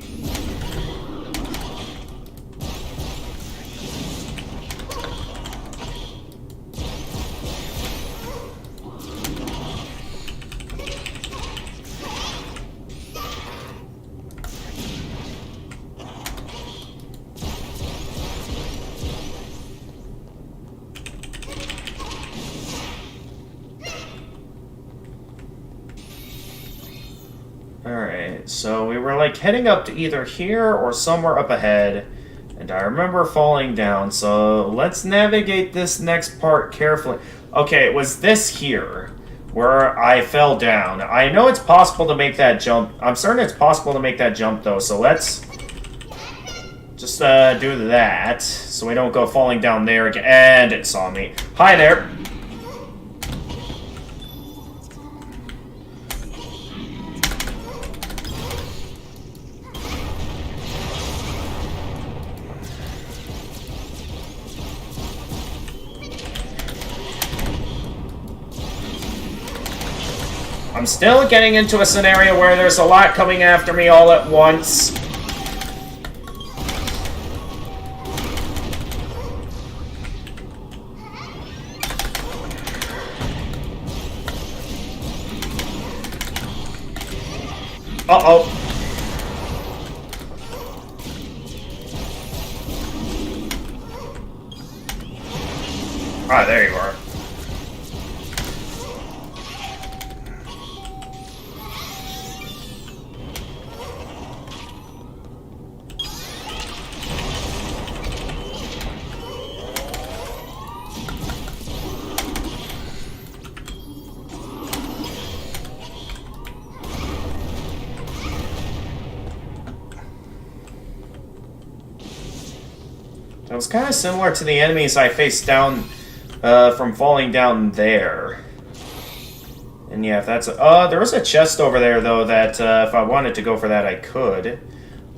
Alright, so we were like heading up to either here or somewhere up ahead, and I remember falling down, so let's navigate this next part carefully. Okay, it was this here where I fell down. I know it's possible to make that jump. I'm certain it's possible to make that jump though, so let's just do that so we don't go falling down there again. And it saw me. Hi there. I'm still getting into a scenario where there's a lot coming after me all at once. Uh-oh. Ah, there you are. It was kind of similar to the enemies I faced down from falling down there. And yeah, if that's... there was a chest over there, though, that if I wanted to go for that, I could.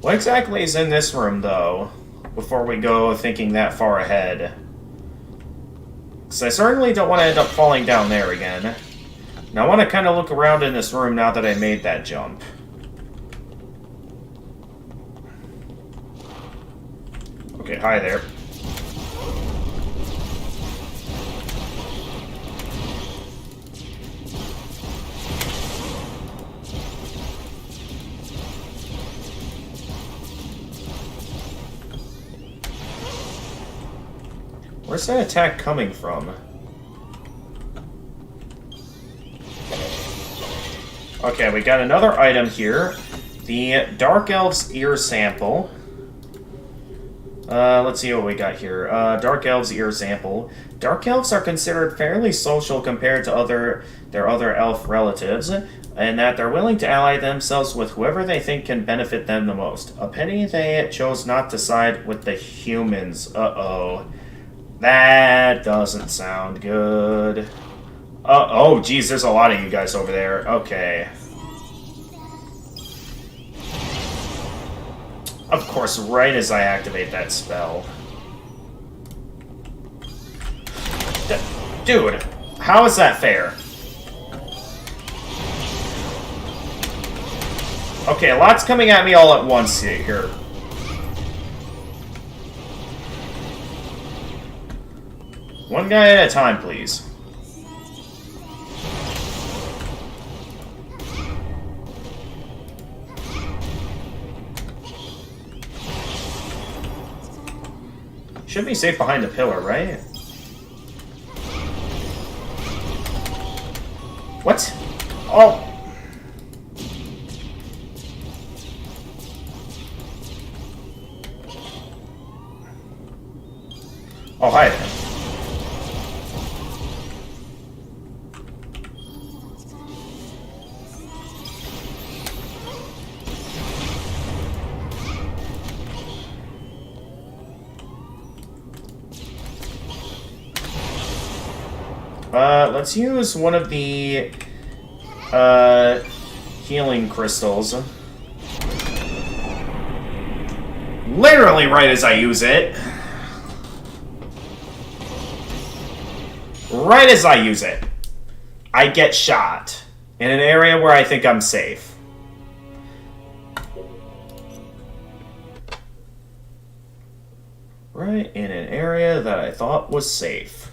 What exactly is in this room, though? Before we go thinking that far ahead. Because I certainly don't want to end up falling down there again. Now I want to kind of look around in this room now that I made that jump. Okay, hi there. Where's that attack coming from? Okay, we got another item here. The Dark Elf's Ear Sample. Let's see what we got here. Dark Elf's Ear Sample. Dark Elves are considered fairly social compared to their other elf relatives, and that they're willing to ally themselves with whoever they think can benefit them the most. A pity they chose not to side with the humans. Uh-oh. That doesn't sound good. Oh, geez, there's a lot of you guys over there. Okay. Of course, right as I activate that spell. Dude, how is that fair? Okay, a lot's coming at me all at once here. One guy at a time, please. Should be safe behind the pillar, right? What? Oh! Oh, hi there. Let's use one of the healing crystals. Literally right as I use it. Right as I use it, I get shot in an area where I think I'm safe. Right in an area that I thought was safe.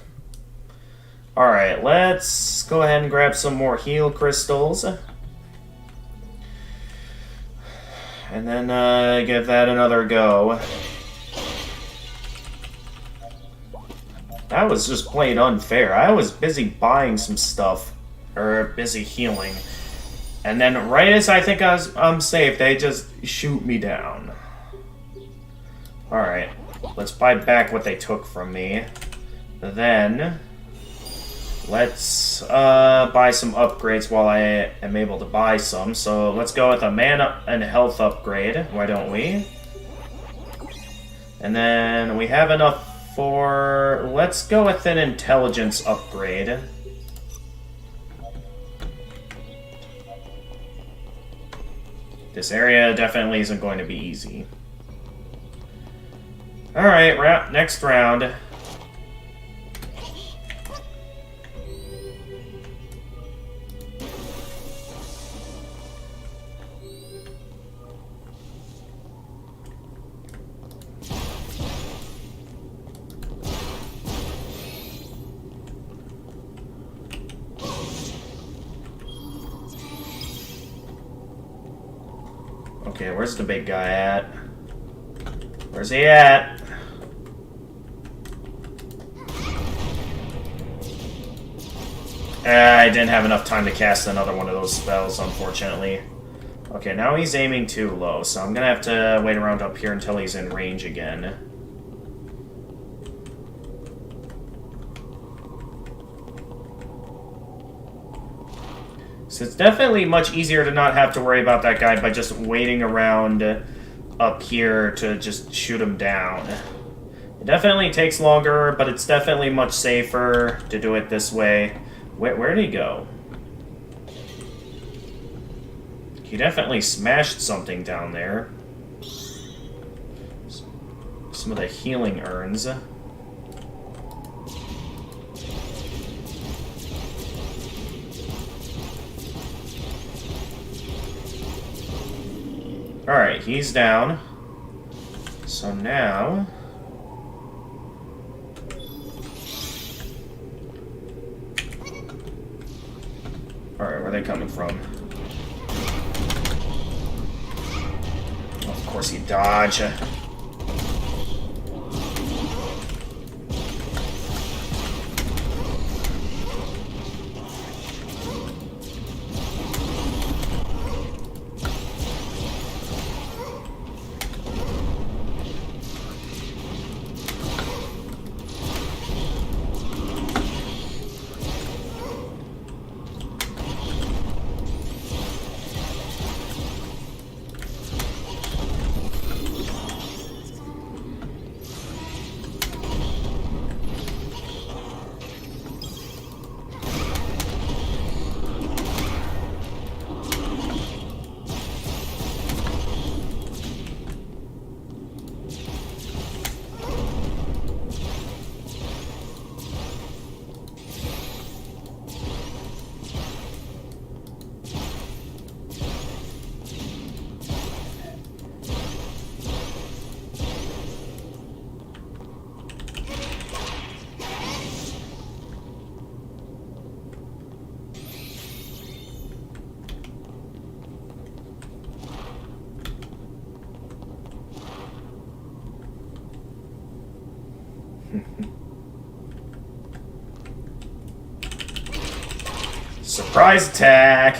Alright, let's go ahead and grab some more heal crystals. And then give that another go. That was just plain unfair. I was busy buying some stuff. Or busy healing. And then right as I think I'm safe, they just shoot me down. Alright, let's buy back what they took from me. Then... let's buy some upgrades while I am able to buy some. So let's go with a mana and health upgrade. Why don't we? And then we have enough for... let's go with an intelligence upgrade. This area definitely isn't going to be easy. Alright, next round. Okay, where's the big guy at? Where's he at? I didn't have enough time to cast another one of those spells, unfortunately. Okay, now he's aiming too low, so I'm gonna have to wait around up here until he's in range again. So it's definitely much easier to not have to worry about that guy by just waiting around up here to just shoot him down. It definitely takes longer, but it's definitely much safer to do it this way. Where'd he go? He definitely smashed something down there. Some of the healing urns. Alright, he's down. So now... Alright, where are they coming from? Of course he dodged. Surprise attack!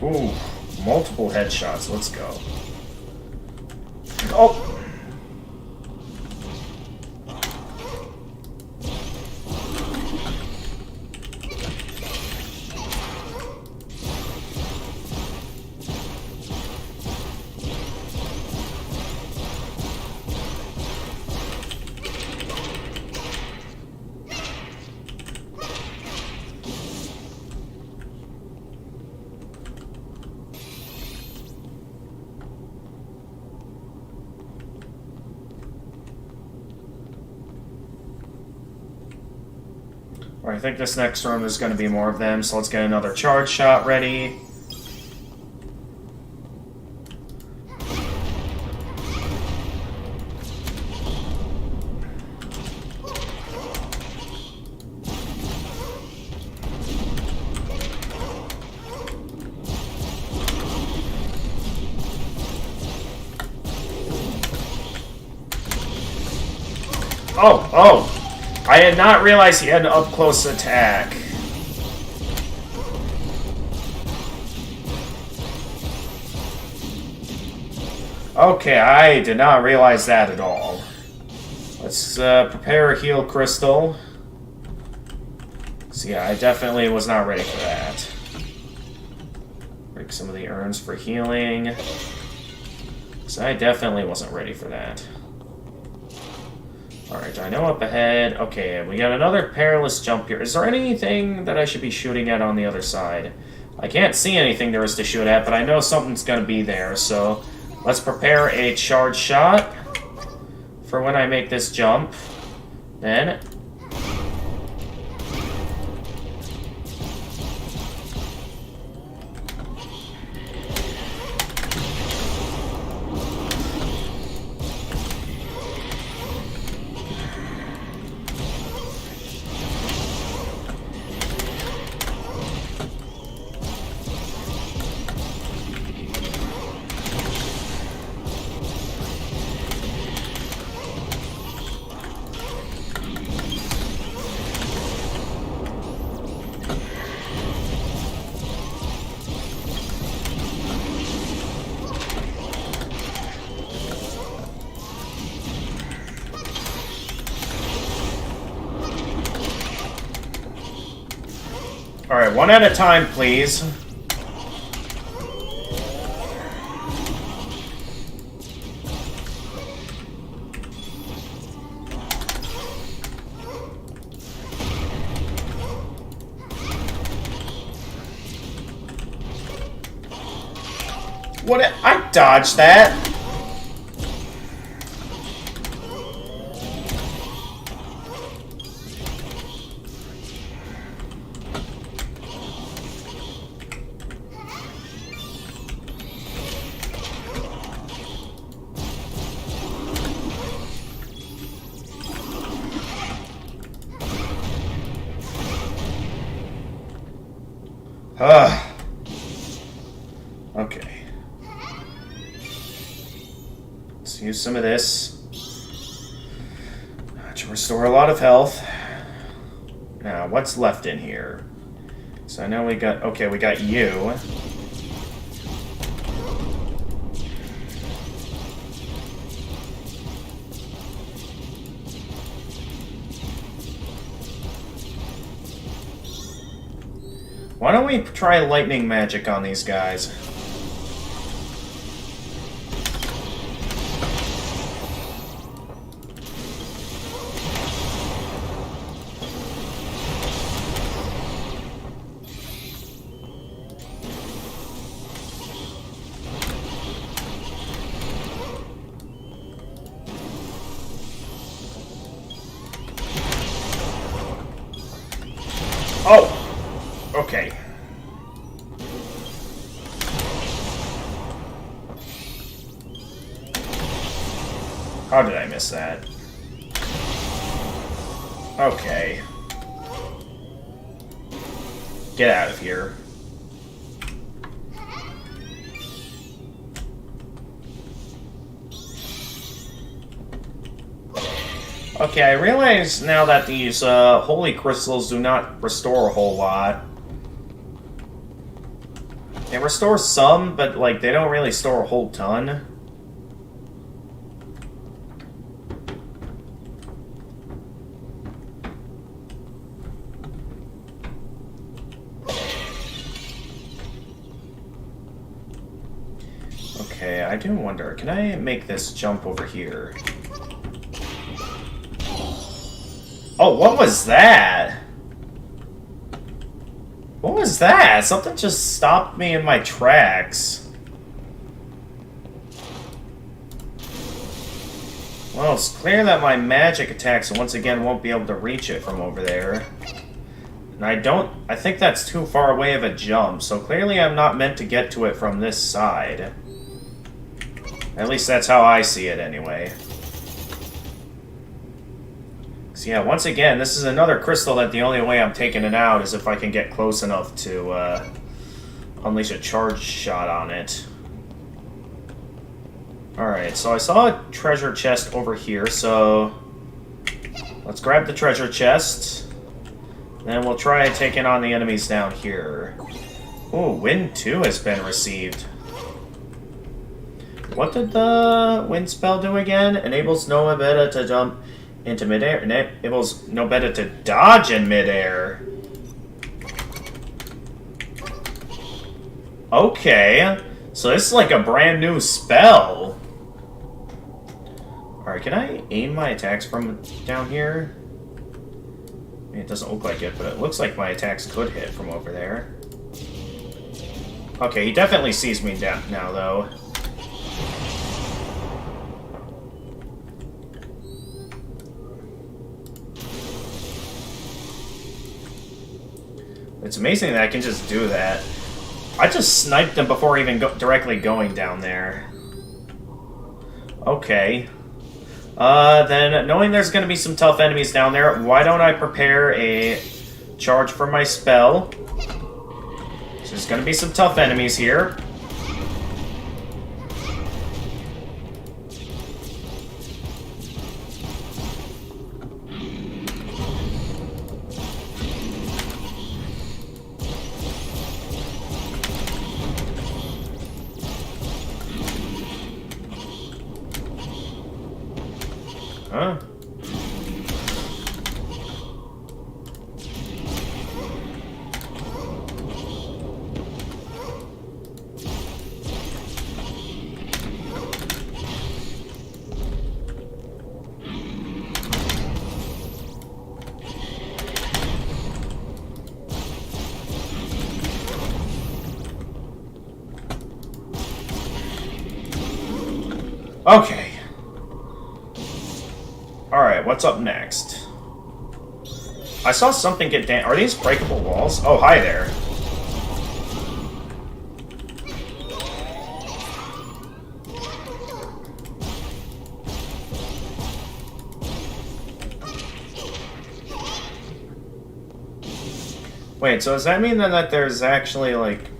Ooh, multiple headshots. Let's go. Oh! I think this next room is going to be more of them, so let's get another charge shot ready. Oh! I had not realized he had an up-close attack. Okay, I did not realize that at all. Let's prepare a heal crystal. So yeah, I definitely was not ready for that. Break some of the urns for healing. So I definitely wasn't ready for that. Alright, I know up ahead. Okay, we got another perilous jump here. Is there anything that I should be shooting at on the other side? I can't see anything there is to shoot at, but I know something's going to be there. So let's prepare a charge shot for when I make this jump. Then... Alright, one at a time, please. What? I dodged that. Okay. Let's use some of this to restore a lot of health. Now, what's left in here? So I know we got... Okay, we got you. Why don't we try lightning magic on these guys? Oh! Okay. How did I miss that? Okay. Get out of here. Okay, I realize now that these holy crystals do not restore a whole lot. They restore some, but like they don't really store a whole ton. Okay, I do wonder, can I make this jump over here? Oh, what was that? What was that? Something just stopped me in my tracks. Well, it's clear that my magic attacks once again won't be able to reach it from over there. And I think that's too far away of a jump, so clearly I'm not meant to get to it from this side. At least that's how I see it anyway. So yeah, once again, this is another crystal that the only way I'm taking it out is if I can get close enough to unleash a charge shot on it. Alright, so I saw a treasure chest over here, so let's grab the treasure chest. Then we'll try taking on the enemies down here. Ooh, Wind 2 has been received. What did the wind spell do again? Enables Nobeta to jump into midair. Enables Nobeta to dodge in midair. Okay. So this is like a brand new spell. Alright, can I aim my attacks from down here? I mean, it doesn't look like it, but it looks like my attacks could hit from over there. Okay, he definitely sees me down now, though. It's amazing that I can just do that. I just sniped him before even directly going down there. Okay. Then, knowing there's going to be some tough enemies down there, why don't I prepare a charge for my spell? So there's going to be some tough enemies here. Huh? Okay. Alright, what's up next? I saw something get Are these breakable walls? Oh, hi there. Wait, so does that mean then that there's actually, like...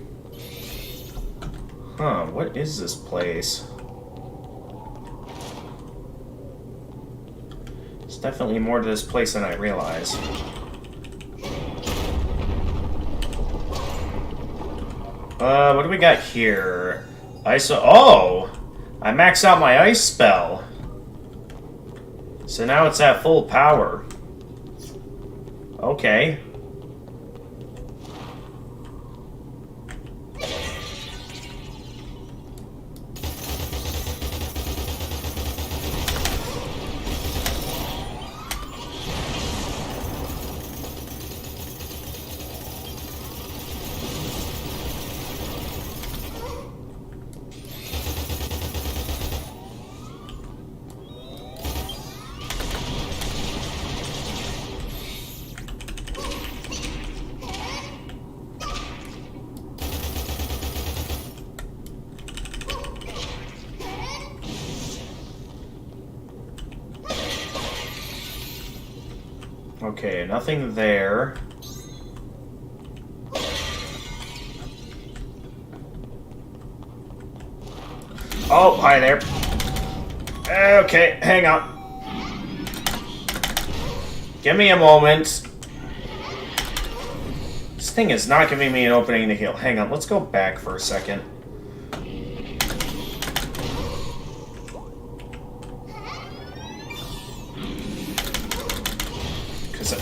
Huh, what is this place? There's definitely more to this place than I realize. What do we got here? Oh! I maxed out my ice spell. So now it's at full power. Okay. Okay, nothing there. Oh, hi there. Okay, hang on. Give me a moment. This thing is not giving me an opening to heal. Hang on, let's go back for a second.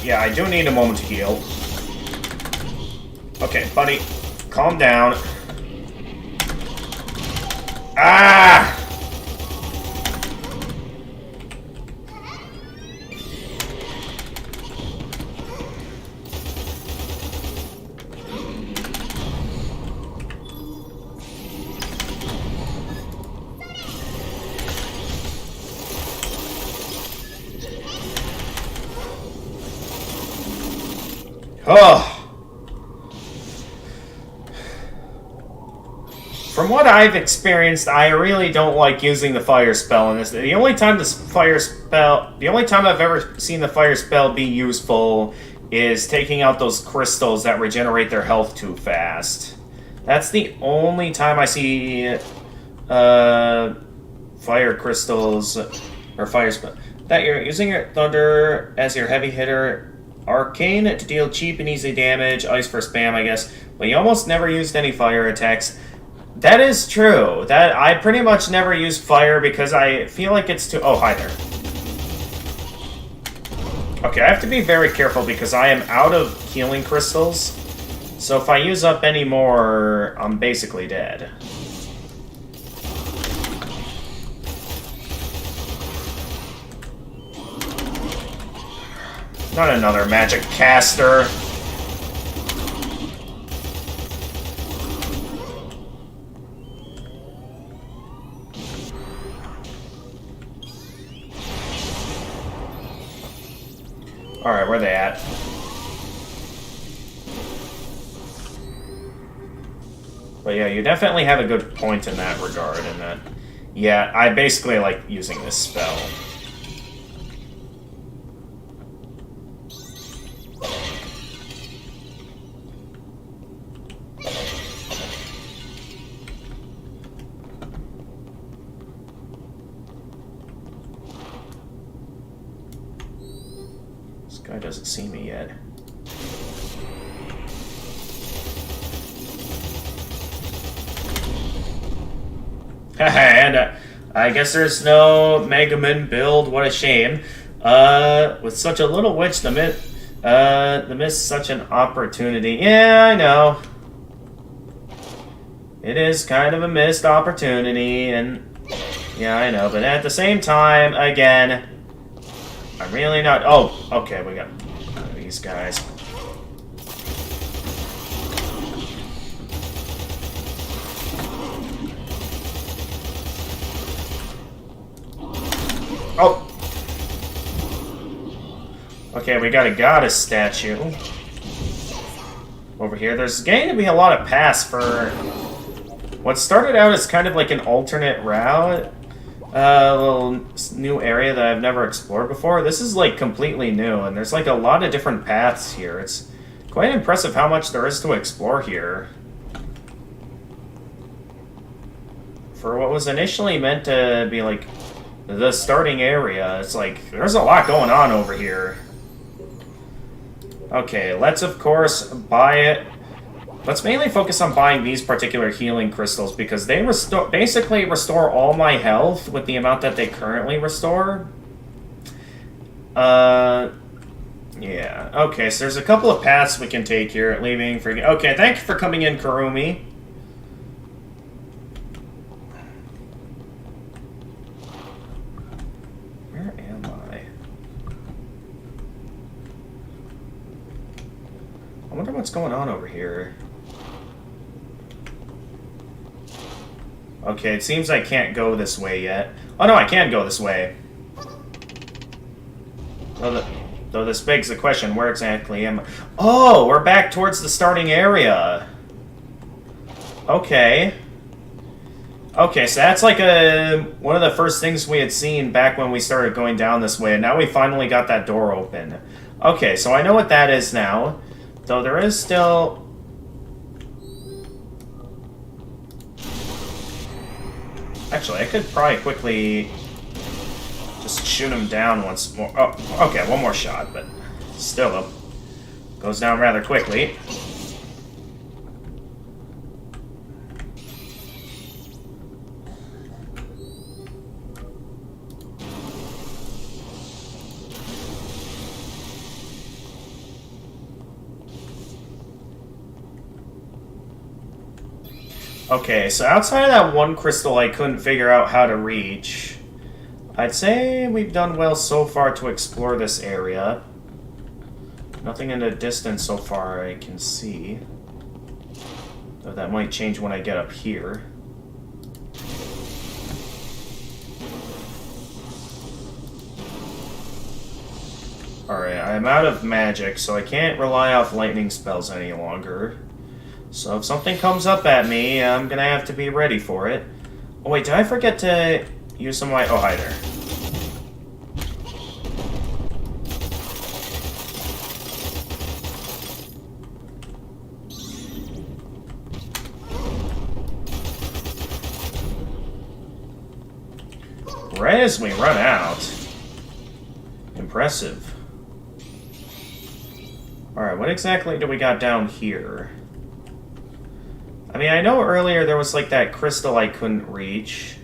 Yeah, I do need a moment to heal. Okay, buddy. Calm down. Ah! Oh. From what I've experienced, I really don't like using the fire spell in this. The only time I've ever seen the fire spell be useful is taking out those crystals that regenerate their health too fast. That's the only time I see fire crystals or fire spell. That you're using your thunder as your heavy hitter. Arcane to deal cheap and easy damage, ice for spam, I guess. But you almost never used any fire attacks. That is true. That I pretty much never use fire because I feel like it's too... Oh, hi there. Okay, I have to be very careful because I am out of healing crystals. So if I use up any more, I'm basically dead. Not another magic caster. Alright, where are they at? But yeah, you definitely have a good point in that regard, in that... Yeah, I basically like using this spell. Guy doesn't see me yet. And I guess there's no Mega Man build. What a shame. With such a little witch, the missed such an opportunity. Yeah, I know. It is kind of a missed opportunity, and yeah, I know. But at the same time, again. I'm really not... Oh, okay, we got these guys. Oh! Okay, we got a goddess statue. Over here. There's going to be a lot of paths for what started out as kind of like an alternate route. A little new area that I've never explored before. This is like completely new, and there's like a lot of different paths here. It's quite impressive how much there is to explore here. For what was initially meant to be like the starting area, it's like there's a lot going on over here. Okay, let's of course buy it. Let's mainly focus on buying these particular healing crystals because they basically restore all my health with the amount that they currently restore. Yeah. Okay, so there's a couple of paths we can take here. Leaving for... Okay, thank you for coming in, Kurumi. Where am I? I wonder what's going on over here. Okay, it seems I can't go this way yet. Oh no, I can go this way. Though this begs the question, where exactly am I? Oh, we're back towards the starting area. Okay. Okay, so that's like one of the first things we had seen back when we started going down this way, and now we finally got that door open. Okay, so I know what that is now. Though there is still... Actually, I could probably quickly just shoot him down once more. Oh, okay, one more shot, but still, goes down rather quickly. Okay, so outside of that one crystal I couldn't figure out how to reach, I'd say we've done well so far to explore this area. Nothing in the distance so far I can see. Though that might change when I get up here. Alright, I'm out of magic, so I can't rely off lightning spells any longer. So if something comes up at me, I'm gonna have to be ready for it. Oh wait, did I forget to use some of my... Oh, hi there. Right as we run out. Impressive. Alright, what exactly do we got down here? I mean, I know earlier there was like that crystal I couldn't reach.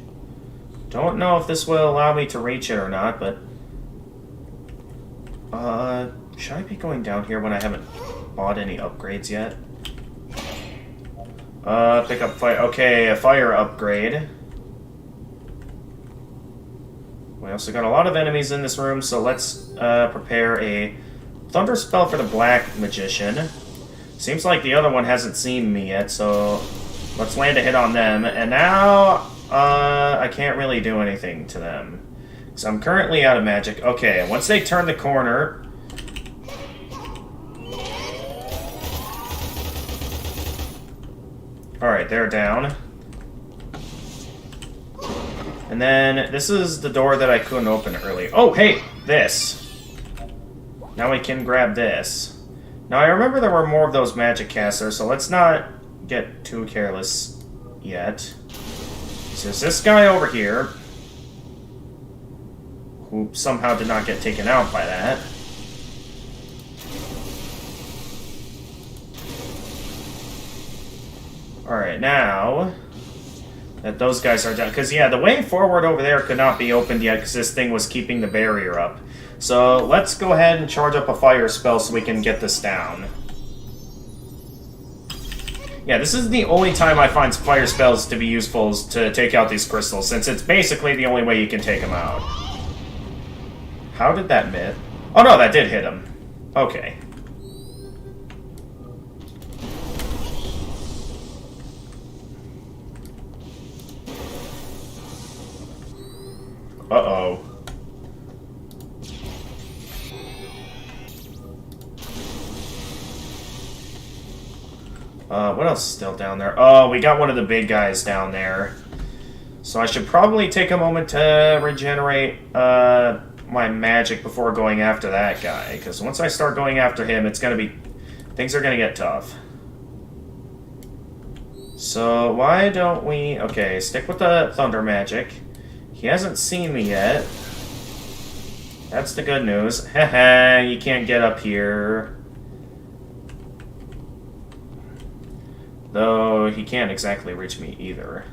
Don't know if this will allow me to reach it or not, but... should I be going down here when I haven't bought any upgrades yet? Pick up fire... Okay, a fire upgrade. We also got a lot of enemies in this room, so let's prepare a thunder spell for the black magician. Seems like the other one hasn't seen me yet, so let's land a hit on them. And now, I can't really do anything to them. So I'm currently out of magic. Okay, once they turn the corner... Alright, they're down. And then, this is the door that I couldn't open earlier. Oh, hey! This! Now we can grab this. Now, I remember there were more of those magic casters, so let's not get too careless yet. So there's this guy over here, who somehow did not get taken out by that. Alright, now that those guys are done, because yeah, the way forward over there could not be opened yet, because this thing was keeping the barrier up. So let's go ahead and charge up a fire spell so we can get this down. Yeah, this is the only time I find fire spells to be useful is to take out these crystals, since it's basically the only way you can take them out. How did that miss? Oh no, that did hit him. Okay. Uh-oh. What else is still down there? Oh, we got one of the big guys down there. So I should probably take a moment to regenerate my magic before going after that guy. Because once I start going after him, it's going to be... things are going to get tough. So why don't we... okay, stick with the thunder magic. He hasn't seen me yet. That's the good news. Haha, you can't get up here. Though he can't exactly reach me either.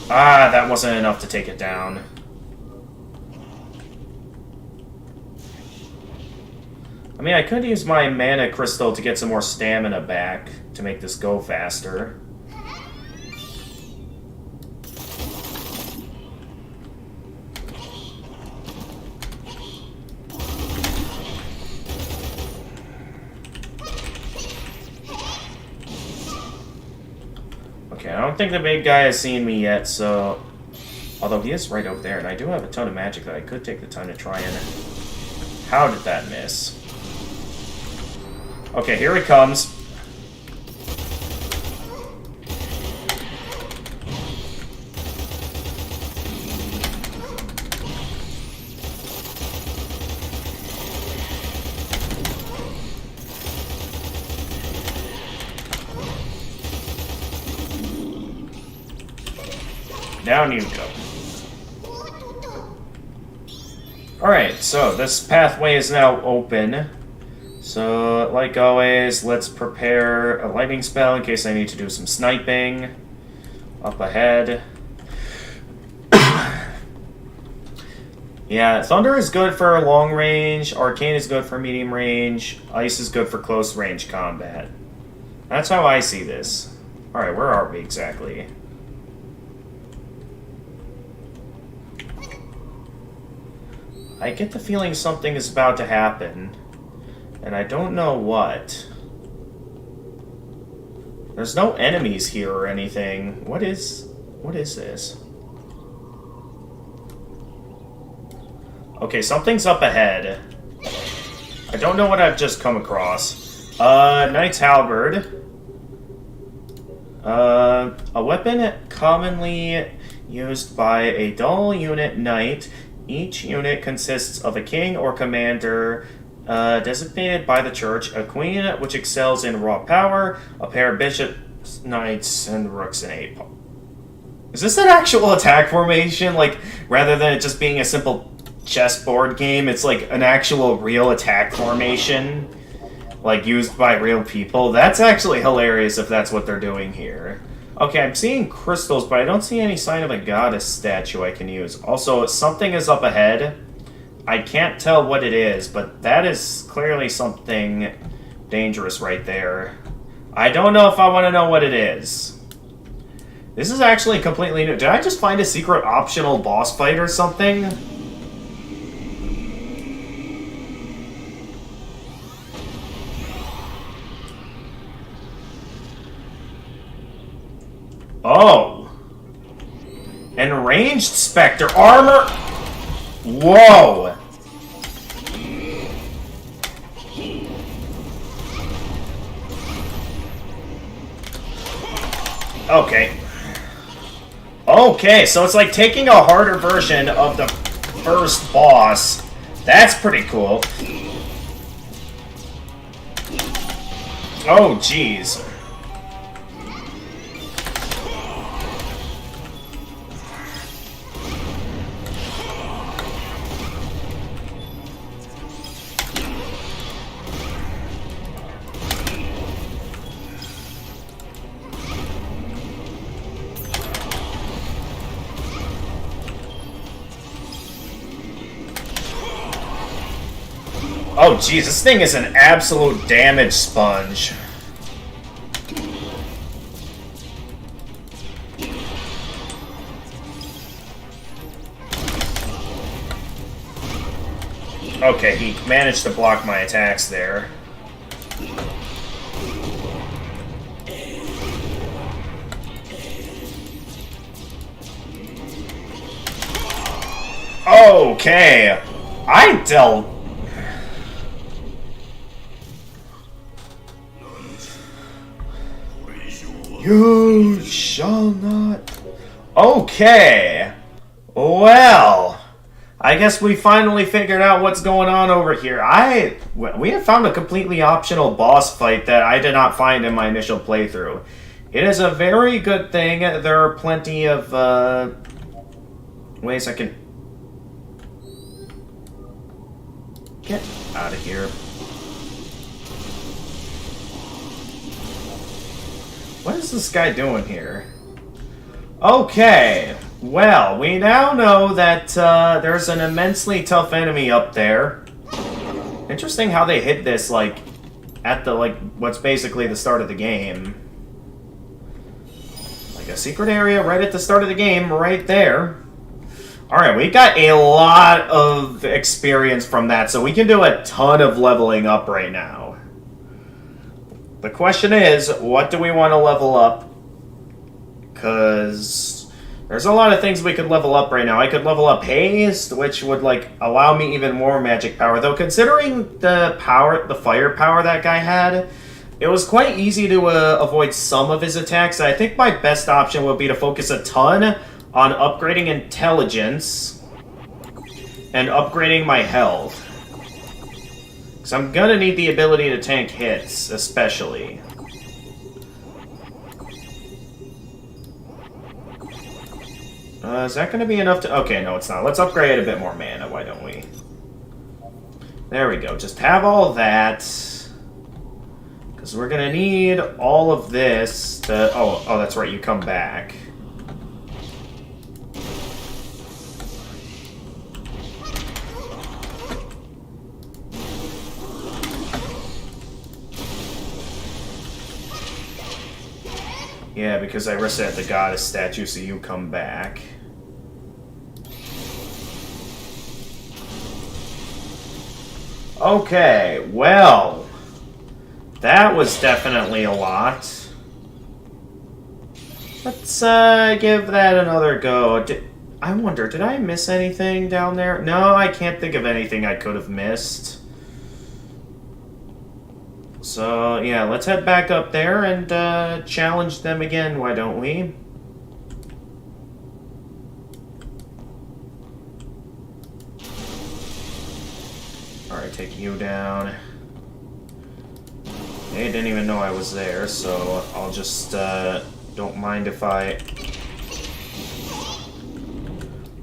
Ah, that wasn't enough to take it down. I mean, I could use my mana crystal to get some more stamina back to make this go faster. Okay, I don't think the big guy has seen me yet, so... although he is right over there, and I do have a ton of magic that I could take the time to try and... how did that miss? Okay, here he comes. Down you go. Alright, so this pathway is now open. So, like always, let's prepare a lightning spell in case I need to do some sniping. Up ahead. Yeah, Thunder is good for long range, Arcane is good for medium range, Ice is good for close range combat. That's how I see this. Alright, where are we exactly? I get the feeling something is about to happen, and I don't know what. There's no enemies here or anything. What is this? Okay, something's up ahead. I don't know what I've just come across. Knight's Halberd. A weapon commonly used by a dull unit knight. Each unit consists of a king or commander designated by the church, a queen which excels in raw power, a pair of bishops, knights, and rooks and a pawn. Is this an actual attack formation? Like, rather than it just being a simple chessboard game, it's like an actual real attack formation, like used by real people? That's actually hilarious if that's what they're doing here. Okay, I'm seeing crystals, but I don't see any sign of a goddess statue I can use. Also, something is up ahead. I can't tell what it is, but that is clearly something dangerous right there. I don't know if I want to know what it is. This is actually completely new. Did I just find a secret optional boss fight or something? Oh. Enraged Spectre armor. Whoa. Okay. Okay, so it's like taking a harder version of the first boss. That's pretty cool. Oh, jeez. Oh, jeez, this thing is an absolute damage sponge. Okay, he managed to block my attacks there. Okay, I dealt You shall not. Okay. Well, I guess we finally figured out what's going on over here. We have found a completely optional boss fight that I did not find in my initial playthrough. It is a very good thing. There are plenty of ways I can get out of here. What is this guy doing here? Okay, well, we now know that there's an immensely tough enemy up there. Interesting how they hit this, like, at the, like, what's basically the start of the game. Like a secret area right at the start of the game, right there. Alright, we got a lot of experience from that, so we can do a ton of leveling up right now. The question is, what do we want to level up? Because there's a lot of things we could level up right now. I could level up haste, which would like allow me even more magic power. Though considering the firepower that guy had, it was quite easy to avoid some of his attacks. I think my best option would be to focus a ton on upgrading intelligence and upgrading my health. So I'm gonna need the ability to tank hits, especially. Is that gonna be enough to... Okay, no, it's not. Let's upgrade a bit more mana, why don't we? There we go. Just have all that. Because we're gonna need all of this to... Oh, that's right, you come back. Yeah, because I reset the goddess statue, so you come back. Okay, well, that was definitely a lot. Let's give that another go. I wonder, did I miss anything down there? No, I can't think of anything I could have missed. So, yeah, let's head back up there and challenge them again, why don't we? Alright, take you down. They didn't even know I was there, so I'll just, don't mind if I...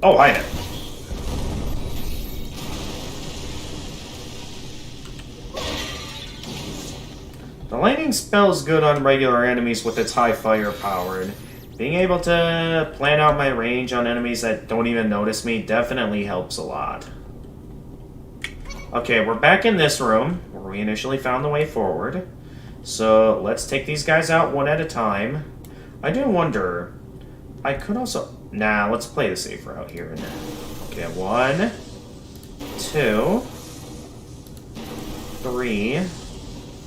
Oh, hi there. The lightning spell is good on regular enemies with its high firepower. Being able to plan out my range on enemies that don't even notice me definitely helps a lot. Okay, we're back in this room, where we initially found the way forward. So, let's take these guys out one at a time. I do wonder... I could also... Nah, let's play the safe route here. Okay, 1, 2, 3...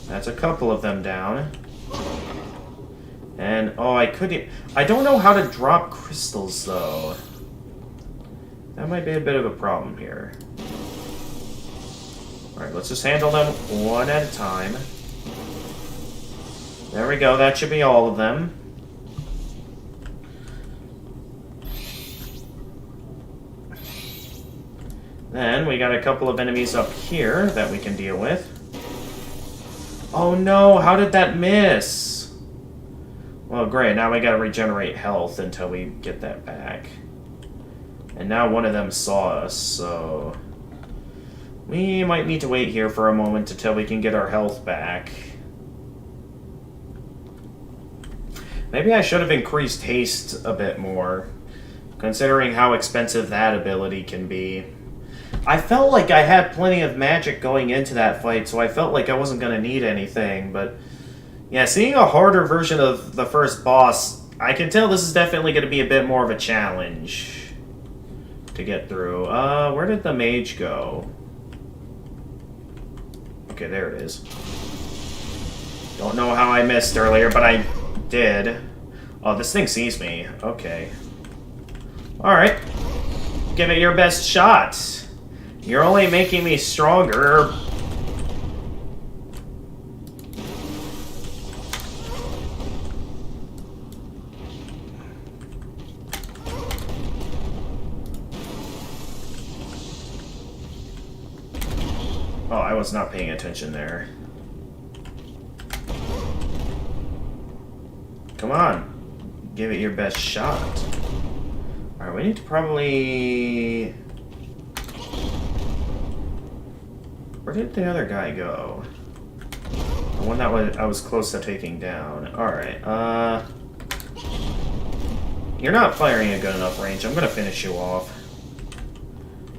That's a couple of them down. And, oh, I don't know how to drop crystals, though. That might be a bit of a problem here. Alright, let's just handle them one at a time. There we go, that should be all of them. Then, we got a couple of enemies up here that we can deal with. Oh no, how did that miss? Well, great, now we gotta regenerate health until we get that back. And now one of them saw us, so... we might need to wait here for a moment until we can get our health back. Maybe I should have increased haste a bit more, considering how expensive that ability can be. I felt like I had plenty of magic going into that fight, so I felt like I wasn't going to need anything, but... yeah, seeing a harder version of the first boss, I can tell this is definitely going to be a bit more of a challenge to get through. Where did the mage go? Okay, there it is. Don't know how I missed earlier, but I did. Oh, this thing sees me. Okay. Alright. Give it your best shot. You're only making me stronger. Oh, I was not paying attention there. Come on. Give it your best shot. Alright, we need to probably... Where did the other guy go? The one that I was close to taking down. Alright, You're not firing a good enough range. I'm gonna finish you off.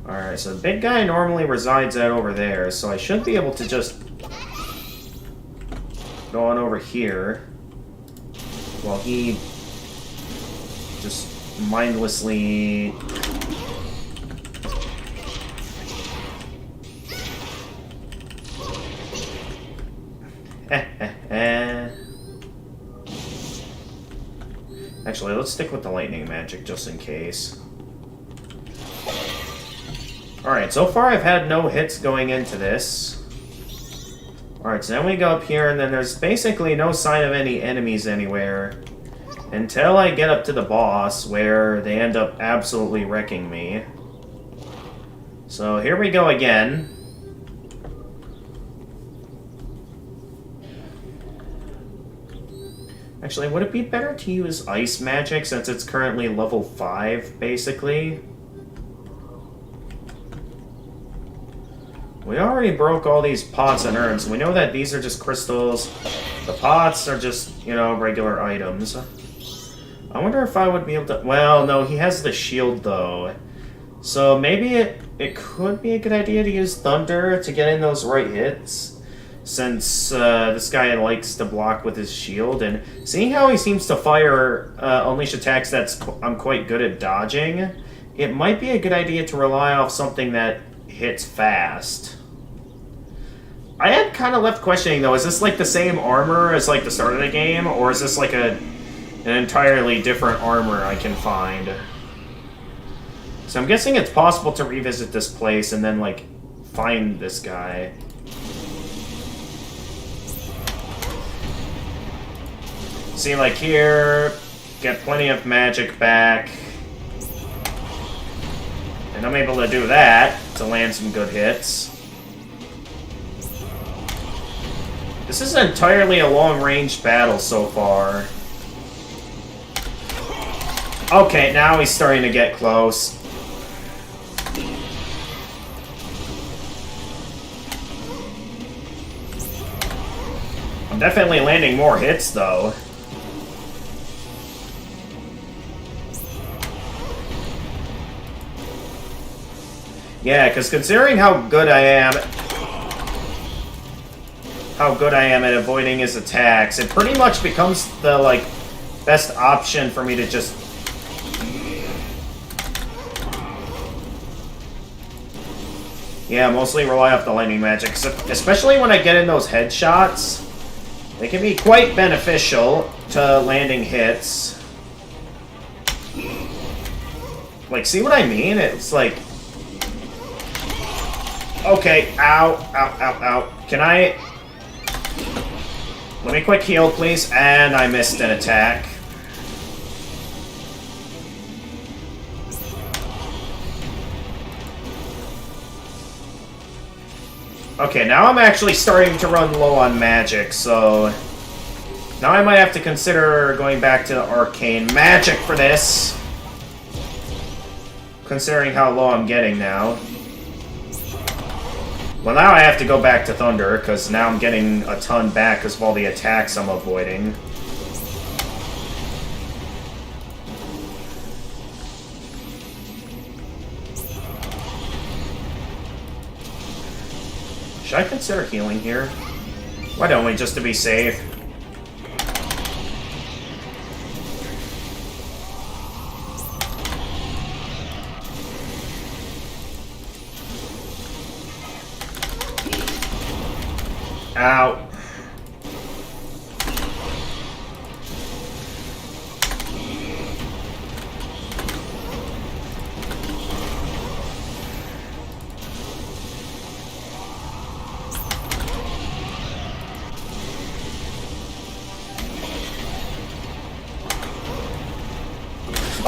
Alright, so the big guy normally resides out over there, so I should be able to just go on over here while he just mindlessly... Actually, let's stick with the lightning magic just in case. Alright, so far I've had no hits going into this. Alright, so then we go up here, and then there's basically no sign of any enemies anywhere. Until I get up to the boss, where they end up absolutely wrecking me. So here we go again. Actually, would it be better to use ice magic since it's currently level 5, basically? We already broke all these pots and urns. We know that these are just crystals. The pots are just, you know, regular items. I wonder if I would be able to... Well, no, he has the shield, though. So maybe it could be a good idea to use Thunder to get in those right hits, since this guy likes to block with his shield. And seeing how he seems to fire unleash attacks I'm quite good at dodging, it might be a good idea to rely off something that hits fast. I had kind of left questioning, though, is this like the same armor as like the start of the game, or is this like an entirely different armor I can find? So I'm guessing it's possible to revisit this place and then like find this guy. See, like here, get plenty of magic back. And I'm able to do that to land some good hits. This is entirely a long-range battle so far. Okay, now he's starting to get close. I'm definitely landing more hits, though. Yeah, because considering how good I am at avoiding his attacks, it pretty much becomes the, like, best option for me to just... Yeah, mostly rely off the lightning magic, especially when I get in those headshots. They can be quite beneficial to landing hits. Like, see what I mean? It's like... Okay, ow, ow, ow, ow. Can I... Let me quick heal, please. And I missed an attack. Okay, now I'm actually starting to run low on magic, so... Now I might have to consider going back to arcane magic for this. Considering how low I'm getting now. Well, now I have to go back to Thunder, because now I'm getting a ton back because of all the attacks I'm avoiding. Should I consider healing here? Why don't we, just to be safe? Ow.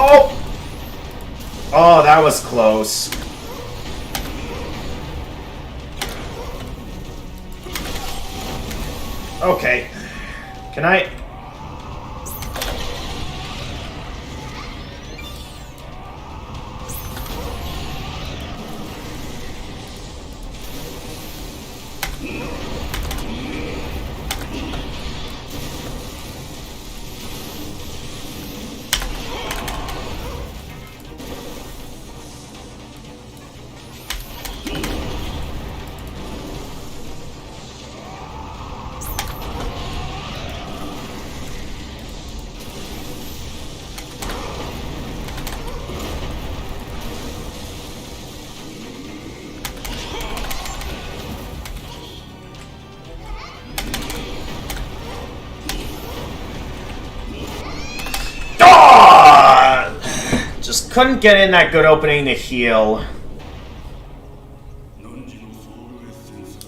Oh! Oh, that was close. Okay. Can I... Ah! Just couldn't get in that good opening to heal.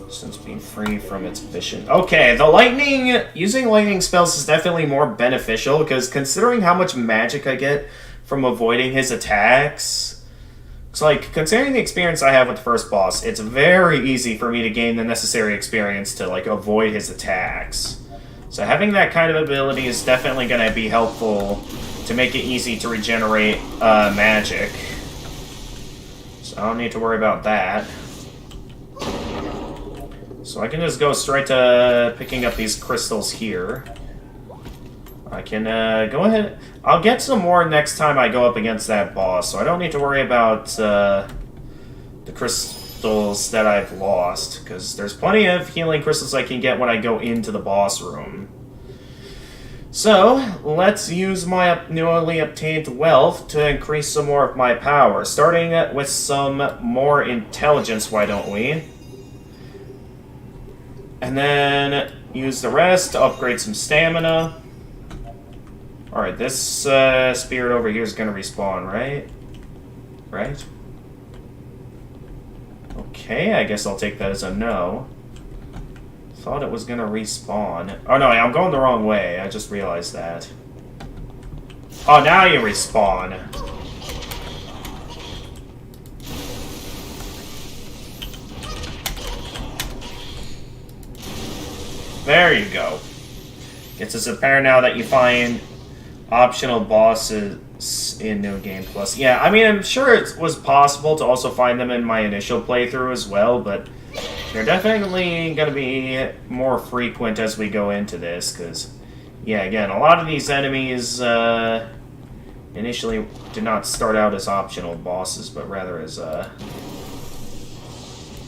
Since being free from its vision. Okay, the lightning... Using lightning spells is definitely more beneficial, because considering how much magic I get from avoiding his attacks... It's like, considering the experience I have with the first boss, it's very easy for me to gain the necessary experience to, like, avoid his attacks. So having that kind of ability is definitely going to be helpful to make it easy to regenerate magic. So I don't need to worry about that. So I can just go straight to picking up these crystals here. I can go ahead... I'll get some more next time I go up against that boss, so I don't need to worry about the crystals that I've lost, because there's plenty of healing crystals I can get when I go into the boss room. So, let's use my newly obtained wealth to increase some more of my power, starting with some more intelligence, why don't we? And then use the rest to upgrade some stamina. Alright, this spirit over here is going to respawn, right? Right? Okay, I guess I'll take that as a no. Thought it was going to respawn. Oh no, I'm going the wrong way. I just realized that. Oh, now you respawn. There you go. It's as apparent now that you find optional bosses in New Game Plus. Yeah, I mean, I'm sure it was possible to also find them in my initial playthrough as well, but they're definitely going to be more frequent as we go into this, because, yeah, again, a lot of these enemies initially did not start out as optional bosses, but rather as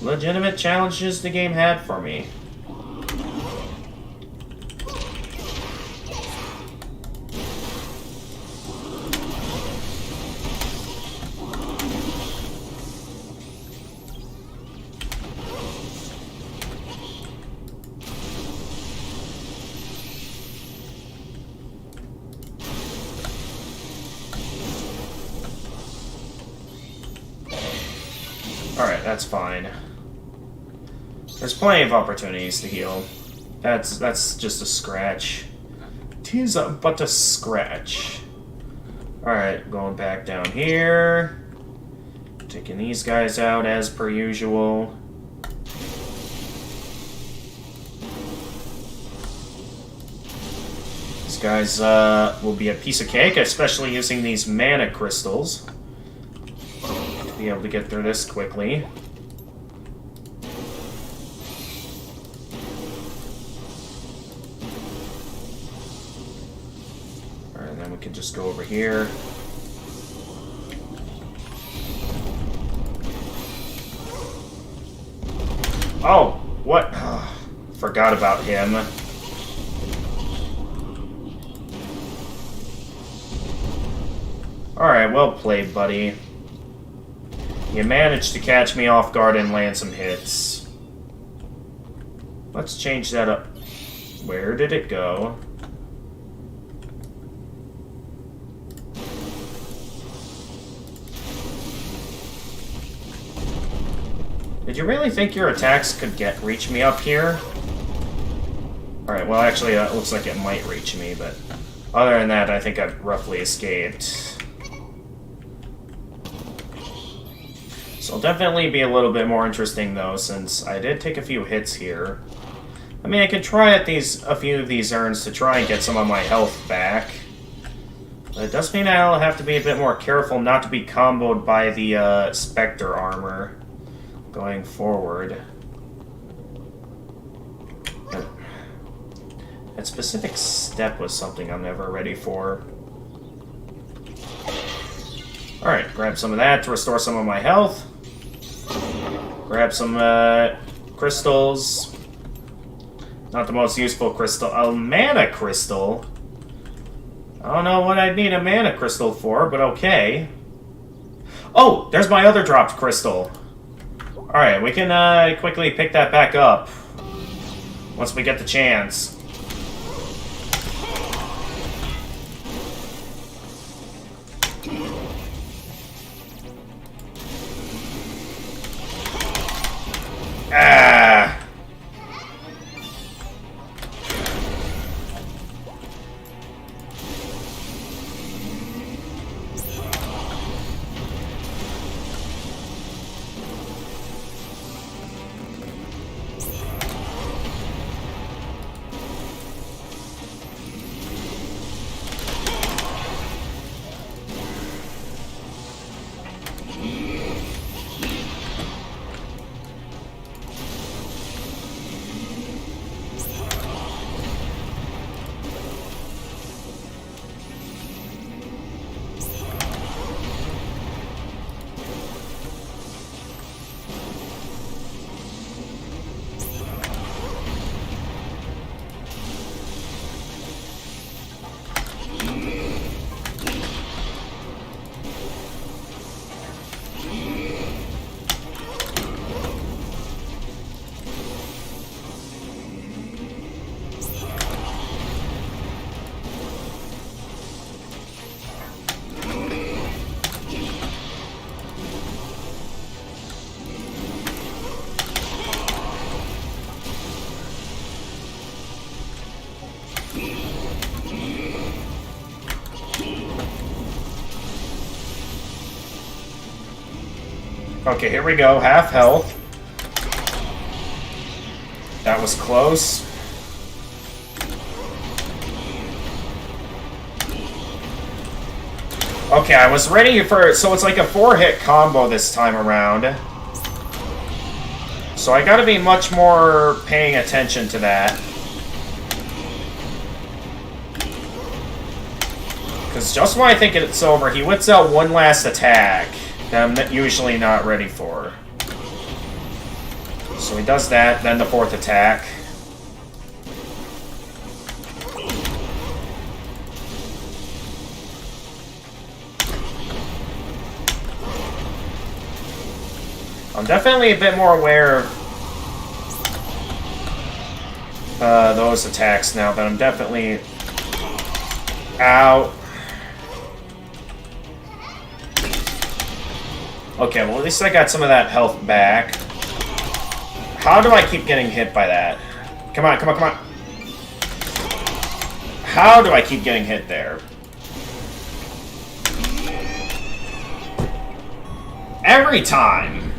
legitimate challenges the game had for me. Alright, that's fine. There's plenty of opportunities to heal. That's just a scratch. Tis but a scratch. Alright, going back down here. Taking these guys out as per usual. These guys will be a piece of cake, especially using these mana crystals. Be able to get through this quickly. Alright, and then we can just go over here. Oh, what? Forgot about him. Alright, well played, buddy. You managed to catch me off guard and land some hits. Let's change that up. Where did it go? Did you really think your attacks could reach me up here? Alright, well actually it looks like it might reach me, but other than that I think I've roughly escaped. So it'll definitely be a little bit more interesting, though, since I did take a few hits here. I mean, I can try at a few of these urns to try and get some of my health back. But it does mean I'll have to be a bit more careful not to be comboed by the Spectre armor going forward. That specific step was something I'm never ready for. Alright, grab some of that to restore some of my health. Grab some crystals. Not the most useful crystal. A mana crystal? I don't know what I'd need a mana crystal for, but okay. Oh, there's my other dropped crystal. Alright, we can quickly pick that back up once we get the chance. Ah! Okay, here we go. Half health. That was close. Okay, I was ready for... So it's like a 4-hit combo this time around. So I gotta be much more paying attention to that. Because just when I think it's over, he whips out one last attack that I'm usually not ready for. So he does that, then the 4th attack. I'm definitely a bit more aware of those attacks now, but I'm definitely out. Okay, well at least I got some of that health back. How do I keep getting hit by that? Come on, come on, come on. How do I keep getting hit there? Every time.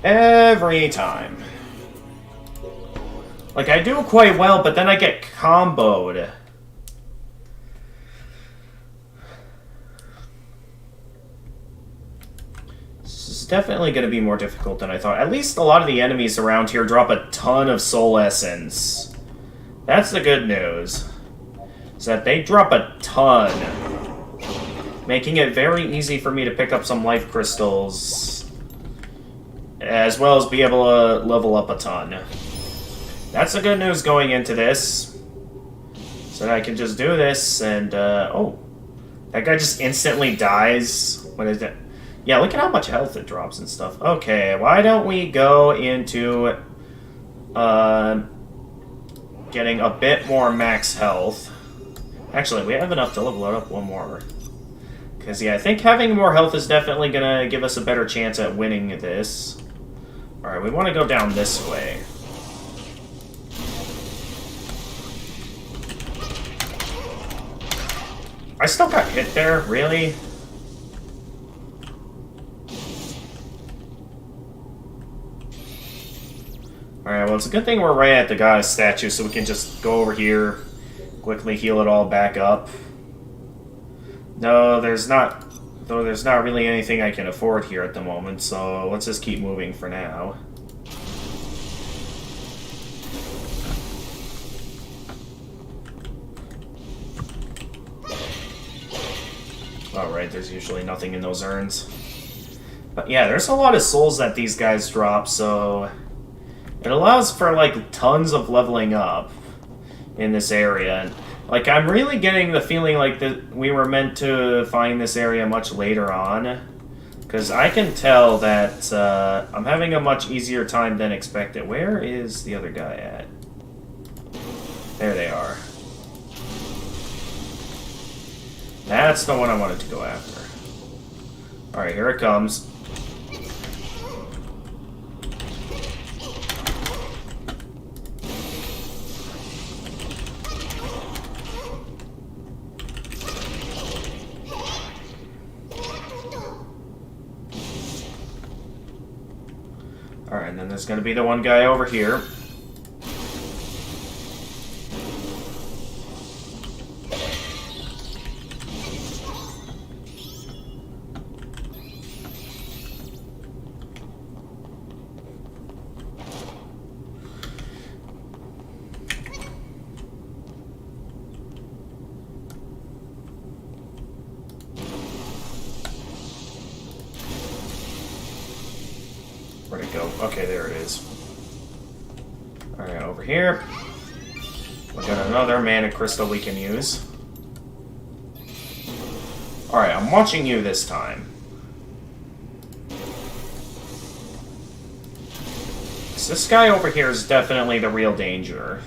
Every time. Like, I do quite well, but then I get comboed. This is definitely going to be more difficult than I thought. At least a lot of the enemies around here drop a ton of soul essence. That's the good news. Is that they drop a ton. Making it very easy for me to pick up some life crystals. As well as be able to level up a ton. That's the good news going into this. So that I can just do this and, oh. That guy just instantly dies. What is it? Yeah, look at how much health it drops and stuff. Okay, why don't we go into, getting a bit more max health. Actually, we have enough to level it up one more. Because, yeah, I think having more health is definitely going to give us a better chance at winning this. Alright, we want to go down this way. I still got hit there, really? Alright, well, it's a good thing we're right at the goddess statue, so we can just go over here, quickly heal it all back up. No, there's not... Though there's not really anything I can afford here at the moment, so let's just keep moving for now. Alright, there's usually nothing in those urns. But yeah, there's a lot of souls that these guys drop, so... It allows for, like, tons of leveling up in this area. And, like, I'm really getting the feeling like that we were meant to find this area much later on. Because I can tell that I'm having a much easier time than expected. Where is the other guy at? There they are. That's the one I wanted to go after. Alright, here it comes. Alright, and then there's going to be the one guy over here. Where'd it go? Okay, there it is. Alright, over here. We got another mana crystal we can use. Alright, I'm watching you this time. So this guy over here is definitely the real danger.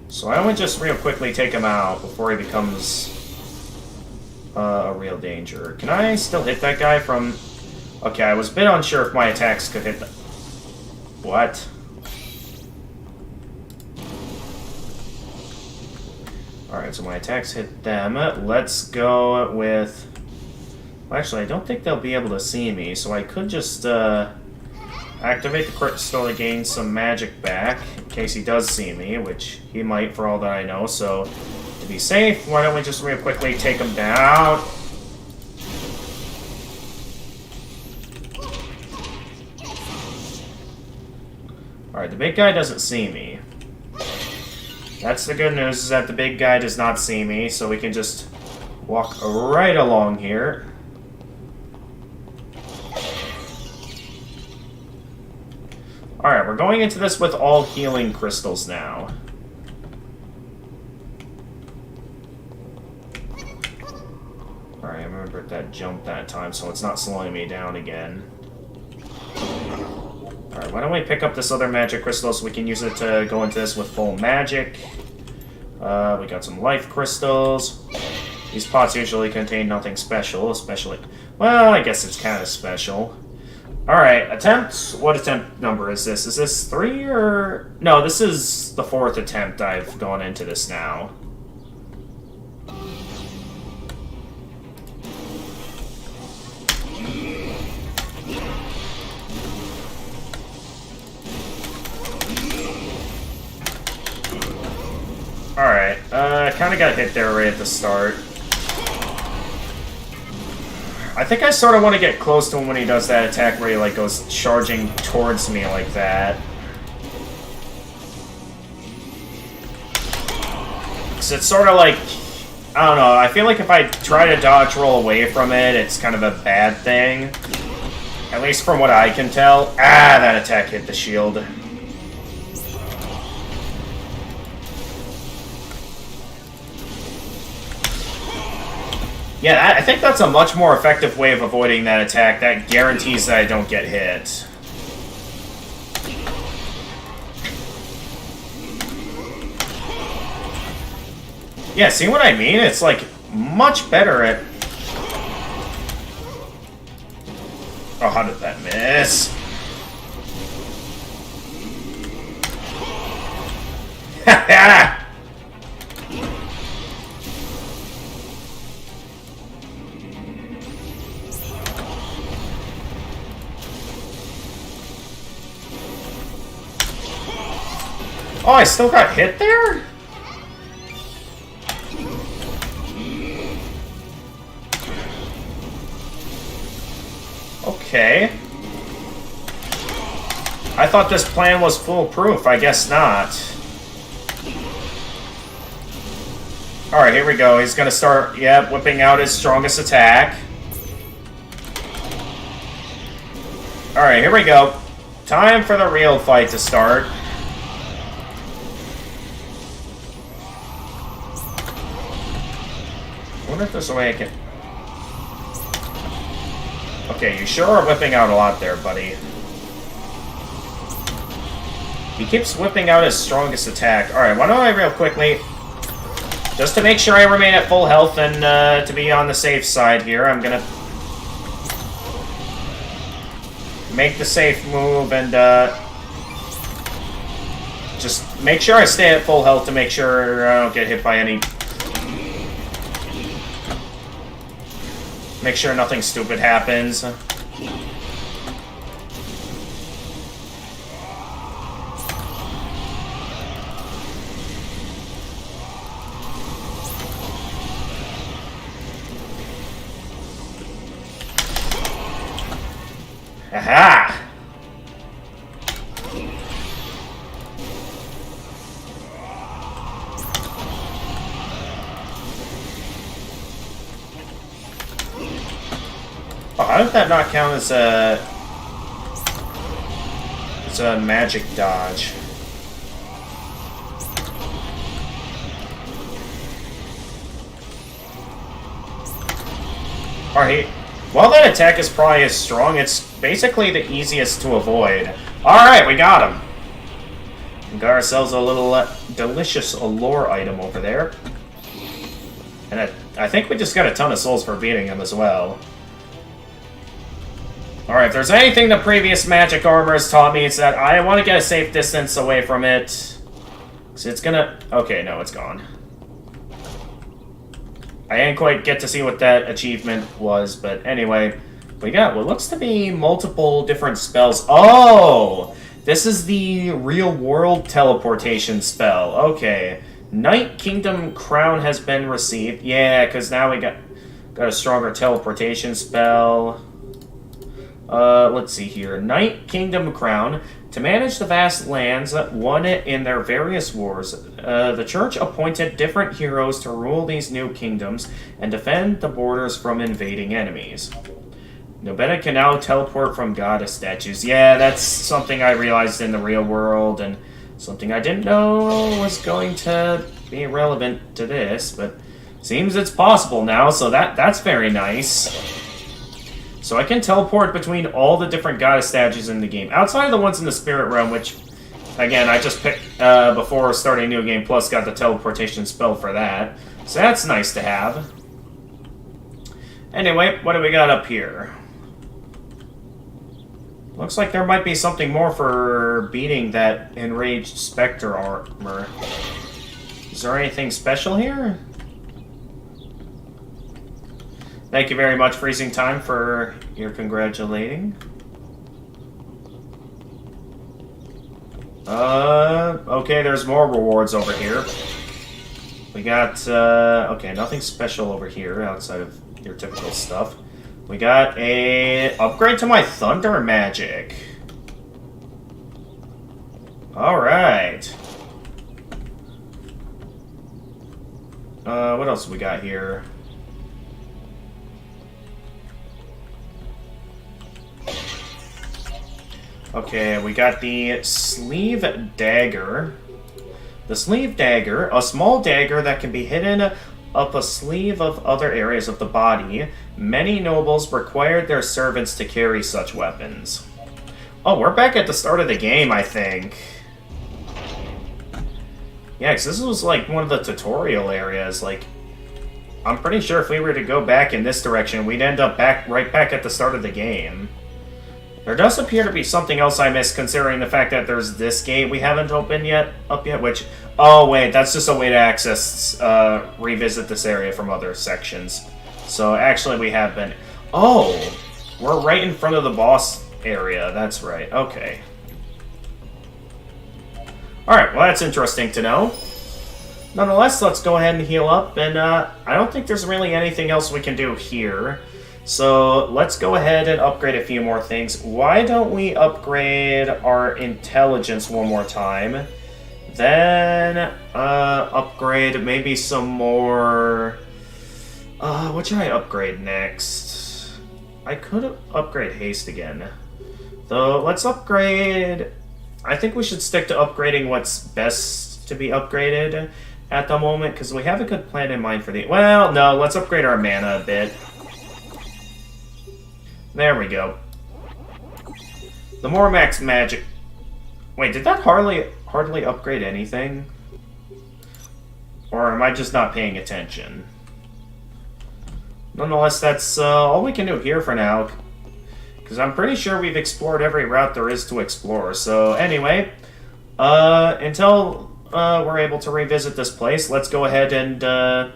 So I would just real quickly take him out before he becomes a real danger. Can I still hit that guy from... Okay, I was a bit unsure if my attacks could hit the... What? Alright, so my attacks hit them. Let's go with... Well, actually, I don't think they'll be able to see me, so I could just activate the crystal to gain some magic back, in case he does see me, which he might for all that I know, so to be safe, why don't we just real quickly take him down? Alright, the big guy doesn't see me. That's the good news, is that the big guy does not see me, so we can just walk right along here. Alright, we're going into this with all healing crystals now. Alright, I remembered that jump that time, so it's not slowing me down again. Alright, why don't we pick up this other magic crystal so we can use it to go into this with full magic. We got some life crystals. These pots usually contain nothing special, especially... Well, I guess it's kind of special. Alright, attempt... What attempt number is this? Is this 3 or... No, this is the 4th attempt I've gone into this now. Alright, I kind of got hit there right at the start. I think I sort of want to get close to him when he does that attack where he, like, goes charging towards me like that. So it's sort of like... I don't know, I feel like if I try to dodge roll away from it, it's kind of a bad thing. At least from what I can tell. Ah, that attack hit the shield. Yeah, I think that's a much more effective way of avoiding that attack. That guarantees that I don't get hit. Yeah, see what I mean? It's, like, much better at... Oh, how did that miss? Ha! Oh, I still got hit there? Okay. I thought this plan was foolproof. I guess not. Alright, here we go. He's gonna start, yeah, whipping out his strongest attack. Alright, here we go. Time for the real fight to start. I wonder if there's a way I can... Okay, you sure are whipping out a lot there, buddy. He keeps whipping out his strongest attack. Alright, why don't I real quickly... Just to make sure I remain at full health and to be on the safe side here, I'm gonna... make the safe move and just make sure I stay at full health to make sure I don't get hit by any... Make sure nothing stupid happens. Aha! Oh, how did that not count as a... It's a magic dodge. Alright. While that attack is probably as strong, it's basically the easiest to avoid. Alright, we got him. We got ourselves a little delicious allure item over there. And I think we just got a ton of souls for beating him as well. Alright, if there's anything the previous magic armor has taught me, it's that I want to get a safe distance away from it. So it's gonna... Okay, no, it's gone. I didn't quite get to see what that achievement was, but anyway, we got what looks to be multiple different spells. Oh! This is the real-world teleportation spell. Okay. Night Kingdom Crown has been received. Yeah, because now we got a stronger teleportation spell. Let's see here. Night Kingdom Crown. To manage the vast lands won in their various wars, the Church appointed different heroes to rule these new kingdoms and defend the borders from invading enemies. Nobeta can now teleport from goddess statues. Yeah, that's something I realized in the real world, and something I didn't know was going to be relevant to this, but seems it's possible now, so that's very nice. So I can teleport between all the different goddess statues in the game. Outside of the ones in the Spirit Realm, which, again, I just picked before starting New Game Plus, got the teleportation spell for that. So that's nice to have. Anyway, what do we got up here? Looks like there might be something more for beating that enraged Spectre armor. Is there anything special here? Thank you very much, Freezing Time, for your congratulating. Okay, there's more rewards over here. We got, okay, nothing special over here outside of your typical stuff. We got a upgrade to my Thunder Magic. Alright. What else we got here? Okay, we got the Sleeve Dagger. The Sleeve Dagger, a small dagger that can be hidden up a sleeve of other areas of the body. Many nobles required their servants to carry such weapons. Oh, we're back at the start of the game, I think. Yeah, because this was like one of the tutorial areas. Like, I'm pretty sure if we were to go back in this direction, we'd end up right back at the start of the game. There does appear to be something else I missed, considering the fact that there's this gate we haven't opened yet, which... Oh, wait, that's just a way to access, revisit this area from other sections. So, actually, we have been... Oh! We're right in front of the boss area, that's right, okay. Alright, well that's interesting to know. Nonetheless, let's go ahead and heal up, and I don't think there's really anything else we can do here. So let's go ahead and upgrade a few more things. Why don't we upgrade our intelligence one more time? Then upgrade maybe some more... what should I upgrade next? I could upgrade haste again. Though, let's upgrade... I think we should stick to upgrading what's best to be upgraded at the moment, because we have a good plan in mind for the... Well, no, let's upgrade our mana a bit. There we go. The more max magic... Wait, did that hardly upgrade anything? Or am I just not paying attention? Nonetheless, that's all we can do here for now. Because I'm pretty sure we've explored every route there is to explore. So anyway, until we're able to revisit this place, let's go ahead and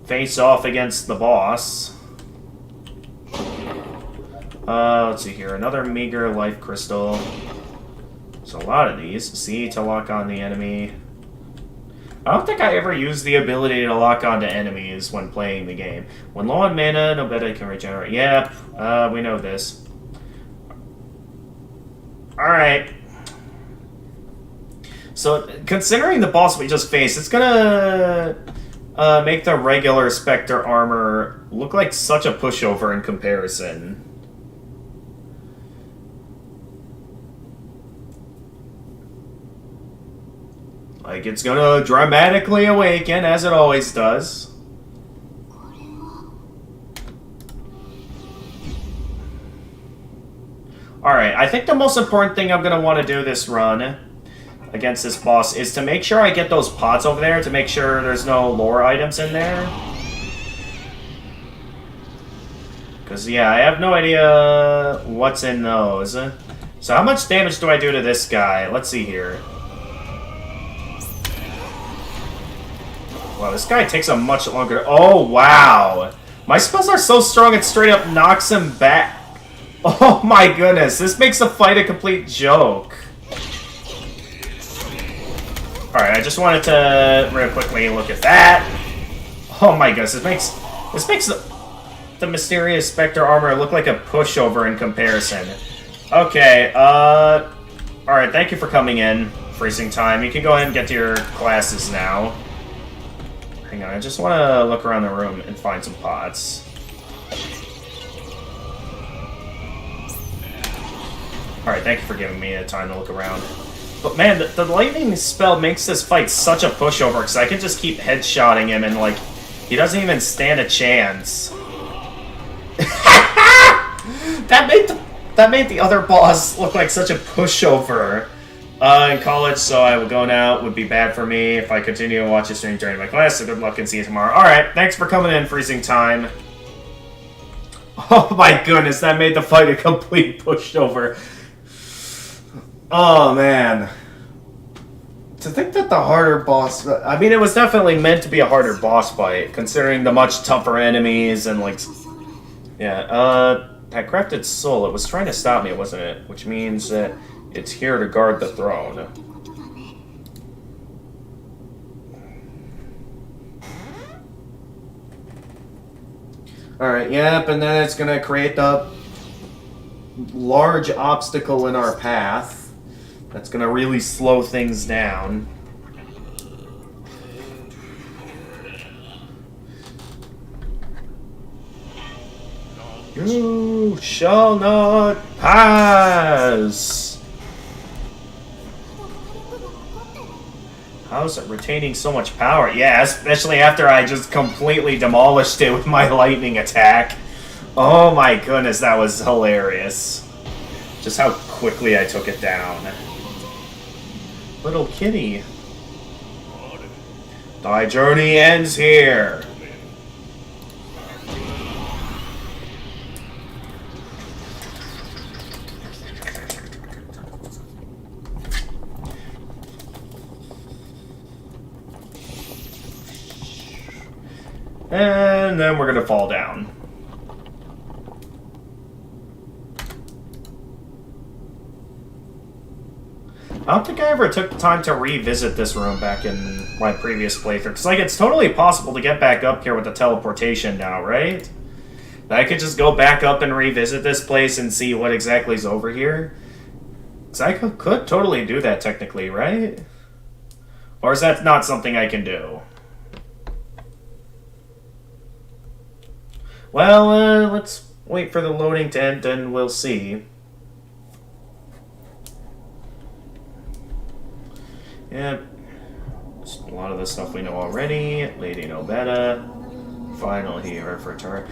face off against the boss. Let's see here. Another meager life crystal. There's a lot of these. C to lock on the enemy. I don't think I ever used the ability to lock onto enemies when playing the game. When low on mana, Nobeta can regenerate. Yep, we know this. Alright. So, considering the boss we just faced, it's gonna make the regular Spectre armor look like such a pushover in comparison. Like, it's gonna dramatically awaken, as it always does. Alright, I think the most important thing I'm gonna want to do this run against this boss is to make sure I get those pots over there, to make sure there's no lore items in there. Because, yeah, I have no idea what's in those. So how much damage do I do to this guy? Let's see here. Wow, this guy takes a much longer... Oh, wow! My spells are so strong it straight up knocks him back. Oh my goodness, this makes the fight a complete joke. Alright, I just wanted to real quickly look at that. Oh my goodness, this makes the mysterious Spectre armor look like a pushover in comparison. Okay, alright, thank you for coming in, Freezing Time. You can go ahead and get to your classes now. Hang on, I just want to look around the room and find some pots. Alright, thank you for giving me the time to look around. But man, the lightning spell makes this fight such a pushover, because I can just keep headshotting him and, like, he doesn't even stand a chance. That made the other boss look like such a pushover. In college, so I will go now. It would be bad for me if I continue to watch the stream during my class, so good luck and see you tomorrow. Alright, thanks for coming in, Freezing Time. Oh my goodness, that made the fight a complete pushover. Oh man. To think that the harder boss... I mean, it was definitely meant to be a harder boss fight, considering the much tougher enemies and, like... Yeah, that crafted soul, it was trying to stop me, wasn't it? Which means that it's here to guard the throne. Alright, yep, and then it's gonna create the large obstacle in our path. That's gonna really slow things down. You shall not pass! How's it retaining so much power? Yeah, especially after I just completely demolished it with my lightning attack. Oh my goodness, that was hilarious. Just how quickly I took it down. Little kitty. Thy journey ends here. And then we're gonna fall down. I don't think I ever took the time to revisit this room back in my previous playthrough. Because, like, it's totally possible to get back up here with the teleportation now, right? I could just go back up and revisit this place and see what exactly is over here. Because I could totally do that technically, right? Or is that not something I can do? Well, let's wait for the loading to end and we'll see. Yeah, a lot of the stuff we know already. Lady Nobeta. Final hero for return.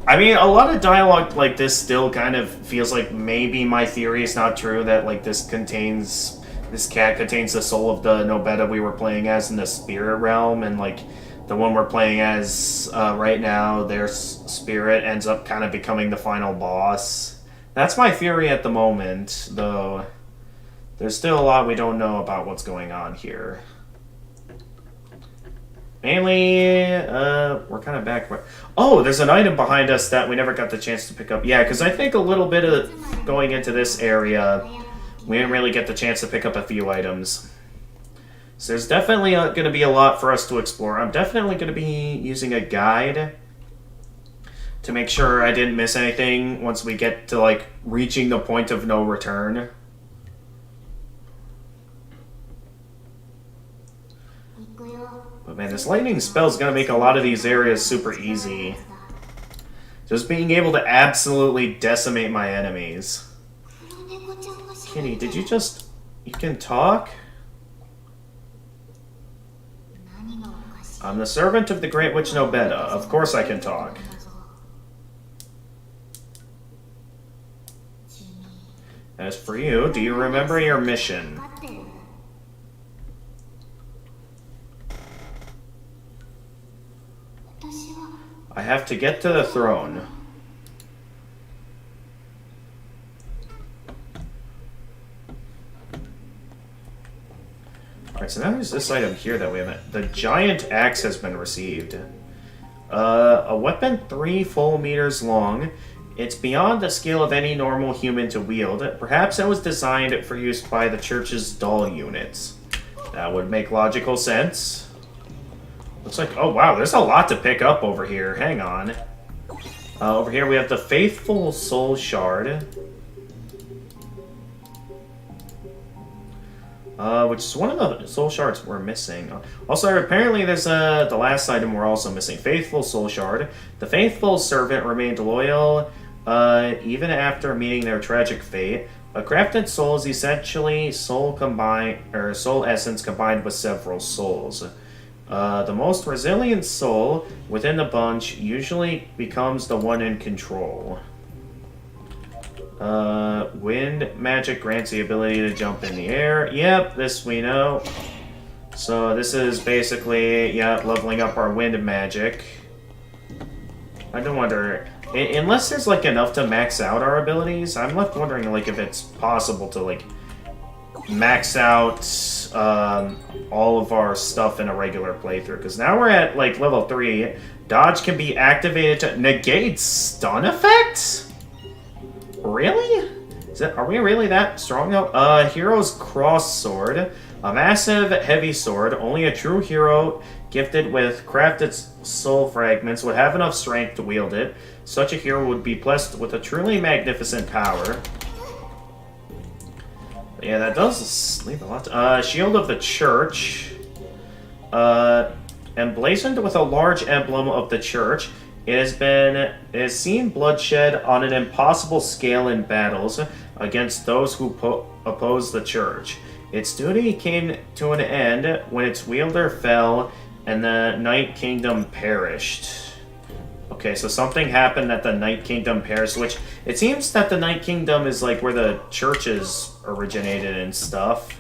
I mean, a lot of dialogue like this still kind of feels like maybe my theory is not true, that like this cat contains the soul of the Nobeta we were playing as in the spirit realm, and like the one we're playing as right now, their spirit ends up kind of becoming the final boss. That's my theory at the moment, though there's still a lot we don't know about what's going on here. Mainly, we're kind of back. Oh, there's an item behind us that we never got the chance to pick up. Yeah, because I think a little bit of going into this area, we didn't really get the chance to pick up a few items. So there's definitely going to be a lot for us to explore. I'm definitely going to be using a guide to make sure I didn't miss anything once we get to, like, reaching the point of no return. But man, this lightning spell is going to make a lot of these areas super easy. Just being able to absolutely decimate my enemies. Kitty, did you just... You can talk? I'm the servant of the Great Witch Nobeta. Of course I can talk. As for you, do you remember your mission? I have to get to the throne. Alright, so now there's this item here that we haven't... The giant axe has been received. A weapon 3 full meters long. It's beyond the skill of any normal human to wield. Perhaps it was designed for use by the church's doll units. That would make logical sense. Looks like... Oh, wow, there's a lot to pick up over here. Hang on. Over here we have the Faithful Soul Shard. Which is one of the soul shards we're missing. Also, apparently there's the last item we're also missing. Faithful Soul Shard. The faithful servant remained loyal even after meeting their tragic fate. A crafted soul is essentially soul essence combined with several souls. The most resilient soul within the bunch usually becomes the one in control. Wind magic grants the ability to jump in the air. Yep, this we know. So this is basically, yeah, leveling up our wind magic. I don't wonder, unless there's like enough to max out our abilities, I'm left wondering like if it's possible to like max out all of our stuff in a regular playthrough. Because now we're at like level 3. Dodge can be activated to negate stun effects? Really? Are we really that strong now? Hero's Cross Sword. A massive, heavy sword. Only a true hero gifted with crafted soul fragments would have enough strength to wield it. Such a hero would be blessed with a truly magnificent power. Yeah, that does leave a lot. Shield of the Church. Emblazoned with a large emblem of the church. It has seen bloodshed on an impossible scale in battles against those who oppose the church. Its duty came to an end when its wielder fell and the Night Kingdom perished. Okay, so something happened that the Night Kingdom perished, which it seems that the Night Kingdom is like where the churches originated and stuff.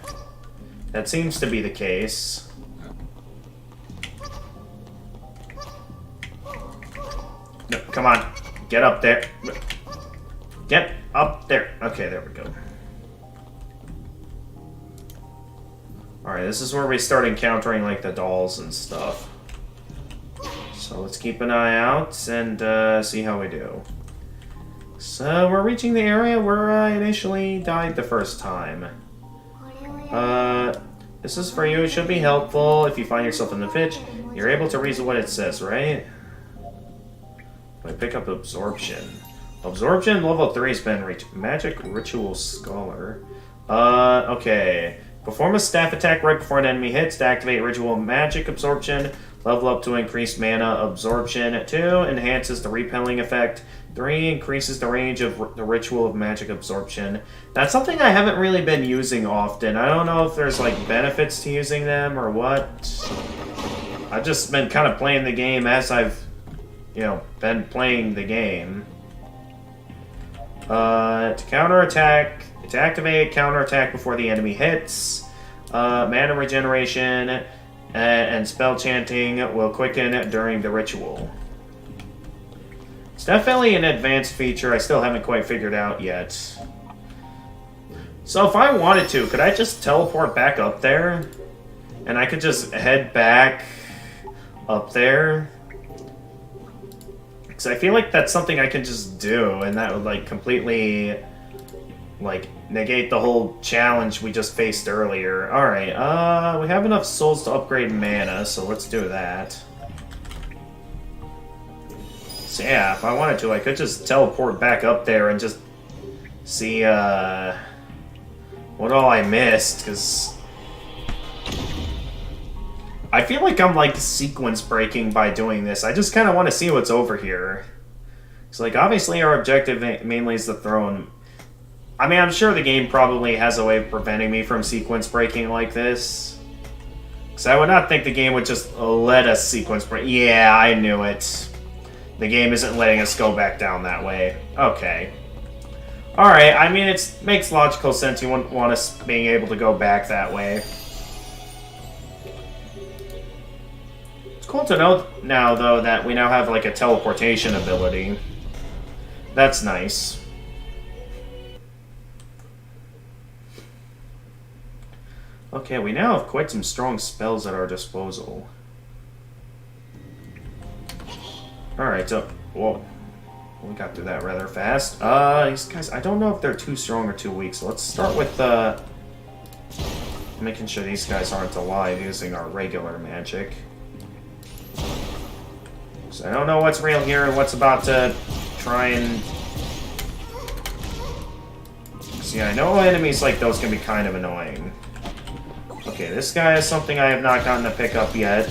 That seems to be the case. No, come on. Get up there. Get up there. Okay, there we go. Alright, this is where we start encountering, like, the dolls and stuff. So let's keep an eye out and see how we do. So we're reaching the area where I initially died the first time. This is for you. It should be helpful if you find yourself in the pitch. You're able to read what it says, right? I pick up Absorption. Absorption level 3 has been reached. Magic Ritual Scholar. Okay. Perform a staff attack right before an enemy hits to activate Ritual Magic Absorption. Level up to increase mana absorption. 2 enhances the repelling effect. 3 increases the range of the Ritual of Magic Absorption. That's something I haven't really been using often. I don't know if there's like benefits to using them or what. I've just been kind of playing the game as I've, been playing the game. To counterattack, to activate counterattack before the enemy hits. Mana regeneration and spell chanting will quicken during the ritual. It's definitely an advanced feature I still haven't quite figured out yet. So if I wanted to, could I just teleport back up there? And I could just head back up there? Because I feel like that's something I can just do, and that would, like, completely, like, negate the whole challenge we just faced earlier. Alright, we have enough souls to upgrade mana, so let's do that. So yeah, if I wanted to, I could just teleport back up there and just see, what all I missed, because I feel like I'm, like, sequence breaking by doing this. I just kind of want to see what's over here. So, like, obviously our objective mainly is the throne. I mean, I'm sure the game probably has a way of preventing me from sequence breaking like this. Because I would not think the game would just let us sequence break. Yeah, I knew it. The game isn't letting us go back down that way. Okay. Alright, I mean, it makes logical sense. You wouldn't want us being able to go back that way. It's cool to know now, though, that we now have, like, a teleportation ability. That's nice. Okay, we now have quite some strong spells at our disposal. Alright, so... Whoa. We got through that rather fast. These guys, I don't know if they're too strong or too weak, so let's start with, making sure these guys aren't alive using our regular magic. So I don't know what's real here and what's about to try and... So yeah, I know enemies like those can be kind of annoying. Okay, this guy is something I have not gotten to pick up yet.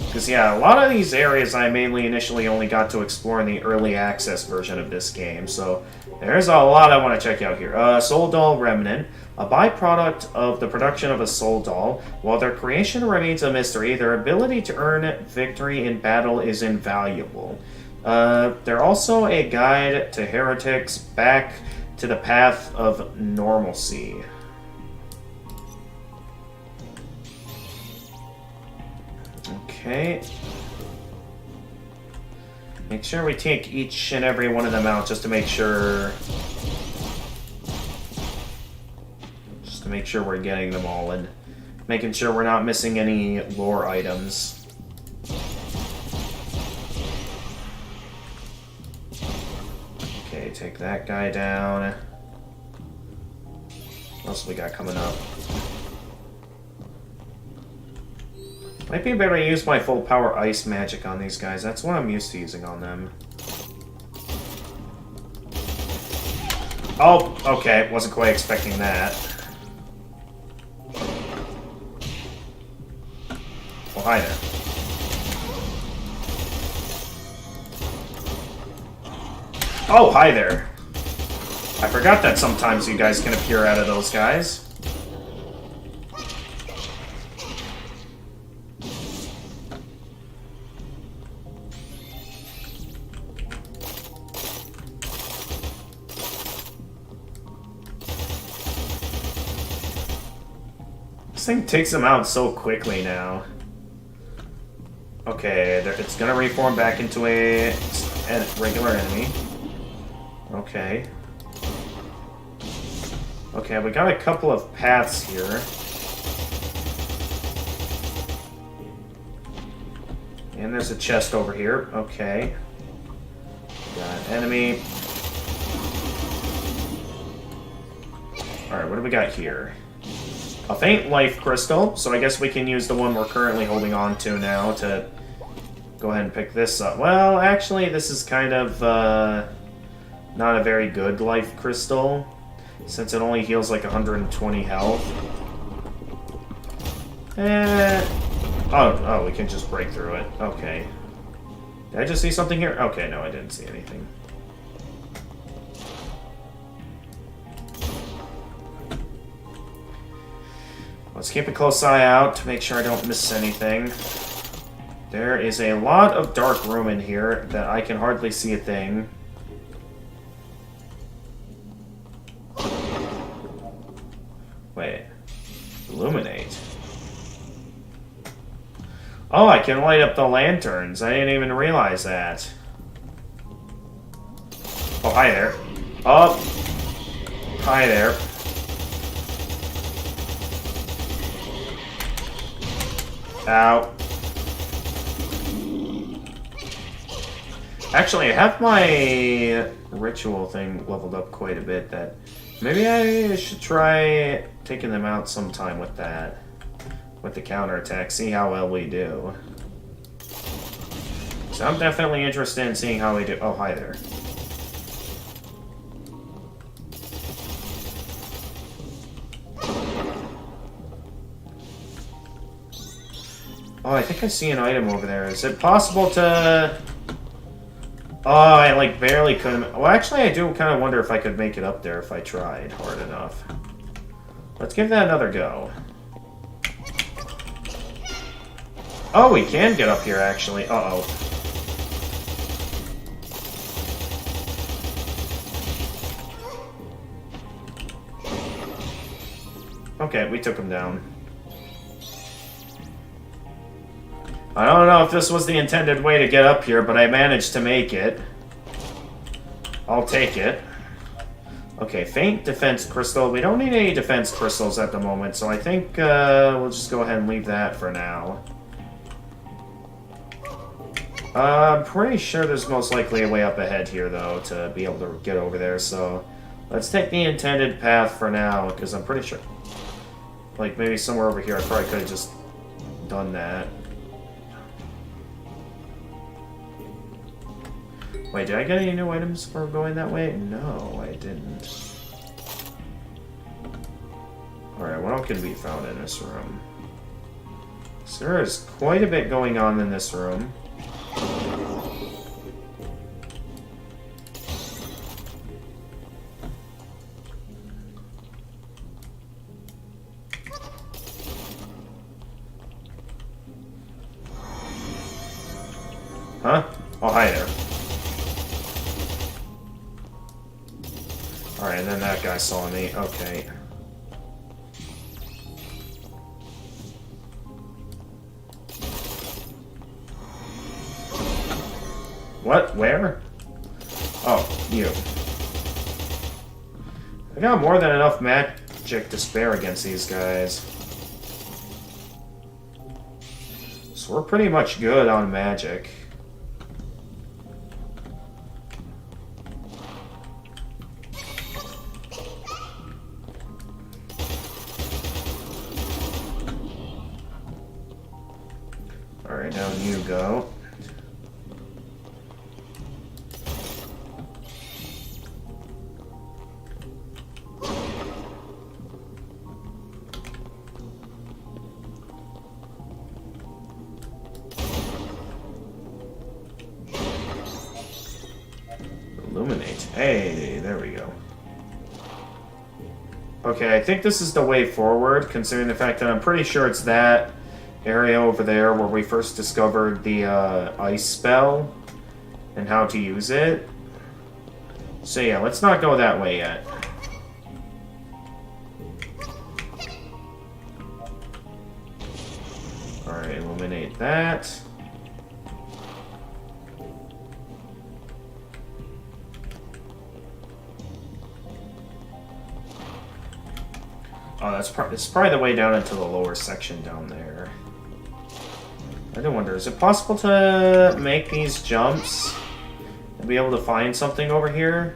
Because, yeah, a lot of these areas I mainly initially only got to explore in the early access version of this game, so there's a lot I want to check out here. Soul Doll Remnant. A byproduct of the production of a Soul Doll. While their creation remains a mystery, their ability to earn victory in battle is invaluable. They're also a guide to heretics back to the path of normalcy. Okay. Make sure we take each and every one of them out just to make sure... Just to make sure we're getting them all and making sure we're not missing any lore items. Okay, take that guy down. What else we got coming up? Might be better to use my full power ice magic on these guys. That's what I'm used to using on them. Oh, okay. Wasn't quite expecting that. Well, hi there. Oh, hi there. I forgot that sometimes you guys can appear out of those guys. This thing takes them out so quickly now. Okay, it's gonna reform back into a regular enemy. Okay. Okay, we got a couple of paths here. And there's a chest over here. Okay. Got an enemy. Alright, what do we got here? a faint life crystal, so I guess we can use the one we're currently holding on to now to go ahead and pick this up. Well, actually, this is kind of not a very good life crystal, since it only heals like 120 health. Oh, we can just break through it. Okay. Did I just see something here? Okay, no, I didn't see anything. Let's keep a close eye out to make sure I don't miss anything. There is a lot of dark room in here that I can hardly see a thing. Wait. Illuminate. Oh, I can light up the lanterns. I didn't even realize that. Oh, hi there. Oh. Hi there. Ow. Actually, I have my ritual thing leveled up quite a bit that maybe I should try taking them out sometime with that. With the counterattack, see how well we do. So I'm definitely interested in seeing how we do. Oh, hi there. Oh, I think I see an item over there. Is it possible to... Oh, I like barely couldn't... Well, actually, I do kind of wonder if I could make it up there if I tried hard enough. Let's give that another go. Oh, we can get up here, actually. Uh-oh. Okay, we took him down. I don't know if this was the intended way to get up here, but I managed to make it. I'll take it. Okay, faint defense crystal. We don't need any defense crystals at the moment, so I think we'll just go ahead and leave that for now. I'm pretty sure there's most likely a way up ahead here, though, to be able to get over there, so let's take the intended path for now, because I'm pretty sure... Like, maybe somewhere over here I probably could have just done that. Wait, did I get any new items for going that way? No, I didn't. Alright, what else can be found in this room? So there is quite a bit going on in this room. Huh? Oh, hi there. Alright, and then that guy saw me. Okay. What? Where? Oh, you. I got more than enough magic to spare against these guys. So we're pretty much good on magic. Alright, down you go. Illuminate. Hey, there we go. Okay, I think this is the way forward, considering the fact that I'm pretty sure it's that area over there where we first discovered the ice spell and how to use it. So yeah, let's not go that way yet. Alright, illuminate that. Oh, it's probably the way down into the lower section down there. I do wonder, is it possible to make these jumps and be able to find something over here?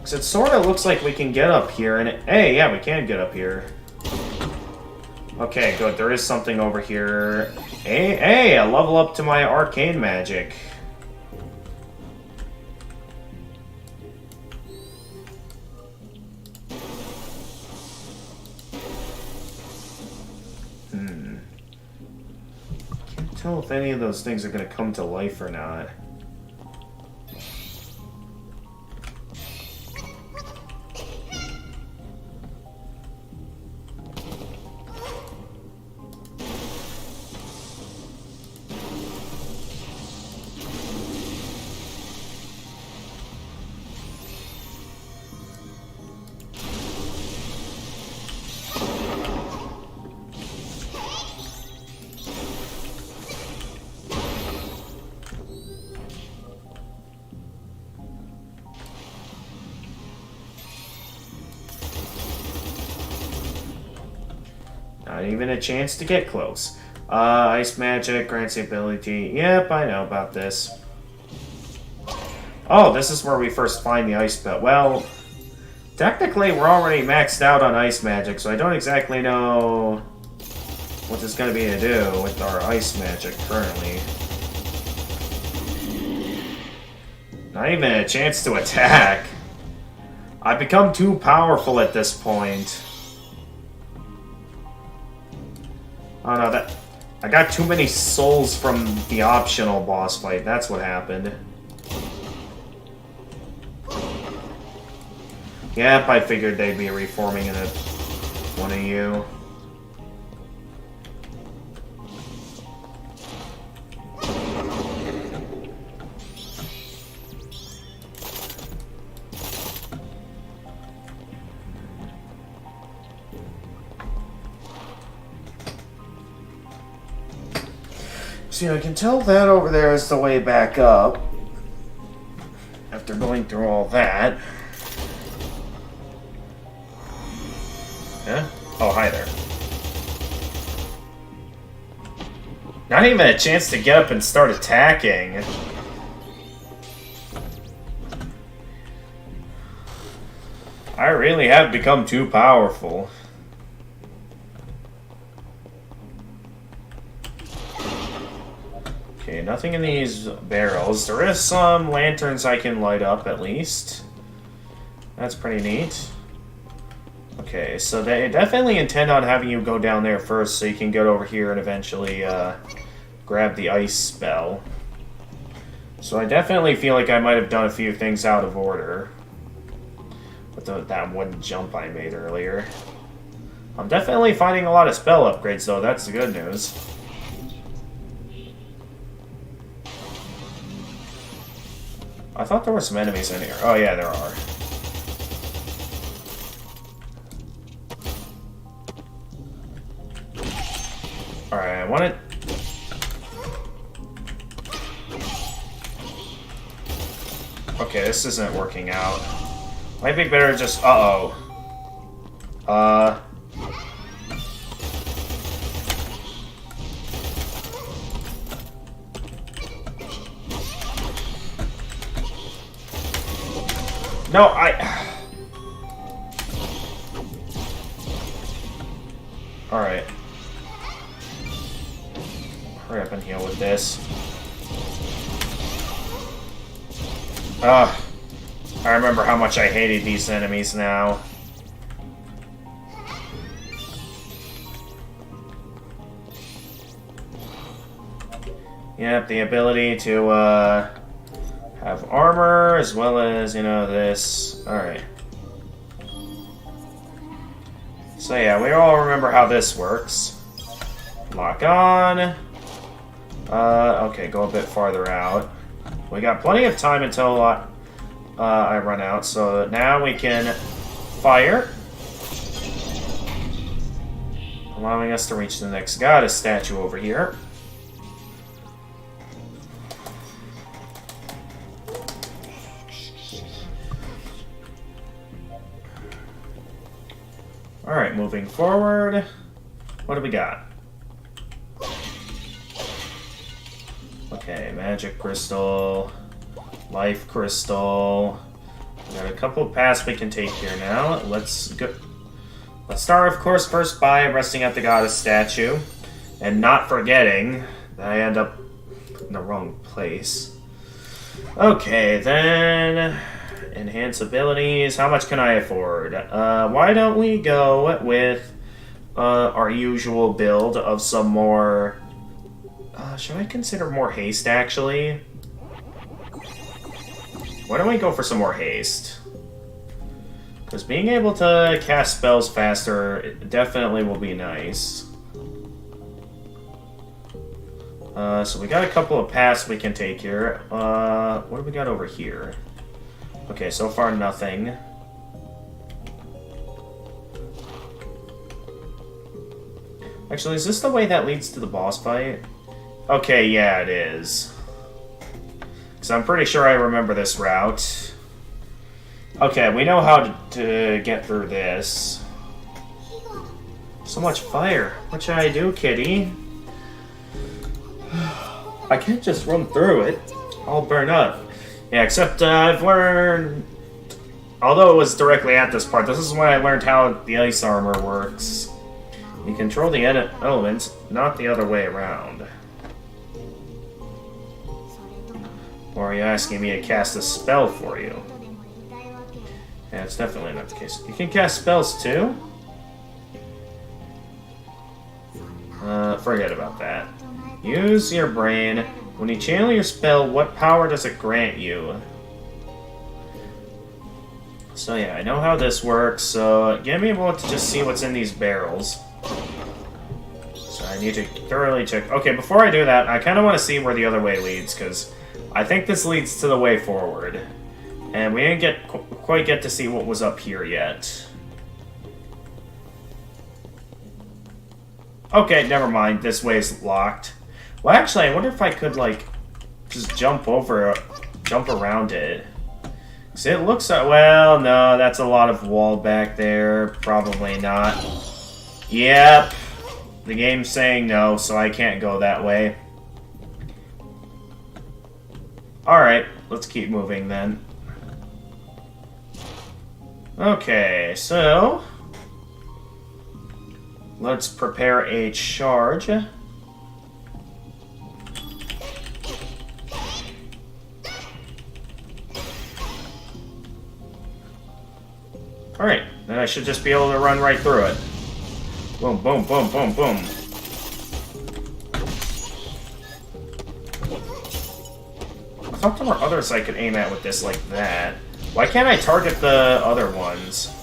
Because it sort of looks like we can get up here, and hey, yeah, we can get up here. Okay, good. There is something over here. Hey, a level up to my arcane magic. Can't tell if any of those things are going to come to life or not. Not even a chance to get close. Ice magic grants the ability. Yep, I know about this. Oh, this is where we first find the ice belt. Well, technically we're already maxed out on ice magic, so I don't exactly know what there's going to be to do with our ice magic currently. Not even a chance to attack. I've become too powerful at this point. Oh no, that... I got too many souls from the optional boss fight. That's what happened. Yep, I figured they'd be reforming into one of you. See, I can tell that over there is the way back up. After going through all that. Yeah? Oh, hi there. Not even a chance to get up and start attacking. I really have become too powerful. Okay, nothing in these barrels. There is some lanterns I can light up, at least. That's pretty neat. Okay, so they definitely intend on having you go down there first so you can get over here and eventually grab the ice spell. So I definitely feel like I might have done a few things out of order. With that one jump I made earlier. I'm definitely finding a lot of spell upgrades, though. That's the good news. I thought there were some enemies in here. Oh yeah, there are. Alright, I want it. Okay, this isn't working out. Might be better just... Uh-oh. No, Alright. Hurry up and heal with this. I remember how much I hated these enemies now. Yep, the ability to, have armor, as well as, you know, this. Alright. So yeah, we all remember how this works. Lock on. Okay, go a bit farther out. We got plenty of time until I run out, so now we can fire. Allowing us to reach the next goddess statue over here. Alright, moving forward. What do we got? Okay, magic crystal, life crystal, Got a couple of paths we can take here now. Let's go. Let's start, of course, first by resting at the goddess statue. And not forgetting that I end up in the wrong place. Okay, then... Enhance abilities. How much can I afford? Why don't we go with our usual build of some more... should I consider more haste, actually? Why don't we go for some more haste? Because being able to cast spells faster definitely will be nice. So we got a couple of paths we can take here. What do we got over here? Okay, so far nothing. Actually, is this the way that leads to the boss fight? Okay, yeah, it is. Because I'm pretty sure I remember this route. Okay, we know how to get through this. So much fire. What should I do, kitty? I can't just run through it. I'll burn up. Yeah, except I've learned... Although it was directly at this part, this is when I learned how the ice armor works. You control the elements, not the other way around. Or are you asking me to cast a spell for you? Yeah, it's definitely not the case. You can cast spells too? Forget about that. Use your brain. When you channel your spell, what power does it grant you? So yeah, I know how this works, so give me a moment to just see what's in these barrels. So I need to thoroughly check. Okay, before I do that, I kind of want to see where the other way leads, because I think this leads to the way forward. And we didn't quite get to see what was up here yet. Okay, never mind. This way's locked. Well, actually, I wonder if I could, like, just jump around it. Because it looks like, well, no, that's a lot of wall back there. Probably not. Yep. The game's saying no, so I can't go that way. Alright, let's keep moving then. Okay, so... let's prepare a charge. Alright, then I should just be able to run right through it. Boom, boom, boom, boom, boom. I thought there were others I could aim at with this like that. Why can't I target the other ones?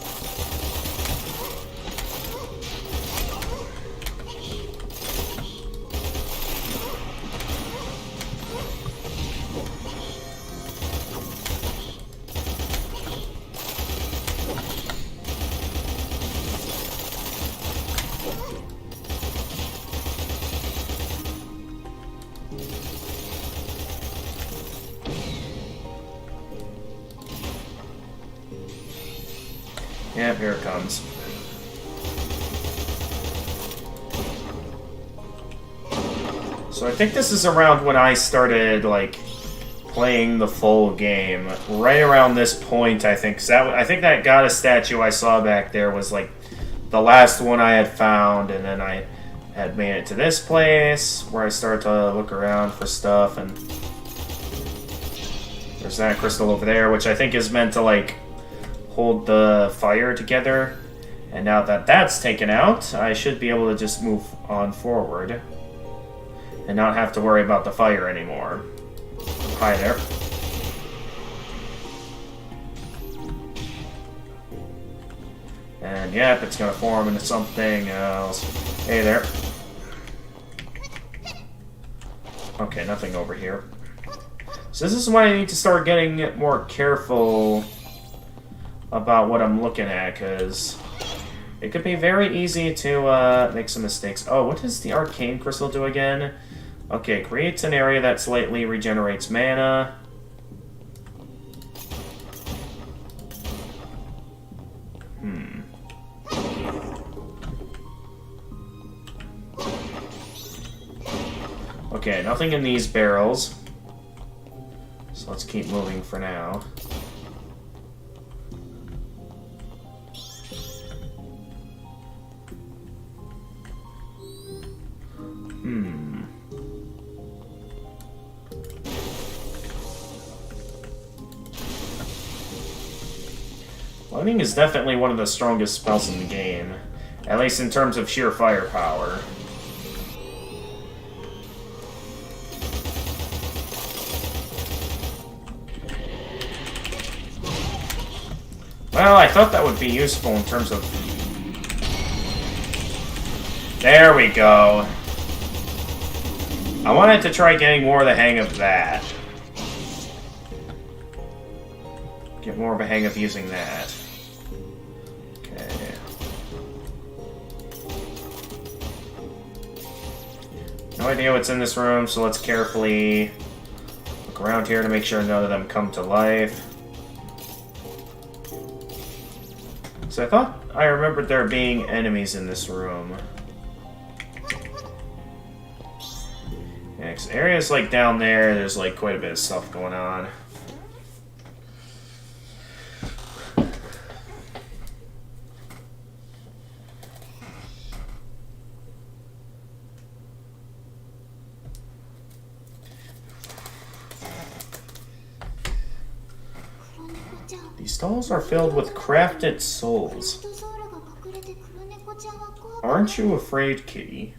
Yep, here it comes. So I think this is around when I started, like, playing the full game. Right around this point, I think. 'Cause I think that goddess statue I saw back there was, like, the last one I had found, and then I had made it to this place, where I started to look around for stuff, and... there's that crystal over there, which I think is meant to, like... hold the fire together, and now that that's taken out, I should be able to just move on forward and not have to worry about the fire anymore. Hi there. And yep, it's gonna form into something else. Hey there. Okay, nothing over here. So this is why I need to start getting more careful about what I'm looking at, because it could be very easy to make some mistakes. Oh, what does the arcane crystal do again? Okay, creates an area that slightly regenerates mana. Okay, nothing in these barrels. So let's keep moving for now. Lightning is definitely one of the strongest spells in the game, at least in terms of sheer firepower. Well, I thought that would be useful in terms of... There we go. I wanted to try getting more of the hang of that. Get more of a hang of using that. Okay. No idea what's in this room, so let's carefully look around here to make sure none of them come to life. So I thought I remembered there being enemies in this room. Yeah, 'cause areas like down there, there's like quite a bit of stuff going on. These stalls are filled with crafted souls. Aren't you afraid, Kitty?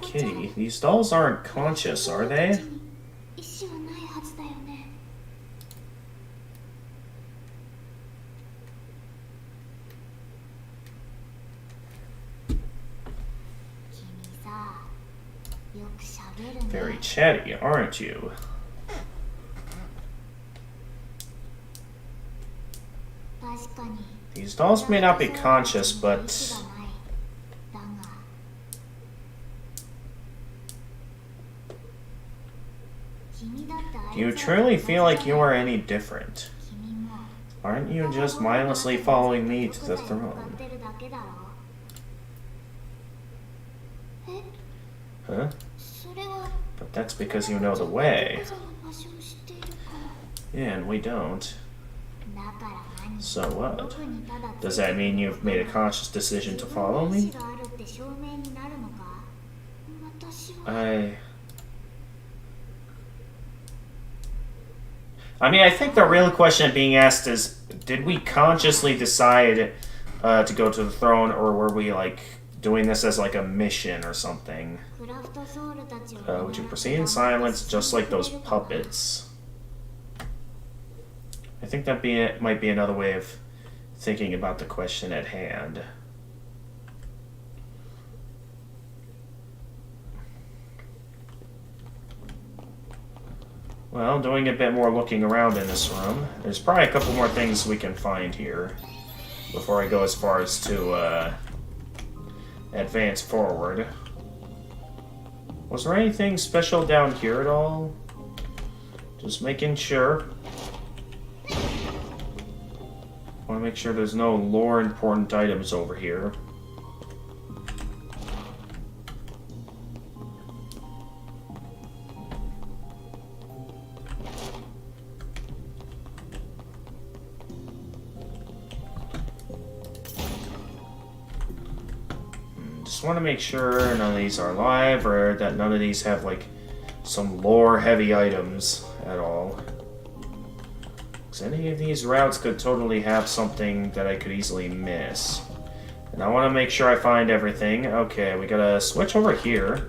Kitty, these dolls aren't conscious, are they? Very chatty, aren't you? These dolls may not be conscious, but... Do you truly feel like you are any different? Aren't you just mindlessly following me to the throne? Huh? But that's because you know the way. Yeah, and we don't. So what? Does that mean you've made a conscious decision to follow me? I mean, I think the real question being asked is, did we consciously decide to go to the throne, or were we, like, doing this as, like, a mission or something? Would you proceed in silence, just like those puppets? I think that might be another way of thinking about the question at hand. Well, doing a bit more looking around in this room. There's probably a couple more things we can find here before I go as far as to advance forward. Was there anything special down here at all? Just making sure. Want to make sure there's no lore important items over here. Just want to make sure none of these are alive, or that none of these have, like, some lore-heavy items at all. Because any of these routes could totally have something that I could easily miss. And I want to make sure I find everything. Okay, we gotta switch over here.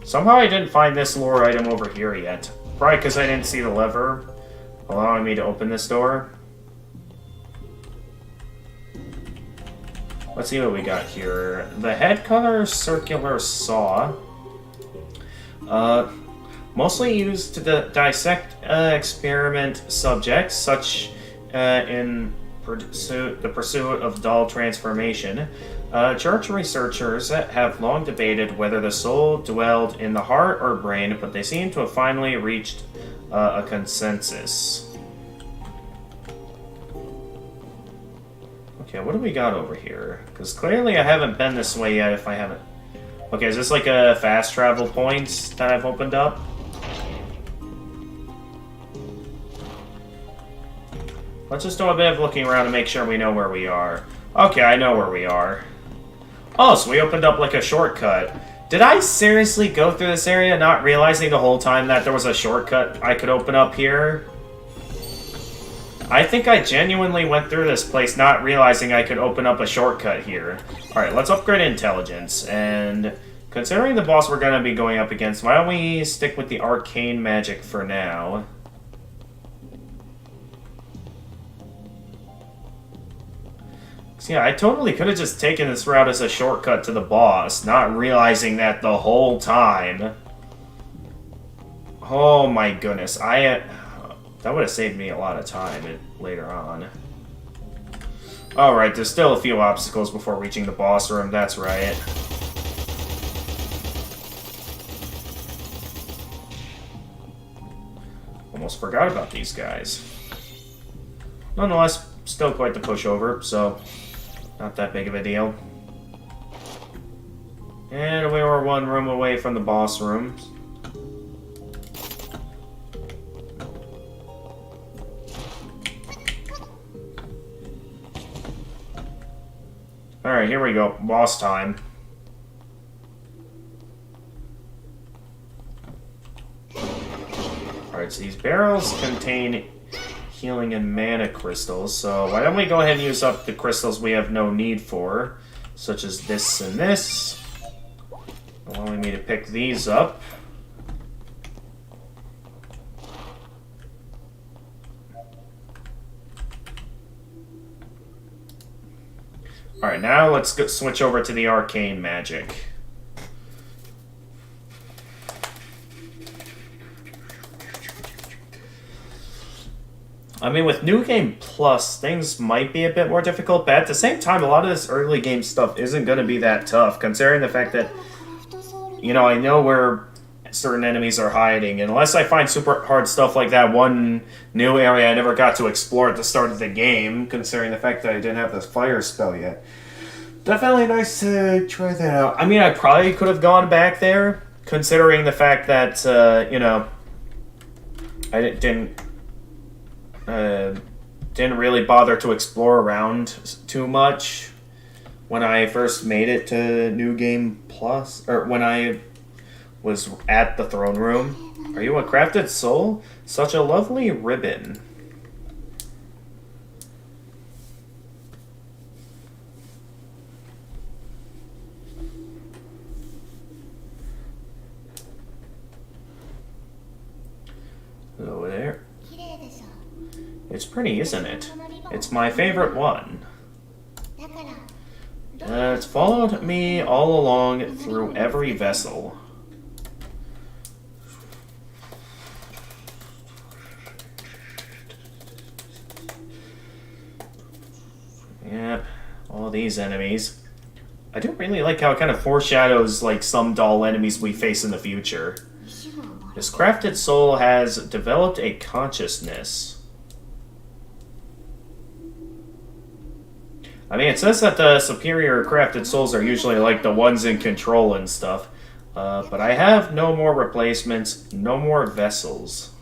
Somehow I didn't find this lore item over here yet. Probably because I didn't see the lever allowing me to open this door. Let's see what we got here. The head cutter circular saw. Mostly used to dissect experiment subjects, such in the pursuit of doll transformation. Church researchers have long debated whether the soul dwelled in the heart or brain, but they seem to have finally reached a consensus. Okay, what do we got over here? Because clearly I haven't been this way yet if I haven't... Okay, is this like a fast travel point that I've opened up? Let's just do a bit of looking around to make sure we know where we are. Okay, I know where we are. Oh, so we opened up like a shortcut. Did I seriously go through this area not realizing the whole time that there was a shortcut I could open up here? I think I genuinely went through this place not realizing I could open up a shortcut here. Alright, let's upgrade intelligence. And considering the boss we're going to be going up against, why don't we stick with the arcane magic for now? So yeah, I totally could have just taken this route as a shortcut to the boss, not realizing that the whole time. Oh my goodness, that would have saved me a lot of time later on. Alright, there's still a few obstacles before reaching the boss room, that's right. Almost forgot about these guys. Nonetheless, still quite the pushover, so not that big of a deal. And we were one room away from the boss room. Alright, here we go. Boss time. Alright, so these barrels contain healing and mana crystals, so why don't we go ahead and use up the crystals we have no need for, such as this and this, allowing me to pick these up. Alright, now let's switch over to the arcane magic. I mean, with New Game Plus, things might be a bit more difficult, but at the same time, a lot of this early game stuff isn't going to be that tough, considering the fact that, you know, I know where certain enemies are hiding, and unless I find super hard stuff like that one new area I never got to explore at the start of the game, considering the fact that I didn't have this fire spell yet. Definitely nice to try that out. I mean, I probably could have gone back there, considering the fact that, you know, I didn't really bother to explore around too much when I first made it to New Game Plus, or when I was at the throne room. Are you a crafted soul? Such a lovely ribbon. Over there. It's pretty, isn't it? It's my favorite one. It's followed me all along through every vessel. Yep, all these enemies. I do really like how it kind of foreshadows like some dull enemies we face in the future. This crafted soul has developed a consciousness. I mean, it says that the superior crafted souls are usually like the ones in control and stuff. But I have no more replacements, no more vessels.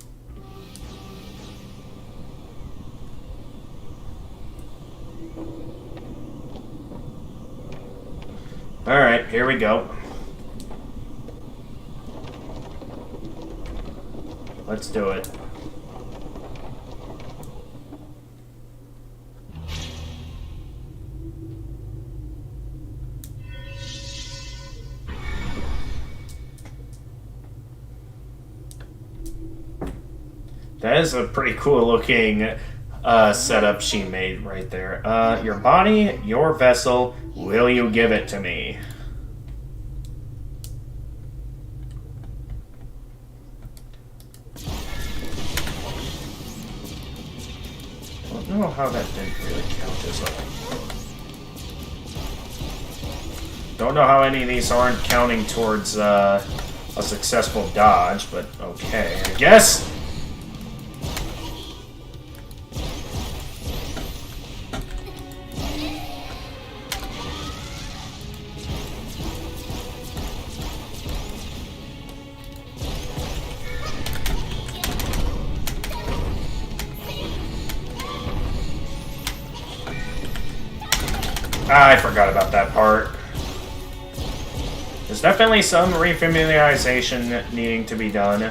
Alright, here we go. Let's do it. That is a pretty cool looking setup she made right there. Your body, your vessel, will you give it to me? I don't know how that didn't really count as a... Don't know how any of these aren't counting towards a successful dodge, but okay, I guess. I forgot about that part. There's definitely some refamiliarization needing to be done.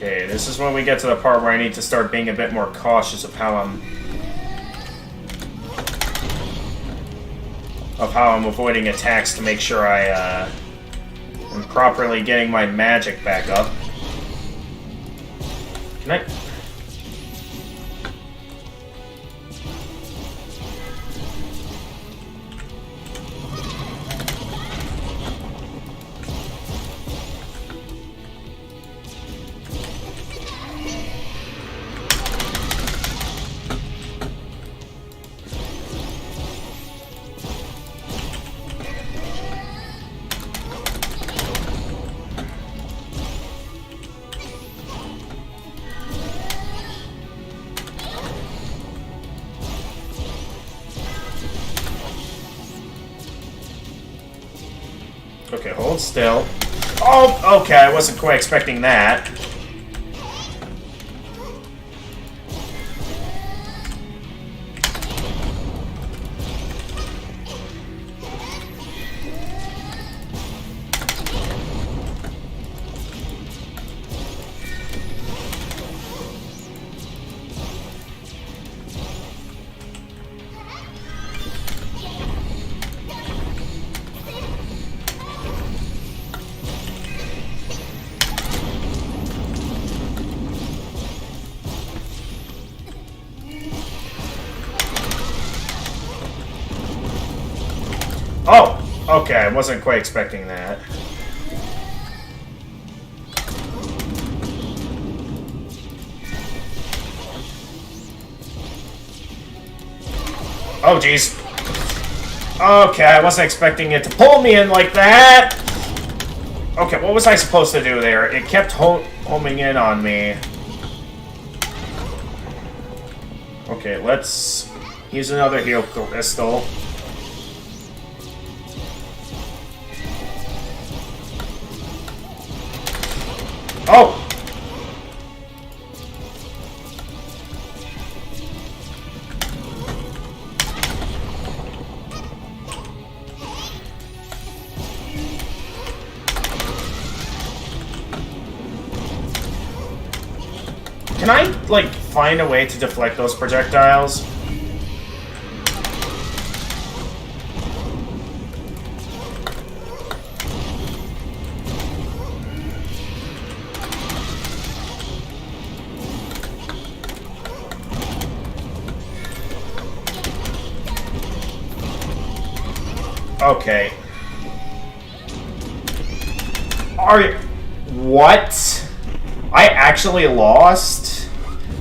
Okay, this is when we get to the part where I need to start being a bit more cautious of how I'm avoiding attacks to make sure I am properly getting my magic back up. Can I? Okay, hold still. Oh, okay, I wasn't quite expecting that. Oh, okay, I wasn't quite expecting that. Oh, jeez. Okay, I wasn't expecting it to pull me in like that! Okay, what was I supposed to do there? It kept homing in on me. Okay, let's use another heal crystal. Oh! Can I, like, find a way to deflect those projectiles? Okay. What? I actually lost?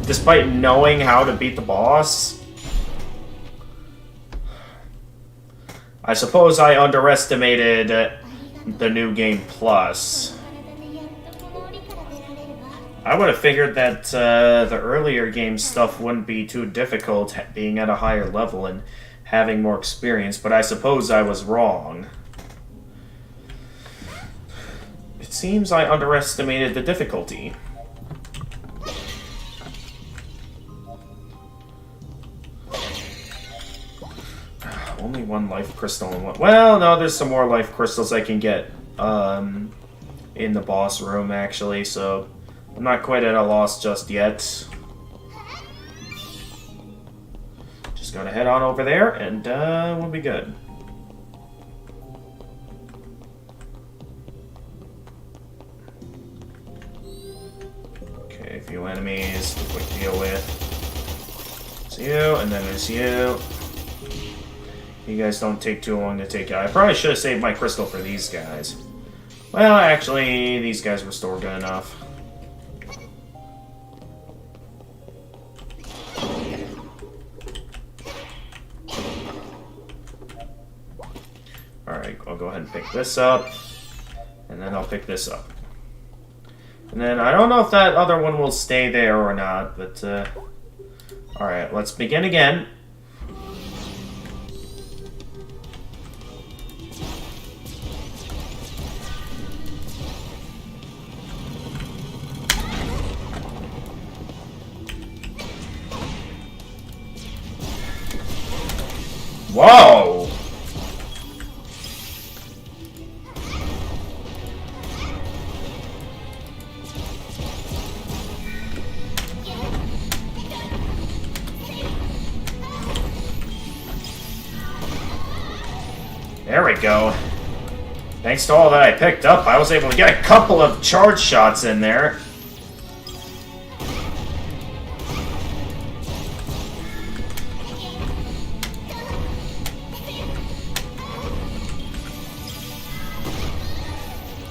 Despite knowing how to beat the boss? I suppose I underestimated the new game plus. I would have figured that the earlier game stuff wouldn't be too difficult, being at a higher level and having more experience, but I suppose I was wrong. It seems I underestimated the difficulty. Only one life crystal and one... Well, no, there's some more life crystals I can get in the boss room, actually, so I'm not quite at a loss just yet. Just gonna head on over there, and we'll be good. Okay, a few enemies to quick deal with. It's you, and then there's you. You guys don't take too long to take out. I probably should have saved my crystal for these guys. Well, actually, these guys restore good enough. go ahead and pick this up. And then I'll pick this up. And then I don't know if that other one will stay there or not, but alright, let's begin again. Whoa! There we go. Thanks to all that I picked up, I was able to get a couple of charge shots in there.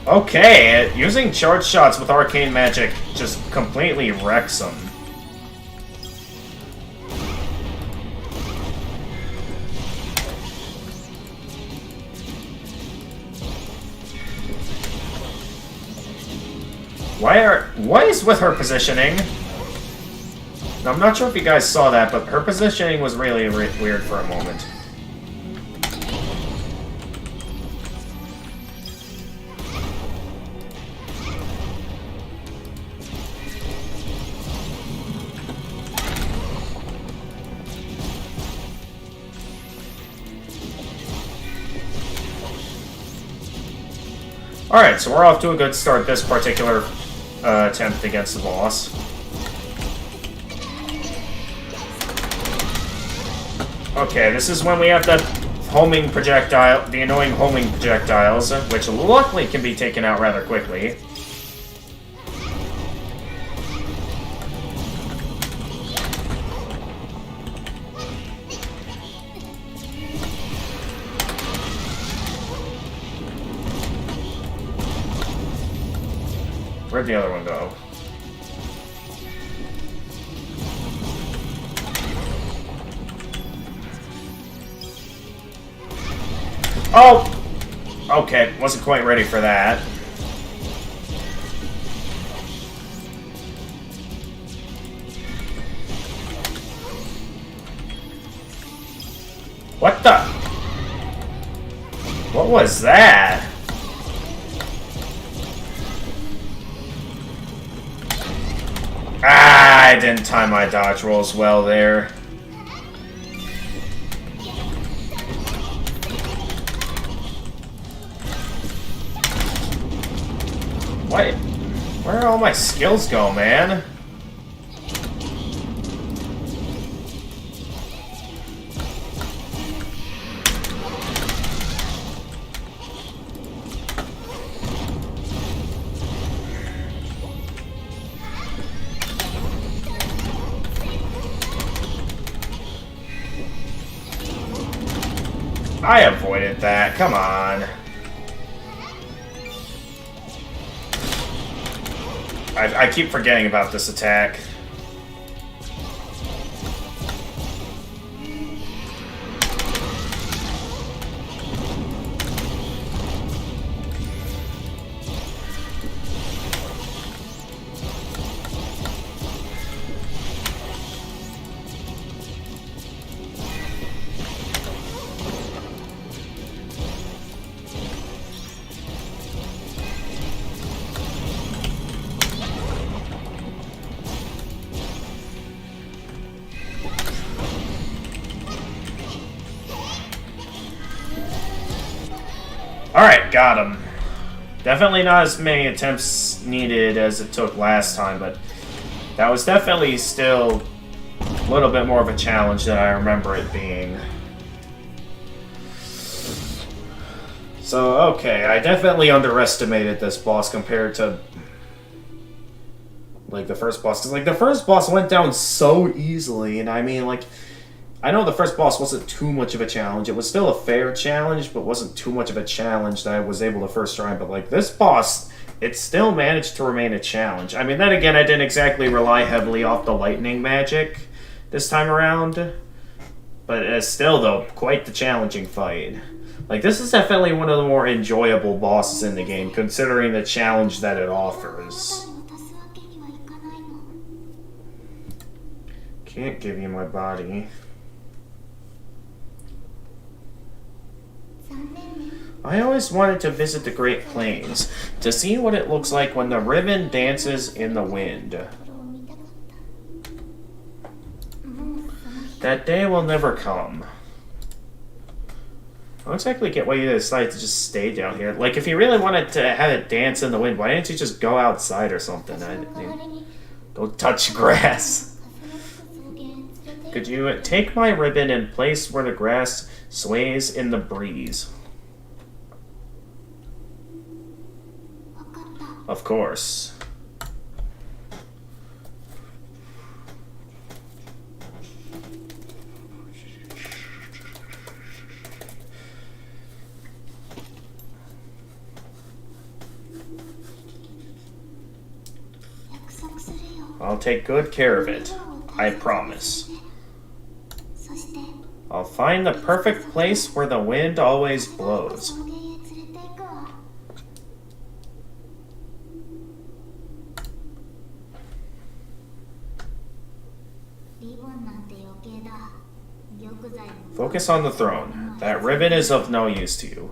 Okay, using charge shots with arcane magic just completely wrecks them. What is with her positioning? Now, I'm not sure if you guys saw that, but her positioning was really weird for a moment. Alright, so we're off to a good start this particular attempt against the boss. Okay, this is when we have the homing projectile, the annoying homing projectiles, which luckily can be taken out rather quickly. Where'd the other one go? Oh! Okay, wasn't quite ready for that. What the? What was that? Ah, I didn't time my dodge rolls well there. What? Where all my skills go, man? I avoided that, come on. I keep forgetting about this attack. Alright, got him. Definitely not as many attempts needed as it took last time, but that was definitely still a little bit more of a challenge than I remember it being. So, okay, I definitely underestimated this boss compared to, like, the first boss. Because, like, the first boss went down so easily, and I mean, like, I know the first boss wasn't too much of a challenge. It was still a fair challenge, but wasn't too much of a challenge that I was able to first try. But, like, this boss, it still managed to remain a challenge. I mean, then again, I didn't exactly rely heavily off the lightning magic this time around. But it's still, though, quite the challenging fight. Like, this is definitely one of the more enjoyable bosses in the game, considering the challenge that it offers. Can't give you my body. I always wanted to visit the Great Plains, to see what it looks like when the ribbon dances in the wind. That day will never come. I don't exactly get why you decided to just stay down here. Like, if you really wanted to have it dance in the wind, why didn't you just go outside or something? Go touch grass. Could you take my ribbon and place where the grass sways in the breeze? Of course. I'll take good care of it. I promise. I'll find the perfect place where the wind always blows. Focus on the throne. That ribbon is of no use to you.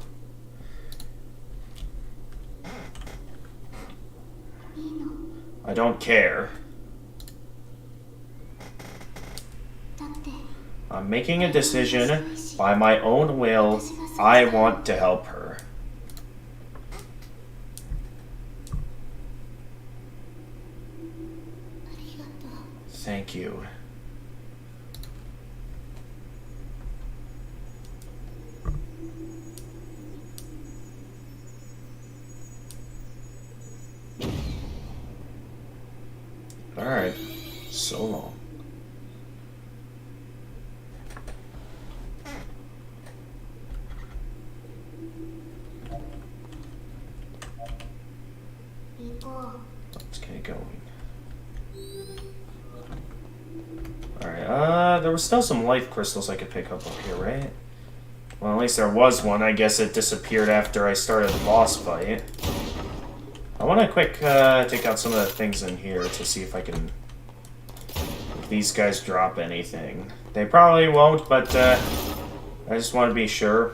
I don't care. I'm making a decision by my own will. I want to help her. Thank you. Alright. So long. Let's get going. Alright, there was still some life crystals I could pick up here, right? Well, at least there was one. I guess it disappeared after I started the boss fight. I want to quick take out some of the things in here to see if I can... if these guys drop anything. They probably won't, but I just want to be sure.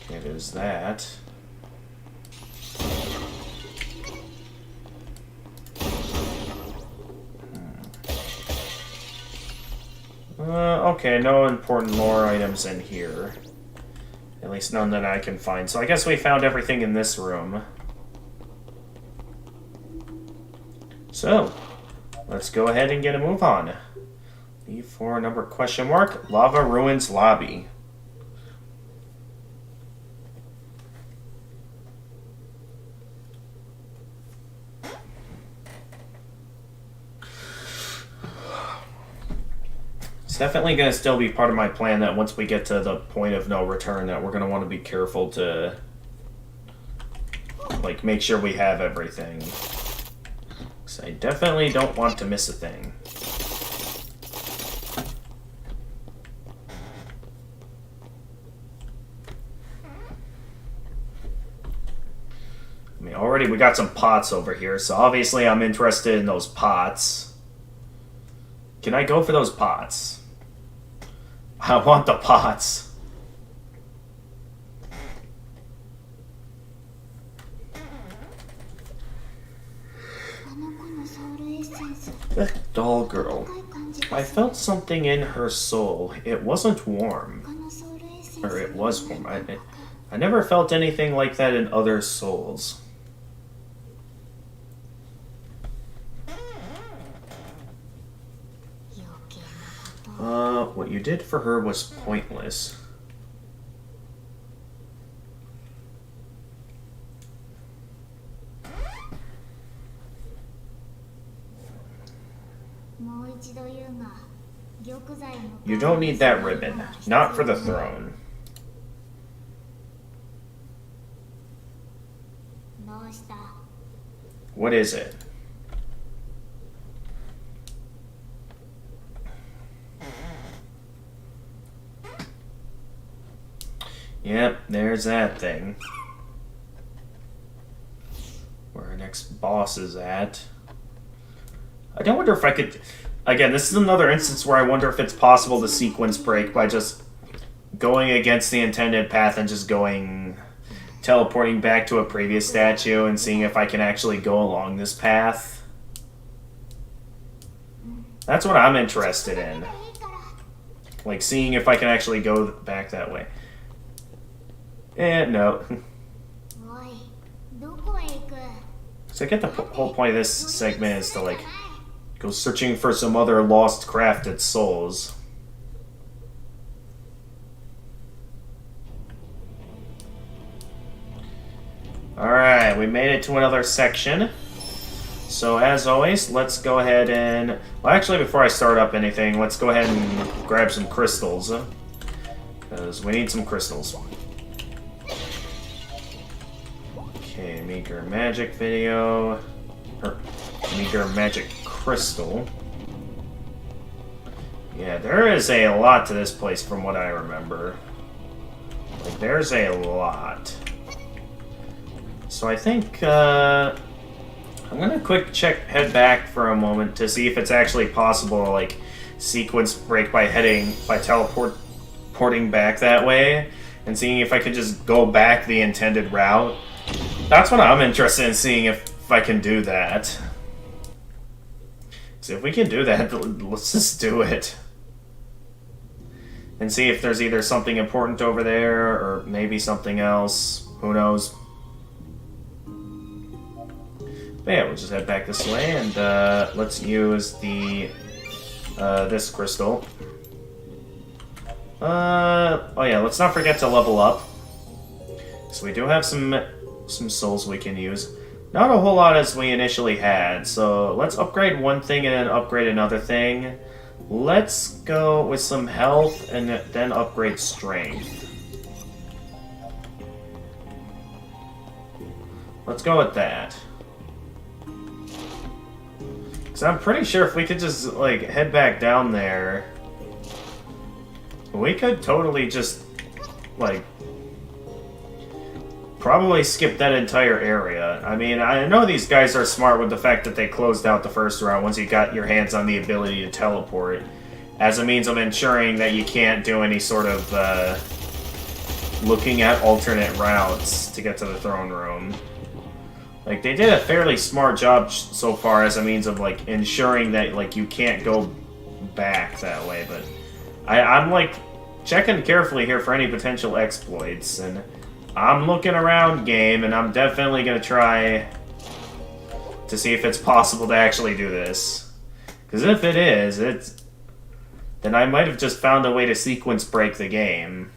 Okay, there's that. Okay, no important lore items in here. At least none that I can find. So I guess we found everything in this room. So, let's go ahead and get a move on. E4 number question mark, Lava Ruins Lobby. It's definitely going to still be part of my plan that once we get to the point of no return that we're going to want to be careful to like make sure we have everything. Because I definitely don't want to miss a thing. I mean, already we got some pots over here, so obviously I'm interested in those pots. Can I go for those pots? I want the pots. That doll girl. I felt something in her soul. It wasn't warm. Or it was warm. I never felt anything like that in other souls. What you did for her was pointless. You don't need that ribbon. Not for the throne. What is it? Yep, there's that thing. Where our next boss is at. I don't wonder if I could... Again, this is another instance where I wonder if it's possible to sequence break by just going against the intended path and just teleporting back to a previous statue and seeing if I can actually go along this path. That's what I'm interested in. Like, seeing if I can actually go back that way. No. So I get the whole point of this segment is to, like, go searching for some other lost crafted souls. Alright, we made it to another section. So as always, let's go ahead and... Well, actually, before I start up anything, let's go ahead and grab some crystals. Because we need some crystals. Okay, meager magic video. Or, meager magic crystal. Yeah, there is a lot to this place from what I remember. Like, there's a lot. So I think, I'm gonna head back for a moment to see if it's actually possible to, like, sequence break by teleporting back that way, and seeing if I could just go back the intended route. That's what I'm interested in, seeing if I can do that. So if we can do that, let's just do it. And see if there's either something important over there, or maybe something else. Who knows? But yeah, we'll just head back this way, and let's use the this crystal. Oh yeah, let's not forget to level up. So we do have some souls we can use. Not a whole lot as we initially had, so let's upgrade one thing and then upgrade another thing. Let's go with some health and then upgrade strength. Let's go with that. Because I'm pretty sure if we could just, like, head back down there, we could totally just, like, probably skip that entire area. I mean, I know these guys are smart with the fact that they closed out the first round once you got your hands on the ability to teleport, as a means of ensuring that you can't do any sort of looking at alternate routes to get to the throne room. Like, they did a fairly smart job so far as a means of, like, ensuring that, like, you can't go back that way, but I'm, like, checking carefully here for any potential exploits, and I'm looking around, game, and I'm definitely going to try to see if it's possible to actually do this. Because if it is, then I might have just found a way to sequence break the game.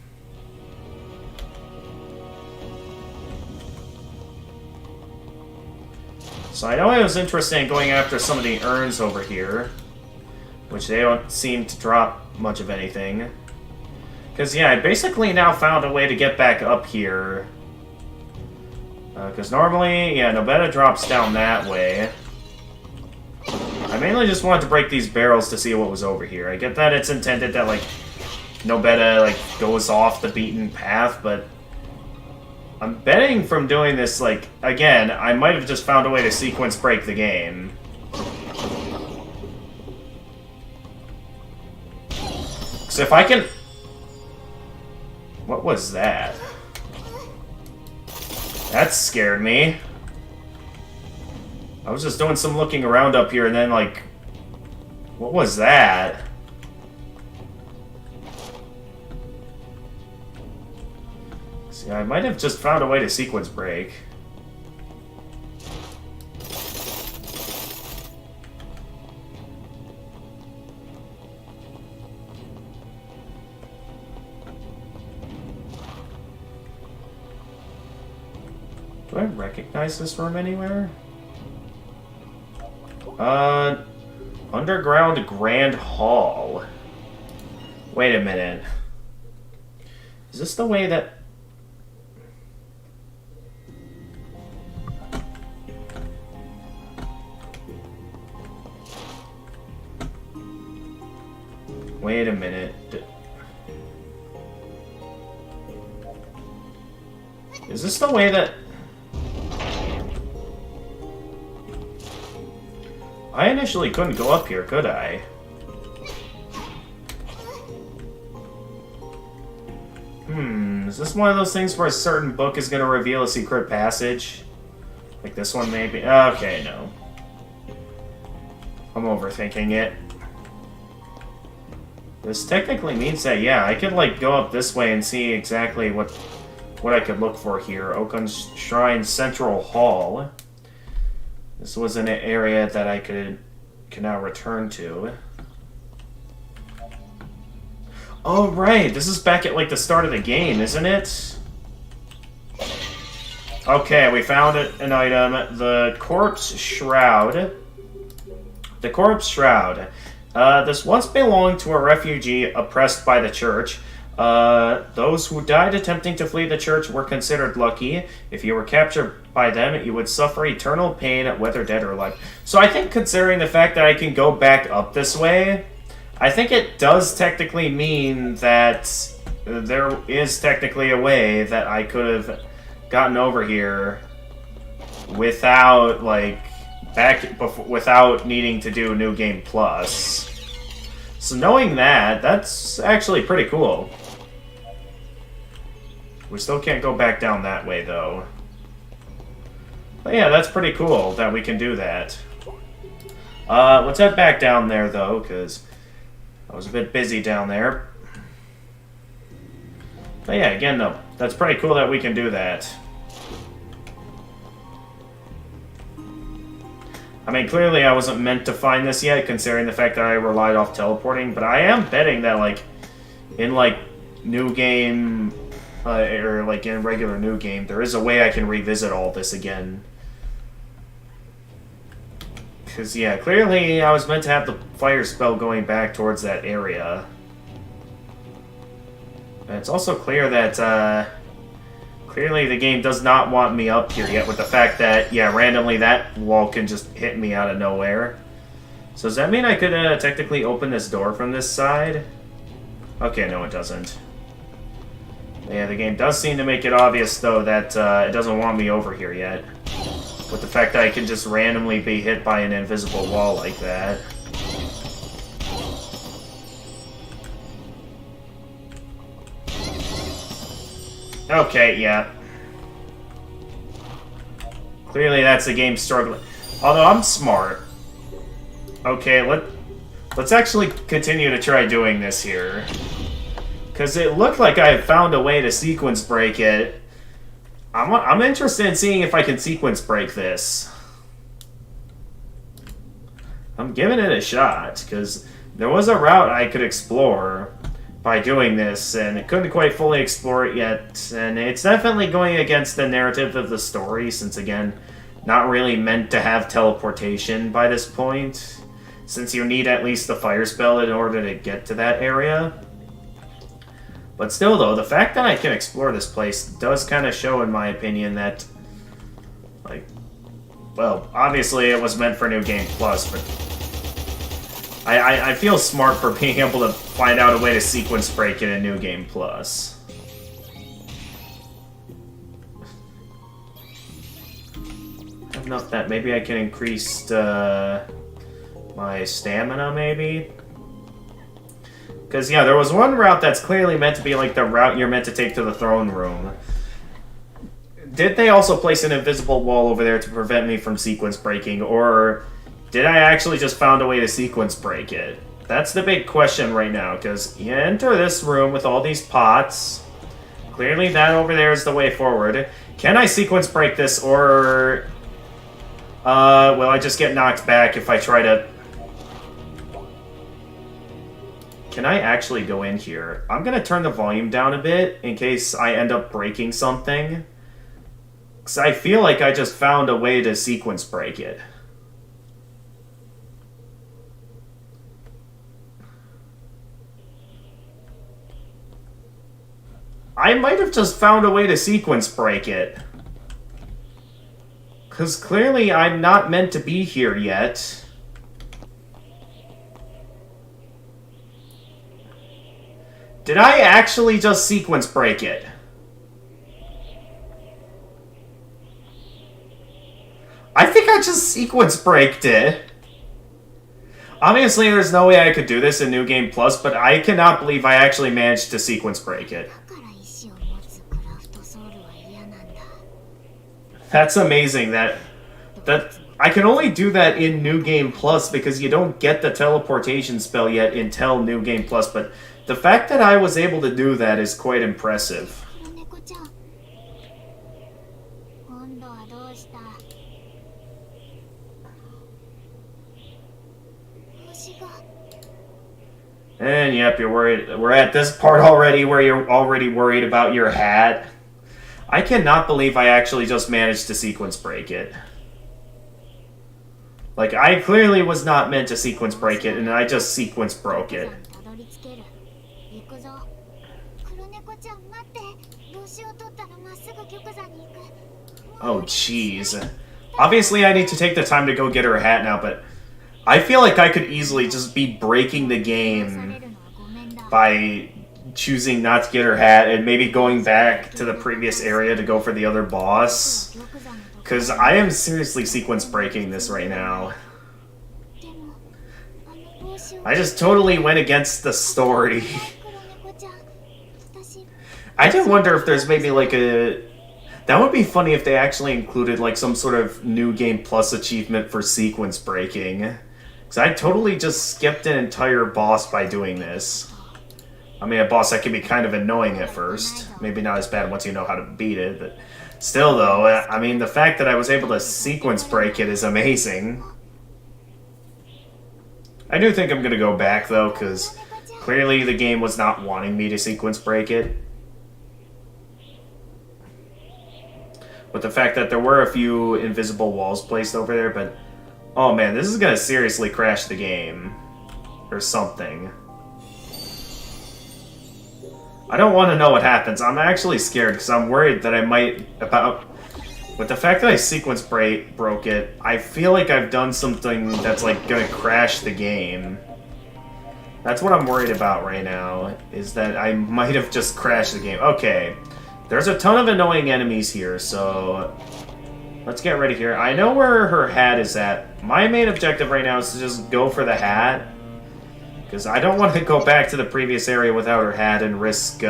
So I know I was interested in going after some of the urns over here, which they don't seem to drop much of anything. Because, yeah, I basically now found a way to get back up here. Because normally, yeah, Nobeta drops down that way. I mainly just wanted to break these barrels to see what was over here. I get that it's intended that, like, Nobeta, like, goes off the beaten path, but I'm betting from doing this, like, again, I might have just found a way to sequence break the game. So if I can... What was that? That scared me. I was just doing some looking around up here and then, like... What was that? See, I might have just found a way to sequence break. Do I recognize this room anywhere? Underground Grand Hall. Wait a minute. Is this the way that... Wait a minute. Is this the way that... I initially couldn't go up here, could I? Is this one of those things where a certain book is going to reveal a secret passage? Like this one, maybe? Okay, no. I'm overthinking it. This technically means that, yeah, I could, like, go up this way and see exactly what I could look for here. Oaken's Shrine Central Hall. This was an area that I can now return to. Oh, right. This is back at, like, the start of the game, isn't it? Okay, we found an item. The Corpse Shroud. The Corpse Shroud. This once belonged to a refugee oppressed by the church. Those who died attempting to flee the church were considered lucky. If you were captured by them, you would suffer eternal pain, whether dead or alive. So I think, considering the fact that I can go back up this way, I think it does technically mean that there is technically a way that I could have gotten over here without, like, without needing to do New Game Plus. So knowing that, that's actually pretty cool. We still can't go back down that way, though. But yeah, that's pretty cool that we can do that. Let's head back down there, though, because I was a bit busy down there. But yeah, again, though, that's pretty cool that we can do that. I mean, clearly I wasn't meant to find this yet, considering the fact that I relied off teleporting, but I am betting that, like, in, like, New Game, or, like, in regular New Game, there is a way I can revisit all this again. Because, yeah, clearly I was meant to have the fire spell going back towards that area. And it's also clear that, clearly the game does not want me up here yet, with the fact that, yeah, randomly that wall can just hit me out of nowhere. So does that mean I could technically open this door from this side? Okay, no it doesn't. Yeah, the game does seem to make it obvious, though, that it doesn't want me over here yet. With the fact that I can just randomly be hit by an invisible wall like that. Okay, yeah. Clearly that's the game struggling. Although I'm smart. Okay, let's actually continue to try doing this here. Because it looked like I found a way to sequence break it. I'm interested in seeing if I can sequence break this. I'm giving it a shot, because there was a route I could explore by doing this, and it couldn't quite fully explore it yet, and it's definitely going against the narrative of the story, since, again, not really meant to have teleportation by this point, since you need at least the fire spell in order to get to that area. But still, though, the fact that I can explore this place does kind of show, in my opinion, that, like, well, obviously it was meant for New Game Plus, but I feel smart for being able to find out a way to sequence break in a New Game Plus. I have enough that maybe I can increase my stamina, maybe? Because, yeah, there was one route that's clearly meant to be, like, the route you're meant to take to the throne room. Did they also place an invisible wall over there to prevent me from sequence breaking, or did I actually just found a way to sequence break it? That's the big question right now, because you enter this room with all these pots. Clearly that over there is the way forward. Can I sequence break this, or will I just get knocked back if I try to... Can I actually go in here? I'm going to turn the volume down a bit in case I end up breaking something. Because I feel like I just found a way to sequence break it. I might have just found a way to sequence break it. Because clearly I'm not meant to be here yet. Did I actually just sequence break it? think I just sequence braked it. Obviously, there's no way I could do this in New Game Plus, but I cannot believe I actually managed to sequence break it. That's amazing that I can only do that in New Game Plus because you don't get the teleportation spell yet until New Game Plus, but the fact that I was able to do that is quite impressive. And yep, you're worried. We're at this part already where you're already worried about your hat. I cannot believe I actually just managed to sequence break it. Like, I clearly was not meant to sequence break it, and I just sequence broke it. Oh, jeez. Obviously, I need to take the time to go get her hat now, but I feel like I could easily just be breaking the game by choosing not to get her hat and maybe going back to the previous area to go for the other boss. Because I am seriously sequence breaking this right now. I just totally went against the story. I do wonder if there's maybe like a... That would be funny if they actually included like some sort of New Game Plus achievement for sequence breaking. Because I totally just skipped an entire boss by doing this. I mean, a boss that can be kind of annoying at first. Maybe not as bad once you know how to beat it, but... Still, though, I mean, the fact that I was able to sequence break it is amazing. I do think I'm going to go back, though, because clearly the game was not wanting me to sequence break it. With the fact that there were a few invisible walls placed over there, but... Oh man, this is going to seriously crash the game. Or something. I don't want to know what happens. I'm actually scared because I'm worried that I might about... With the fact that I sequence broke it, I feel like I've done something that's like going to crash the game. That's what I'm worried about right now, is that I might have just crashed the game. Okay, there's a ton of annoying enemies here, so let's get ready here. I know where her hat is at. My main objective right now is to just go for the hat. Because I don't want to go back to the previous area without her hat and risk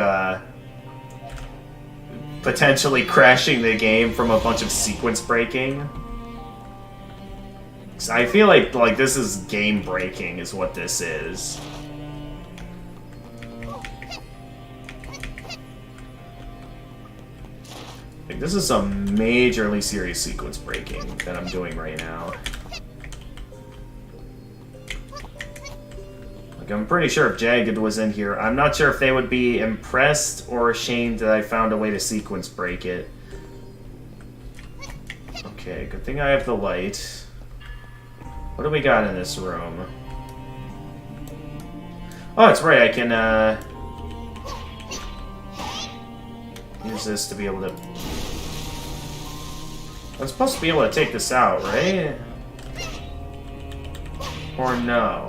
potentially crashing the game from a bunch of sequence breaking. I feel like this is game breaking is what this is. Like, this is some majorly serious sequence breaking that I'm doing right now. I'm pretty sure if Jagged was in here, I'm not sure if they would be impressed or ashamed that I found a way to sequence break it. Okay, good thing I have the light. What do we got in this room? Oh, that's right, I can, use this to be able to... I'm supposed to be able to take this out, right? Or no?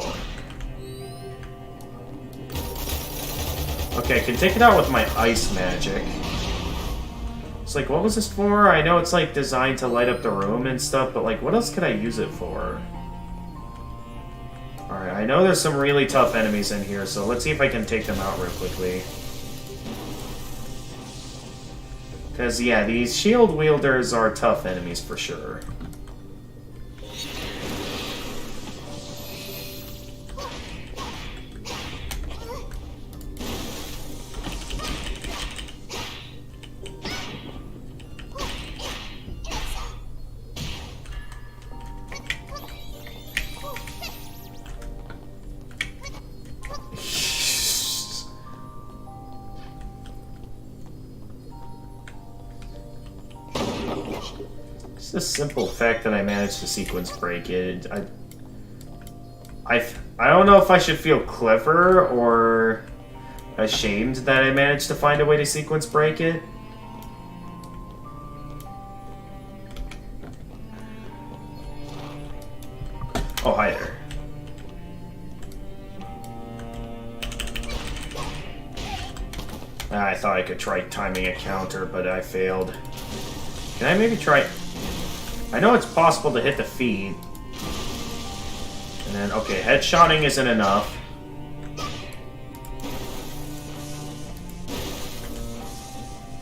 Okay, I can take it out with my ice magic. It's like, what was this for? I know it's like designed to light up the room and stuff, but like, what else could I use it for? Alright, I know there's some really tough enemies in here, so let's see if I can take them out real quickly. Because, yeah, these shield wielders are tough enemies for sure. The simple fact that I managed to sequence break it, I don't know if I should feel clever or ashamed that I managed to find a way to sequence break it. Oh, hi there. I thought I could try timing a counter, but I failed. Can I maybe try... I know it's possible to hit the feet. And then, okay, headshotting isn't enough.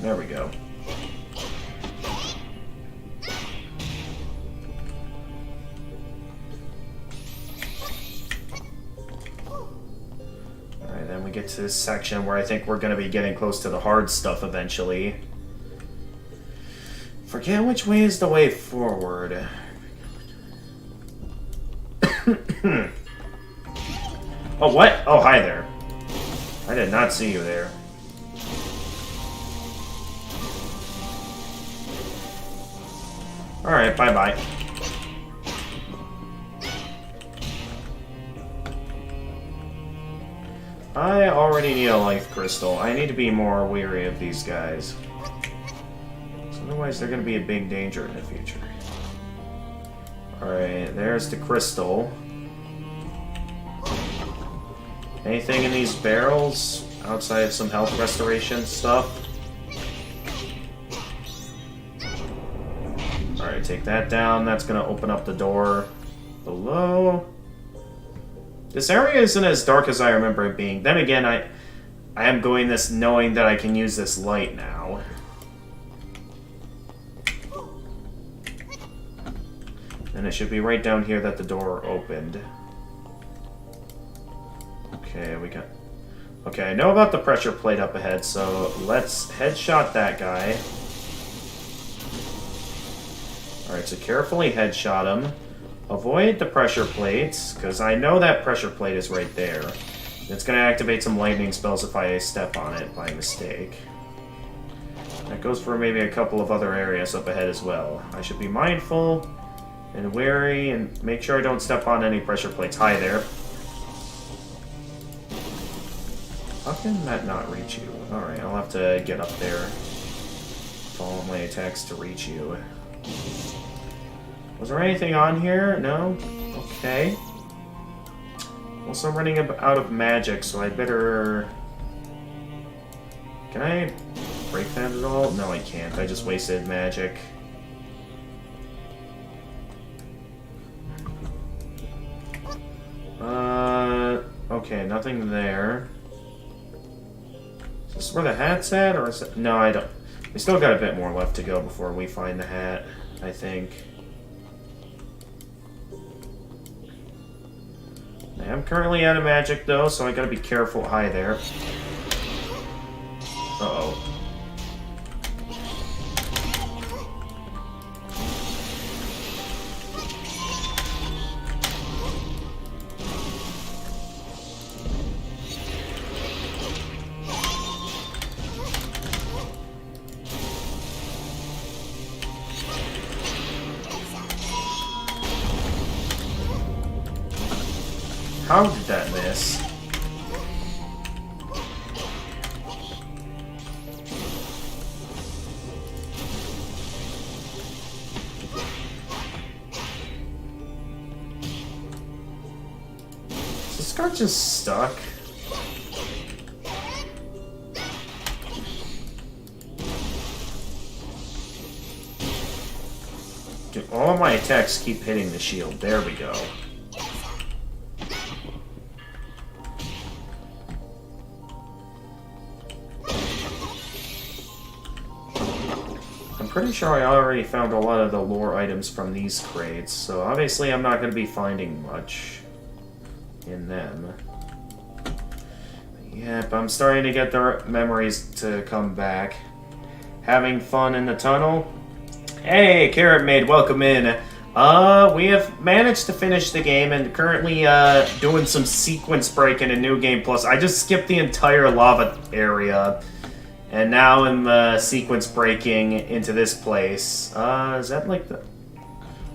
There we go. Alright, then we get to this section where I think we're going to be getting close to the hard stuff eventually. Forget which way is the way forward. Oh, what? Oh, hi there. I did not see you there. Alright, bye-bye. I already need a life crystal. I need to be more wary of these guys. Otherwise, they're going to be a big danger in the future. Alright, there's the crystal. Anything in these barrels outside of some health restoration stuff? Alright, take that down. That's going to open up the door below. This area isn't as dark as I remember it being. Then again, I am going this knowing that I can use this light now. And it should be right down here that the door opened. Okay, we got... Okay, I know about the pressure plate up ahead, so let's headshot that guy. Alright, so carefully headshot him. Avoid the pressure plates, because I know that pressure plate is right there. It's going to activate some lightning spells if I step on it by mistake. That goes for maybe a couple of other areas up ahead as well. I should be mindful and wary and make sure I don't step on any pressure plates. Hi there. How can that not reach you? Alright, I'll have to get up there. Follow my attacks to reach you. Was there anything on here? No? Okay. Also, I'm running out of magic, so I better... Can I break that at all? No, I can't. I just wasted magic. Okay, nothing there. Is this where the hat's at, or is it... No, I don't... We still got a bit more left to go before we find the hat, I think. I am currently out of magic, though, so I gotta be careful. Hi there. Uh-oh. How did that miss? Is this guy just stuck? Dude, all of my attacks keep hitting the shield. There we go. Pretty sure I already found a lot of the lore items from these crates, so obviously I'm not going to be finding much in them. Yep, I'm starting to get the memories to come back. Having fun in the tunnel? Hey, Carrot Maid, welcome in. We have managed to finish the game and currently doing some sequence breaking in New Game Plus. I just skipped the entire lava area. And now I'm sequence breaking into this place. Is that like the...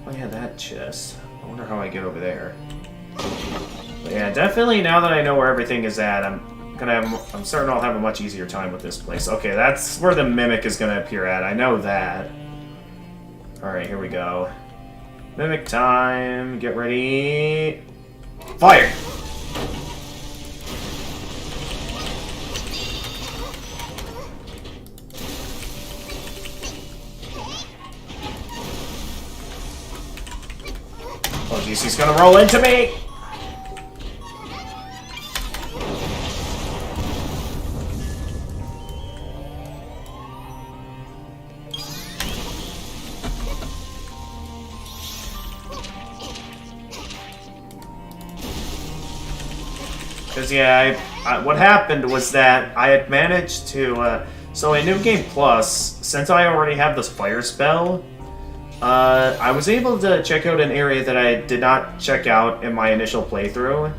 Oh yeah, that chest. I wonder how I get over there. But yeah, definitely now that I know where everything is at, I'm certain I'll have a much easier time with this place. Okay, that's where the Mimic is gonna appear at. I know that. Alright, here we go. Mimic time. Get ready. Fire! gonna roll into me! Because, yeah, what happened was that I had managed to, so in New Game Plus, since I already have this fire spell, I was able to check out an area that I did not check out in my initial playthrough,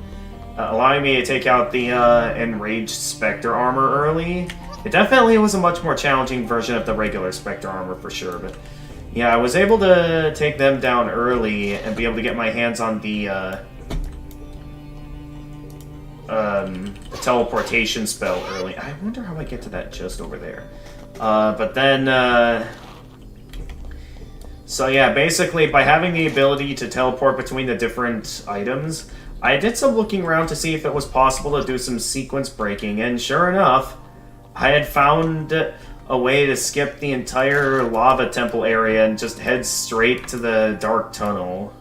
allowing me to take out the Enraged Spectre armor early. It definitely was a much more challenging version of the regular Spectre armor for sure, but yeah, I was able to take them down early and be able to get my hands on the teleportation spell early. I wonder how I get to that just over there. But then, so yeah, basically by having the ability to teleport between the different items, I did some looking around to see if it was possible to do some sequence breaking, and sure enough, I had found a way to skip the entire lava temple area and just head straight to the dark tunnel.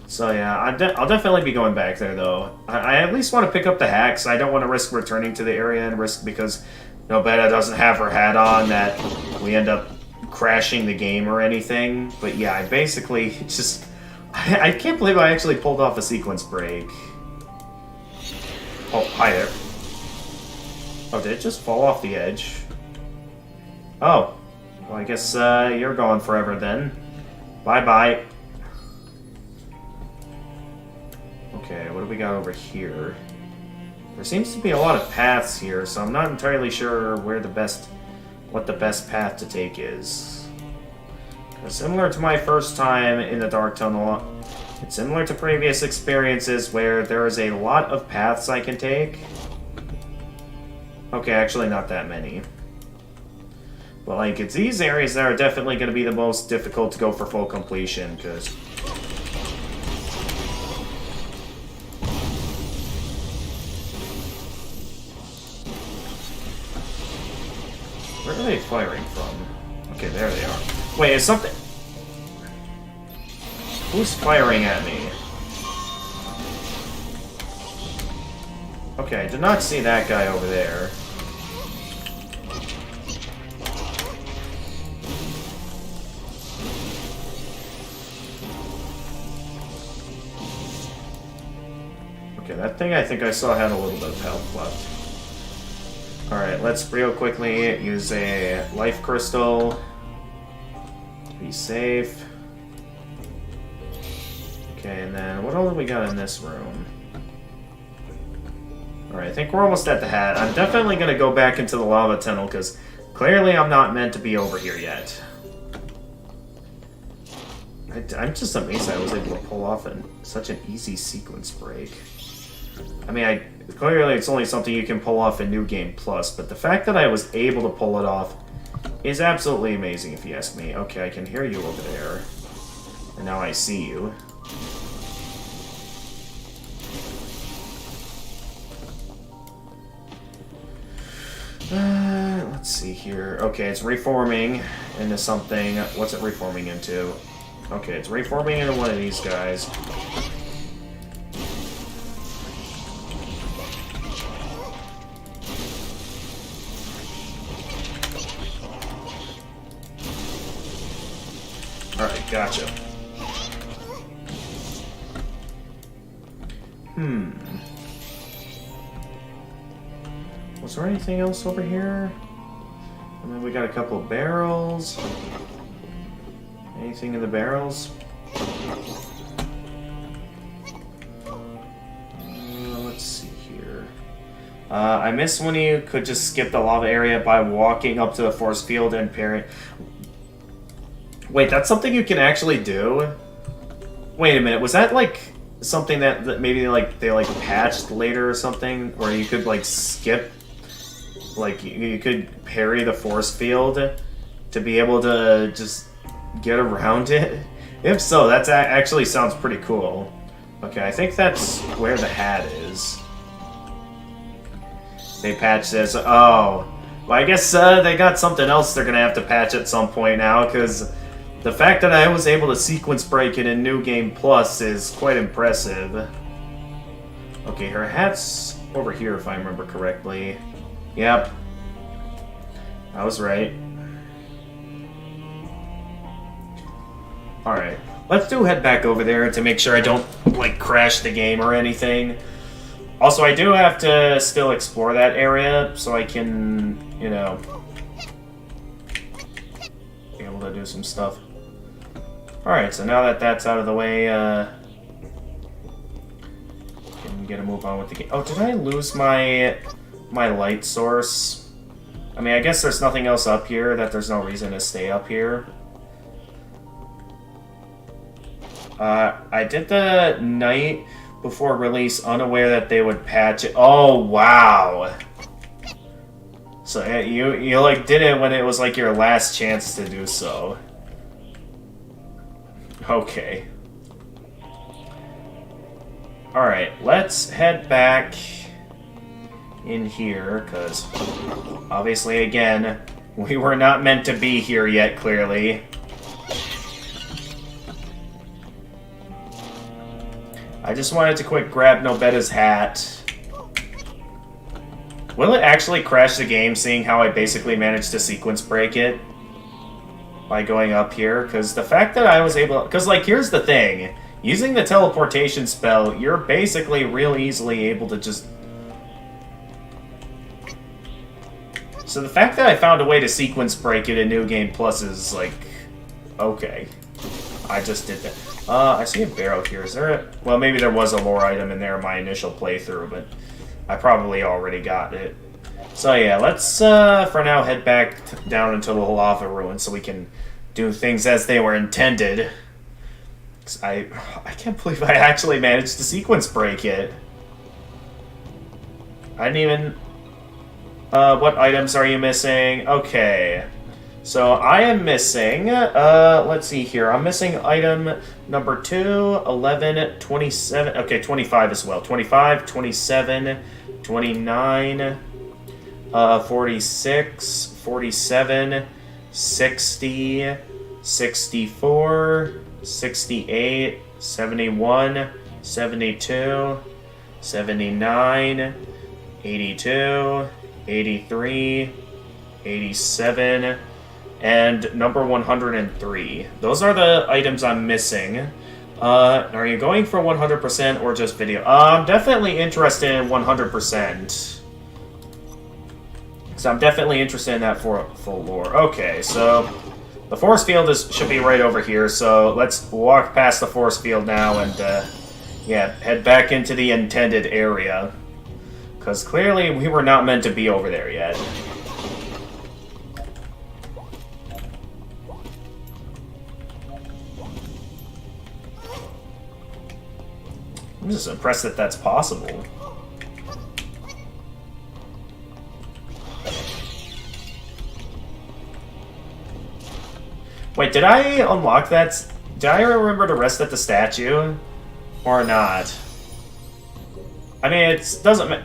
So yeah, I'll definitely be going back there though. I at least want to pick up the hacks. I don't want to risk returning to the area and risk because Nobeta doesn't have her hat on that we end up crashing the game or anything. But yeah, I basically just... I can't believe I actually pulled off a sequence break. Oh, hi there. Oh, did it just fall off the edge? Oh. Well, I guess you're gone forever then. Bye-bye. Okay, what do we got over here? There seems to be a lot of paths here, so I'm not entirely sure what the best path to take is. Similar to my first time in the Dark Tunnel, it's similar to previous experiences where there is a lot of paths I can take. Okay, actually not that many. But like, it's these areas that are definitely going to be the most difficult to go for full completion, because... Where are they firing from? Okay, there they are. Wait, is something... Who's firing at me? Okay, I did not see that guy over there. Okay, that thing I think I saw had a little bit of health left. Alright, let's real quickly use a life crystal. Be safe. Okay, and then what else do we got in this room? Alright, I think we're almost at the hat. I'm definitely going to go back into the lava tunnel because clearly I'm not meant to be over here yet. I'm just amazed I was able to pull off such an easy sequence break. I mean, clearly it's only something you can pull off in New Game Plus, but the fact that I was able to pull it off is absolutely amazing if you ask me. Okay, I can hear you over there. And now I see you. Let's see here. Okay, it's reforming into something. What's it reforming into? Okay, it's reforming into one of these guys. Alright, gotcha. Was there anything else over here? I mean, we got a couple of barrels. Anything in the barrels? Let's see here. I missed when you could just skip the lava area by walking up to the force field and parry. Wait, that's something you can actually do? Wait a minute, was that like something that maybe they patched later or something, where you could like skip, like you could parry the force field to be able to just get around it? If so, that actually sounds pretty cool. Okay, I think that's where the hat is. They patched this. Oh, well, I guess they got something else they're gonna have to patch at some point now, because The fact that I was able to sequence break it in New Game Plus is quite impressive. Okay, her hat's over here if I remember correctly. Yep. I was right. Alright. Let's head back over there to make sure I don't, like, crash the game or anything. Also, I do have to still explore that area so I can, you know, be able to do some stuff. Alright, so now that that's out of the way, can get a move on with the game. Oh, did I lose my light source? I mean, I guess there's nothing else up here, that there's no reason to stay up here. I did the night before release, unaware that they would patch it. Oh, wow. So you like did it when it was like your last chance to do so. Okay. Alright, let's head back in here, because obviously, again, we were not meant to be here yet, clearly. I just wanted to quick grab Nobeta's hat. Will it actually crash the game, seeing how I basically managed to sequence break it by going up here? Because the fact that I was able... Because, like, here's the thing. Using the teleportation spell, you're basically real easily able to just... So the fact that I found a way to sequence break it in New Game Plus is, like... Okay. I just did that. I see a barrel here. Is there a... Well, maybe there was a lore item in there in my initial playthrough, but I probably already got it. So yeah, let's, for now, head back down into the lava ruin so we can do things as they were intended. 'Cause I can't believe I actually managed to sequence break it. I didn't even... what items are you missing? Okay. So I am missing, let's see here. I'm missing item number 2, 11, 27, okay, 25 as well. 25, 27, 29, 46, 47, 60, 64, 68, 71, 72, 79, 82, 83, 87, and number 103. Those are the items I'm missing. Are you going for 100% or just video? I'm definitely interested in 100%. So I'm definitely interested in that for full lore. Okay, so the force field should be right over here. So let's walk past the force field now and yeah, head back into the intended area. Because clearly we were not meant to be over there yet. I'm just impressed that that's possible. Wait, did I unlock that? Did I remember to rest at the statue? Or not? I mean, it doesn't...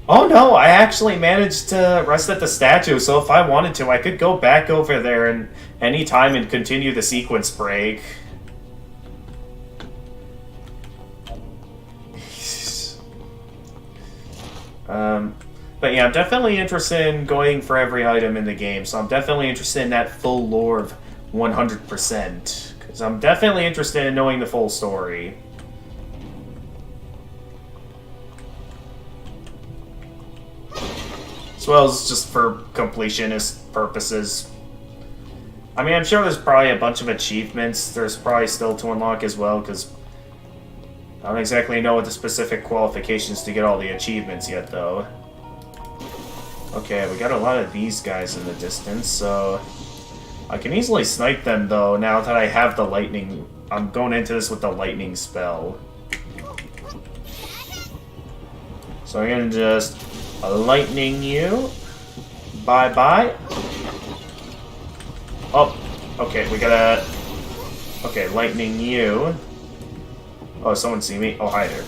Oh no, I actually managed to rest at the statue, so if I wanted to, I could go back over there and any time and continue the sequence break. But yeah, I'm definitely interested in going for every item in the game, so I'm definitely interested in that full lore of 100%. Because I'm definitely interested in knowing the full story. As well as just for completionist purposes. I mean, I'm sure there's probably a bunch of achievements there's probably still to unlock as well, because I don't exactly know what the specific qualifications to get all the achievements yet, though. Okay, we got a lot of these guys in the distance, so... I can easily snipe them, though, now that I have the lightning... I'm going into this with the lightning spell. So I'm gonna just... lightning you. Bye-bye. Oh, okay, we gotta... Okay, lightning you. Oh, someone see me? Oh, hi there.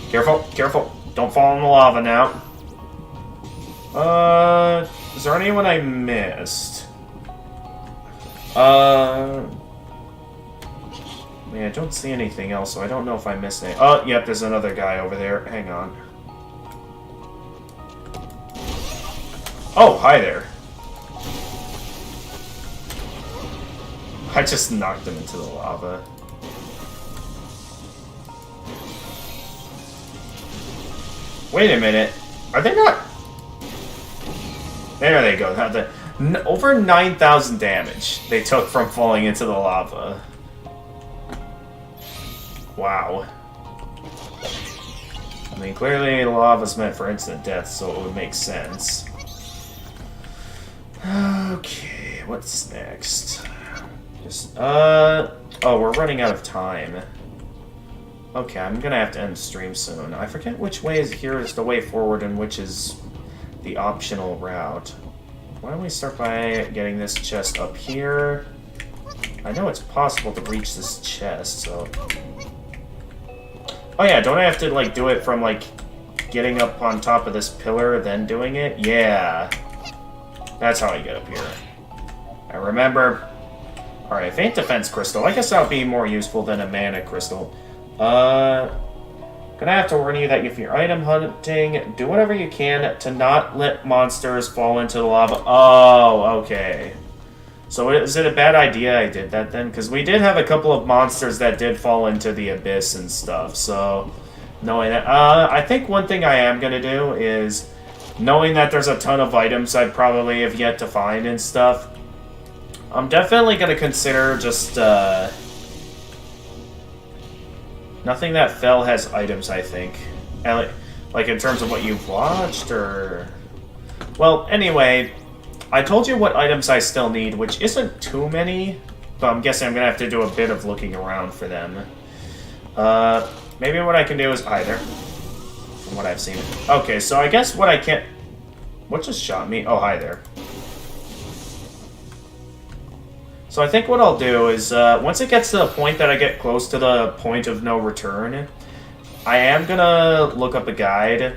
Careful, careful. Don't fall in the lava now. Is there anyone I missed? I mean, I don't see anything else, so I don't know if I missed any. Oh, yep, there's another guy over there. Hang on. Oh, hi there. I just knocked him into the lava. Wait a minute. Are they not... There they go. Over 9,000 damage they took from falling into the lava. Wow. I mean, clearly lava's meant for instant death, so it would make sense. Okay, what's next? Just, oh, we're running out of time. Okay, I'm gonna have to end the stream soon. I forget which way is here is the way forward and which is the optional route. Why don't we start by getting this chest up here? I know it's possible to reach this chest, so... Oh yeah, don't I have to, like, do it from, like, getting up on top of this pillar, then doing it? Yeah. That's how I get up here. I remember. Alright, Faint Defense Crystal. I guess that would be more useful than a Mana Crystal. Gonna have to warn you that if you're item hunting, do whatever you can to not let monsters fall into the lava. Oh, okay. So is it a bad idea I did that then? Because we did have a couple of monsters that did fall into the abyss and stuff, so... Knowing that... I think one thing I am gonna do is... Knowing that there's a ton of items I'd probably have yet to find and stuff... I'm definitely gonna consider just, Nothing that fell has items, I think. Like, in terms of what you've watched, or... Well, anyway... I told you what items I still need, which isn't too many, but I'm guessing I'm gonna have to do a bit of looking around for them. Maybe what I can do is either, from what I've seen. Okay, so I guess what I can't... What just shot me? Oh, hi there. So I think what I'll do is, once it gets to the point that I get close to the point of no return, I am gonna look up a guide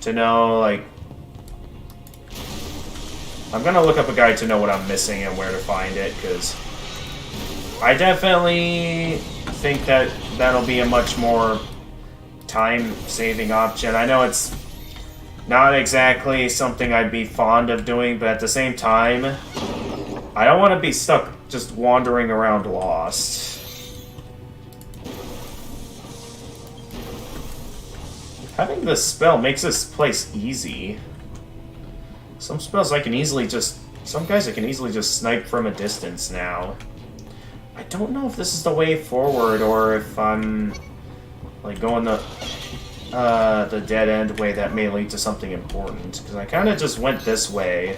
to know, like... I'm gonna look up a guide to know what I'm missing and where to find it, because I definitely think that that'll be a much more time-saving option. I know it's not exactly something I'd be fond of doing, but at the same time, I don't want to be stuck just wandering around lost. Having this spell makes this place easy. Some spells I can easily just... Some guys I can easily just snipe from a distance now. I don't know if this is the way forward or if I'm... like, going the dead-end way that may lead to something important. Because I kind of just went this way,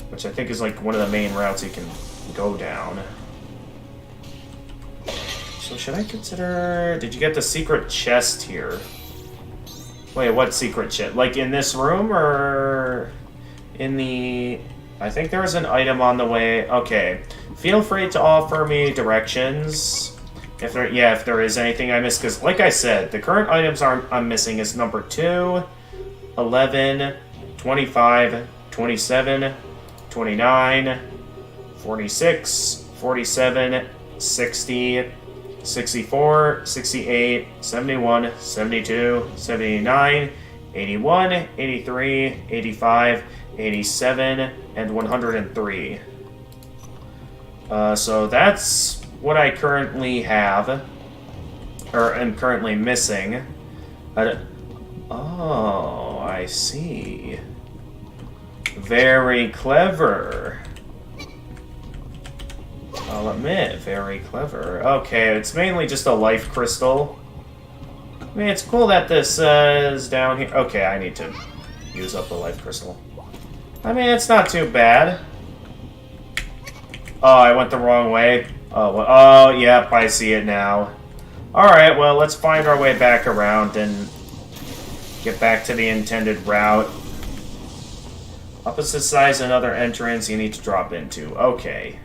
which I think is, like, one of the main routes you can go down. So should I consider... Did you get the secret chest here? Wait, what secret chest? Like, in this room, or... In the... I think there was an item on the way. Okay. Feel free to offer me directions. If there is anything I missed. Because, like I said, the current items I'm missing is number 2, 11, 25, 27, 29, 46, 47, 60, 64, 68, 71, 72, 79, 81, 83, 85, 87, and 103. So that's what I currently have, or am currently missing. Oh, I see. Very clever. I'll admit, very clever. Okay, it's mainly just a life crystal. I mean, it's cool that this is down here. Okay, I need to use up the life crystal. I mean, it's not too bad. Oh, I went the wrong way. Oh, well, oh, yep, I see it now. Alright, well, let's find our way back around and get back to the intended route. Opposite side's another entrance you need to drop into. Okay.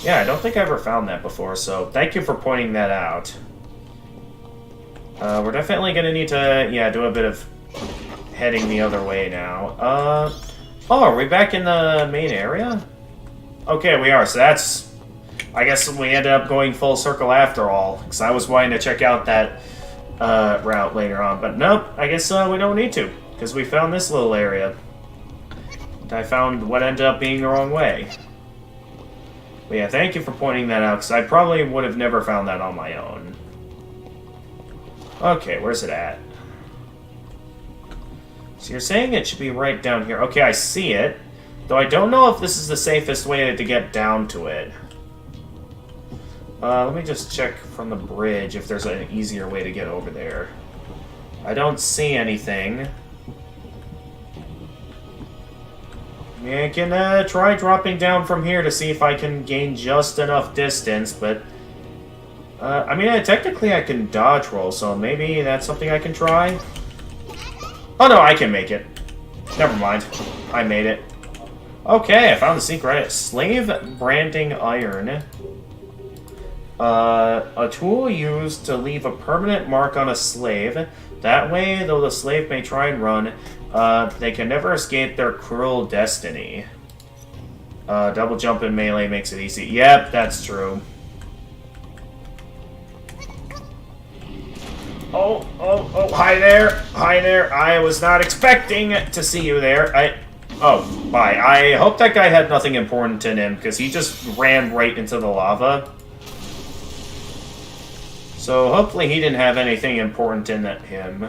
Yeah, I don't think I ever found that before, so thank you for pointing that out. We're definitely gonna need to, yeah, do a bit of heading the other way now. Oh, are we back in the main area? Okay, we are. So that's... I guess we ended up going full circle after all. Because I was wanting to check out that route later on. But nope, I guess we don't need to. Because we found this little area. And I found what ended up being the wrong way. But yeah, thank you for pointing that out. Because I probably would have never found that on my own. Okay, where's it at? So you're saying it should be right down here. Okay, I see it. Though I don't know if this is the safest way to get down to it. Let me just check from the bridge if there's an easier way to get over there. I don't see anything. I can try dropping down from here to see if I can gain just enough distance, but... I mean, technically I can dodge roll, so maybe that's something I can try? Oh no, I can make it. Never mind. I made it. Okay, I found the secret. Slave branding iron. A tool used to leave a permanent mark on a slave. That way, though the slave may try and run, they can never escape their cruel destiny. Double jump in melee makes it easy. Yep, that's true. Oh, hi there. Hi there. I was not expecting to see you there. Oh, bye. I hope that guy had nothing important in him, because he just ran right into the lava. So hopefully he didn't have anything important in him.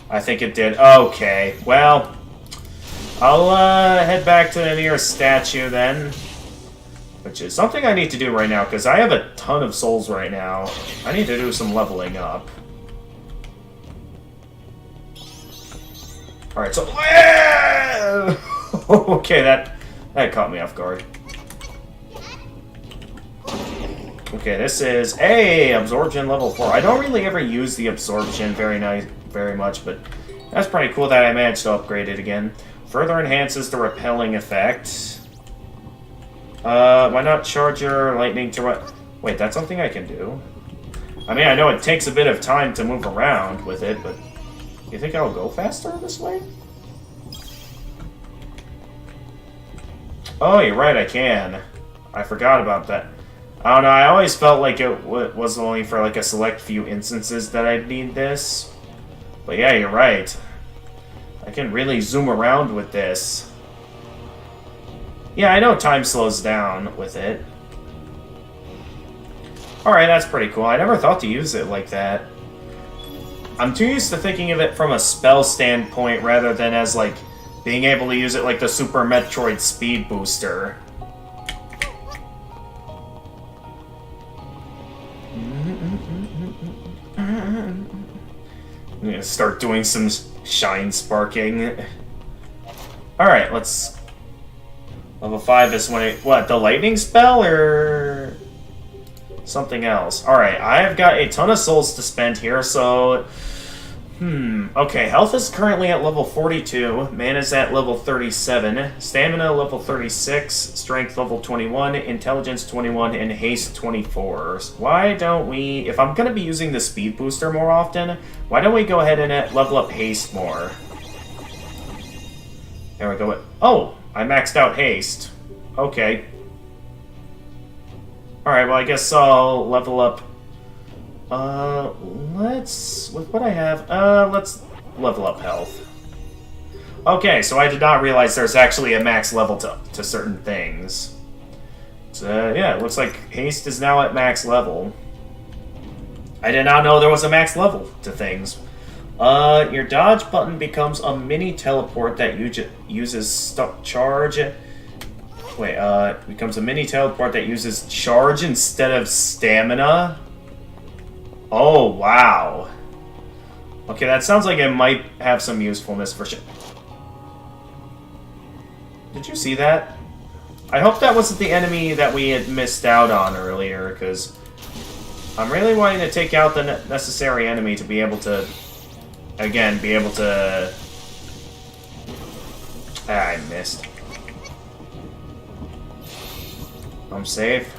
I think it did. Okay, well, I'll head back to the nearest statue then. Which is something I need to do right now, because I have a ton of souls right now. I need to do some leveling up. Alright, so... okay, that caught me off guard. Okay, this is absorption level 4. I don't really ever use the absorption very much, but that's pretty cool that I managed to upgrade it again. Further enhances the repelling effect. Why not charge your lightning to what? Wait, that's something I can do? I mean, I know it takes a bit of time to move around with it, but you think I'll go faster this way? Oh, you're right, I can. I forgot about that. I don't know, I always felt like it was only for like a select few instances that I'd need this. But yeah, you're right. I can really zoom around with this. Yeah, I know time slows down with it. Alright, that's pretty cool. I never thought to use it like that. I'm too used to thinking of it from a spell standpoint rather than as, like, being able to use it like the Super Metroid Speed Booster. I'm gonna start doing some shine sparking. Alright, let's... Level 5 is when it... What, the lightning spell, or... something else? Alright, I've got a ton of souls to spend here, so... Okay, health is currently at level 42, mana's at level 37, stamina level 36, strength level 21, intelligence 21, and haste 24. Why don't we... If I'm going to be using the speed booster more often, why don't we go ahead and level up haste more? There we go. Oh! I maxed out haste. Okay. Alright, well I guess I'll level up... let's... With what I have, let's level up health. Okay, so I did not realize there's actually a max level to certain things. So, yeah, it looks like haste is now at max level. I did not know there was a max level to things. Your dodge button becomes a mini teleport that uses charge. Wait, becomes a mini teleport that uses charge instead of stamina. Oh, wow. Okay, that sounds like it might have some usefulness for sure. Did you see that? I hope that wasn't the enemy that we had missed out on earlier, because I'm really wanting to take out the necessary enemy to be able to... Again, be able to... Ah, I missed. I'm safe.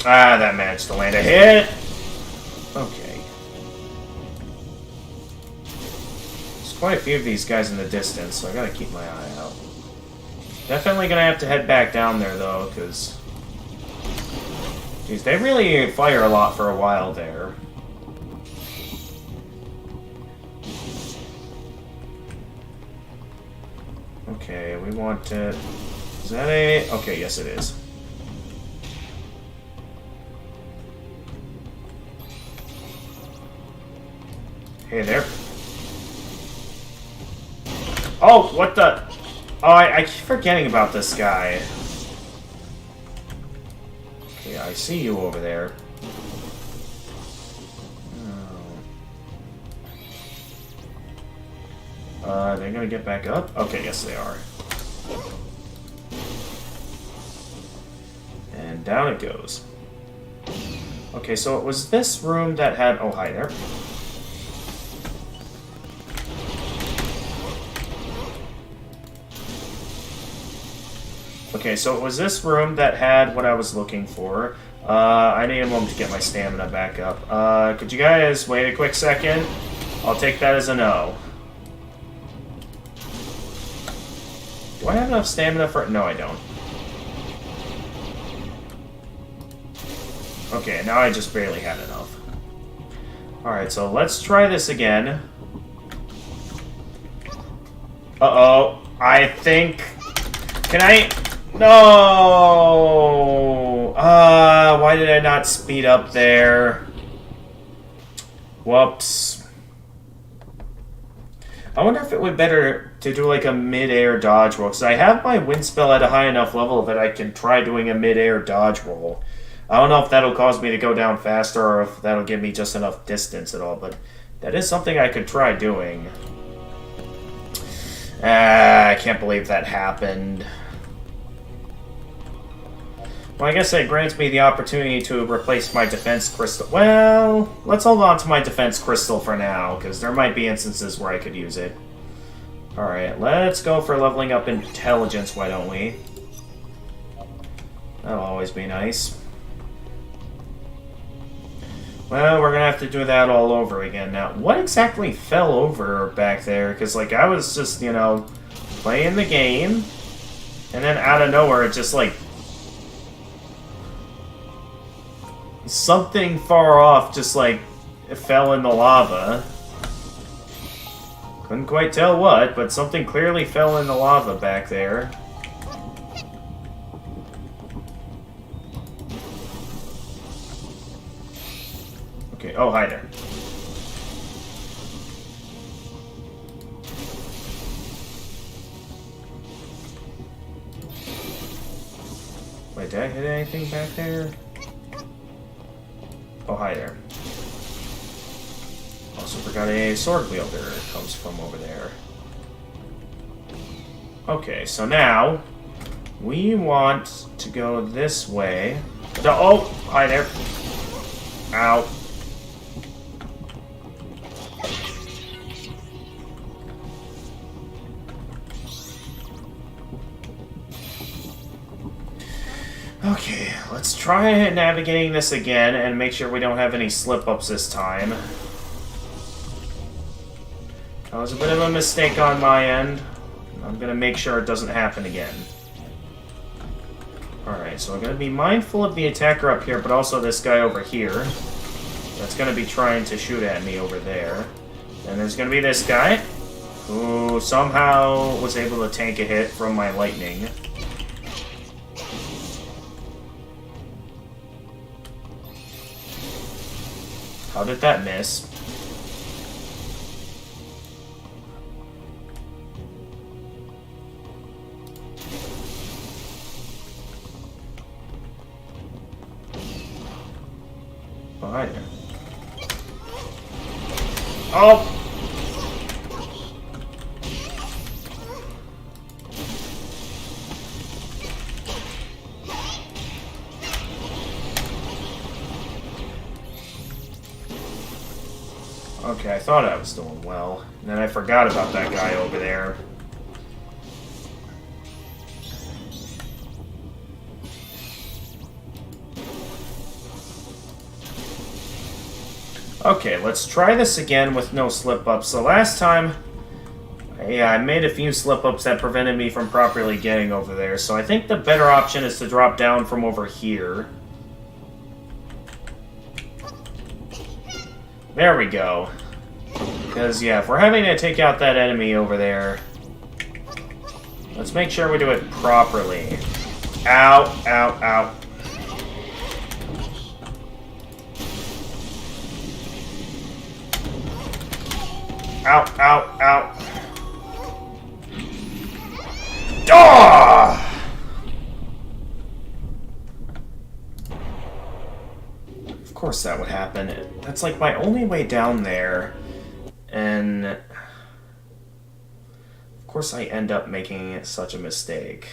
Ah, that managed to land a hit! Okay. There's quite a few of these guys in the distance, so I gotta keep my eye out. Definitely gonna have to head back down there, though, because... Geez, they really fire a lot for a while there. Okay, we want to... Is that a... Okay, yes it is. Hey there. Oh, what the... Oh, I keep forgetting about this guy. Okay, I see you over there. They're gonna get back up? Okay, yes they are. And down it goes. Okay, so it was this room that had... Oh, hi there. Okay, so it was this room that had what I was looking for. I need a moment to get my stamina back up. Could you guys wait a quick second? I'll take that as a no. Do I have enough stamina for... No, I don't. Okay, now I just barely had enough. Alright, so let's try this again. Uh-oh. I think... Can I... No! Why did I not speed up there? Whoops. I wonder if it would be better to do like a mid-air dodge roll, because I have my wind spell at a high enough level that I can try doing a mid-air dodge roll. I don't know if that'll cause me to go down faster or if that'll give me just enough distance at all, but that is something I could try doing. I can't believe that happened. Well, I guess it grants me the opportunity to replace my defense crystal. Well, let's hold on to my defense crystal for now, because there might be instances where I could use it. Alright, let's go for leveling up intelligence, why don't we? That'll always be nice. Well, we're gonna have to do that all over again. Now, what exactly fell over back there? Because, like, I was just, you know, playing the game, and then out of nowhere, it just, like... Something far off just, like, it fell in the lava. Couldn't quite tell what, but something clearly fell in the lava back there. Okay, oh, hi there. Wait, did I hit anything back there? Oh, hi there. Also forgot a sword wielder comes from over there. Okay, so now we want to go this way. Oh, hi there. Ow. Okay, let's try navigating this again and make sure we don't have any slip-ups this time. That was a bit of a mistake on my end. I'm gonna make sure it doesn't happen again. Alright, so I'm gonna be mindful of the attacker up here, but also this guy over here. That's gonna be trying to shoot at me over there. And there's gonna be this guy, who somehow was able to tank a hit from my lightning. How did that miss? Oh, hi there. Oh! Okay, I thought I was doing well. And then I forgot about that guy over there. Okay, let's try this again with no slip-ups. So last time, I Yeah, I made a few slip-ups that prevented me from properly getting over there, so I think the better option is to drop down from over here. There we go. Because, yeah, if we're having to take out that enemy over there, let's make sure we do it properly. Ow, ow, ow. Ow, ow, ow. Ah! Of course that would happen. That's like my only way down there. And of course I end up making such a mistake.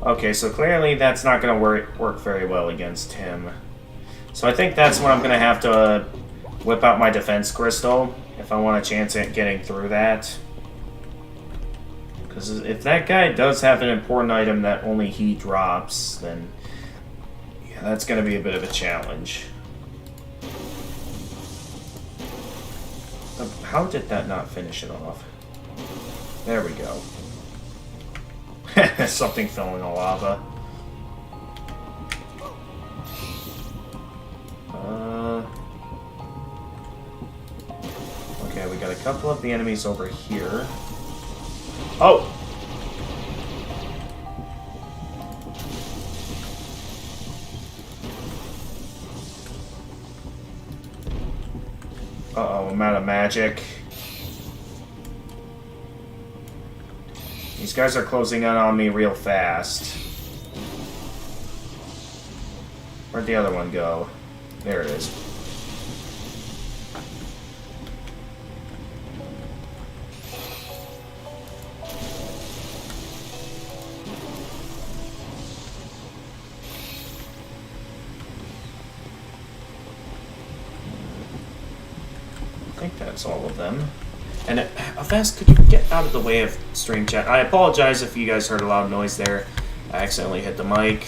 Okay, so clearly that's not going to work very well against him. So I think that's when I'm going to have to whip out my defense crystal if I want a chance at getting through that. Because if that guy does have an important item that only he drops, then yeah, that's going to be a bit of a challenge. How did that not finish it off? There we go. Something fell in the lava. Okay, we got a couple of the enemies over here. Oh! Uh-oh, I'm out of magic. These guys are closing in on me real fast. Where'd the other one go? There it is. I think that's all of them. And Avast, could you get out of the way of stream chat? I apologize if you guys heard a loud noise there. I accidentally hit the mic.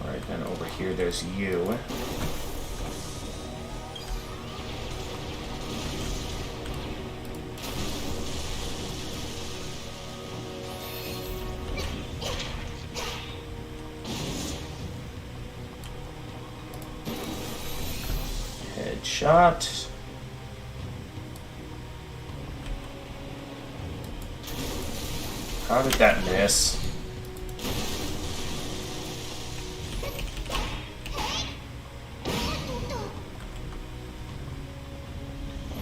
Alright, then over here there's you. Shot. How did that miss?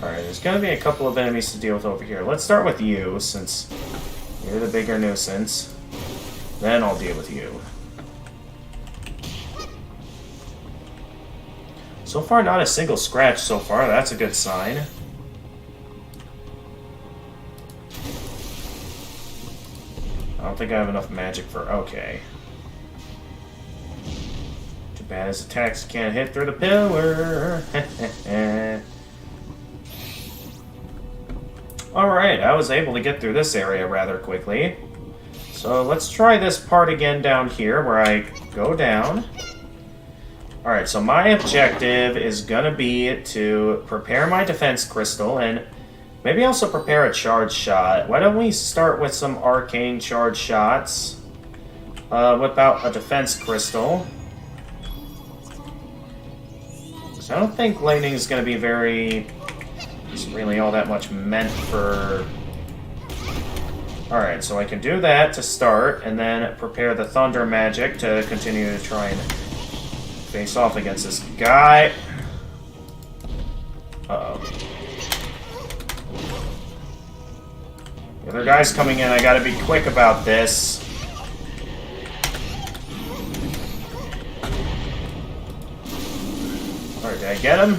Alright, there's gonna be a couple of enemies to deal with over here. Let's start with you, since you're the bigger nuisance. Then I'll deal with you. So far, not a single scratch so far. That's a good sign. I don't think I have enough magic for... Okay. Too bad his attacks can't hit through the pillar. Alright, I was able to get through this area rather quickly. So let's try this part again down here, where I go down. Alright, so my objective is gonna be to prepare my defense crystal and maybe also prepare a charge shot. Why don't we start with some arcane charge shots? Whip out a defense crystal. So I don't think lightning is gonna be really all that much meant for... Alright, so I can do that to start, and then prepare the thunder magic to continue to try and face off against this guy. Uh-oh. The other guy's coming in. I gotta be quick about this. Alright, did I get him?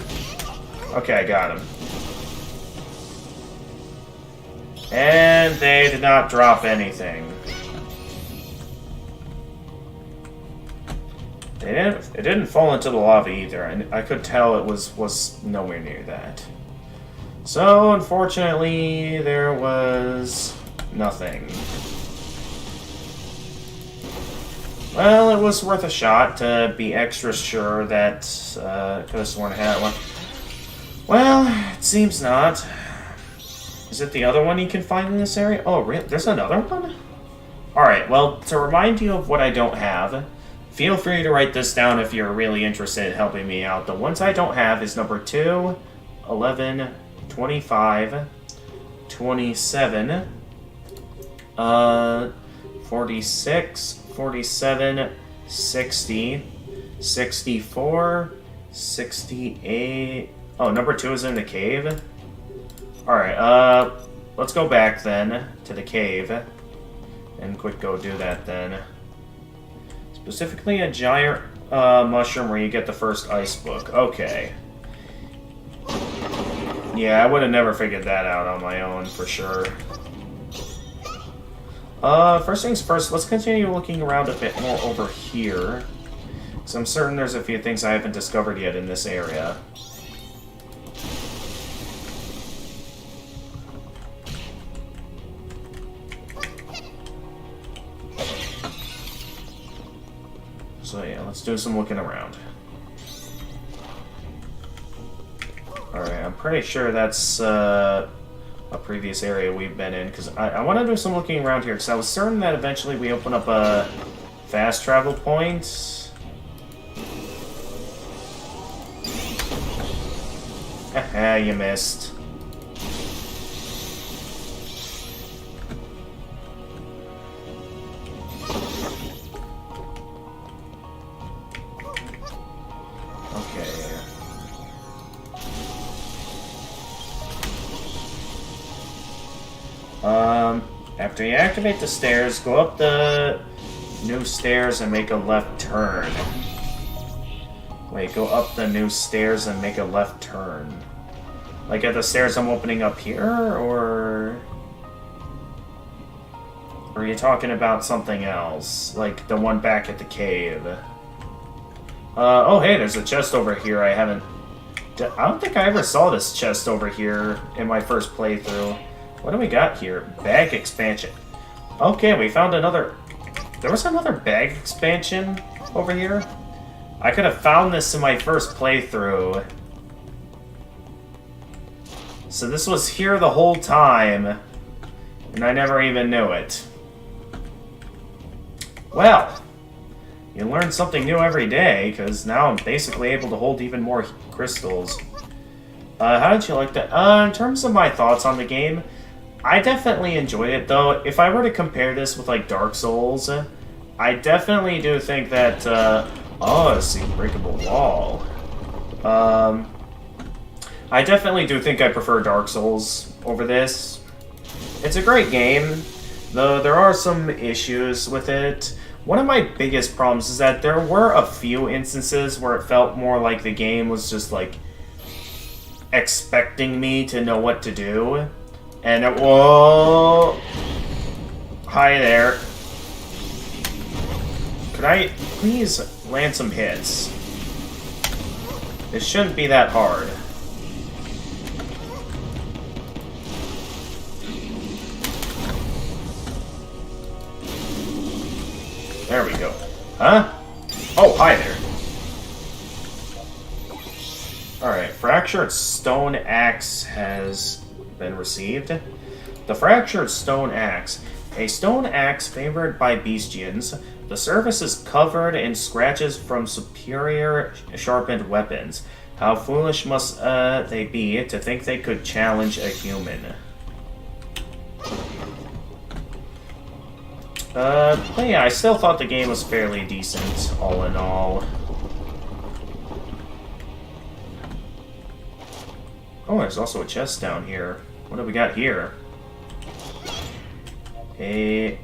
Okay, I got him. And they did not drop anything. It didn't fall into the lava either, and I could tell it was nowhere near that. So, unfortunately, there was nothing. Well, it was worth a shot to be extra sure that could have sworn I had one. Well, it seems not. Is it the other one you can find in this area? Oh, really? There's another one? Alright, well, to remind you of what I don't have, feel free to write this down if you're really interested in helping me out. The ones I don't have is number 2, 11, 25, 27, 46, 47, 60, 64, 68... Oh, number 2 is in the cave? Alright, let's go back then to the cave. And quick go do that then. Specifically a giant mushroom where you get the first ice book. Okay. Yeah, I would have never figured that out on my own, for sure. First things first, let's continue looking around a bit more over here. Because I'm certain there's a few things I haven't discovered yet in this area. So yeah, let's do some looking around. Alright, I'm pretty sure that's a previous area we've been in, because I want to do some looking around here, because I was certain that eventually we open up a fast travel point. Haha, you missed. After you activate the stairs, go up the new stairs and make a left turn. Wait, go up the new stairs and make a left turn. Like at the stairs I'm opening up here, or are you talking about something else? Like the one back at the cave? Oh hey, there's a chest over here I haven't... I don't think I ever saw this chest over here in my first playthrough. What do we got here? Bag expansion. Okay, we found another... There was another bag expansion over here? I could have found this in my first playthrough. So this was here the whole time, and I never even knew it. Well, you learn something new every day, because now I'm basically able to hold even more crystals. How did you like that? In terms of my thoughts on the game, I definitely enjoyed it, though. If I were to compare this with, like, Dark Souls, I definitely do think that, oh, it's the breakable wall. I definitely do think I prefer Dark Souls over this. It's a great game, though there are some issues with it. One of my biggest problems is that there were a few instances where it felt more like the game was just, like, expecting me to know what to do. And it, whoa! Hi there. Could I please land some hits? It shouldn't be that hard. There we go. Huh? Oh, hi there. Alright, fractured stone axe has been received. The fractured stone axe. A stone axe favored by bestians. The surface is covered in scratches from superior sharpened weapons. How foolish must they be to think they could challenge a human? But yeah, I still thought the game was fairly decent, all in all. Oh, there's also a chest down here. What do we got here?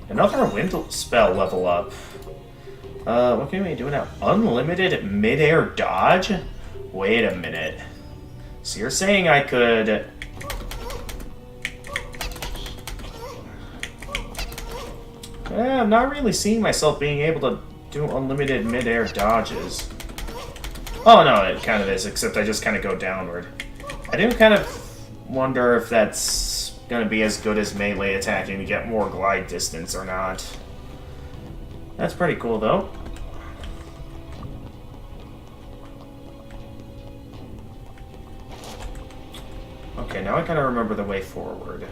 Another wind spell level up. What can we do now? Unlimited mid-air dodge? Wait a minute. So you're saying I could... I'm not really seeing myself being able to do unlimited mid-air dodges. Oh no, it kind of is, except I just kind of go downward. I do kind of wonder if that's going to be as good as melee attacking to get more glide distance or not. That's pretty cool, though. Okay, now I kind of remember the way forward.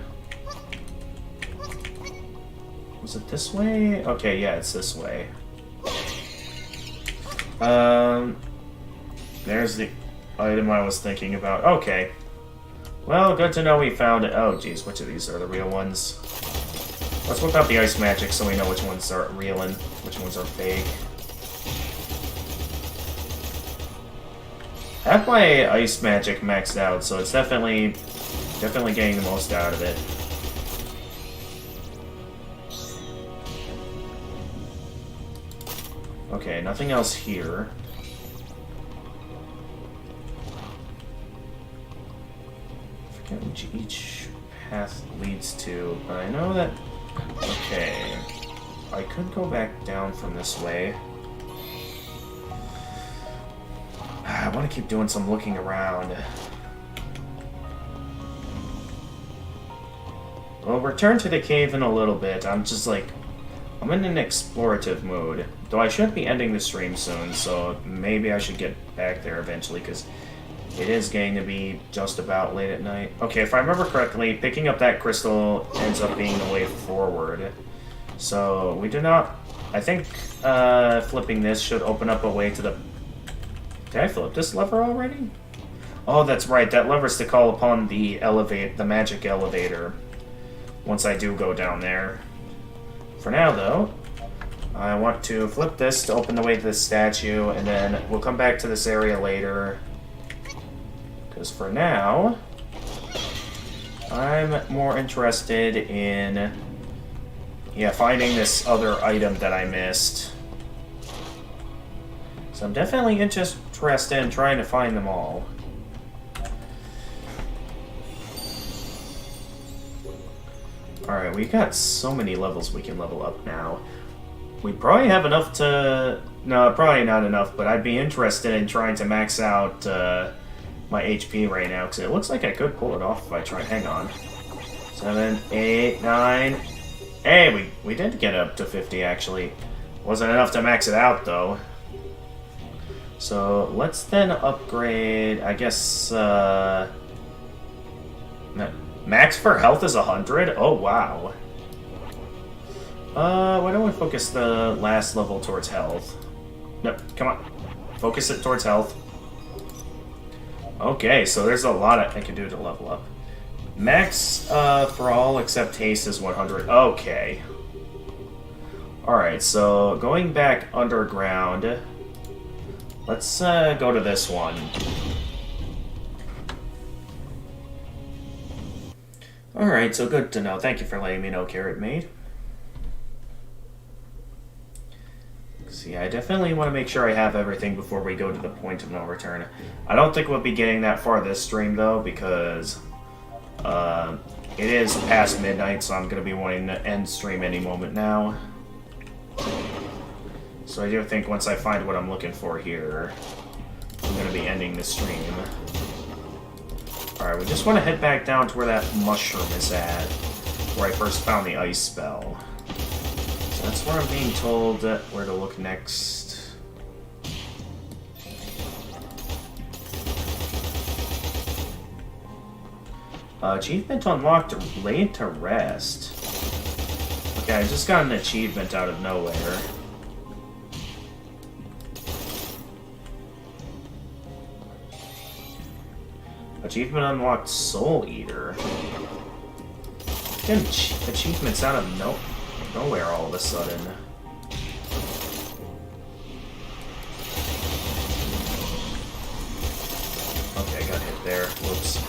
Was it this way? Okay, yeah, it's this way. There's the item I was thinking about. Okay. Well, good to know we found it. Oh, geez, which of these are the real ones? Let's whip out the ice magic so we know which ones are real and which ones are fake. I have my ice magic maxed out, so it's definitely getting the most out of it. Okay, nothing else here. I forget which each path leads to, but I know that... Okay. I could go back down from this way. I want to keep doing some looking around. We'll return to the cave in a little bit. I'm just like... I'm in an explorative mood. Though I should be ending the stream soon, so maybe I should get back there eventually, because it is getting to be just about late at night. Okay, if I remember correctly, picking up that crystal ends up being the way forward. So, we do not... I think flipping this should open up a way to the... Did I flip this lever already? Oh, that's right. That lever's to call upon the magic elevator. Once I do go down there. For now, though, I want to flip this to open the way to the statue, and then we'll come back to this area later. Because for now, I'm more interested in, finding this other item that I missed. So I'm definitely interested in trying to find them all. Alright, we got so many levels we can level up now. We probably have enough to... No, probably not enough, but I'd be interested in trying to max out my HP right now, because it looks like I could pull it off if I try. Hang on. 7, 8, 9... Hey, we did get up to 50, actually. Wasn't enough to max it out, though. So, let's then upgrade, I guess, max for health is 100? Oh, wow. Why don't we focus the last level towards health? No, come on. Focus it towards health. Okay, so there's a lot I can do to level up. Max for all except haste is 100. Okay. Alright, so going back underground, let's go to this one. Alright, so good to know. Thank you for letting me know, Carrot Maid. See, I definitely want to make sure I have everything before we go to the point of no return. I don't think we'll be getting that far this stream, though, because it is past midnight, so I'm going to be wanting to end stream any moment now. So I do think once I find what I'm looking for here, I'm going to be ending the stream. Alright, we just want to head back down to where that mushroom is at, where I first found the ice spell. So that's where I'm being told where to look next. Achievement unlocked, laid to rest. Okay, I just got an achievement out of nowhere. Achievement unlocked, Soul Eater. Getting achievements out of nowhere all of a sudden. Okay, I got hit there. Whoops.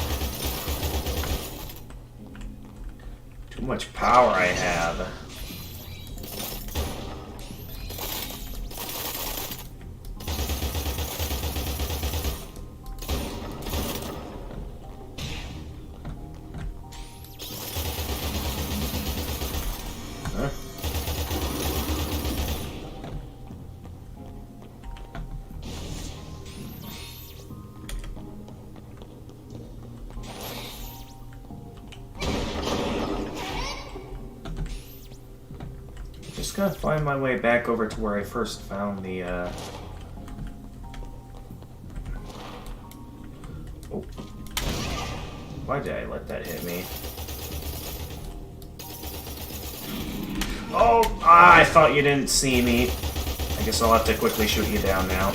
Too much power I have. gotta find my way back over to where I first found the, Oh. Why did I let that hit me? Oh! Ah, I thought you didn't see me. I guess I'll have to quickly shoot you down now.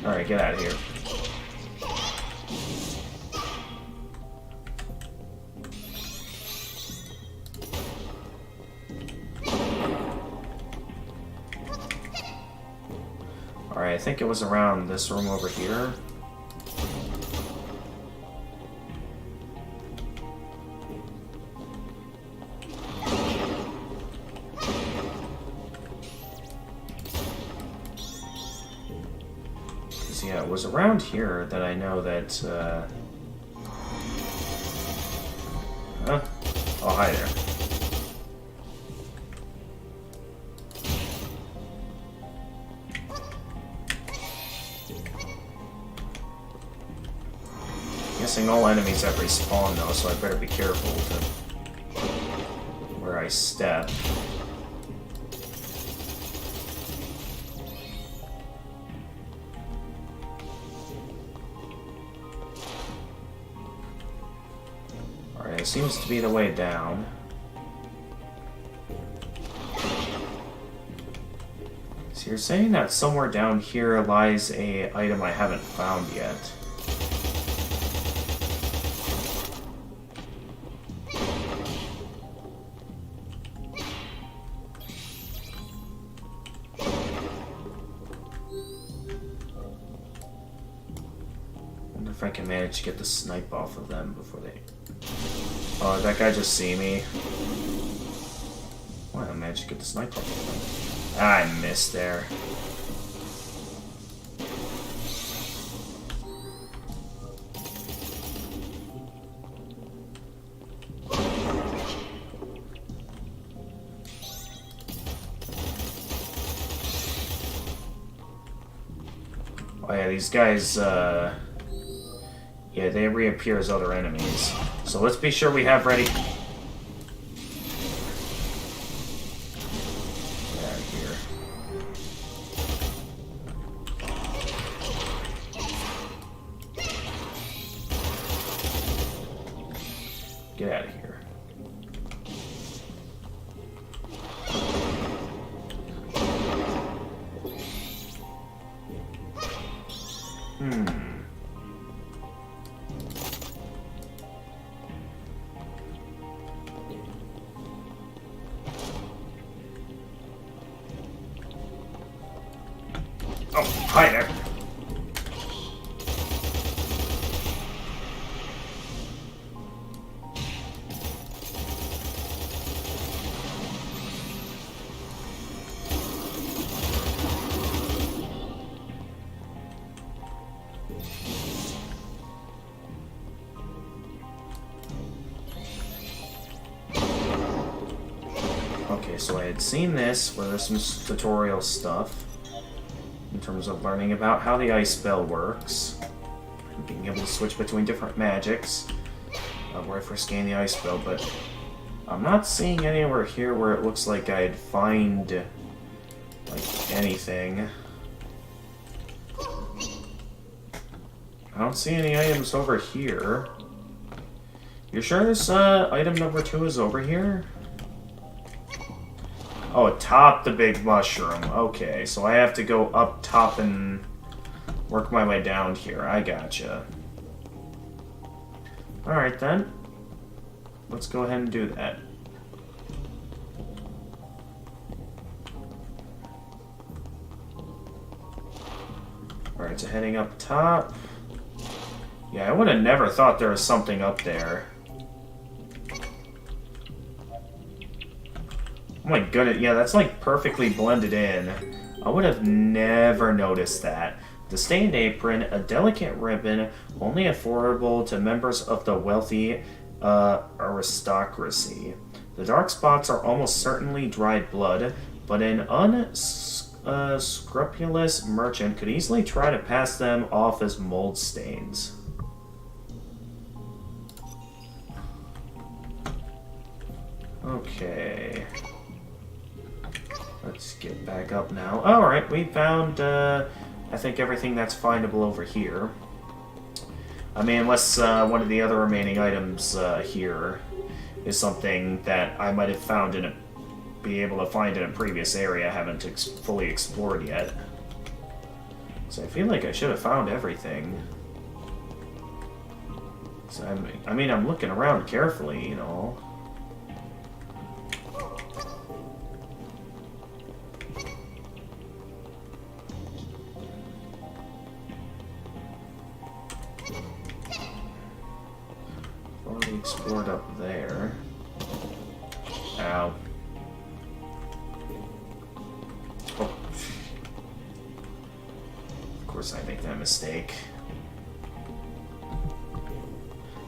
Alright, get out of here. Alright, I think it was around this room over here. Yeah, it was around here that I know that, Oh, hi there. Guessing all enemies have respawn though, so I better be careful to where I step. Alright, it seems to be the way down. So you're saying that somewhere down here lies a item I haven't found yet. Wonder if I can manage to get the snipe off of them before they... Oh, did that guy just see me? Why did I manage to get the snipe off of them? I missed there. Oh yeah, these guys, yeah, they reappear as other enemies. So let's be sure we have ready... Get out of here. Get out of here. Oh, hi there. Okay, so I had seen this, where there's some tutorial stuff. In terms of learning about how the ice spell works, and being able to switch between different magics, where I first gained the ice spell, but I'm not seeing anywhere here where it looks like I'd find, like, anything. I don't see any items over here. You sure this, item number 2 is over here? Oh, atop the big mushroom. Okay, so I have to go up top and work my way down here. I gotcha. Alright then. Let's go ahead and do that. Alright, so heading up top. Yeah, I would have never thought there was something up there. Oh my goodness, yeah, that's like perfectly blended in. I would have never noticed that. The stained apron, a delicate ribbon, only affordable to members of the wealthy aristocracy. The dark spots are almost certainly dried blood, but an unscrupulous merchant could easily try to pass them off as mold stains. Okay. Let's get back up now. Alright, we found, I think everything that's findable over here. I mean, unless one of the other remaining items here is something that I might have found in a... be able to find in a previous area I haven't fully explored yet. So I feel like I should have found everything. So I mean, I'm looking around carefully, you know. Already explored up there. Ow. Oh. Of course I make that mistake.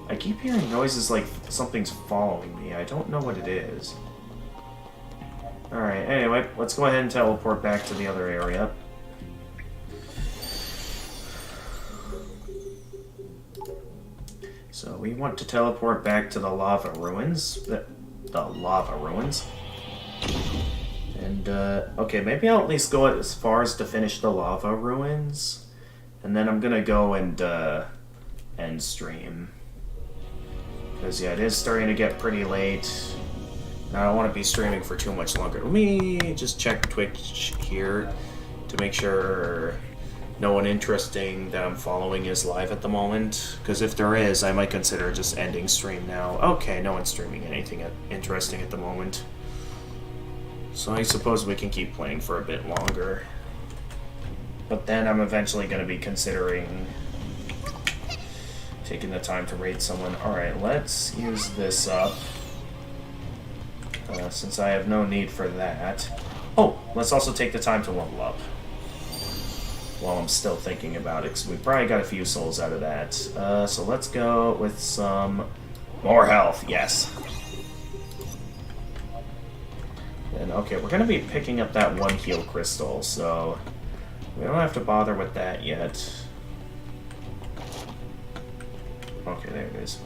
I keep hearing noises like something's following me. I don't know what it is. Alright, anyway, let's go ahead and teleport back to the other area. So we want to teleport back to the lava ruins. The lava ruins. And, okay, maybe I'll at least go as far as to finish the lava ruins. And then I'm gonna go and, end stream. Because, yeah, it is starting to get pretty late. And I don't want to be streaming for too much longer. Let me just check Twitch here to make sure no one interesting that I'm following is live at the moment. Because if there is, I might consider just ending stream now. Okay, no one's streaming anything interesting at the moment. So I suppose we can keep playing for a bit longer. But then I'm eventually going to be considering taking the time to raid someone. Alright, let's use this up. Since I have no need for that. Oh, let's also take the time to level up. While I'm still thinking about it, because we probably got a few souls out of that. So let's go with some more health, yes. And okay, we're going to be picking up that one heal crystal, so we don't have to bother with that yet. Okay, there it is.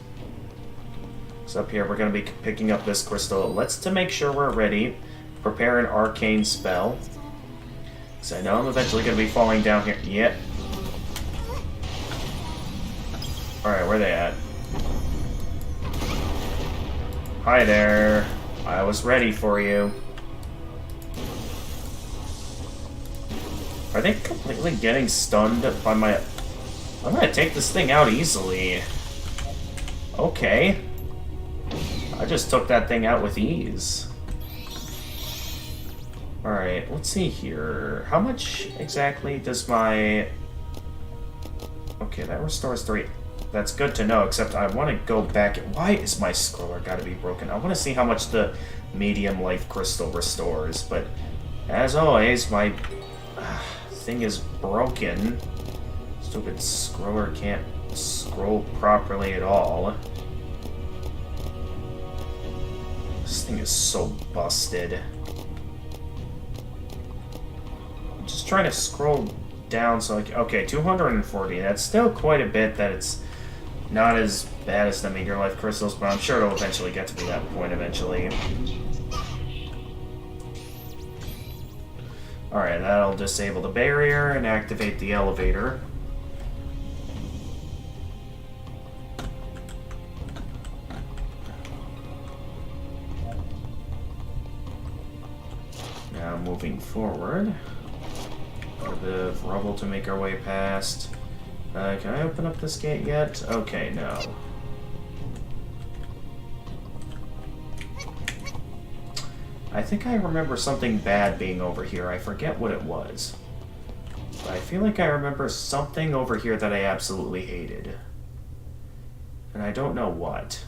So up here, we're going to be picking up this crystal. Let's, to make sure we're ready, prepare an arcane spell. So I know I'm eventually going to be falling down here. Yep. Alright, where are they at? Hi there. I was ready for you. Are they completely getting stunned by my... I'm going to take this thing out easily. Okay. I just took that thing out with ease. Alright, let's see here. How much exactly does my... Okay, that restores 3. That's good to know, except I want to go back... Why is my scroller got to be broken? I want to see how much the medium life crystal restores, but as always, my thing is broken. Stupid scroller can't scroll properly at all. This thing is so busted. I'm just trying to scroll down so like, okay, 240. That's still quite a bit that it's not as bad as the meteor life crystals, but I'm sure it'll eventually get to be that point eventually. Alright, that'll disable the barrier and activate the elevator. Now moving forward. A bit of rubble to make our way past. Can I open up this gate yet? Okay, no. I think I remember something bad being over here. I forget what it was. But I feel like I remember something over here that I absolutely hated. And I don't know what.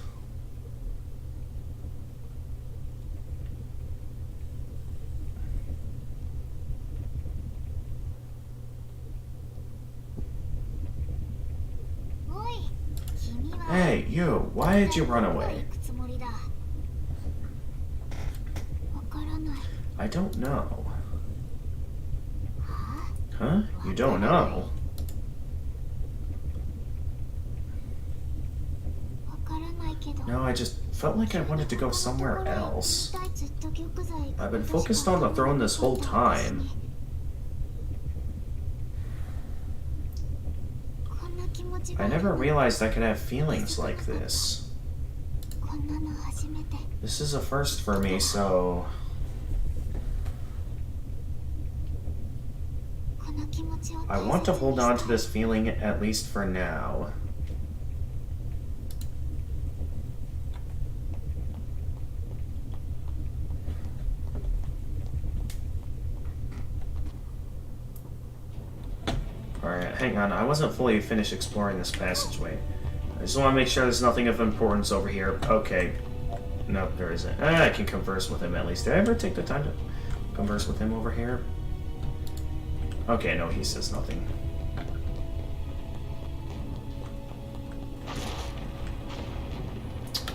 Hey, you! Why did you run away? I don't know. Huh? You don't know? No, I just felt like I wanted to go somewhere else. I've been focused on the throne this whole time. I never realized I could have feelings like this. This is a first for me, so... I want to hold on to this feeling at least for now. Alright, hang on. I wasn't fully finished exploring this passageway. I just want to make sure there's nothing of importance over here. Okay. Nope, there isn't. I can converse with him at least. Did I ever take the time to converse with him over here? Okay, no, he says nothing.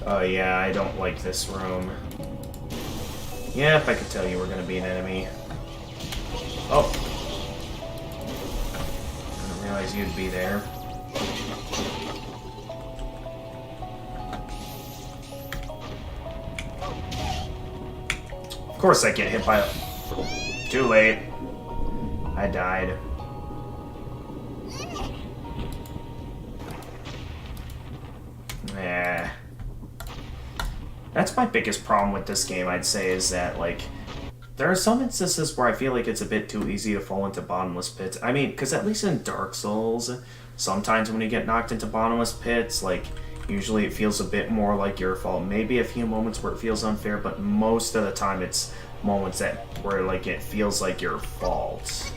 Oh yeah, I don't like this room. Yep, I could tell you were gonna be an enemy. Oh. I didn't realize you'd be there. Of course I get hit by a... Too late. I died. Yeah. That's my biggest problem with this game, I'd say, is that, like, there are some instances where I feel like it's a bit too easy to fall into bottomless pits. I mean, because at least in Dark Souls, sometimes when you get knocked into bottomless pits, like, usually it feels a bit more like your fault. Maybe a few moments where it feels unfair, but most of the time it's moments where, like, it feels like your fault.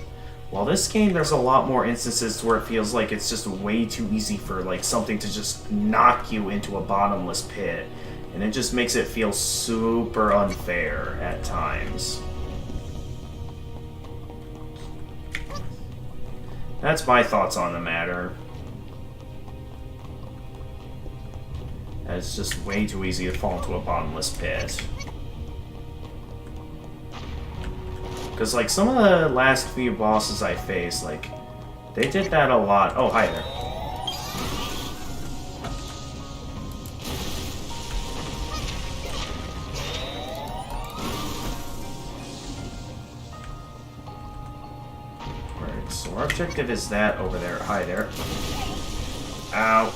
While this game, there's a lot more instances where it feels like it's just way too easy for, like, something to just knock you into a bottomless pit. And it just makes it feel super unfair at times. That's my thoughts on the matter. It's just way too easy to fall into a bottomless pit. Because, like, some of the last few bosses I faced, like, they did that a lot. Oh, hi there. Alright, so our objective is that over there. Hi there. Ow.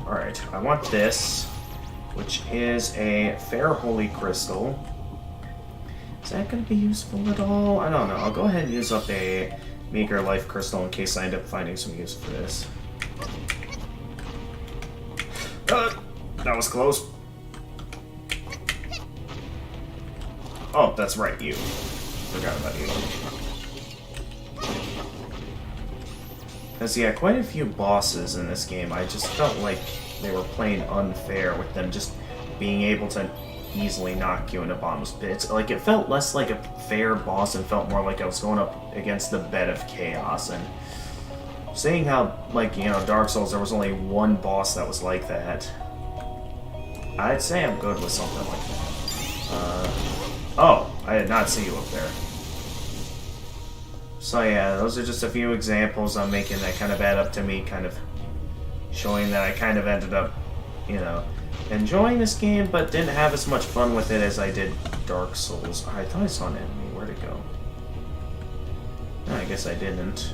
Alright, I want this, which is a Fair Holy Crystal. Is that going to be useful at all? I don't know. I'll go ahead and use up a meager life crystal in case I end up finding some use for this. That was close. Oh, that's right, you. Forgot about you. Because, yeah, quite a few bosses in this game, I just felt like they were playing unfair with them just being able to easily knock you into bottomless pits. Like, it felt less like a fair boss and felt more like I was going up against the bed of chaos. And seeing how, like, you know, Dark Souls, there was only one boss that was like that, I'd say I'm good with something like that. Oh, I did not see you up there. So yeah, those are just a few examples I'm making that kind of add up to me kind of showing that I kind of ended up, you know, enjoying this game, but didn't have as much fun with it as I did Dark Souls. I thought I saw an enemy. Where'd it go? No, I guess I didn't.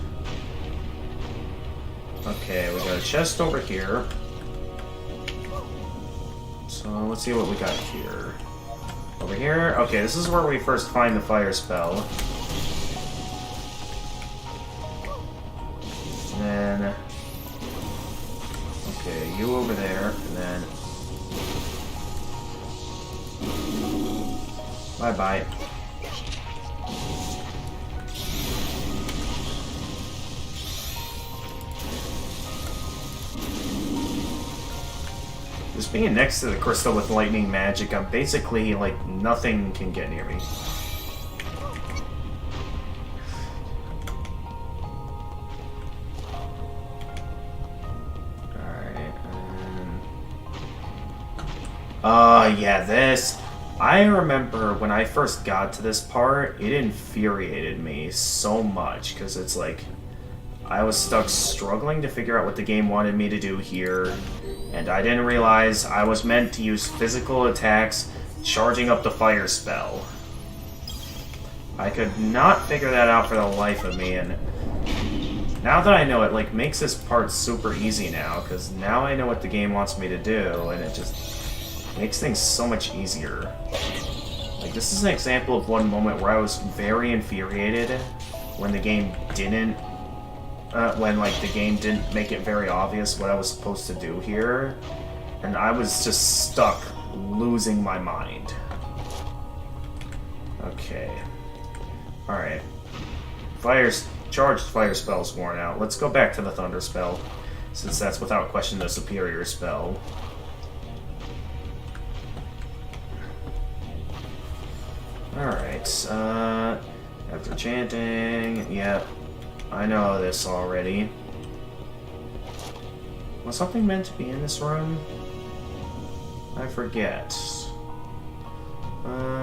Okay, we got a chest over here. So let's see what we got here. Over here? Okay, this is where we first find the fire spell. And then... okay, you over there, and then... bye-bye. Just being next to the crystal with lightning magic, I'm basically, like, nothing can get near me. Yeah, this... I remember when I first got to this part, it infuriated me so much, because it's like... I was stuck struggling to figure out what the game wanted me to do here, and I didn't realize I was meant to use physical attacks, charging up the fire spell. I could not figure that out for the life of me, and now that I know it, like, makes this part super easy now, because now I know what the game wants me to do, and it just makes things so much easier. Like, this is an example of one moment where I was very infuriated when the game didn't, the game didn't make it very obvious what I was supposed to do here, and I was just stuck losing my mind. Okay. Alright. Charged fire spell's worn out. Let's go back to the thunder spell, since that's without question the superior spell. Alright, after chanting, yeah, I know this already. Was something meant to be in this room? I forget.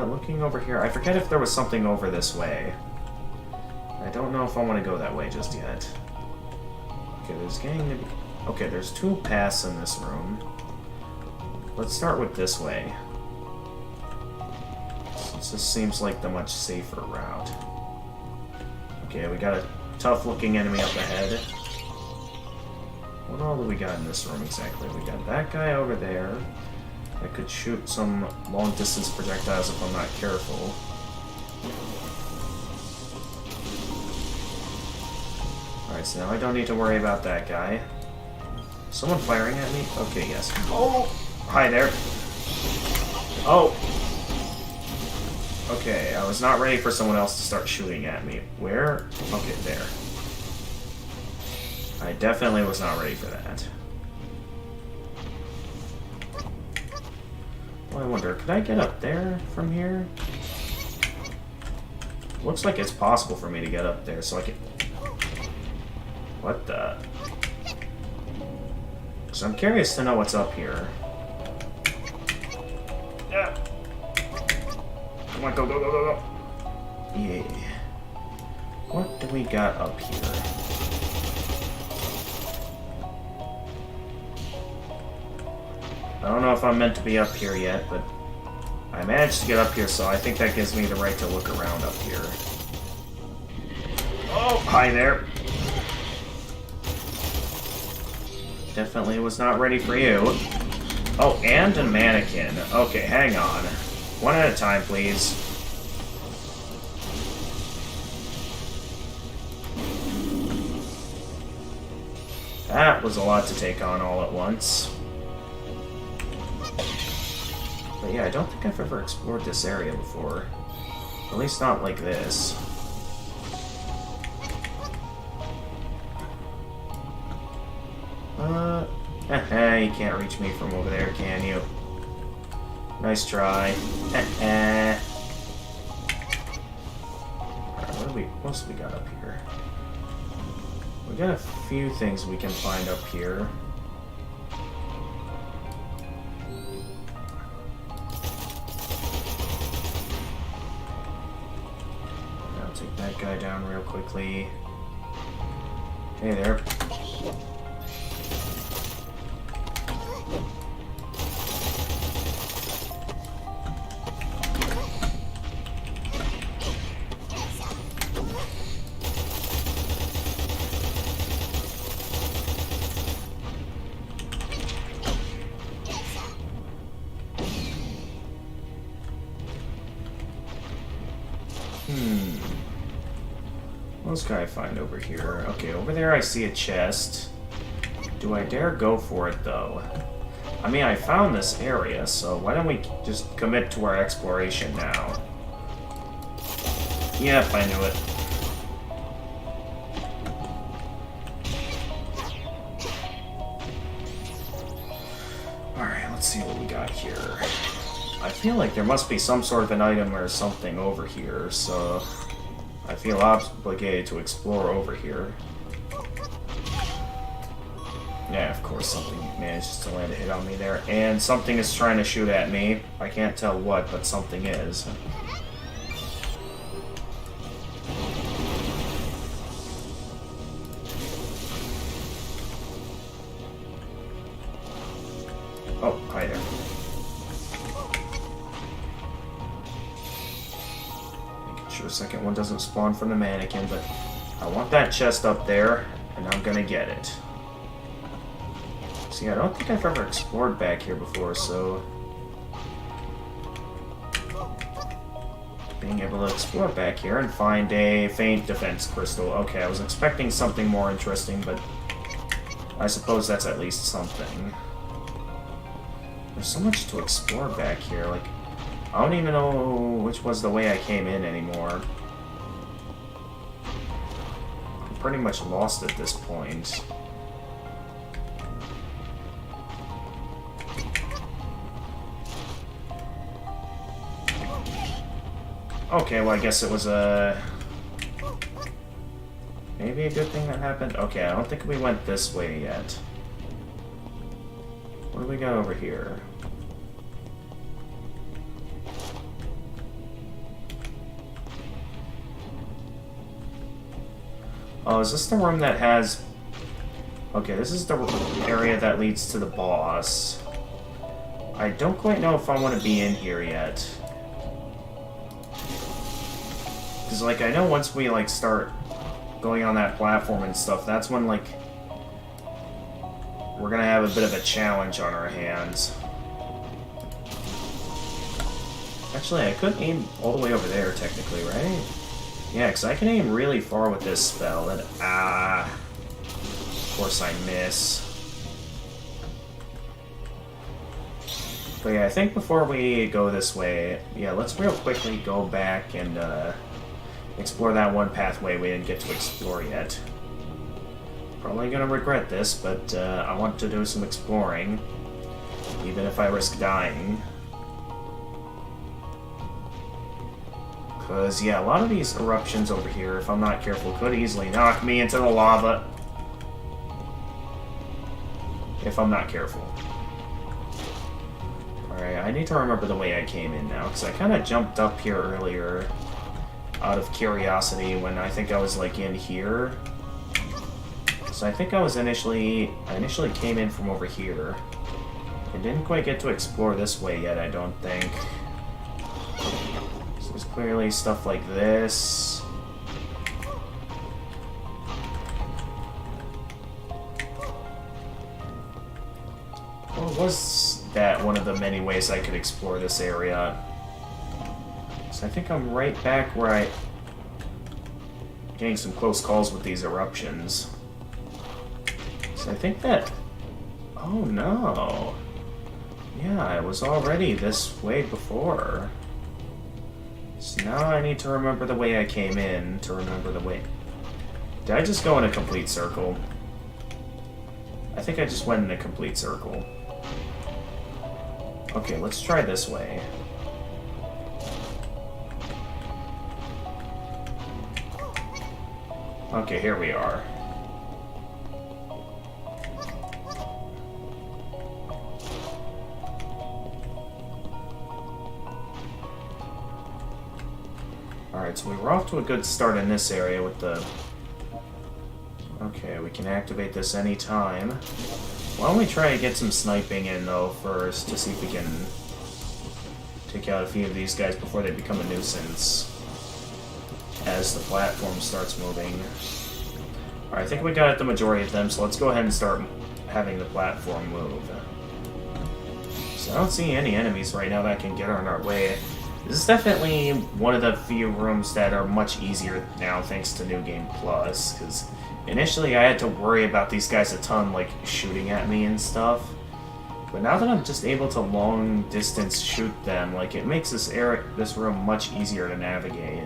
Looking over here, I forget if there was something over this way. I don't know if I want to go that way just yet. Okay, there's two paths in this room. Let's start with this way. This seems like the much safer route. Okay, we got a tough-looking enemy up ahead. What all do we got in this room exactly? We got that guy over there. I could shoot some long-distance projectiles if I'm not careful. Alright, so now I don't need to worry about that guy. Someone firing at me? Okay, yes. Oh! Hi there. Oh! Okay, I was not ready for someone else to start shooting at me. Where? Okay, there. I definitely was not ready for that. Well, I wonder, could I get up there from here? Looks like it's possible for me to get up there, so I can... What the... So I'm curious to know what's up here. Yeah. Come on, go, go, go, go, go. Yeah. What do we got up here? I don't know if I'm meant to be up here yet, but I managed to get up here, so I think that gives me the right to look around up here. Oh, hi there. Definitely was not ready for you. Oh, and a mannequin. Okay, hang on. One at a time, please. That was a lot to take on all at once. But yeah, I don't think I've ever explored this area before. At least not like this. You can't reach me from over there, can you? Nice try. Alright, what else we got up here? We got a few things we can find up here. I'll take that guy down real quickly. Hey there. What else can I find over here? Okay, over there I see a chest. Do I dare go for it, though? I mean, I found this area, so why don't we just commit to our exploration now? Yep, I knew it. Alright, let's see what we got here. I feel like there must be some sort of an item or something over here, so I feel obligated to explore over here. Yeah, of course, something manages to land a hit on me there. And something is trying to shoot at me. I can't tell what, but something is. Oh, hi there. Making sure the second one doesn't spawn from the mannequin, but I want that chest up there, and I'm gonna get it. See, I don't think I've ever explored back here before, so... being able to explore back here and find a faint defense crystal. Okay, I was expecting something more interesting, but I suppose that's at least something. There's so much to explore back here, like, I don't even know which was the way I came in anymore. I'm pretty much lost at this point. Okay, well, I guess it was maybe a good thing that happened? Okay, I don't think we went this way yet. What do we got over here? Oh, is this the room that has... Okay, this is the area that leads to the boss. I don't quite know if I want to be in here yet. Because, like, I know once we, like, start going on that platform and stuff, that's when, like, we're gonna have a bit of a challenge on our hands. Actually, I could aim all the way over there, technically, right? Yeah, because I can aim really far with this spell, and of course I miss. But yeah, I think before we go this way, yeah, let's real quickly go back and, explore that one pathway we didn't get to explore yet. Probably gonna regret this, but I want to do some exploring, even if I risk dying. Because, yeah, a lot of these eruptions over here, if I'm not careful, could easily knock me into the lava. If I'm not careful. Alright, I need to remember the way I came in now, because I kind of jumped up here earlier out of curiosity when I think I was, like, in here. So I think I initially came in from over here. I didn't quite get to explore this way yet, I don't think. So there's clearly stuff like this. Or was that one of the many ways I could explore this area? So I think I'm right back where I... getting some close calls with these eruptions. So I think that... Oh no. Yeah, I was already this way before. So now I need to remember the way I came in to remember the way... Did I just go in a complete circle? I think I just went in a complete circle. Okay, let's try this way. Okay, here we are. Alright, so we were off to a good start in this area with the... Okay, we can activate this anytime. Why don't we try to get some sniping in, though, first, to see if we can take out a few of these guys before they become a nuisance as the platform starts moving. Alright, I think we got the majority of them, so let's go ahead and start having the platform move. So I don't see any enemies right now that can get on our way. This is definitely one of the few rooms that are much easier now thanks to New Game Plus, because initially I had to worry about these guys a ton, like, shooting at me and stuff. But now that I'm just able to long distance shoot them, like, it makes this room much easier to navigate.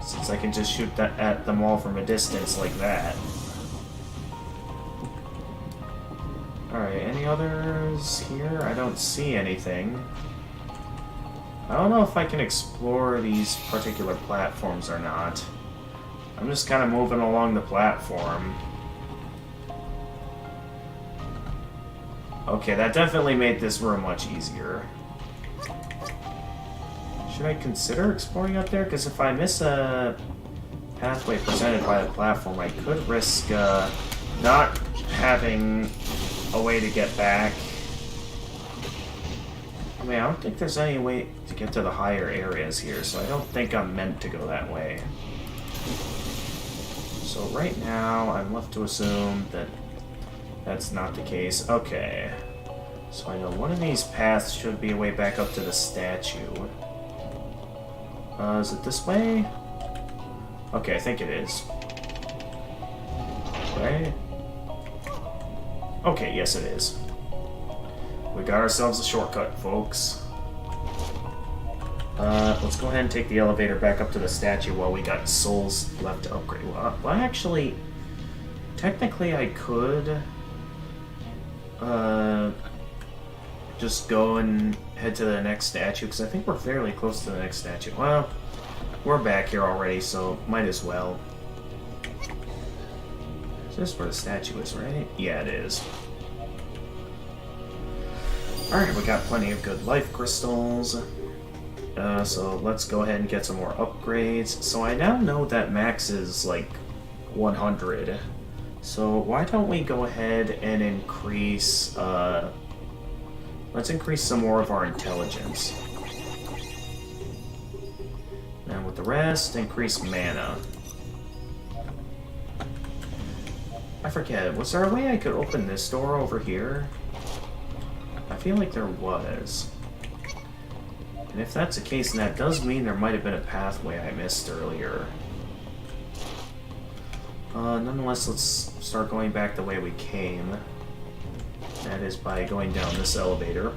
Since I can just shoot at them all from a distance like that. Alright, any others here? I don't see anything. I don't know if I can explore these particular platforms or not. I'm just kind of moving along the platform. Okay, that definitely made this room much easier. Should I consider exploring up there? Because if I miss a pathway presented by the platform, I could risk not having a way to get back. mean, I don't think there's any way to get to the higher areas here, so I don't think I'm meant to go that way. So right now, I'm left to assume that that's not the case. Okay. So I know one of these paths should be a way back up to the statue. Is it this way? Okay, I think it is. Right? Okay, yes it is. We got ourselves a shortcut, folks. Let's go ahead and take the elevator back up to the statue while we got souls left to upgrade. Well, actually, technically I could just go and head to the next statue, because I think we're fairly close to the next statue. Well, we're back here already, so might as well. Is this where the statue is, right? Yeah, it is. Alright, we got plenty of good life crystals. So let's go ahead and get some more upgrades. So I now know that max is like 100. So why don't we go ahead and increase, let's increase some more of our intelligence. And with the rest, increase mana. I forget, was there a way I could open this door over here? I feel like there was. And if that's the case, then that does mean there might have been a pathway I missed earlier. Nonetheless, let's start going back the way we came. That is by going down this elevator.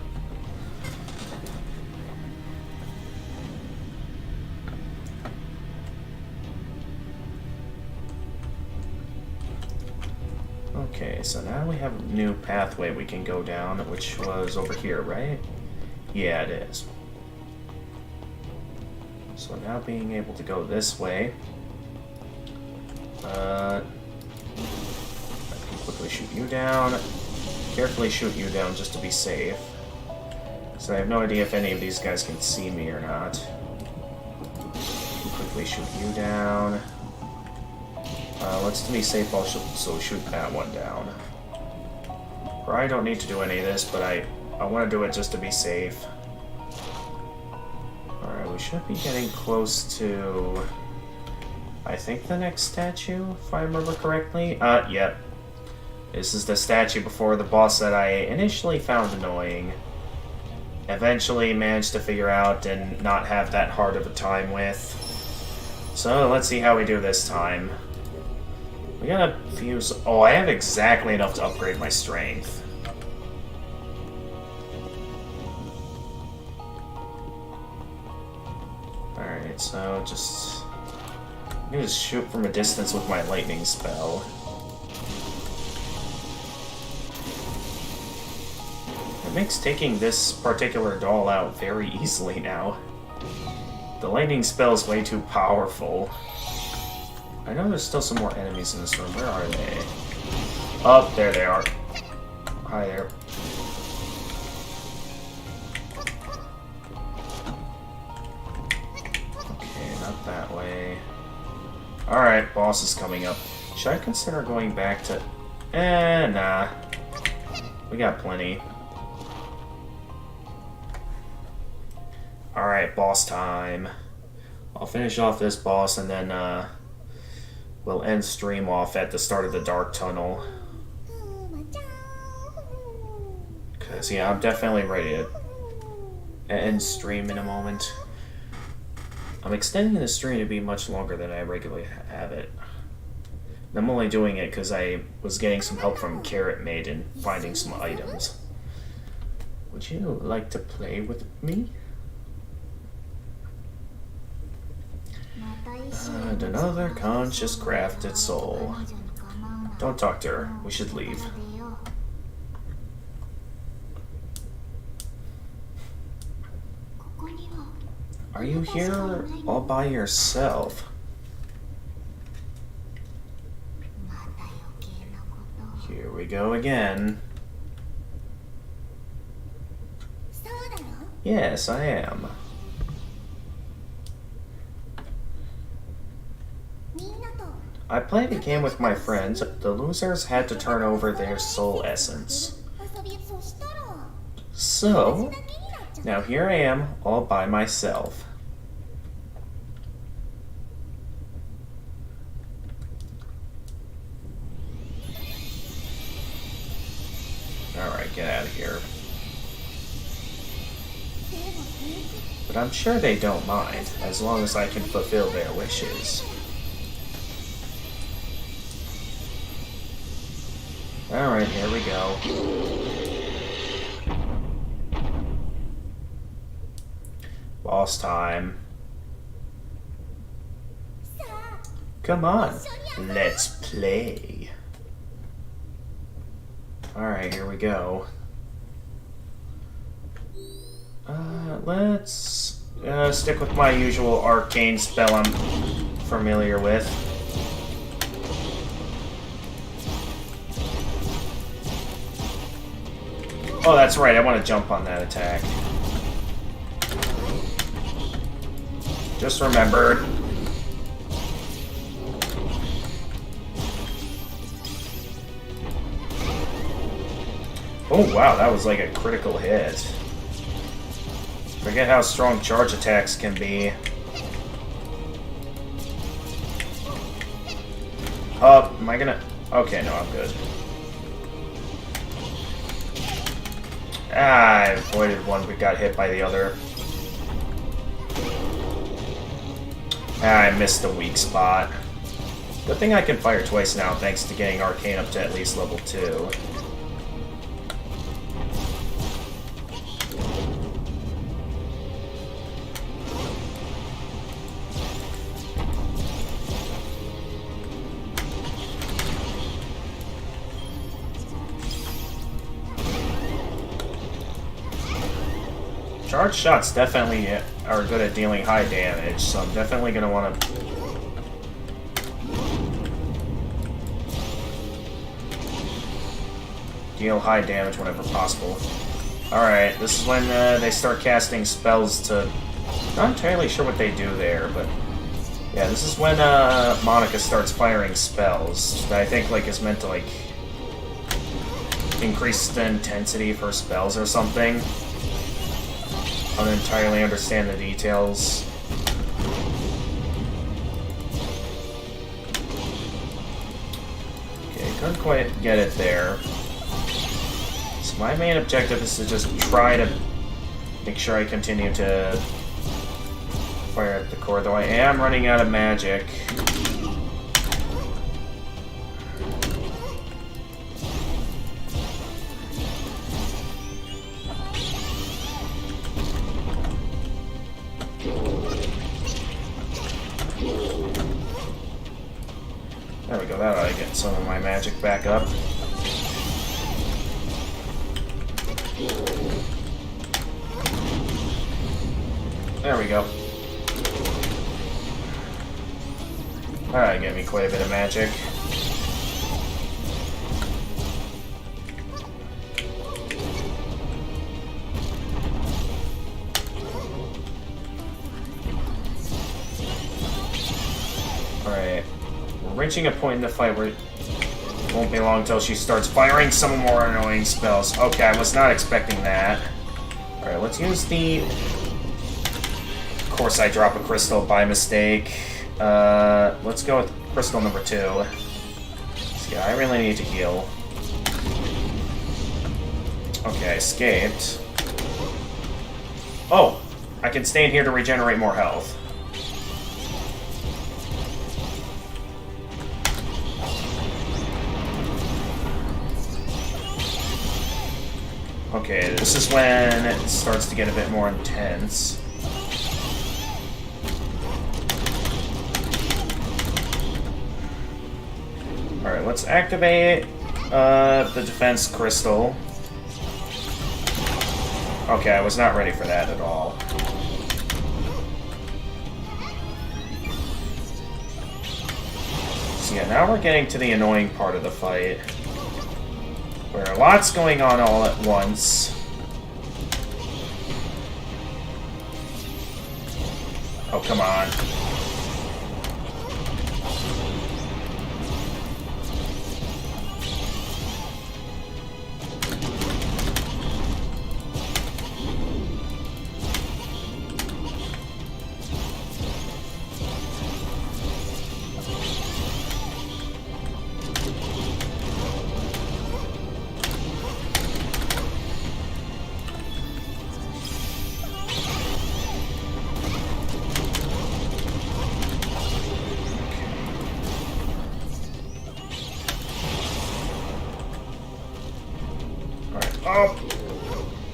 Okay, so now we have a new pathway we can go down, which was over here, right? Yeah, it is. So now being able to go this way, I can quickly shoot you down, carefully shoot you down just to be safe. So I have no idea if any of these guys can see me or not. Quickly shoot you down. Let's be safe, so shoot that one down. Probably don't need to do any of this, but I want to do it just to be safe. Alright, we should be getting close to, I think, the next statue, if I remember correctly. Yep. This is the statue before the boss that I initially found annoying. Eventually managed to figure out and not have that hard of a time with. So let's see how we do this time. We got a fuse. Oh, I have exactly enough to upgrade my strength. Alright, so just... I'm gonna just shoot from a distance with my lightning spell. It makes taking this particular doll out very easily now. The lightning spell is way too powerful. I know there's still some more enemies in this room. Where are they? Oh, there they are. Hi there. Okay, not that way. Alright, boss is coming up. Should I consider going back to... nah. We got plenty. Alright, boss time. I'll finish off this boss and then, we'll end stream off at the start of the Dark Tunnel. Because, yeah, I'm definitely ready to end stream in a moment. I'm extending the stream to be much longer than I regularly have it. I'm only doing it because I was getting some help from Carrot Maiden finding some items. Would you like to play with me? And another conscious crafted soul. Don't talk to her. We should leave. Are you here all by yourself? Here we go again. Yes, I am. I played a game with my friends. The losers had to turn over their soul essence. So, Now here I am, all by myself. Alright, get out of here. But I'm sure they don't mind, as long as I can fulfill their wishes. Alright, here we go. Boss time. Come on, let's play. Alright, here we go. Let's stick with my usual arcane spell I'm familiar with. Oh, that's right, I want to jump on that attack. Just remembered. Oh wow, that was like a critical hit. Forget how strong charge attacks can be. Oh, am I gonna... Okay, no, I'm good. Ah, I avoided one but got hit by the other. Ah, I missed the weak spot. Good thing I can fire twice now thanks to getting Arcane up to at least level 2. Charge shots definitely are good at dealing high damage, so I'm definitely going to want to... deal high damage whenever possible. Alright, this is when they start casting spells to... Not entirely sure what they do there, but... Yeah, this is when Monica starts firing spells that I think like is meant to like... increase the intensity for spells or something. I don't entirely understand the details. Okay, couldn't quite get it there. So my main objective is to just try to make sure I continue to fire at the core, though I am running out of magic. There we go, that ought to get some of my magic back up. There we go. Alright, gave me quite a bit of magic. Alright. We're reaching a point in the fight where it won't be long until she starts firing some more annoying spells. Okay, I was not expecting that. Alright, let's use the... Of course I drop a crystal by mistake. Let's go with crystal number 2. So yeah, I really need to heal. Okay, I escaped. Oh! I can stay in here to regenerate more health. Okay, this is when it starts to get a bit more intense. Alright, let's activate the defense crystal. Okay, I was not ready for that at all. So yeah, now we're getting to the annoying part of the fight. Where lots going on all at once. Oh, come on. Oh!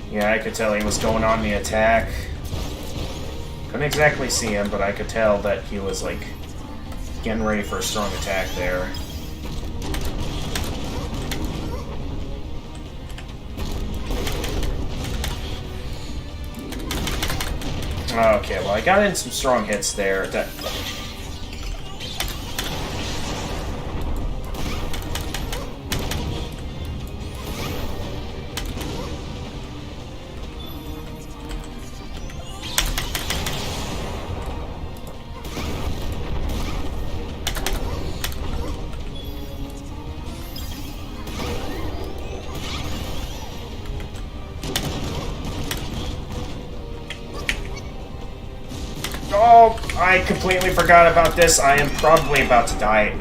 Yeah, I could tell he was going on the attack. Couldn't exactly see him, but I could tell that he was, like, getting ready for a strong attack there. Okay, well, I got in some strong hits there. That... Oh, I completely forgot about this. I am probably about to die.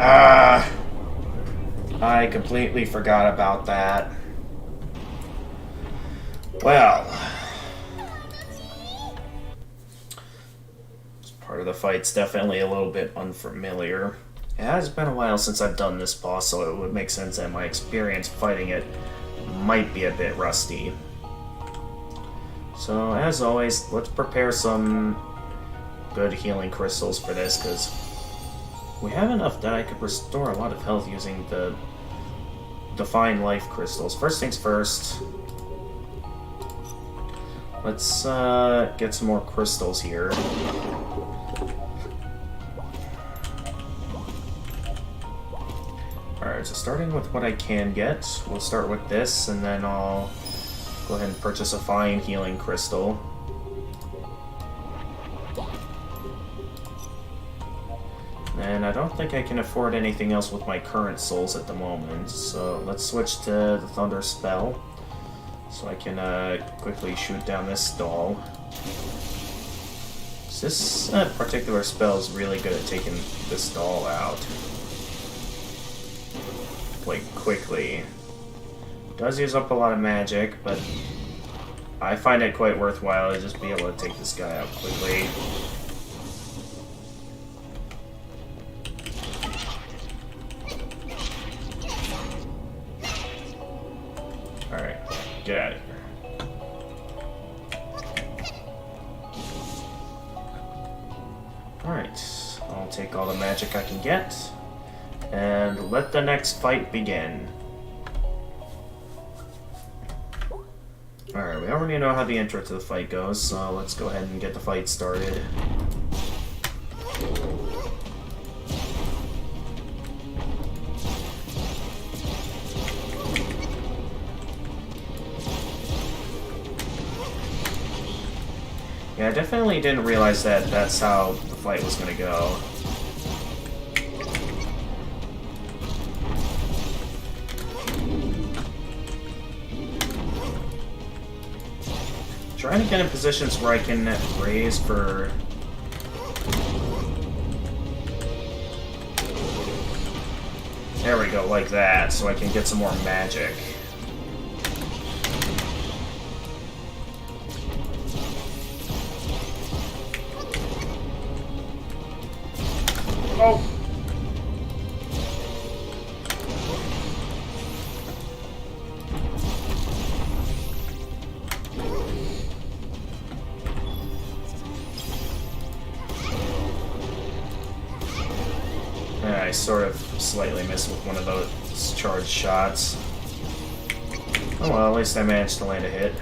I completely forgot about that. Well, this part of the fight's definitely a little bit unfamiliar. It has been a while since I've done this boss, so it would make sense that my experience fighting it might be a bit rusty. So, as always, let's prepare some good healing crystals for this, because we have enough that I could restore a lot of health using the Divine Life crystals. First things first, let's get some more crystals here. Alright, so starting with what I can get, we'll start with this, and then I'll go ahead and purchase a fine healing crystal. And I don't think I can afford anything else with my current souls at the moment, so let's switch to the Thunder Spell, so I can quickly shoot down this stall. So this particular spell is really good at taking this stall out, like, quickly. It does use up a lot of magic, but I find it quite worthwhile to just be able to take this guy out quickly. Alright, get out of here. Alright, I'll take all the magic I can get, and let the next fight begin. Alright, we already know how the intro to the fight goes, so let's go ahead and get the fight started. Yeah, I definitely didn't realize that that's how the fight was gonna go. Trying to get in positions where I can raise for... There we go, like that, so I can get some more magic. Oh! I sort of slightly missed with one of those charged shots. Oh well, at least I managed to land a hit.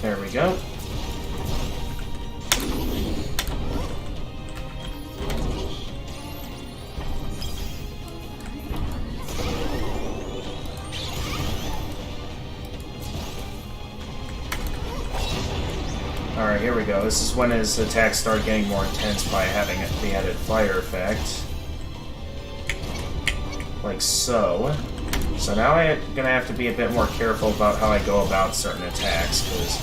There we go. Alright, here we go. This is when his attacks start getting more intense by having the added fire effect. Like so. So now I'm gonna have to be a bit more careful about how I go about certain attacks, because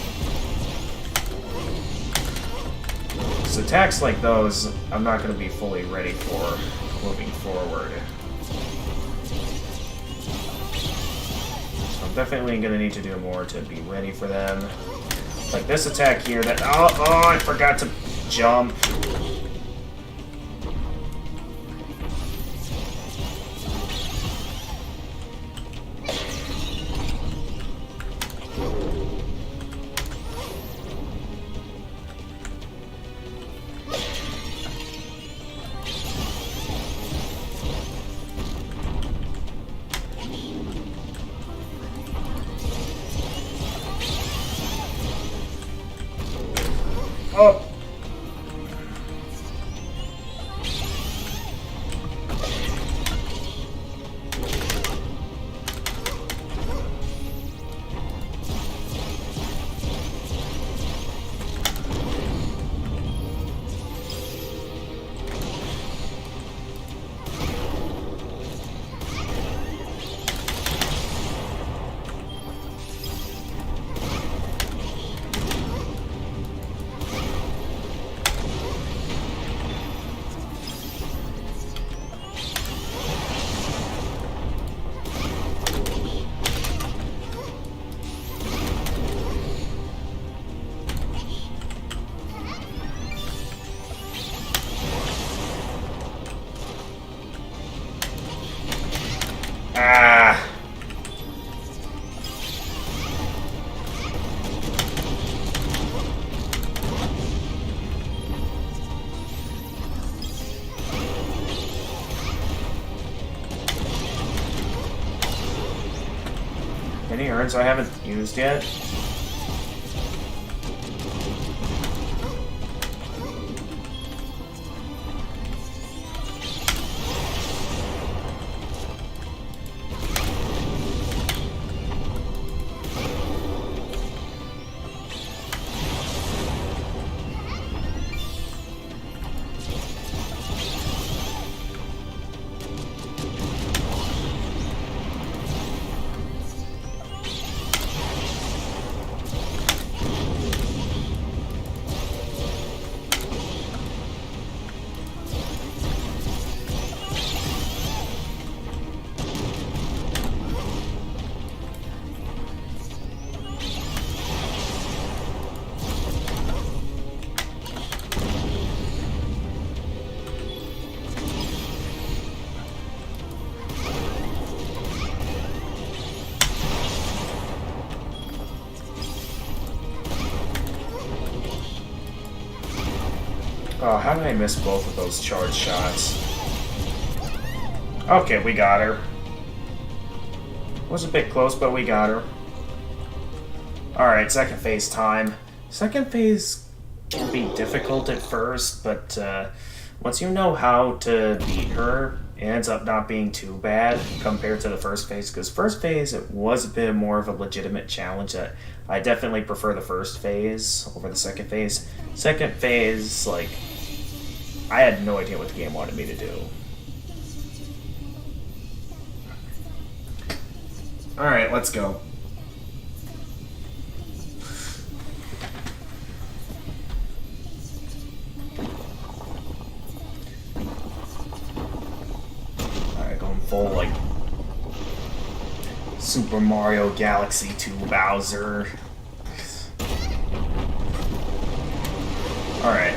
Because attacks like those, I'm not going to be fully ready for moving forward. So I'm definitely going to need to do more to be ready for them. Like this attack here that... Oh, I forgot to jump. Oh! Ah! Any urns I haven't used yet? Oh, how did I miss both of those charge shots? Okay, we got her. Was a bit close, but we got her. Alright, second phase time. Second phase can be difficult at first, but once you know how to beat her, it ends up not being too bad compared to the first phase, because first phase, it was a bit more of a legitimate challenge. That I definitely prefer the first phase over the second phase. Second phase, like, I had no idea what the game wanted me to do. Alright, let's go. Alright, going full, like, Super Mario Galaxy 2 Bowser. Alright.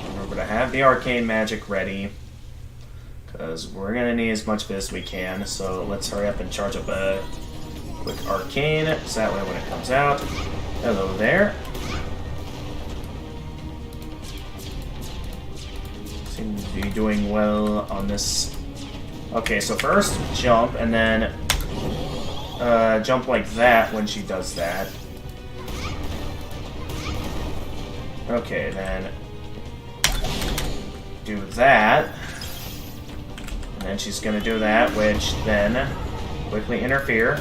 Remember to have the arcane magic ready, because we're going to need as much of it as we can. So let's hurry up and charge up a quick arcane, so that way when it comes out. Hello there. Seem to be doing well on this. Okay, so first jump, and then jump like that when she does that. Okay, then do that. And then she's gonna do that, which then quickly interfere.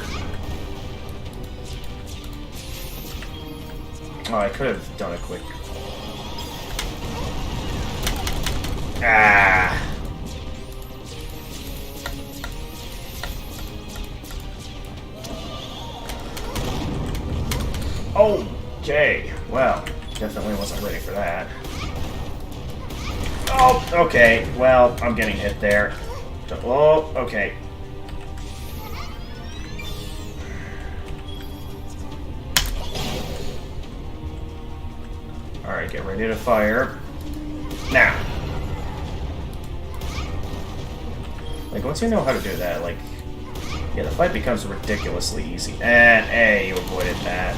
Oh, I could have done a quick... Ah! Okay, well, definitely wasn't ready for that. Oh, okay. Well, I'm getting hit there. Oh, okay. Alright, get ready to fire. Now. Like, once you know how to do that, like... Yeah, the fight becomes ridiculously easy. And, hey, you avoided that.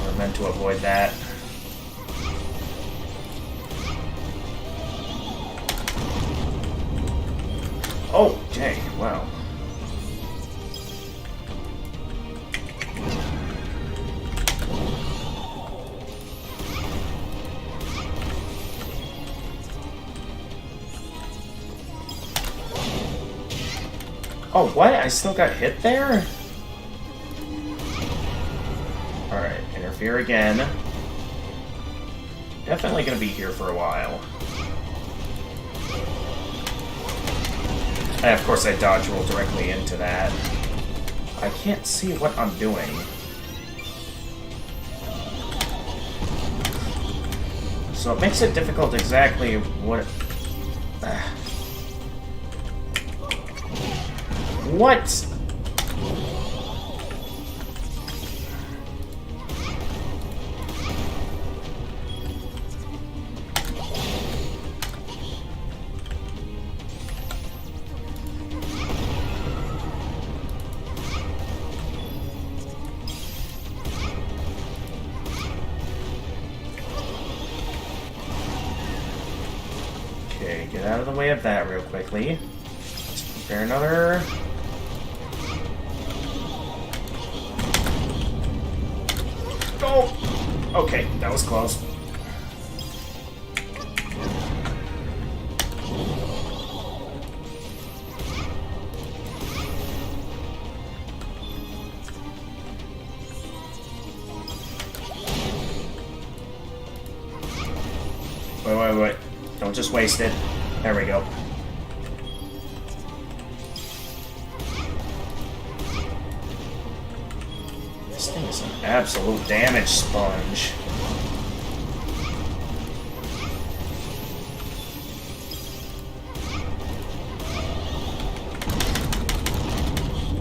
Or meant to avoid that. Oh, dang, wow. Oh, what? I still got hit there? Alright, interfere again. Definitely gonna be here for a while. And of course I dodge roll directly into that. I can't see what I'm doing. So it makes it difficult exactly what... What? Okay, get out of the way of that real quickly. Let's prepare another... Oh! Okay, that was close. Wait. Don't just waste it. There we go. This thing is an absolute damage sponge.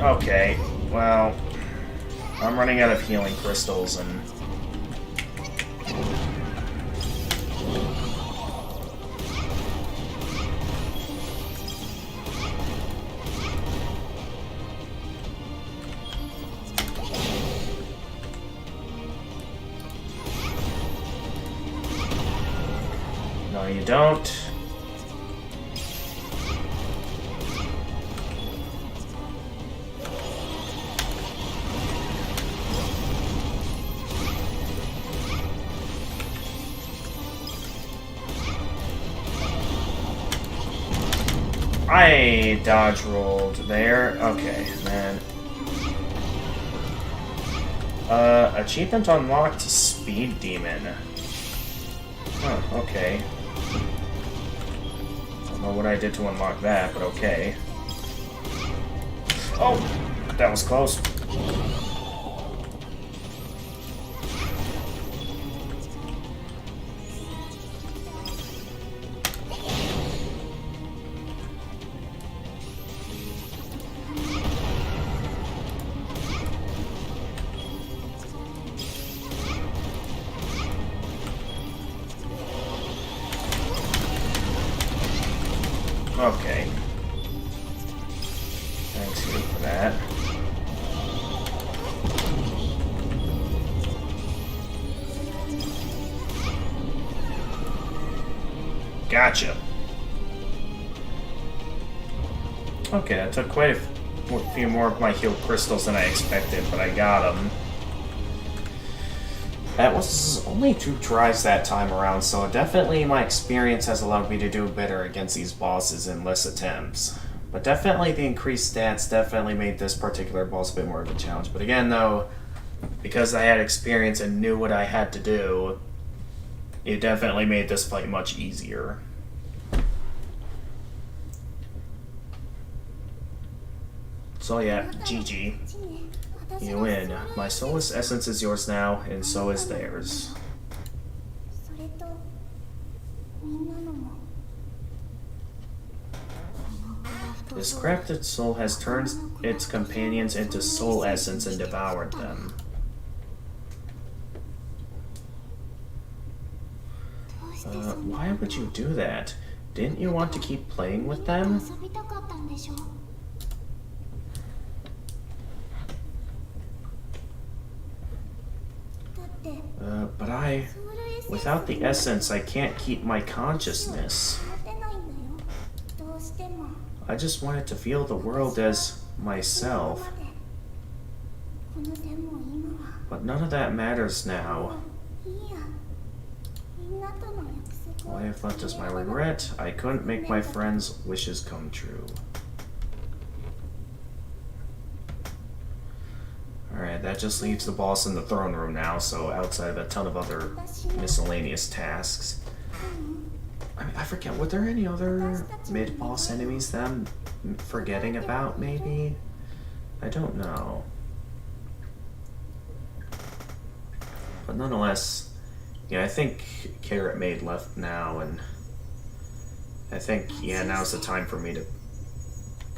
Okay, well, I'm running out of healing crystals and... No, you don't. I dodge rolled there. Okay, man. Achievement unlocked, Speed Demon. Oh, okay. Don't know what I did to unlock that, but okay. Oh! That was close. Okay. Thanks you for that. Gotcha. Okay, that took quite a few more of my heal crystals than I expected, but I got them. That was only 2 tries that time around, so definitely my experience has allowed me to do better against these bosses in less attempts. But definitely the increased stats definitely made this particular boss a bit more of a challenge. But again though, because I had experience and knew what I had to do, it definitely made this fight much easier. So yeah, GG. You win. My soulless essence is yours now, and so is theirs. This crafted soul has turned its companions into soul essence and devoured them. Why would you do that? Didn't you want to keep playing with them? But without the essence, I can't keep my consciousness. I just wanted to feel the world as myself. But none of that matters now. All I have left is my regret. I couldn't make my friends' wishes come true. Alright, that just leaves the boss in the throne room now, so outside of a ton of other miscellaneous tasks. I forget, were there any other mid-boss enemies that I'm forgetting about, maybe? I don't know. But nonetheless, yeah, I think Carrot Maid left now, and I think, yeah, now's the time for me to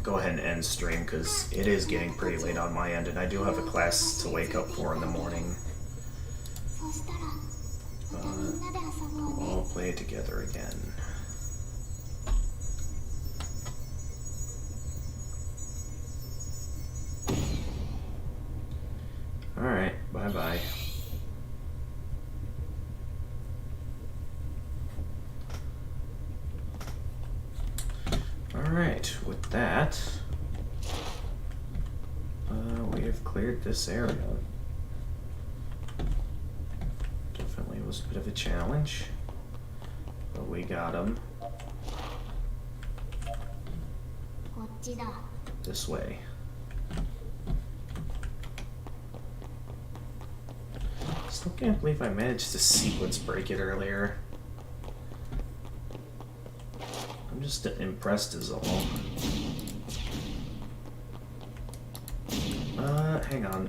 go ahead and end stream, because it is getting pretty late on my end, and I do have a class to wake up for in the morning. We'll all play together again. Alright, bye-bye. Alright, with that, we have cleared this area. Definitely was a bit of a challenge, but we got him. This way. Still can't believe I managed to sequence break it earlier. I'm just impressed is all. Hang on.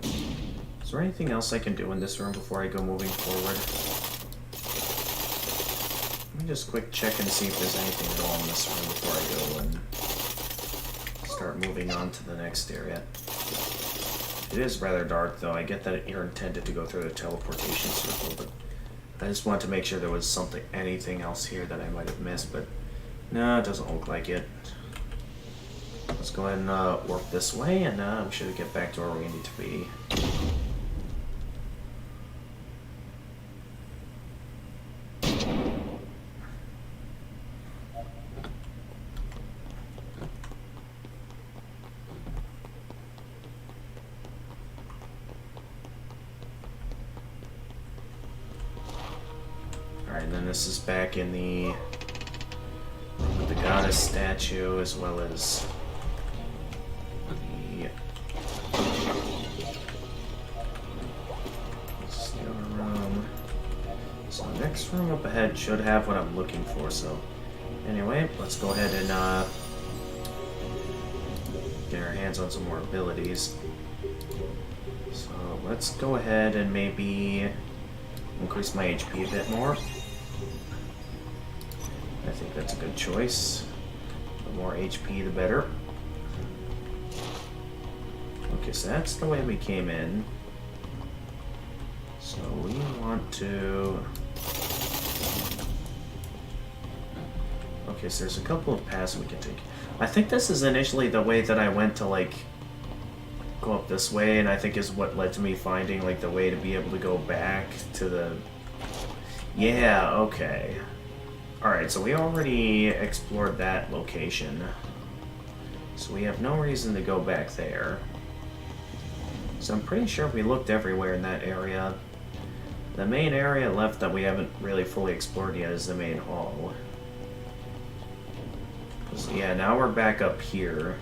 Is there anything else I can do in this room before I go moving forward? Let me just quick check and see if there's anything at all in this room before I go and start moving on to the next area. It is rather dark though. I get that you're intended to go through the teleportation circle, but I just want to make sure there was anything else here that I might have missed, but no, it doesn't look like it. Let's go ahead and warp this way, and we should get back to where we need to be. Alright, then this is back in the goddess statue, as well as the other room. So the next room up ahead should have what I'm looking for, so anyway, let's go ahead and get our hands on some more abilities. So let's go ahead and maybe increase my HP a bit more. I think that's a good choice. The more HP, the better. Okay, so that's the way we came in. So we want to... Okay, so there's a couple of paths we can take. I think this is initially the way that I went to, like, go up this way, and I think is what led to me finding, like, the way to be able to go back to the... Yeah, okay. Alright, so we already explored that location. So we have no reason to go back there. So I'm pretty sure we looked everywhere in that area. The main area left that we haven't really fully explored yet is the main hall. Yeah, now we're back up here.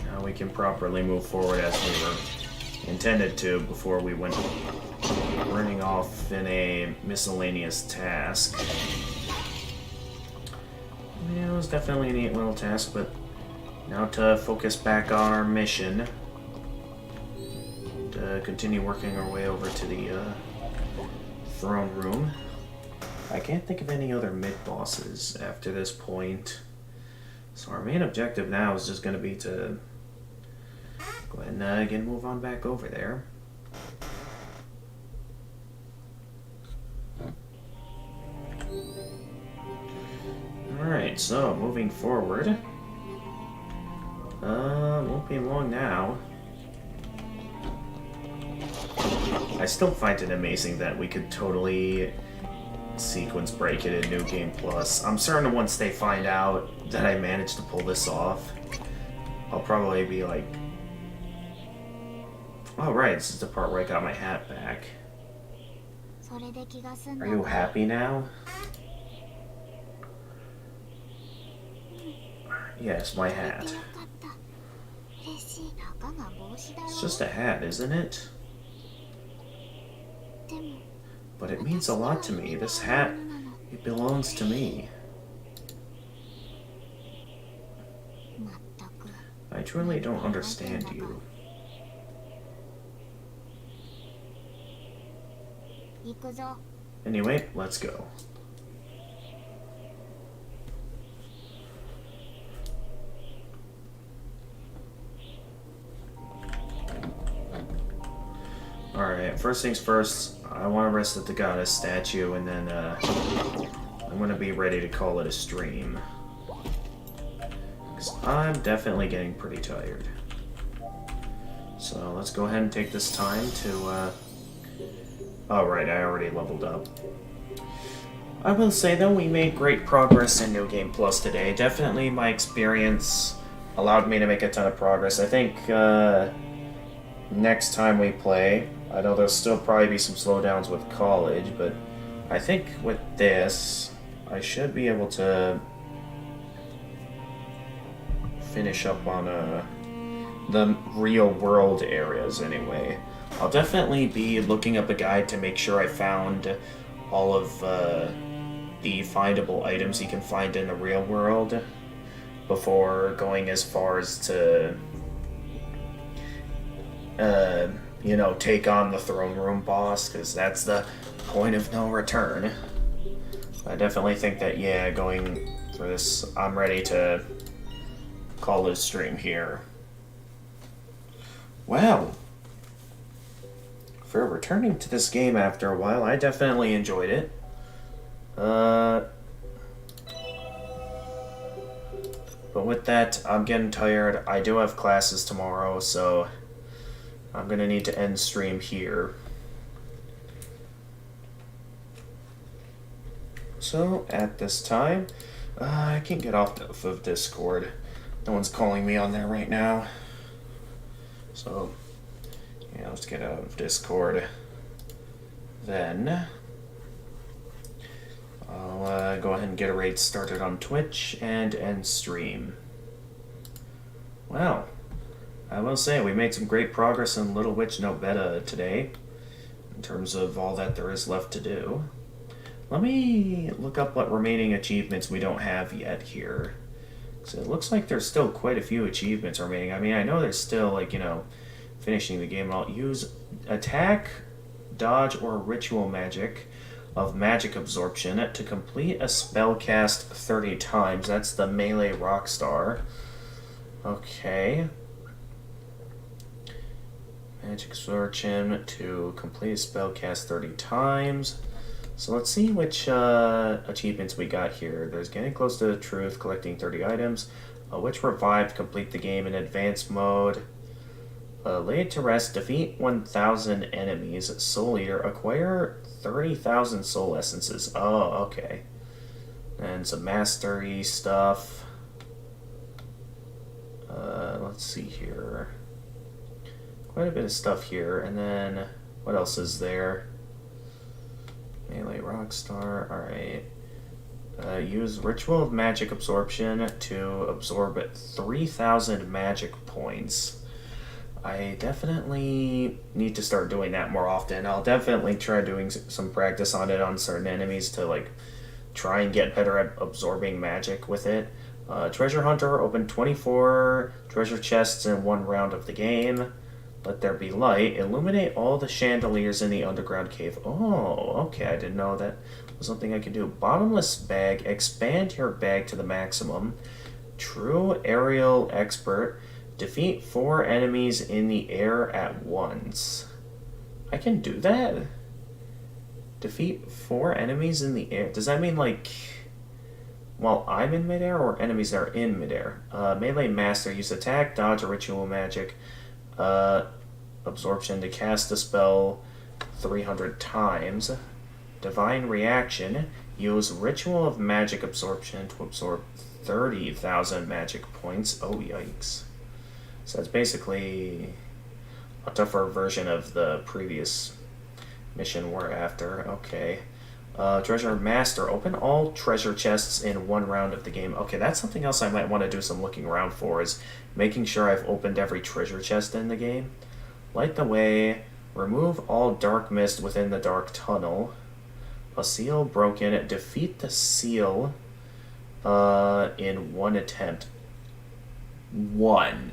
Now we can properly move forward as we were intended to before we went running off in a miscellaneous task. Yeah, it was definitely a neat little task, but now to focus back on our mission. To continue working our way over to the throne room. I can't think of any other mid-bosses after this point. So our main objective now is just going to be to go ahead and again move on back over there. Alright, so moving forward. Won't be long now. I still find it amazing that we could totally sequence break it in New Game Plus. I'm certain once they find out that I managed to pull this off, I'll probably be like, oh right, this is the part where I got my hat back. Are you happy now? Yes, my hat. It's just a hat, isn't it? But it means a lot to me. This hat, it belongs to me. I truly don't understand you. Anyway, let's go. Alright, first things first, I want to rest at the goddess statue, and then I'm going to be ready to call it a stream. Because I'm definitely getting pretty tired. So let's go ahead and take this time to... Oh right, I already leveled up. I will say though, we made great progress in New Game Plus today. Definitely my experience allowed me to make a ton of progress. I think next time we play, I know there'll still probably be some slowdowns with college, but I think with this, I should be able to finish up on the real world areas anyway. I'll definitely be looking up a guide to make sure I found all of the findable items you can find in the real world before going as far as to you know, take on the throne room boss, because that's the point of no return. I definitely think that, yeah, going for this, I'm ready to call this stream here. Wow. For returning to this game after a while, I definitely enjoyed it. But with that, I'm getting tired. I do have classes tomorrow, so I'm gonna need to end stream here. So, at this time, I can get off of Discord. No one's calling me on there right now. So, yeah, let's get out of Discord. Then, I'll go ahead and get a raid started on Twitch and end stream. Wow. I will say, we made some great progress in Little Witch Nobeta today, in terms of all that there is left to do. Let me look up what remaining achievements we don't have yet here. So it looks like there's still quite a few achievements remaining. I mean, I know there's still, like, you know, finishing the game. I'll use attack, dodge, or ritual magic of magic absorption to complete a spell cast 30 times. That's the melee rockstar. Okay. Magic absorption to complete a spell cast 30 times. So let's see which achievements we got here. There's getting close to the truth, collecting 30 items. Which revived, complete the game in advanced mode. Laid to rest, defeat 1,000 enemies. Soul Eater, acquire 30,000 soul essences. Oh, okay. And some mastery stuff. Let's see here. Quite a bit of stuff here. And then, what else is there? Melee Rockstar, alright. Use Ritual of Magic Absorption to absorb 3,000 magic points. I definitely need to start doing that more often. I'll definitely try doing some practice on it on certain enemies to, like, try and get better at absorbing magic with it. Treasure Hunter opened 24 treasure chests in one round of the game. Let there be light. Illuminate all the chandeliers in the underground cave. Oh, okay. I didn't know that was something I could do. Bottomless bag. Expand your bag to the maximum. True aerial expert. Defeat 4 enemies in the air at once. I can do that? Defeat 4 enemies in the air. Does that mean like while I'm in midair or enemies that are in midair? Melee master. Use attack, dodge, or ritual magic. Absorption to cast a spell 300 times. Divine reaction. Use ritual of magic absorption to absorb 30,000 magic points. Oh, yikes. So that's basically a tougher version of the previous mission we're after. Okay. Treasure Master. Open all treasure chests in 1 round of the game. Okay, that's something else I might want to do some looking around for, is making sure I've opened every treasure chest in the game. Light the way. Remove all dark mist within the dark tunnel. A seal broken. Defeat the seal in 1 attempt. One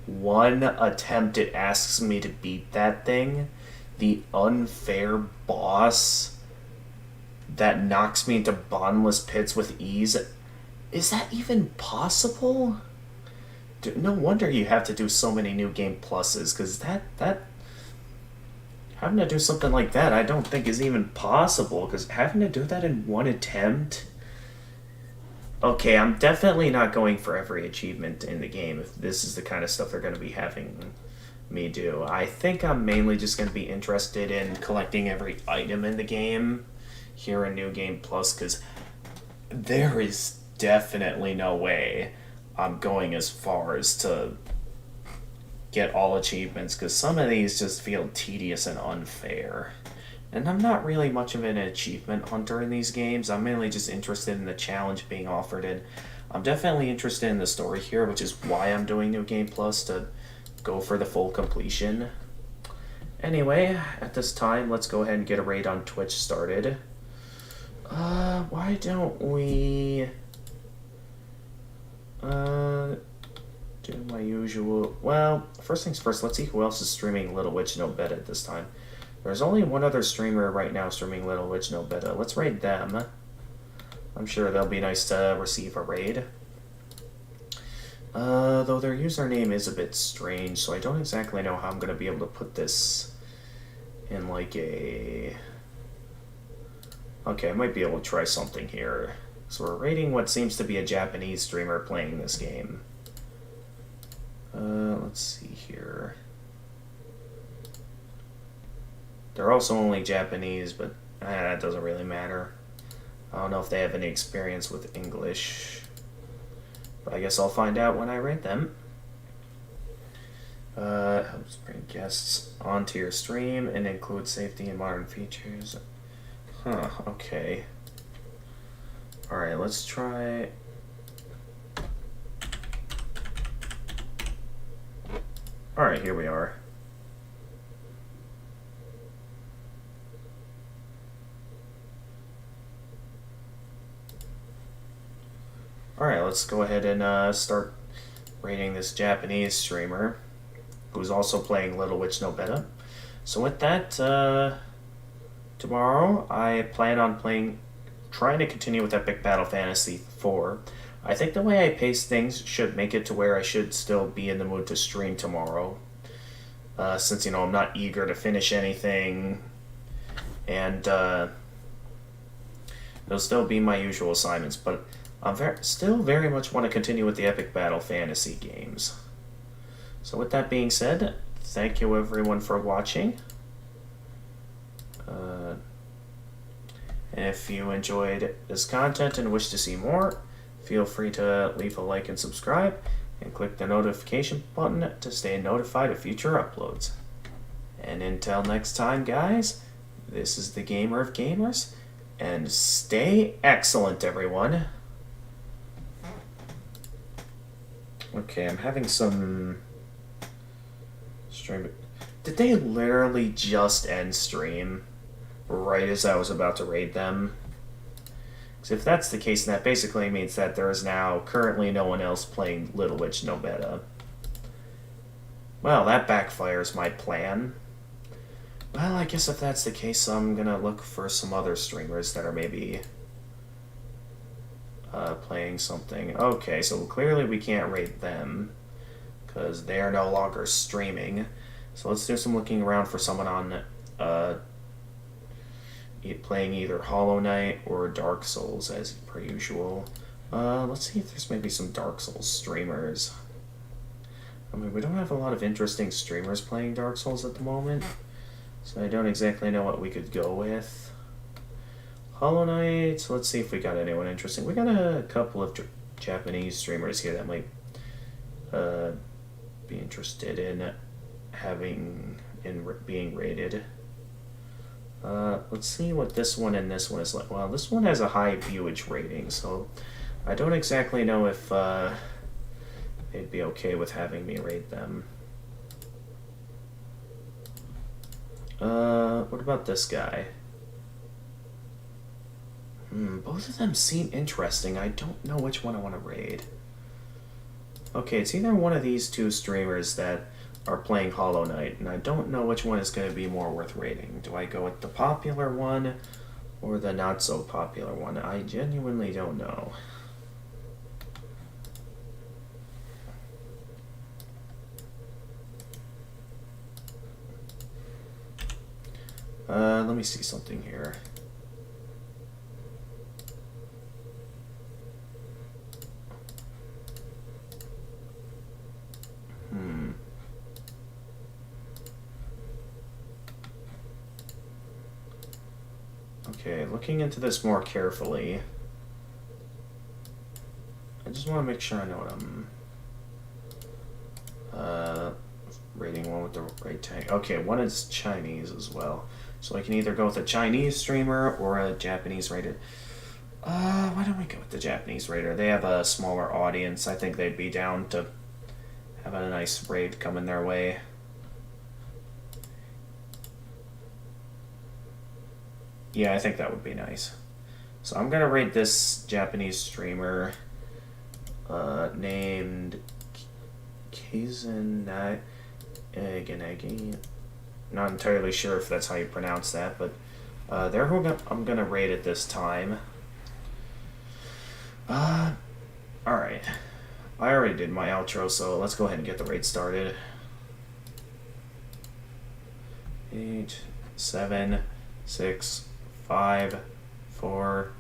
attempt it asks me to beat that thing. The unfair boss that knocks me into bottomless pits with ease. Is that even possible? No wonder you have to do so many new game pluses, because that having to do something like that I don't think is even possible, because having to do that in 1 attempt. Okay, I'm definitely not going for every achievement in the game if this is the kind of stuff they're going to be having me do. I think I'm mainly just going to be interested in collecting every item in the game here in New Game Plus, because there is definitely no way I'm going as far as to get all achievements, because some of these just feel tedious and unfair. And I'm not really much of an achievement hunter in these games. I'm mainly just interested in the challenge being offered, and I'm definitely interested in the story here, which is why I'm doing New Game Plus, to go for the full completion. Anyway, at this time, let's go ahead and get a raid on Twitch started. Why don't we do my usual... Well, first things first, let's see who else is streaming Little Witch Nobeta at this time. There's only one other streamer right now streaming Little Witch Nobeta. Let's raid them. I'm sure they'll be nice to receive a raid. Though their username is a bit strange, so I don't exactly know how I'm going to be able to put this in like a... Okay, I might be able to try something here. So we're raiding what seems to be a Japanese streamer playing this game. Let's see here. They're also only Japanese, but that doesn't really matter. I don't know if they have any experience with English. But I guess I'll find out when I rate them. Helps bring guests onto your stream and include safety and modern features. Huh, okay. Alright, let's try... Alright, here we are. Alright, let's go ahead and start rating this Japanese streamer, who's also playing Little Witch Nobeta. So with that, tomorrow I plan on trying to continue with Epic Battle Fantasy 4. I think the way I pace things should make it to where I should still be in the mood to stream tomorrow. Since, I'm not eager to finish anything, and there'll still be my usual assignments, but I still very much want to continue with the Epic Battle Fantasy games. So with that being said, thank you everyone for watching. If you enjoyed this content and wish to see more, feel free to leave a like and subscribe, and click the notification button to stay notified of future uploads. And until next time, guys, this is the Gamer of Gamers, and stay excellent, everyone. Okay, I'm having some stream. Did they literally just end stream right as I was about to raid them? Because if that's the case, then that basically means that there is now currently no one else playing Little Witch Nobeta. Well, that backfires my plan. Well, I guess if that's the case, I'm gonna look for some other streamers that are maybe playing something. Okay, so clearly we can't rate them because they are no longer streaming. So let's do some looking around for someone on playing either Hollow Knight or Dark Souls as per usual. Let's see if there's maybe some Dark Souls streamers. I mean, we don't have a lot of interesting streamers playing Dark Souls at the moment, so I don't exactly know what we could go with. Hollow Knight, let's see if we got anyone interesting. We got a couple of Japanese streamers here that might be interested in being rated. Let's see what this one and this one is like. Well, this one has a high viewage rating, so I don't exactly know if they'd be okay with having me rate them. What about this guy? Both of them seem interesting. I don't know which one I want to raid. Okay, it's either one of these two streamers that are playing Hollow Knight, and I don't know which one is going to be more worth rating. Do I go with the popular one or the not so popular one? I genuinely don't know. Let me see something here. Okay, looking into this more carefully, I just want to make sure I know what I'm rating one with the right tag. Okay, one is Chinese as well. So I can either go with a Chinese streamer or a Japanese rated. Why don't we go with the Japanese rater? They have a smaller audience. I think they'd be down to have a nice raid coming their way. Yeah, I think that would be nice. So I'm gonna rate this Japanese streamer named Kazunagi. Not entirely sure if that's how you pronounce that, but they're who I'm gonna rate at this time. Alright. I already did my outro, so let's go ahead and get the raid started. 8, 7, 6, 5, 4,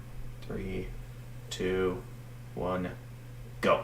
3, 2, 1, go.